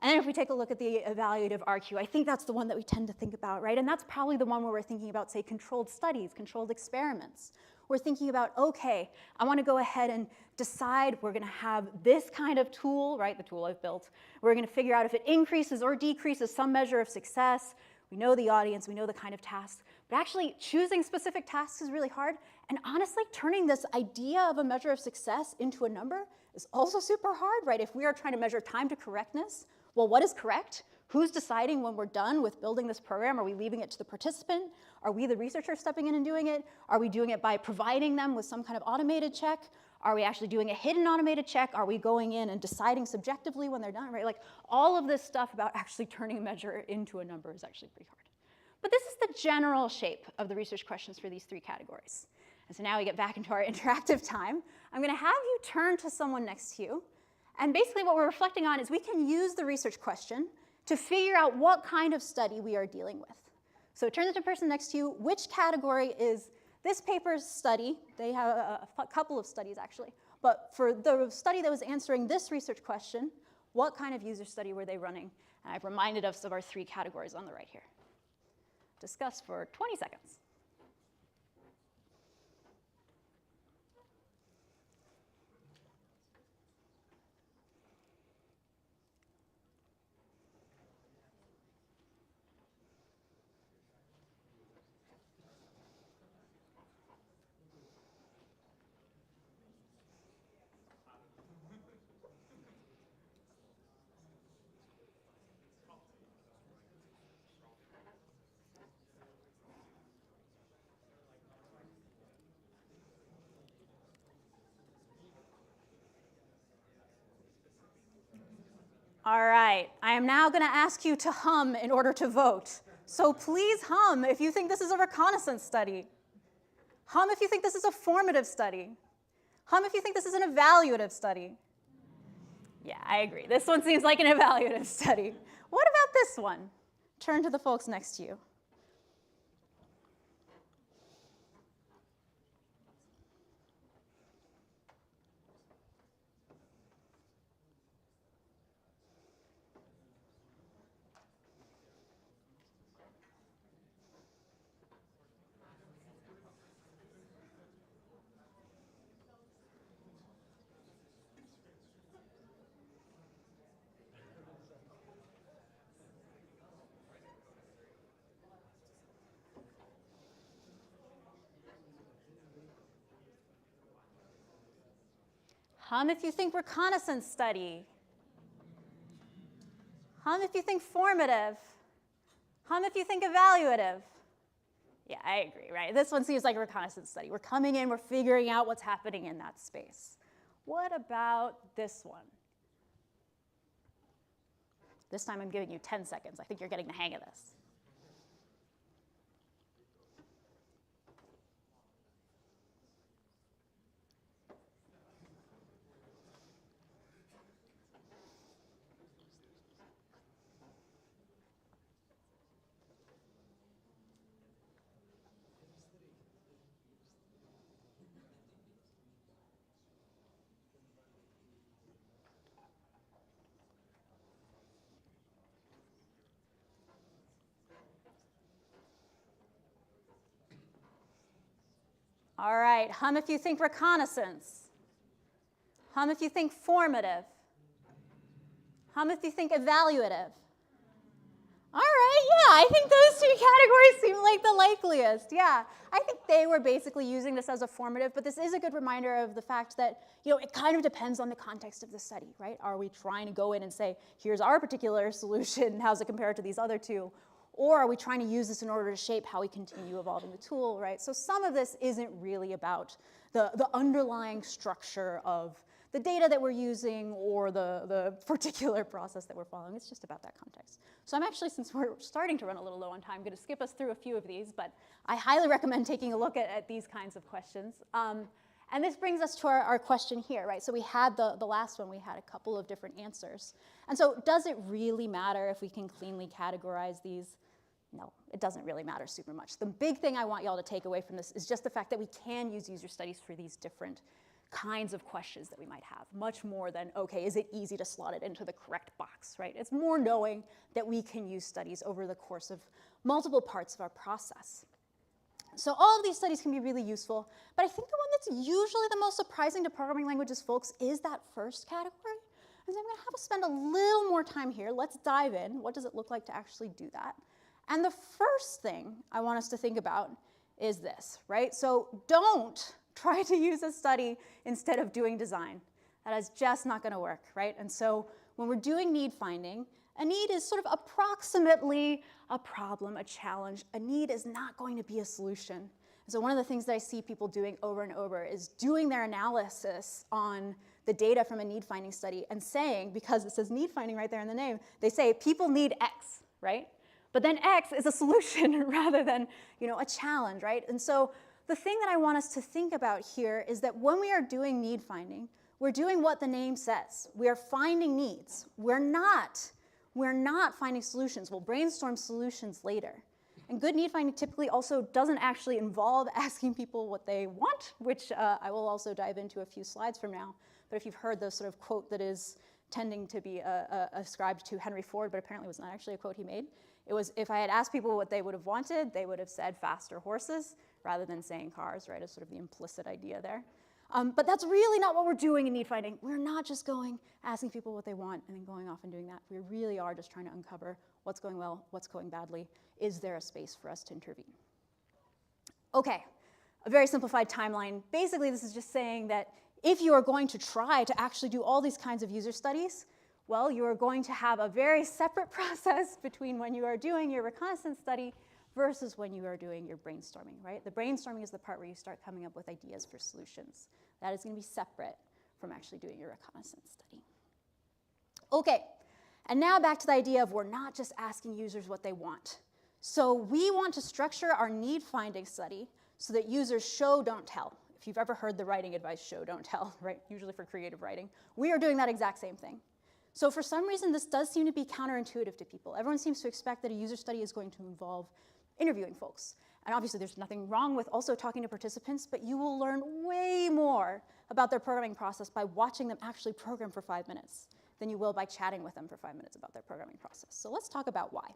And then if we take a look at the evaluative RQ, I think that's the one that we tend to think about, right? And that's probably the one where we're thinking about, say, controlled studies, controlled experiments. We're thinking about, okay, I want to go ahead and decide we're going to have this kind of tool, right, the tool I've built. We're going to figure out if it increases or decreases some measure of success. We know the audience, we know the kind of tasks. But actually, choosing specific tasks is really hard. And honestly, turning this idea of a measure of success into a number is also super hard, right? If we are trying to measure time to correctness, well, what is correct? Who's deciding when we're done with building this program? Are we leaving it to the participant? Are we the researcher stepping in and doing it? Are we doing it by providing them with some kind of automated check? Are we actually doing a hidden automated check? Are we going in and deciding subjectively when they're done, right? Like all of this stuff about actually turning a measure into a number is actually pretty hard. But this is the general shape of the research questions for these 3 categories. And so now we get back into our interactive time. I'm going to have you turn to someone next to you. And basically what we're reflecting on is we can use the research question to figure out what kind of study we are dealing with. So turn to the person next to you. Which category is this paper's study? They have a couple of studies, actually. But for the study that was answering this research question, what kind of user study were they running? And I've reminded us of our 3 categories on the right here. Discuss for 20 seconds. All right, I am now going to ask you to hum in order to vote. So please hum if you think this is a reconnaissance study. Hum if you think this is a formative study. Hum if you think this is an evaluative study. Yeah, I agree. This one seems like an evaluative study. What about this one? Turn to the folks next to you. Hum if you think reconnaissance study. Hum if you think formative. Hum if you think evaluative. Yeah, I agree, right? This one seems like a reconnaissance study. We're coming in, we're figuring out what's happening in that space. What about this one? This time I'm giving you 10 seconds. I think you're getting the hang of this. All right, hum if you think reconnaissance. Hum if you think formative. Hum if you think evaluative. All right, yeah, I think those two categories seem like the likeliest. Yeah, I think they were basically using this as a formative, but this is a good reminder of the fact that, it kind of depends on the context of the study, right? Are we trying to go in and say, here's our particular solution, how's it compared to these other two? Or are we trying to use this in order to shape how we continue evolving the tool, right? So some of this isn't really about the underlying structure of the data that we're using or the particular process that we're following. It's just about that context. So I'm actually, since we're starting to run a little low on time, going to skip us through a few of these, but I highly recommend taking a look at these kinds of questions. And this brings us to our question here, right? So we had the last one, we had a couple of different answers. And so does it really matter if we can cleanly categorize these? No, it doesn't really matter super much. The big thing I want y'all to take away from this is just the fact that we can use user studies for these different kinds of questions that we might have, much more than, okay, is it easy to slot it into the correct box, right? It's more knowing that we can use studies over the course of multiple parts of our process. So all of these studies can be really useful, but I think the one that's usually the most surprising to programming languages folks is that first category. And so I'm gonna have to spend a little more time here. Let's dive in. What does it look like to actually do that? And the first thing I want us to think about is this, right? So don't try to use a study instead of doing design. That is just not going to work, right? And so when we're doing need finding, a need is sort of approximately a problem, a challenge. A need is not going to be a solution. And so one of the things that I see people doing over and over is doing their analysis on the data from a need finding study and saying, because it says need finding right there in the name, they say people need X, right? But then X is a solution rather than, a challenge, right? And so the thing that I want us to think about here is that when we are doing need finding, we're doing what the name says. We are finding needs. We're not finding solutions. We'll brainstorm solutions later. And good need finding typically also doesn't actually involve asking people what they want, which I will also dive into a few slides from now. But if you've heard the sort of quote that is tending to be ascribed to Henry Ford, but apparently was not actually a quote he made, it was, if I had asked people what they would have wanted, they would have said faster horses rather than saying cars, right, as sort of the implicit idea there. But that's really not what we're doing in need finding. We're not just asking people what they want and then going off and doing that. We really are just trying to uncover what's going well, what's going badly. Is there a space for us to intervene? Okay, a very simplified timeline. Basically, this is just saying that if you are going to try to actually do all these kinds of user studies, well, you are going to have a very separate process between when you are doing your reconnaissance study versus when you are doing your brainstorming, right? The brainstorming is the part where you start coming up with ideas for solutions. That is going to be separate from actually doing your reconnaissance study. Okay, and now back to the idea of we're not just asking users what they want. So we want to structure our need finding study so that users show, don't tell. If you've ever heard the writing advice, show, don't tell, right? Usually for creative writing. We are doing that exact same thing. So for some reason, this does seem to be counterintuitive to people. Everyone seems to expect that a user study is going to involve interviewing folks. And obviously, there's nothing wrong with also talking to participants, but you will learn way more about their programming process by watching them actually program for 5 minutes than you will by chatting with them for 5 minutes about their programming process. So let's talk about why.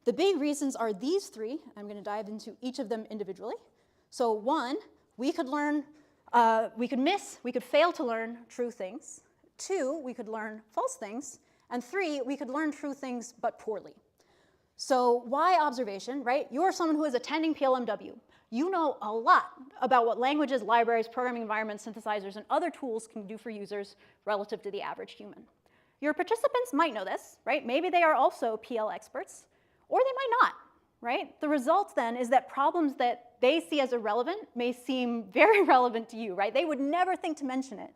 The big reasons are these three. I'm going to dive into each of them individually. So one, we could learn, we could fail to learn true things. 2, we could learn false things. And 3, we could learn true things but poorly. So why observation, right? You're someone who is attending PLMW. You know a lot about what languages, libraries, programming environments, synthesizers, and other tools can do for users relative to the average human. Your participants might know this, right? Maybe they are also PL experts, or they might not, right? The result then is that problems that they see as irrelevant may seem very relevant to you, right? They would never think to mention it.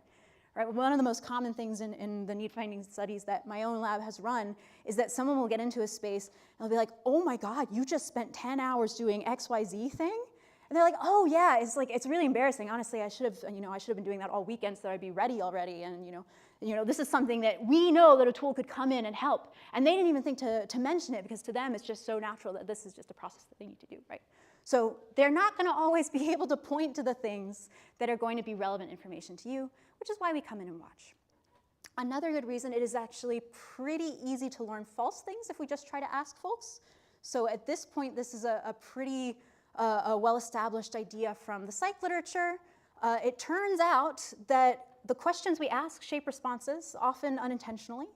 Right? One of the most common things in the need finding studies that my own lab has run is that someone will get into a space and they'll be like, oh my God, you just spent 10 hours doing XYZ thing? And they're like, oh yeah, it's really embarrassing. Honestly, I should have been doing that all weekend so that I'd be ready already. And this is something that we know that a tool could come in and help. And they didn't even think to mention it because to them it's just so natural that this is just a process that they need to do, right? So they're not going to always be able to point to the things that are going to be relevant information to you, which is why we come in and watch. Another good reason, it is actually pretty easy to learn false things if we just try to ask folks. So at this point, this is a pretty well-established idea from the psych literature. It turns out that the questions we ask shape responses, often unintentionally.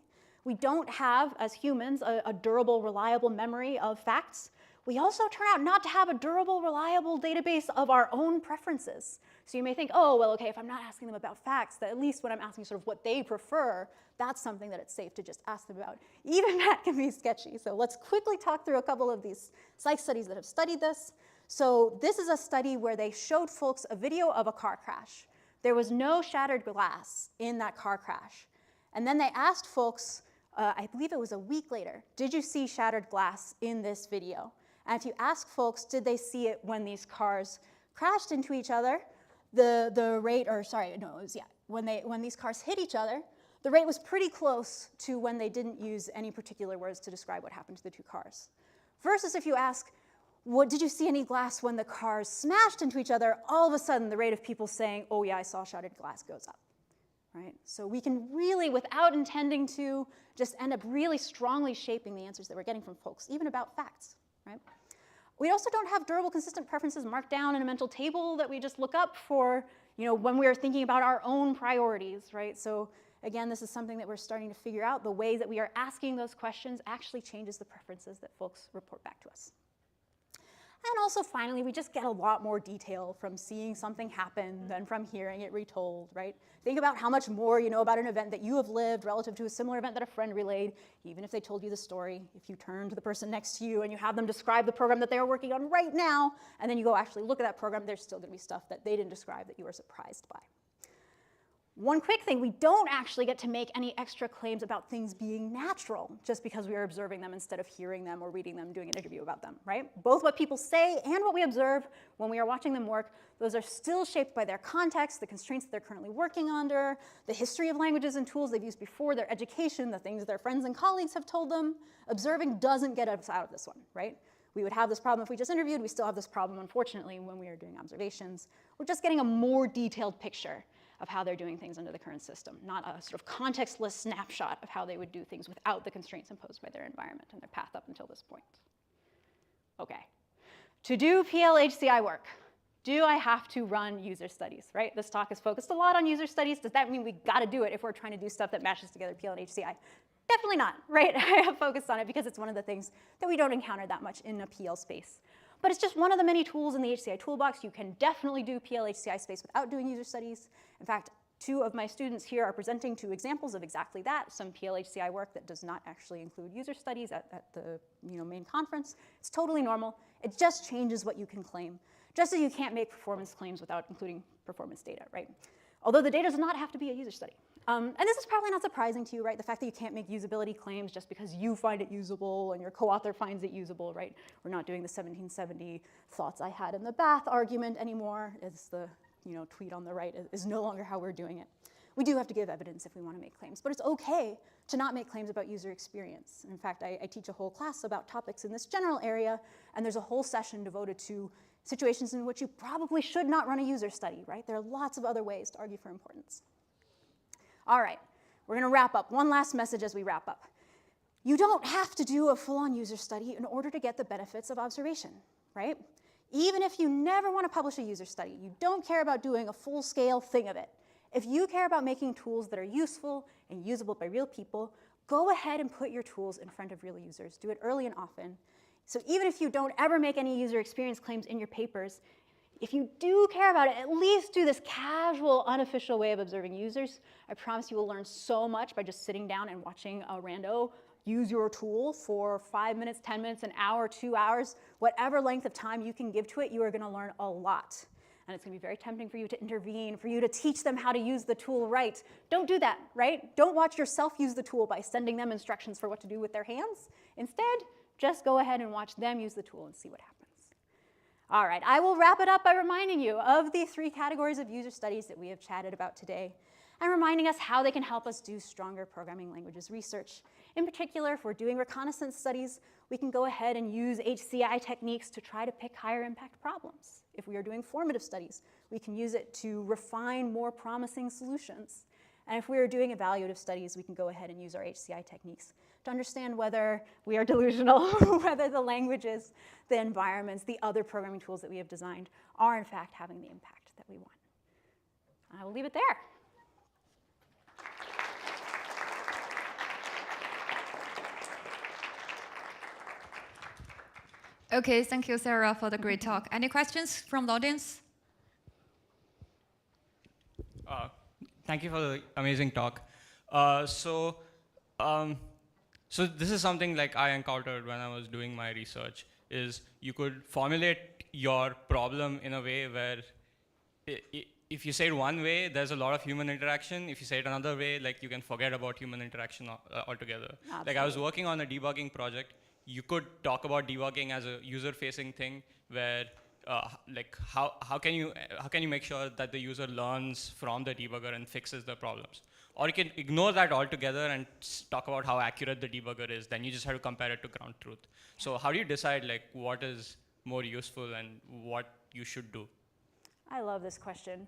We don't have, as humans, a durable, reliable memory of facts. We also turn out not to have a durable, reliable database of our own preferences. So you may think, oh, well, okay, if I'm not asking them about facts, that at least when I'm asking sort of what they prefer, that's something that it's safe to just ask them about. Even that can be sketchy. So let's quickly talk through a couple of these psych studies that have studied this. So this is a study where they showed folks a video of a car crash. There was no shattered glass in that car crash. And then they asked folks, I believe it was a week later, did you see shattered glass in this video? And if you ask folks, did they see it when these cars crashed into each other, the rate, or sorry, no, it was, yeah, when these cars hit each other, the rate was pretty close to when they didn't use any particular words to describe what happened to the two cars. Versus if you ask, did you see any glass when the cars smashed into each other, all of a sudden the rate of people saying, oh yeah, I saw shattered glass goes up. Right? So we can really, without intending to, just end up really strongly shaping the answers that we're getting from folks, even about facts. Right? We also don't have durable, consistent preferences marked down in a mental table that we just look up for, when we are thinking about our own priorities. Right? So again, this is something that we're starting to figure out. The way that we are asking those questions actually changes the preferences that folks report back to us. And also, finally, we just get a lot more detail from seeing something happen than from hearing it retold, right? Think about how much more you know about an event that you have lived relative to a similar event that a friend relayed, even if they told you the story. If you turn to the person next to you and you have them describe the program that they are working on right now, and then you go actually look at that program, there's still going to be stuff that they didn't describe that you were surprised by. One quick thing, we don't actually get to make any extra claims about things being natural just because we are observing them instead of hearing them or reading them, doing an interview about them, right? Both what people say and what we observe when we are watching them work, those are still shaped by their context, the constraints that they're currently working under, the history of languages and tools they've used before, their education, the things their friends and colleagues have told them. Observing doesn't get us out of this one, right? We would have this problem if we just interviewed. We still have this problem, unfortunately, when we are doing observations. We're just getting a more detailed picture of how they're doing things under the current system, not a sort of contextless snapshot of how they would do things without the constraints imposed by their environment and their path up until this point. Okay, to do PLHCI work, do I have to run user studies, right? This talk is focused a lot on user studies. Does that mean we gotta do it if we're trying to do stuff that mashes together PL and HCI? Definitely not, right? I have focused on it because it's one of the things that we don't encounter that much in a PL space. But it's just one of the many tools in the HCI toolbox. You can definitely do PL/HCI space without doing user studies. In fact, 2 of my students here are presenting 2 examples of exactly that, some PL/HCI work that does not actually include user studies at the main conference. It's totally normal. It just changes what you can claim. Just as you can't make performance claims without including performance data, right? Although the data does not have to be a user study. And this is probably not surprising to you, right? The fact that you can't make usability claims just because you find it usable and your co-author finds it usable, right? We're not doing the 1770 thoughts I had in the bath argument anymore. It's the tweet on the right is no longer how we're doing it. We do have to give evidence if we want to make claims, but it's okay to not make claims about user experience. In fact, I teach a whole class about topics in this general area, and there's a whole session devoted to situations in which you probably should not run a user study, right? There are lots of other ways to argue for importance. All right, we're going to wrap up. One last message as we wrap up. You don't have to do a full-on user study in order to get the benefits of observation, right? Even if you never want to publish a user study, you don't care about doing a full-scale thing of it. If you care about making tools that are useful and usable by real people, go ahead and put your tools in front of real users. Do it early and often. So even if you don't ever make any user experience claims in your papers, if you do care about it, at least do this casual, unofficial way of observing users. I promise you will learn so much by just sitting down and watching a rando use your tool for 5 minutes, 10 minutes, an hour, 2 hours, whatever length of time you can give to it, you are going to learn a lot. And it's going to be very tempting for you to intervene, for you to teach them how to use the tool right. Don't do that, right? Don't watch yourself use the tool by sending them instructions for what to do with their hands. Instead, just go ahead and watch them use the tool and see what happens. All right, I will wrap it up by reminding you of the 3 categories of user studies that we have chatted about today, and reminding us how they can help us do stronger programming languages research. In particular, if we're doing reconnaissance studies, we can go ahead and use HCI techniques to try to pick higher impact problems. If we are doing formative studies, we can use it to refine more promising solutions. And if we are doing evaluative studies, we can go ahead and use our HCI techniques to understand whether we are delusional, whether the languages, the environments, the other programming tools that we have designed are in fact having the impact that we want. I will leave it there. Okay, thank you, Sarah, for the great talk. Any questions from the audience? Thank you for the amazing talk. So this is something like I encountered when I was doing my research, is you could formulate your problem in a way where if you say it one way, there's a lot of human interaction. If you say it another way, like you can forget about human interaction altogether. Absolutely. Like I was working on a debugging project. You could talk about debugging as a user-facing thing where like how can you make sure that the user learns from the debugger and fixes the problems? Or you can ignore that altogether and talk about how accurate the debugger is. Then you just have to compare it to ground truth. So how do you decide like what is more useful and what you should do? I love this question.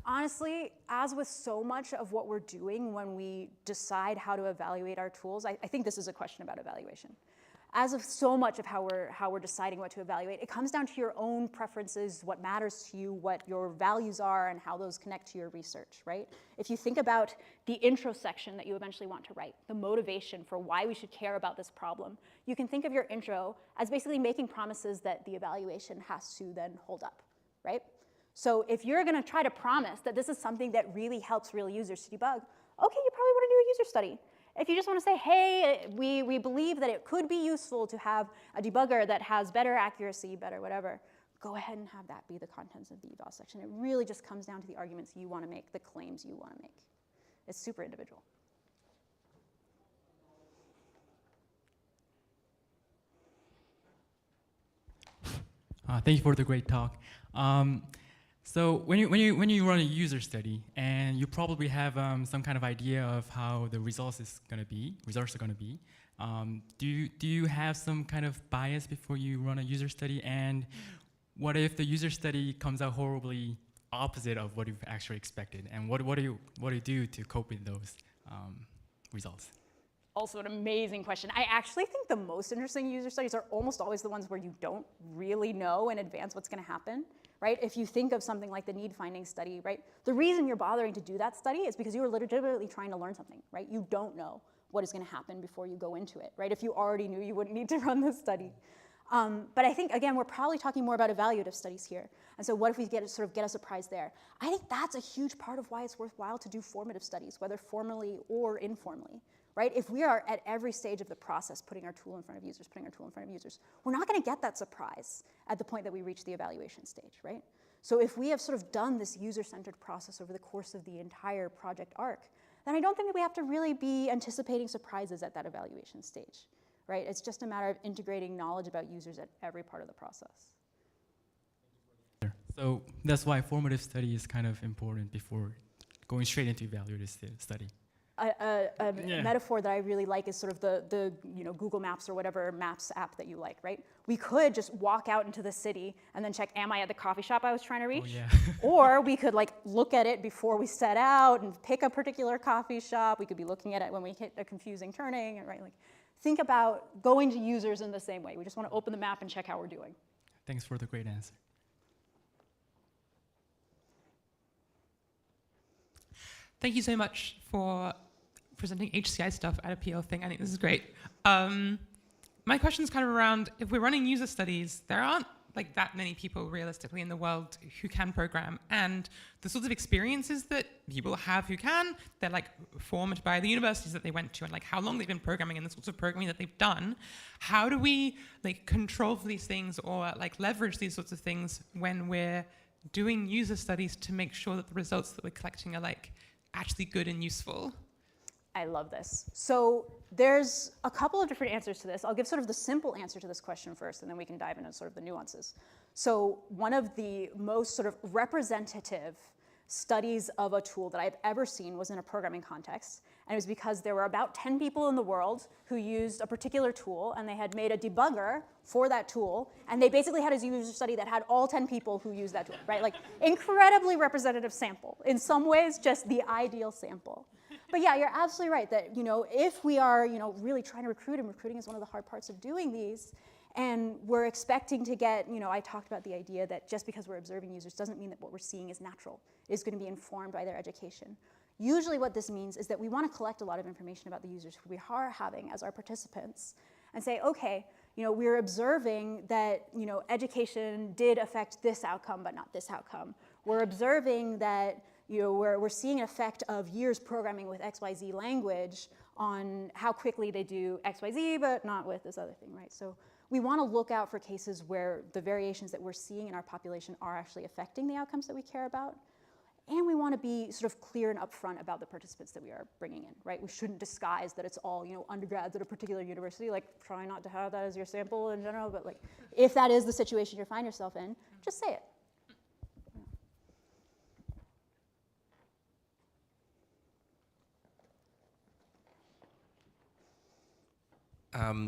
Honestly, as with so much of what we're doing when we decide how to evaluate our tools, I think this is a question about evaluation. As of so much of how we're deciding what to evaluate, it comes down to your own preferences, what matters to you, what your values are, and how those connect to your research, right? If you think about the intro section that you eventually want to write, the motivation for why we should care about this problem, you can think of your intro as basically making promises that the evaluation has to then hold up, right? So if you're going to try to promise that this is something that really helps real users to debug, okay, you probably want to do a user study. If you just want to say, hey, we believe that it could be useful to have a debugger that has better accuracy, better whatever, go ahead and have that be the contents of the eval section. It really just comes down to the arguments you want to make, the claims you want to make. It's super individual. Thank you for the great talk. So when you run a user study, and you probably have some kind of idea of how the results are going to be, do you have some kind of bias before you run a user study? And what if the user study comes out horribly opposite of what you've actually expected? And what do you do to cope with those results? Also an amazing question. I actually think the most interesting user studies are almost always the ones where you don't really know in advance what's going to happen, right? If you think of something like the need finding study, right? The reason you're bothering to do that study is because you are legitimately trying to learn something, right? You don't know what is going to happen before you go into it, right? If you already knew, you wouldn't need to run this study. But I think, again, we're probably talking more about evaluative studies here. And so what if we get a surprise there? I think that's a huge part of why it's worthwhile to do formative studies, whether formally or informally. Right? If we are at every stage of the process putting our tool in front of users, we're not going to get that surprise at the point that we reach the evaluation stage, right? So if we have sort of done this user-centered process over the course of the entire project arc, then I don't think that we have to really be anticipating surprises at that evaluation stage, right? It's just a matter of integrating knowledge about users at every part of the process. So that's why formative study is kind of important before going straight into evaluative study. A metaphor that I really like is sort of the Google Maps or whatever Maps app that you like, right? We could just walk out into the city and then check, am I at the coffee shop I was trying to reach? Oh, yeah. Or we could like look at it before we set out and pick a particular coffee shop. We could be looking at it when we hit a confusing turning, right? Like, think about going to users in the same way. We just want to open the map and check how we're doing. Thanks for the great answer. Thank you so much for presenting HCI stuff at a PL thing. I think this is great. My question is kind of around, if we're running user studies, there aren't like that many people realistically in the world who can program, and the sorts of experiences that people have who can, they're like formed by the universities that they went to and like how long they've been programming and the sorts of programming that they've done. How do we like control for these things or like leverage these sorts of things when we're doing user studies to make sure that the results that we're collecting are like actually good and useful? I love this. So there's a couple of different answers to this. I'll give sort of the simple answer to this question first, and then we can dive into sort of the nuances. So one of the most sort of representative studies of a tool that I've ever seen was in a programming context. And it was because there were about 10 people in the world who used a particular tool, and they had made a debugger for that tool, and they basically had a user study that had all 10 people who used that tool, right? Like, incredibly representative sample. In some ways, just the ideal sample. But yeah, you're absolutely right that, if we are, really trying to recruit, and recruiting is one of the hard parts of doing these, and we're expecting to get, I talked about the idea that just because we're observing users doesn't mean that what we're seeing is natural. It's going to be informed by their education. Usually what this means is that we want to collect a lot of information about the users who we are having as our participants and say, okay, we're observing that, education did affect this outcome, but not this outcome. We're observing that, we're seeing an effect of years programming with XYZ language on how quickly they do XYZ, but not with this other thing, right? So we want to look out for cases where the variations that we're seeing in our population are actually affecting the outcomes that we care about. And we want to be sort of clear and upfront about the participants that we are bringing in, right? We shouldn't disguise that it's all, undergrads at a particular university. Like, try not to have that as your sample in general, but like, if that is the situation you find yourself in, just say it.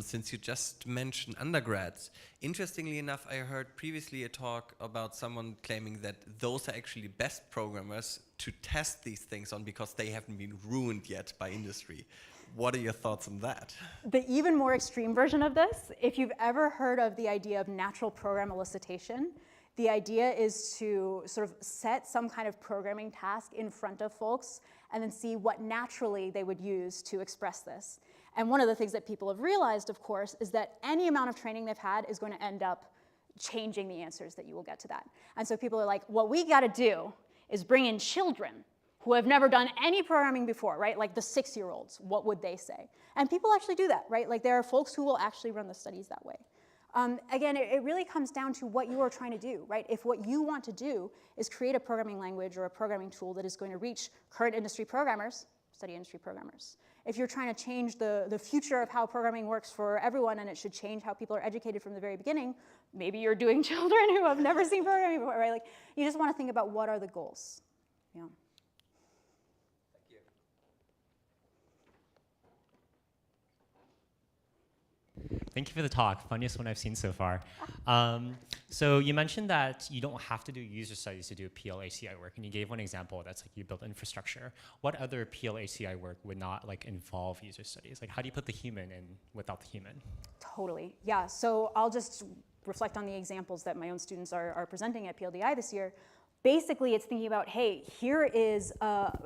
Since you just mentioned undergrads, interestingly enough, I heard previously a talk about someone claiming that those are actually best programmers to test these things on because they haven't been ruined yet by industry. What are your thoughts on that? The even more extreme version of this, if you've ever heard of the idea of natural program elicitation, the idea is to sort of set some kind of programming task in front of folks and then see what naturally they would use to express this. And one of the things that people have realized, of course, is that any amount of training they've had is going to end up changing the answers that you will get to that. And so people are like, what we got to do is bring in children who have never done any programming before, right? Like the 6-year-olds, what would they say? And people actually do that, right? Like there are folks who will actually run the studies that way. Again, it really comes down to what you are trying to do, right? If what you want to do is create a programming language or a programming tool that is going to reach current industry programmers, study industry programmers. If you're trying to change the future of how programming works for everyone and it should change how people are educated from the very beginning, maybe you're doing children who have never seen programming before, right? Like, you just want to think about what are the goals. Yeah. Thank you for the talk. Funniest one I've seen so far. So you mentioned that you don't have to do user studies to do PLACI work, and you gave one example that's like you build infrastructure. What other PLACI work would not like involve user studies? Like, how do you put the human in without the human? Totally. Yeah. So I'll just reflect on the examples that my own students are presenting at PLDI this year. Basically, it's thinking about, hey, here is,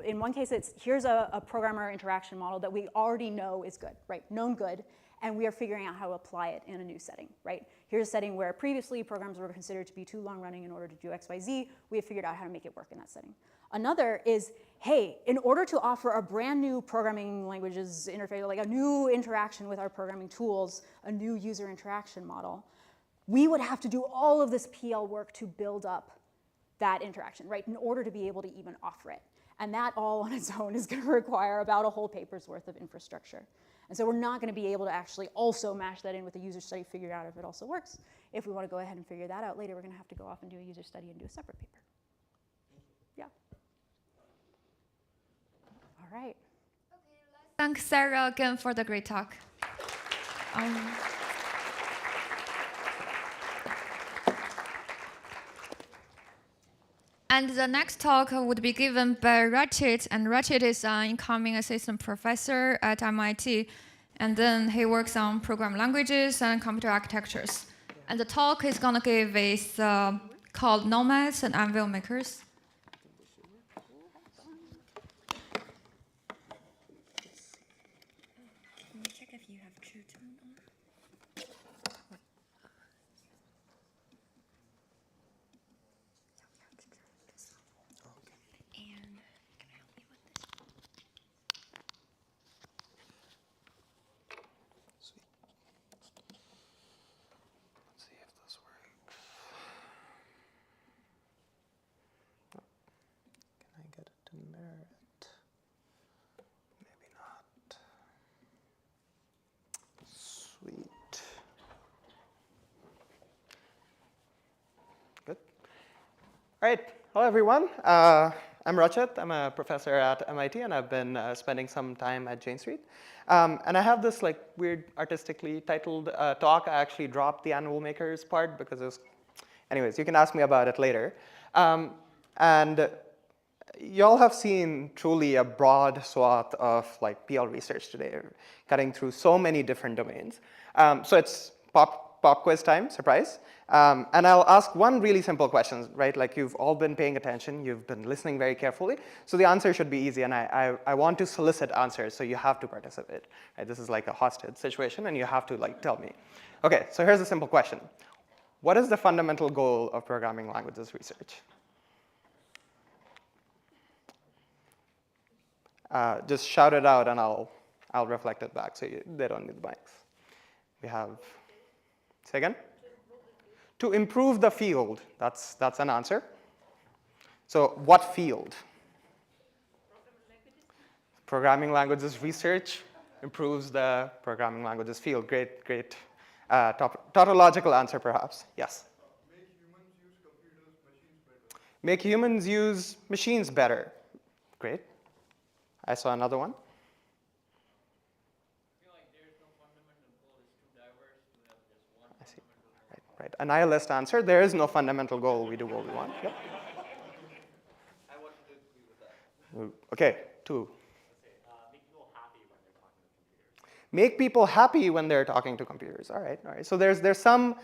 in one case, here's a programmer interaction model that we already know is good, right? Known good. And we are figuring out how to apply it in a new setting, right? Here's a setting where previously programs were considered to be too long running in order to do XYZ. We have figured out how to make it work in that setting. Another is, hey, in order to offer a brand new programming languages interface, like a new interaction with our programming tools, a new user interaction model, we would have to do all of this PL work to build up that interaction, right? In order to be able to even offer it. And that all on its own is going to require about a whole paper's worth of infrastructure. And so we're not going to be able to actually also mash that in with a user study, figure out if it also works. If we want to go ahead and figure that out later, we're going to have to go off and do a user study and do a separate paper. Yeah. All right. Thanks, Sarah, again for the great talk. And the next talk would be given by Rachit, and Rachit is an incoming assistant professor at MIT, and then he works on program languages and computer architectures. And the talk he's gonna give is called Nomads and Anvil Makers. Check if you have true tone on. All right, hello everyone. I'm Rachit. I'm a professor at MIT, and I've been spending some time at Jane Street. And I have this like weird artistically titled talk. I actually dropped the Anvil Makers part because it was, anyways, you can ask me about it later. And y'all have seen truly a broad swath of like PL research today, cutting through so many different domains. So it's pop quiz time, surprise. And I'll ask one really simple question, right? Like you've all been paying attention, you've been listening very carefully, so the answer should be easy, and I want to solicit answers, so you have to participate. Right? This is like a hostage situation, and you have to like tell me. Okay, so here's a simple question. What is the fundamental goal of programming languages research? Just shout it out, and I'll reflect it back, so they don't need the mics. We have, say again? To improve the field, that's an answer. So what field? Programming languages research improves the programming languages field. Great. Tautological answer, perhaps. Yes? Make humans use machines better. Great. I saw another one. Right. A nihilist answer. There is no fundamental goal. We do what we want. Yep. I want to agree with that. Okay, 2. Make people happy when they're talking to computers. All right. So there's some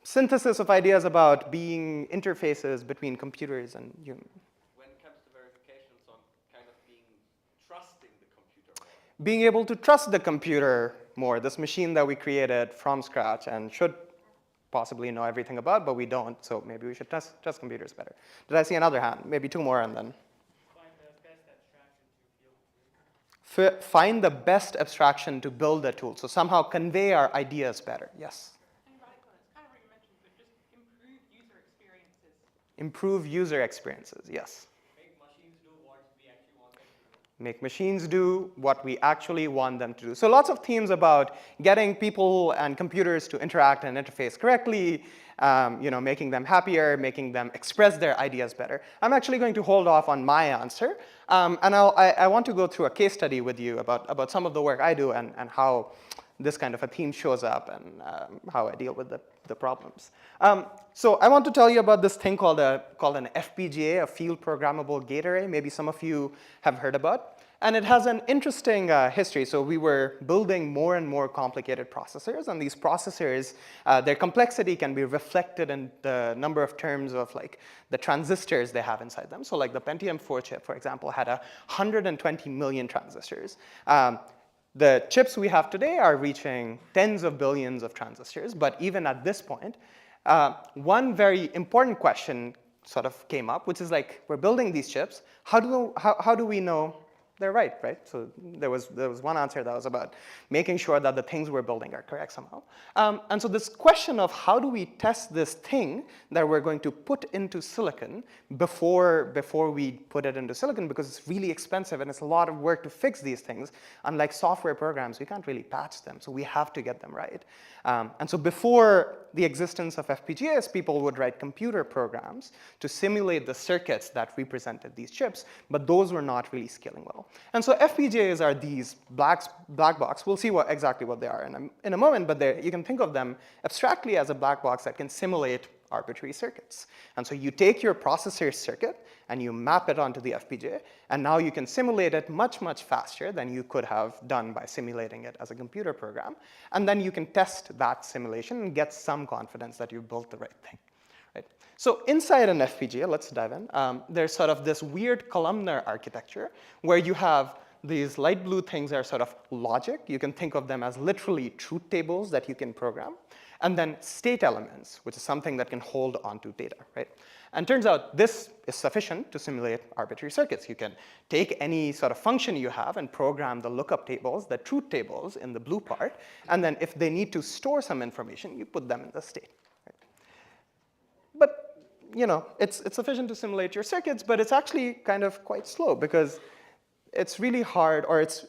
synthesis of ideas about being interfaces between computers and humans. When it comes to verifications on kind of trusting the computer more. Being able to trust the computer more, this machine that we created from scratch and should possibly know everything about, but we don't, so maybe we should trust computers better. Did I see another hand? Maybe 2 more, and then. Find the best abstraction to build a tool, so somehow convey our ideas better. Yes? Improve user experiences, yes. Make machines do what we actually want them to do. So lots of themes about getting people and computers to interact and interface correctly, making them happier, making them express their ideas better. I'm actually going to hold off on my answer, and I want to go through a case study with you about some of the work I do and how this kind of a theme shows up and how I deal with the problems. So I want to tell you about this thing called an FPGA, a field programmable gate array. Maybe some of you have heard about. And it has an interesting history. So we were building more and more complicated processors. And these processors, their complexity can be reflected in the number of terms of like the transistors they have inside them. So like the Pentium 4 chip, for example, had 120 million transistors. The chips we have today are reaching tens of billions of transistors. But even at this point, one very important question sort of came up, which is like, we're building these chips. How do we know they're right? So there was one answer that was about making sure that the things we're building are correct somehow. And so this question of how do we test this thing that we're going to put into silicon before we put it into silicon, because it's really expensive and it's a lot of work to fix these things. Unlike software programs, we can't really patch them, so we have to get them right. And so before the existence of FPGAs, people would write computer programs to simulate the circuits that represented these chips, but those were not really scaling well. And so FPGAs are these black box. We'll see exactly what they are in a moment, but you can think of them abstractly as a black box that can simulate arbitrary circuits. And so you take your processor circuit and you map it onto the FPGA, and now you can simulate it much, much faster than you could have done by simulating it as a computer program. And then you can test that simulation and get some confidence that you built the right thing. Right? So inside an FPGA, let's dive in, there's sort of this weird columnar architecture where you have these light blue things are sort of logic. You can think of them as literally truth tables that you can program. And then state elements, which is something that can hold onto data, right? And turns out this is sufficient to simulate arbitrary circuits. You can take any sort of function you have and program the lookup tables, the truth tables in the blue part, and then if they need to store some information, you put them in the state. Right? But it's sufficient to simulate your circuits, but it's actually kind of quite slow because it's really hard, or it's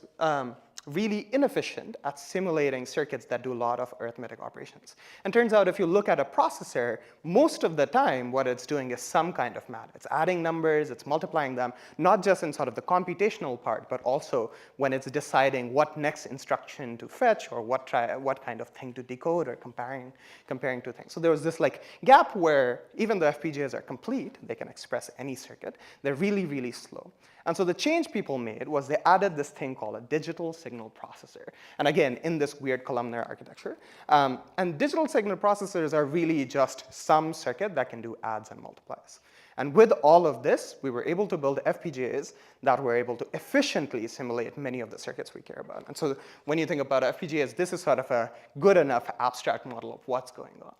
really inefficient at simulating circuits that do a lot of arithmetic operations. And turns out if you look at a processor, most of the time what it's doing is some kind of math. It's adding numbers, it's multiplying them, not just in sort of the computational part, but also when it's deciding what next instruction to fetch or what kind of thing to decode or comparing two things. So there was this like gap where even though FPGAs are complete, they can express any circuit, they're really, really slow. And so the change people made was they added this thing called a digital signal signal processor. And again, in this weird columnar architecture. And digital signal processors are really just some circuit that can do adds and multiplies. And with all of this, we were able to build FPGAs that were able to efficiently simulate many of the circuits we care about. And so when you think about FPGAs, this is sort of a good enough abstract model of what's going on.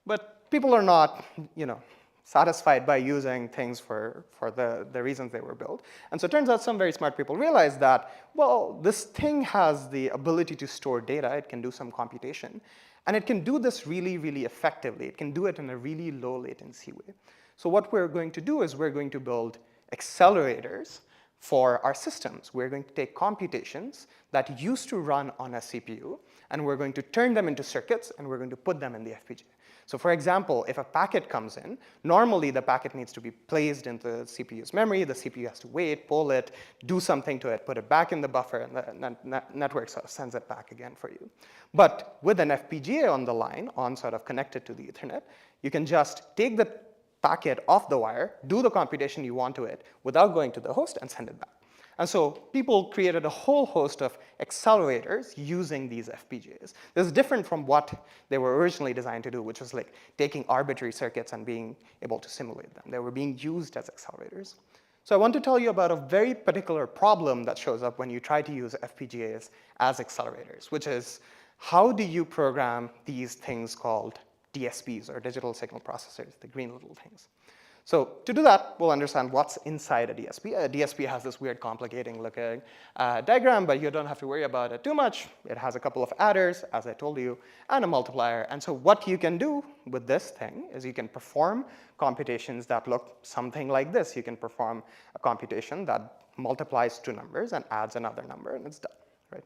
But people are not, satisfied by using things for the reasons they were built. And so it turns out some very smart people realized that, well, this thing has the ability to store data. It can do some computation. And it can do this really, really effectively. It can do it in a really low latency way. So what we're going to do is we're going to build accelerators for our systems. We're going to take computations that used to run on a CPU, and we're going to turn them into circuits, and we're going to put them in the FPGA. So for example, if a packet comes in, normally the packet needs to be placed into the CPU's memory. The CPU has to wait, pull it, do something to it, put it back in the buffer, and the network sort of sends it back again for you. But with an FPGA on the line, sort of connected to the Ethernet, you can just take the packet off the wire, do the computation you want to it without going to the host, and send it back. And so people created a whole host of accelerators using these FPGAs. This is different from what they were originally designed to do, which was like taking arbitrary circuits and being able to simulate them. They were being used as accelerators. So I want to tell you about a very particular problem that shows up when you try to use FPGAs as accelerators, which is how do you program these things called DSPs, or digital signal processors, the green little things. So to do that, we'll understand what's inside a DSP. A DSP has this weird, complicating looking diagram, but you don't have to worry about it too much. It has a couple of adders, as I told you, and a multiplier. And so what you can do with this thing is you can perform computations that look something like this. You can perform a computation that multiplies two numbers and adds another number, and it's done, right?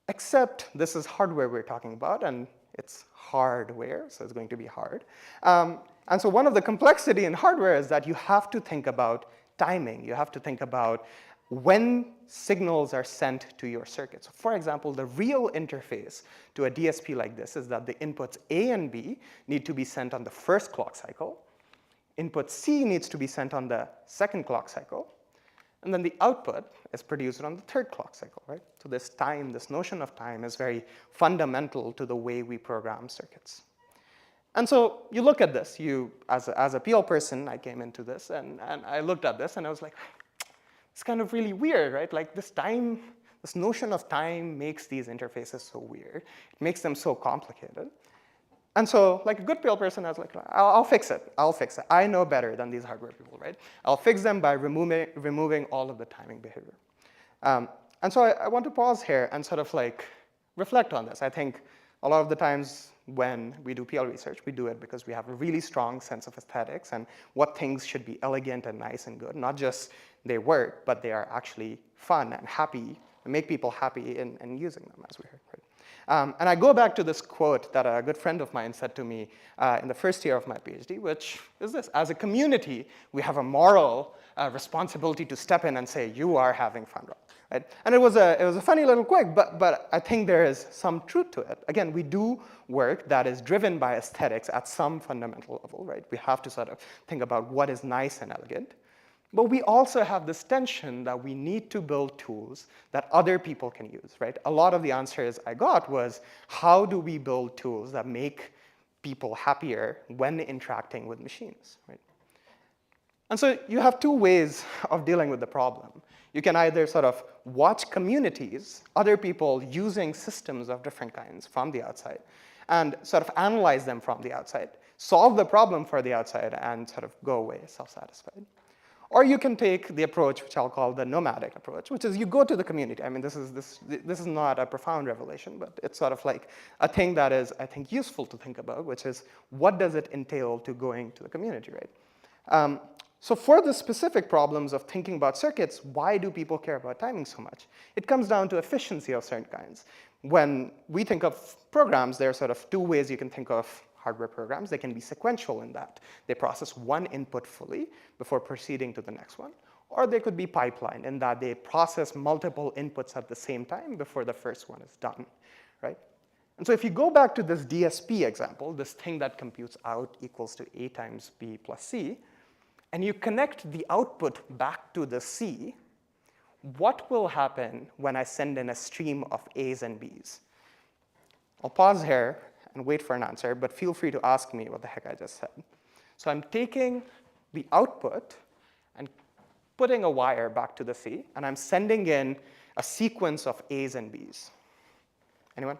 Except this is hardware we're talking about, and it's hardware, so it's going to be hard. And so one of the complexity in hardware is that you have to think about timing. You have to think about when signals are sent to your circuit. So for example, the real interface to a DSP like this is that the inputs A and B need to be sent on the first clock cycle. Input C needs to be sent on the second clock cycle. And then the output is produced on the third clock cycle, right? So this time, this notion of time is very fundamental to the way we program circuits. And so you look at this. As a PL person, I came into this, and I looked at this, and I was like, it's kind of really weird, right? Like this notion of time makes these interfaces so weird. It makes them so complicated. And so, like a good PL person, I was like, I'll fix it. I'll fix it. I know better than these hardware people, right? I'll fix them by removing all of the timing behavior. And so I want to pause here and sort of like reflect on this. I think a lot of the times when we do PL research, we do it because we have a really strong sense of aesthetics and what things should be elegant and nice and good. Not just they work, but they are actually fun and happy, and make people happy in using them, as we heard, right? And I go back to this quote that a good friend of mine said to me in the first year of my PhD, which is this: as a community, we have a moral responsibility to step in and say, you are having fun, right? And it was a funny little quirk, but I think there is some truth to it. Again, we do work that is driven by aesthetics at some fundamental level, right? We have to sort of think about what is nice and elegant. But we also have this tension that we need to build tools that other people can use, right? A lot of the answers I got was, how do we build tools that make people happier when interacting with machines, right? And so you have two ways of dealing with the problem. You can either sort of watch communities, other people using systems of different kinds from the outside, and sort of analyze them from the outside, solve the problem for the outside, and sort of go away self-satisfied. Or you can take the approach, which I'll call the nomadic approach, which is you go to the community. I mean, this is not a profound revelation, but it's sort of like a thing that is, I think, useful to think about, which is what does it entail to going to the community, right? So for the specific problems of thinking about circuits, why do people care about timing so much? It comes down to efficiency of certain kinds. When we think of programs, there are sort of two ways you can think of hardware programs. They can be sequential in that they process one input fully before proceeding to the next one. Or they could be pipelined in that they process multiple inputs at the same time before the first one is done, right? And so if you go back to this DSP example, this thing that computes out equals to A times B plus C, and you connect the output back to the C, what will happen when I send in a stream of A's and B's? I'll pause here and wait for an answer, but feel free to ask me what the heck I just said. So I'm taking the output and putting a wire back to the C, and I'm sending in a sequence of A's and B's. Anyone?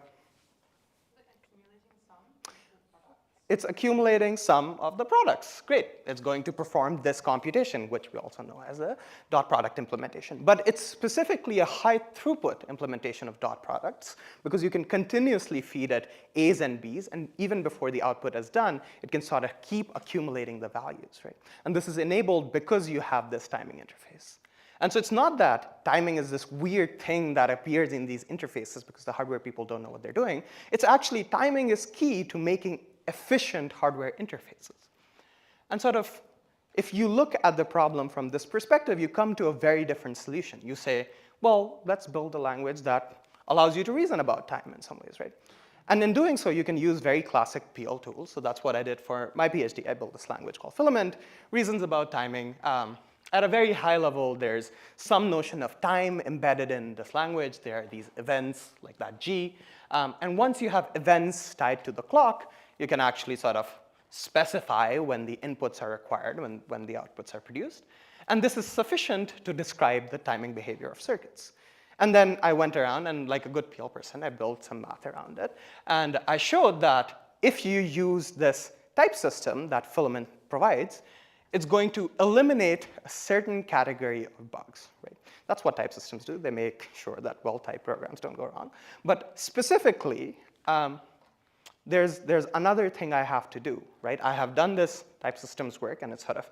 It's accumulating sum of the products. Great. It's going to perform this computation, which we also know as a dot product implementation. But it's specifically a high throughput implementation of dot products because you can continuously feed it A's and B's, and even before the output is done, it can sort of keep accumulating the values, right? And this is enabled because you have this timing interface. And so it's not that timing is this weird thing that appears in these interfaces because the hardware people don't know what they're doing. It's actually timing is key to making efficient hardware interfaces. And sort of, if you look at the problem from this perspective, you come to a very different solution. You say, well, let's build a language that allows you to reason about time in some ways, right? And in doing so, you can use very classic PL tools. So that's what I did for my PhD. I built this language called Filament, reasons about timing. At a very high level, there's some notion of time embedded in this language. There are these events like that G. And once you have events tied to the clock, you can actually sort of specify when the inputs are required, when the outputs are produced. And this is sufficient to describe the timing behavior of circuits. And then I went around and, like a good PL person, I built some math around it. And I showed that if you use this type system that Filament provides, it's going to eliminate a certain category of bugs, right? That's what type systems do. They make sure that well-typed programs don't go wrong. But specifically, there's another thing I have to do, right? I have done this type systems work, and it's sort of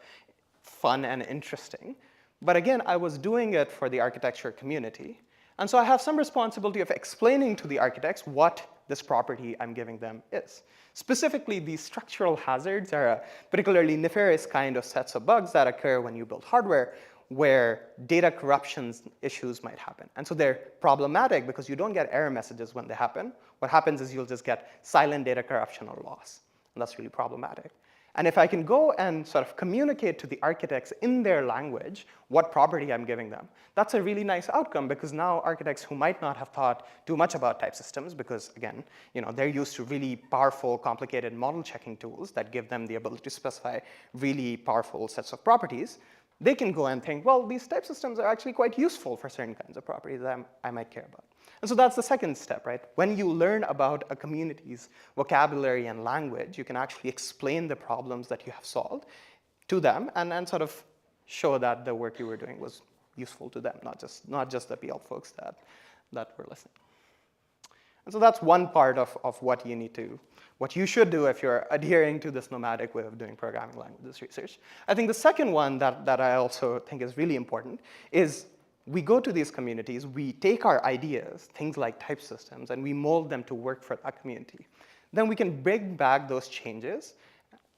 fun and interesting. But again, I was doing it for the architecture community. And so I have some responsibility of explaining to the architects what this property I'm giving them is. Specifically, these structural hazards are a particularly nefarious kind of sets of bugs that occur when you build hardware where data corruption issues might happen. And so they're problematic because you don't get error messages when they happen. What happens is you'll just get silent data corruption or loss. And that's really problematic. And if I can go and sort of communicate to the architects in their language what property I'm giving them, that's a really nice outcome because now architects who might not have thought too much about type systems because, again, they're used to really powerful, complicated model checking tools that give them the ability to specify really powerful sets of properties, they can go and think, well, these type systems are actually quite useful for certain kinds of properties that I might care about. And so that's the second step, right? When you learn about a community's vocabulary and language, you can actually explain the problems that you have solved to them and sort of show that the work you were doing was useful to them, not just the PL folks that were listening. And so that's one part of what you should do if you're adhering to this nomadic way of doing programming languages research. I think the second one that I also think is really important is we go to these communities, we take our ideas, things like type systems, and we mold them to work for that community. Then we can bring back those changes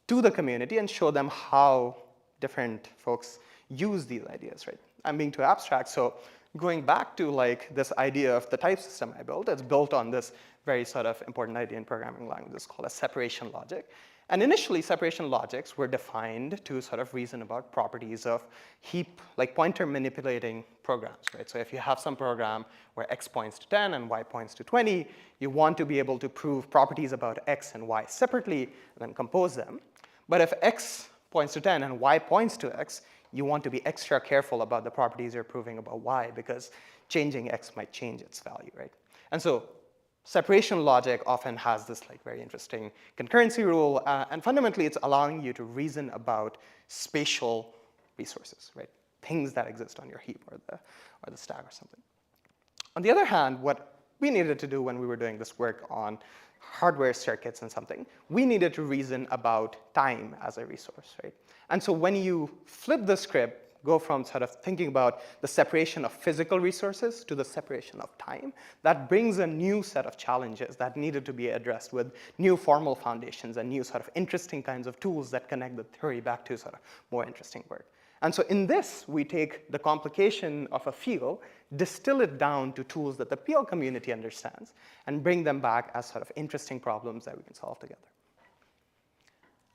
to the community and show them how different folks use these ideas, right? I'm being too abstract, so going back to like this idea of the type system I built, it's built on this very sort of important idea in programming languages called a separation logic. And initially, separation logics were defined to sort of reason about properties of heap, like pointer manipulating programs, right? So if you have some program where x points to 10 and y points to 20, you want to be able to prove properties about x and y separately and then compose them. But if x points to 10 and y points to x, you want to be extra careful about the properties you're proving about y because changing x might change its value, right? And so separation logic often has this like very interesting concurrency rule, and fundamentally it's allowing you to reason about spatial resources, right? Things that exist on your heap or the stack or something. On the other hand, what we needed to do when we were doing this work on hardware circuits and something, we needed to reason about time as a resource, right? And so when you flip the script, go from sort of thinking about the separation of physical resources to the separation of time, that brings a new set of challenges that needed to be addressed with new formal foundations and new sort of interesting kinds of tools that connect the theory back to sort of more interesting work. And so in this, we take the complication of a field, distill it down to tools that the PL community understands, and bring them back as sort of interesting problems that we can solve together.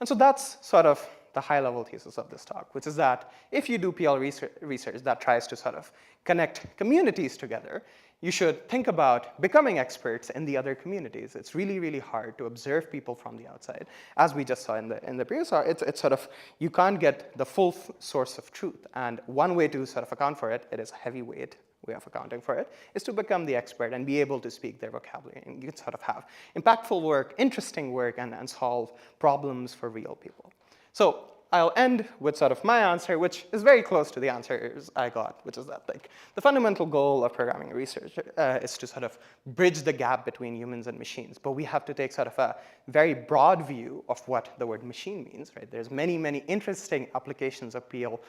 And so that's sort of the high-level thesis of this talk, which is that if you do PL research that tries to sort of connect communities together, you should think about becoming experts in the other communities. It's really, really hard to observe people from the outside. As we just saw in the previous talk, it's sort of, you can't get the full source of truth. And one way to sort of account for it, it is a heavyweight way of accounting for it, is to become the expert and be able to speak their vocabulary. And you can sort of have impactful work, interesting work, and solve problems for real people. So I'll end with sort of my answer, which is very close to the answers I got, which is that like the fundamental goal of programming research is to sort of bridge the gap between humans and machines. But we have to take sort of a very broad view of what the word machine means, right? There's many, many interesting applications of PL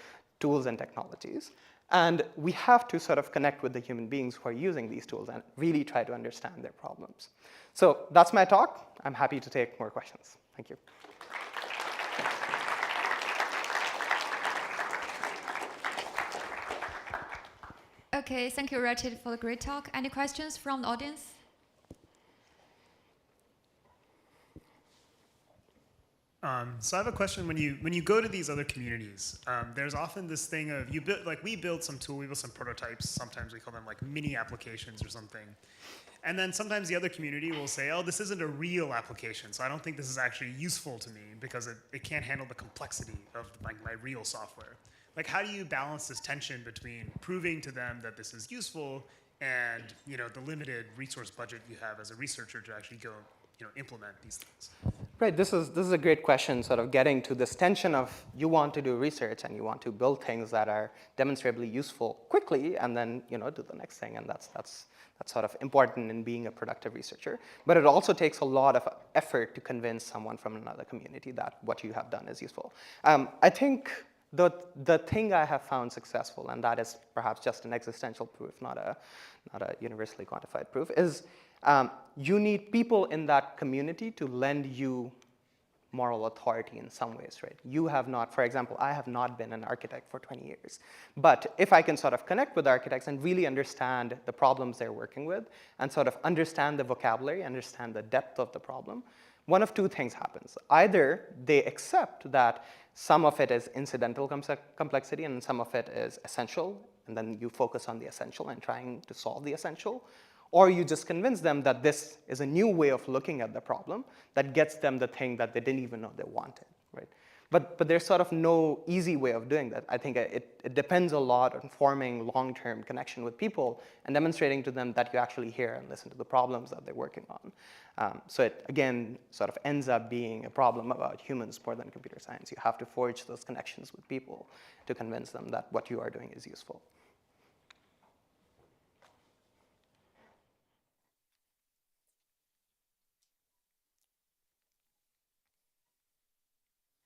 tools and technologies. And we have to sort of connect with the human beings who are using these tools and really try to understand their problems. So that's my talk. I'm happy to take more questions. Thank you. Okay, thank you, Rachid, for the great talk. Any questions from the audience? So I have a question. When you go to these other communities, there's often this thing of we build some tool, we build some prototypes. Sometimes we call them like mini applications or something. And then sometimes the other community will say, oh, this isn't a real application, so I don't think this is actually useful to me because it can't handle the complexity of like my real software. Like, how do you balance this tension between proving to them that this is useful and the limited resource budget you have as a researcher to actually go implement these things? Right, this is a great question, sort of getting to this tension of you want to do research and you want to build things that are demonstrably useful quickly and then do the next thing, and that's sort of important in being a productive researcher. But it also takes a lot of effort to convince someone from another community that what you have done is useful. I think the thing I have found successful, and that is perhaps just an existential proof, not a universally quantified proof, is you need people in that community to lend you moral authority in some ways, right? You have not, for example, I have not been an architect for 20 years. But if I can sort of connect with architects and really understand the problems they're working with and sort of understand the vocabulary, understand the depth of the problem, one of two things happens. Either they accept that some of it is incidental complexity and some of it is essential, and then you focus on the essential and trying to solve the essential, or you just convince them that this is a new way of looking at the problem that gets them the thing that they didn't even know they wanted, right? But there's sort of no easy way of doing that. I think it depends a lot on forming long-term connection with people and demonstrating to them that you actually hear and listen to the problems that they're working on. So it, again, sort of ends up being a problem about humans more than computer science. You have to forge those connections with people to convince them that what you are doing is useful.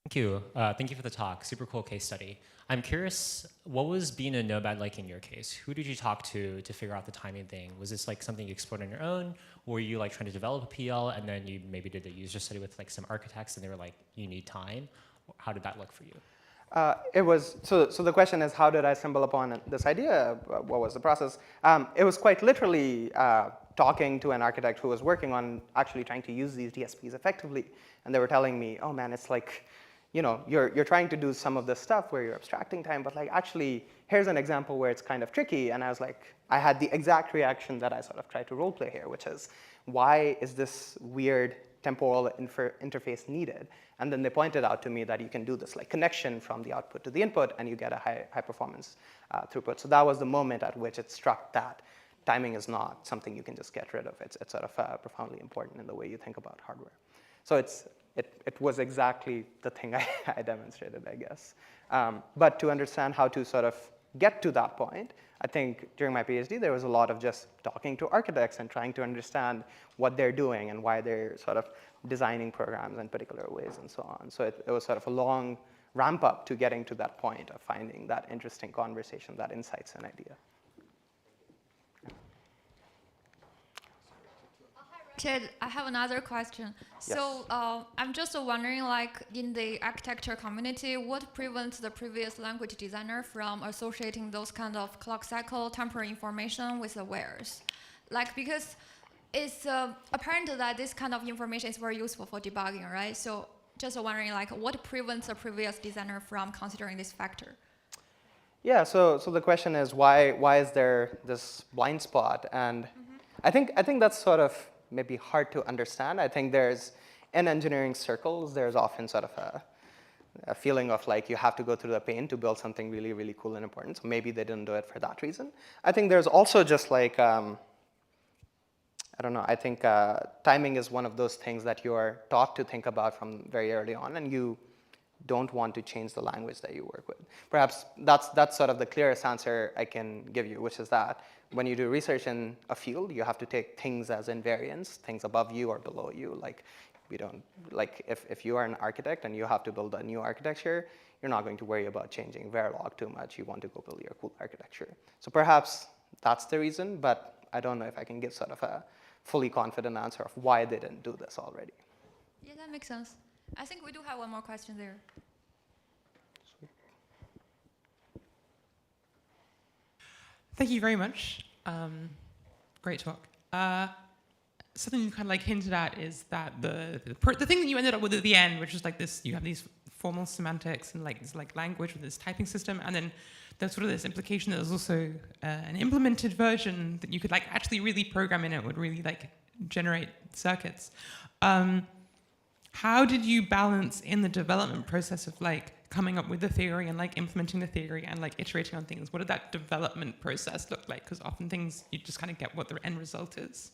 Thank you. Thank you for the talk. Super cool case study. I'm curious, what was being a nomad like in your case? Who did you talk to figure out the timing thing? Was this like something you explored on your own? Or were you like trying to develop a PL and then you maybe did a user study with like some architects and they were like, you need time? How did that look for you? It was, so the question is, how did I stumble upon this idea? What was the process? It was quite literally talking to an architect who was working on actually trying to use these DSPs effectively. And they were telling me, oh man, it's like, you're trying to do some of this stuff where you're abstracting time, but like actually, here's an example where it's kind of tricky. And I was like, I had the exact reaction that I sort of tried to role play here, which is, why is this weird temporal interface needed? And then they pointed out to me that you can do this like connection from the output to the input, and you get a high performance throughput. So that was the moment at which it struck that timing is not something you can just get rid of. It's sort of profoundly important in the way you think about hardware. So it was exactly the thing I demonstrated, I guess. But to understand how to sort of get to that point, I think during my PhD, there was a lot of just talking to architects and trying to understand what they're doing and why they're sort of designing programs in particular ways and so on. So it was sort of a long ramp up to getting to that point of finding that interesting conversation that incites an idea. Ted, I have another question. Yes. So I'm just wondering, like in the architecture community, what prevents the previous language designer from associating those kind of clock cycle temporal information with the wheres? Like, because it's apparent that this kind of information is very useful for debugging, right? So just wondering, like, what prevents a previous designer from considering this factor? Yeah, so the question is why is there this blind spot? And I think that's sort of maybe hard to understand. I think there's, in engineering circles, there's often sort of a feeling of like you have to go through the pain to build something really, really cool and important. So maybe they didn't do it for that reason. I think there's also just like, I don't know, I think timing is one of those things that you are taught to think about from very early on, and you don't want to change the language that you work with. Perhaps that's sort of the clearest answer I can give you, which is that when you do research in a field, you have to take things as invariants, things above you or below you. Like, we don't, like if you are an architect and you have to build a new architecture, you're not going to worry about changing Verilog too much. You want to go build your cool architecture. So perhaps that's the reason, but I don't know if I can give sort of a fully confident answer of why they didn't do this already. Yeah, that makes sense. I think we do have one more question there. Thank you very much. Great talk. Something you kind of like hinted at is that the thing that you ended up with at the end, which is like this, you have these formal semantics and like this like language with this typing system, and then there's sort of this implication that there's also an implemented version that you could like actually really program in. It would really like generate circuits. How did you balance in the development process of like coming up with the theory and like implementing the theory and like iterating on things? What did that development process look like? Because often things, you just kind of get what the end result is.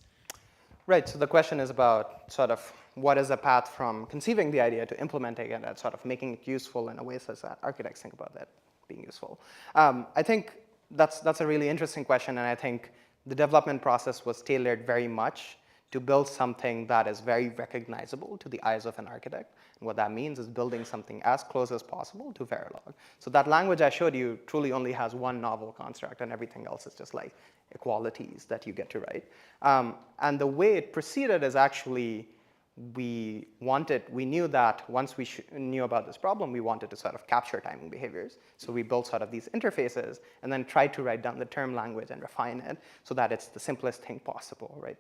Right, so the question is about sort of what is the path from conceiving the idea to implementing it and sort of making it useful in a way such that architects think about that being useful. I think that's a really interesting question, and I think the development process was tailored very much to build something that is very recognizable to the eyes of an architect. And what that means is building something as close as possible to Verilog. So that language I showed you truly only has one novel construct, and everything else is just like equalities that you get to write. And the way it proceeded is actually, we knew that once we knew about this problem, we wanted to sort of capture timing behaviors. So we built sort of these interfaces and then tried to write down the term language and refine it so that it's the simplest thing possible, right?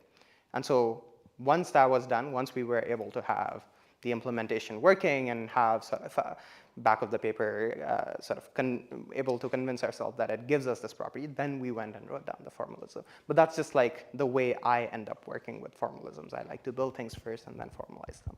And so once that was done, once we were able to have the implementation working and have sort of a back of the paper able to convince ourselves that it gives us this property, then we went and wrote down the formalism. But that's just like the way I end up working with formalisms. I like to build things first and then formalize them.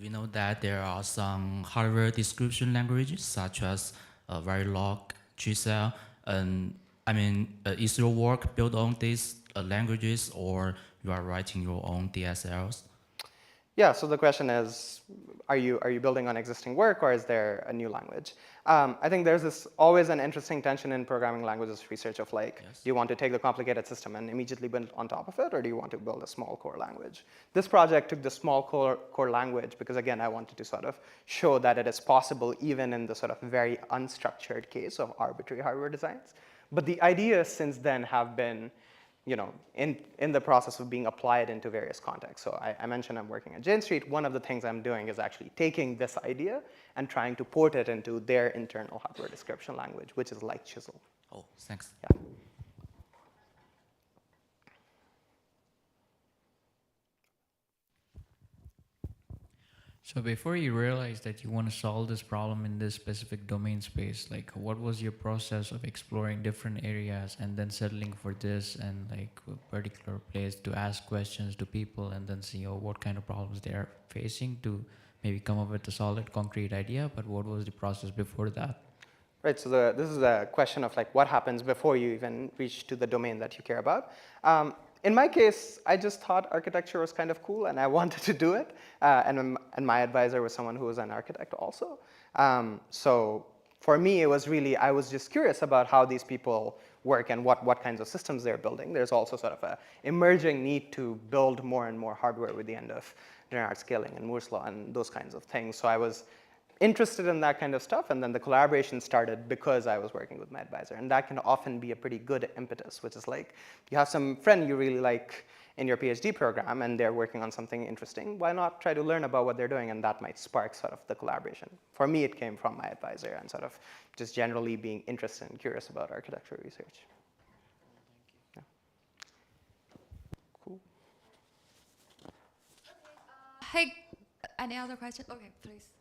We know that there are some hardware description languages such as Verilog, Gcell, and I mean, is your work built on these languages, or you are writing your own DSLs? Yeah, so the question is, are you building on existing work, or is there a new language? I think there's always an interesting tension in programming languages research of like, yes, do you want to take the complicated system and immediately build on top of it, or do you want to build a small core language? This project took the small core language because, again, I wanted to sort of show that it is possible even in the sort of very unstructured case of arbitrary hardware designs. But the ideas since then have been, in the process of being applied into various contexts. So I mentioned I'm working at Jane Street. One of the things I'm doing is actually taking this idea and trying to port it into their internal hardware description language, which is like Chisel. Oh, thanks. Yeah. So before you realized that you want to solve this problem in this specific domain space, like what was your process of exploring different areas and then settling for this and like a particular place to ask questions to people and then see what kind of problems they are facing to maybe come up with a solid concrete idea, but what was the process before that? Right, so this is a question of like what happens before you even reach to the domain that you care about. In my case, I just thought architecture was kind of cool and I wanted to do it. And my advisor was someone who was an architect also. So for me, it was really, I was just curious about how these people work and what kinds of systems they're building. There's also sort of an emerging need to build more and more hardware with the end of Dennard scaling and Moore's law and those kinds of things. So I was interested in that kind of stuff, and then the collaboration started because I was working with my advisor, and that can often be a pretty good impetus, which is like, you have some friend you really like in your PhD program, and they're working on something interesting, why not try to learn about what they're doing, and that might spark sort of the collaboration. For me, it came from my advisor and sort of just generally being interested and curious about architecture research. Yeah. Cool. Hey, any other question? Okay, please.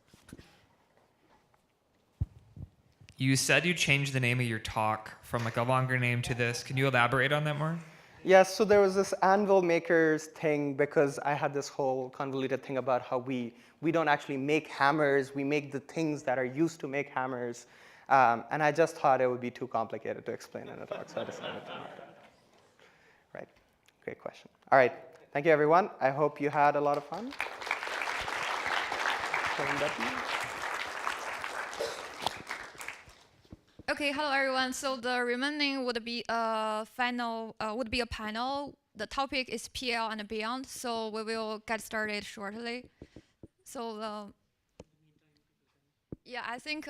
You said you changed the name of your talk from like a longer name to this. Can you elaborate on that more? Yes, so there was this anvil makers thing because I had this whole convoluted thing about how we don't actually make hammers, we make the things that are used to make hammers. And I just thought it would be too complicated to explain in a talk, so I decided to not do it. Right, great question. All right, thank you everyone. I hope you had a lot of fun. Okay, hello everyone. So the remaining would be a panel. The topic is PL and beyond. So we will get started shortly. So yeah, I think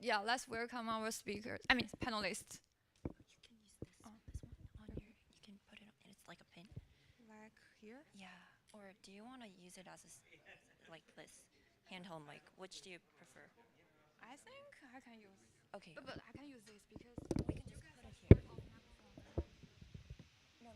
yeah, let's welcome our speakers. I mean panelists. You can put it on, it's like a pin. Like here? Yeah. Or do you want to use it as a, like this, handheld mic? Which do you prefer? I think I can use. Okay. But I can use this because we can just put it here. No,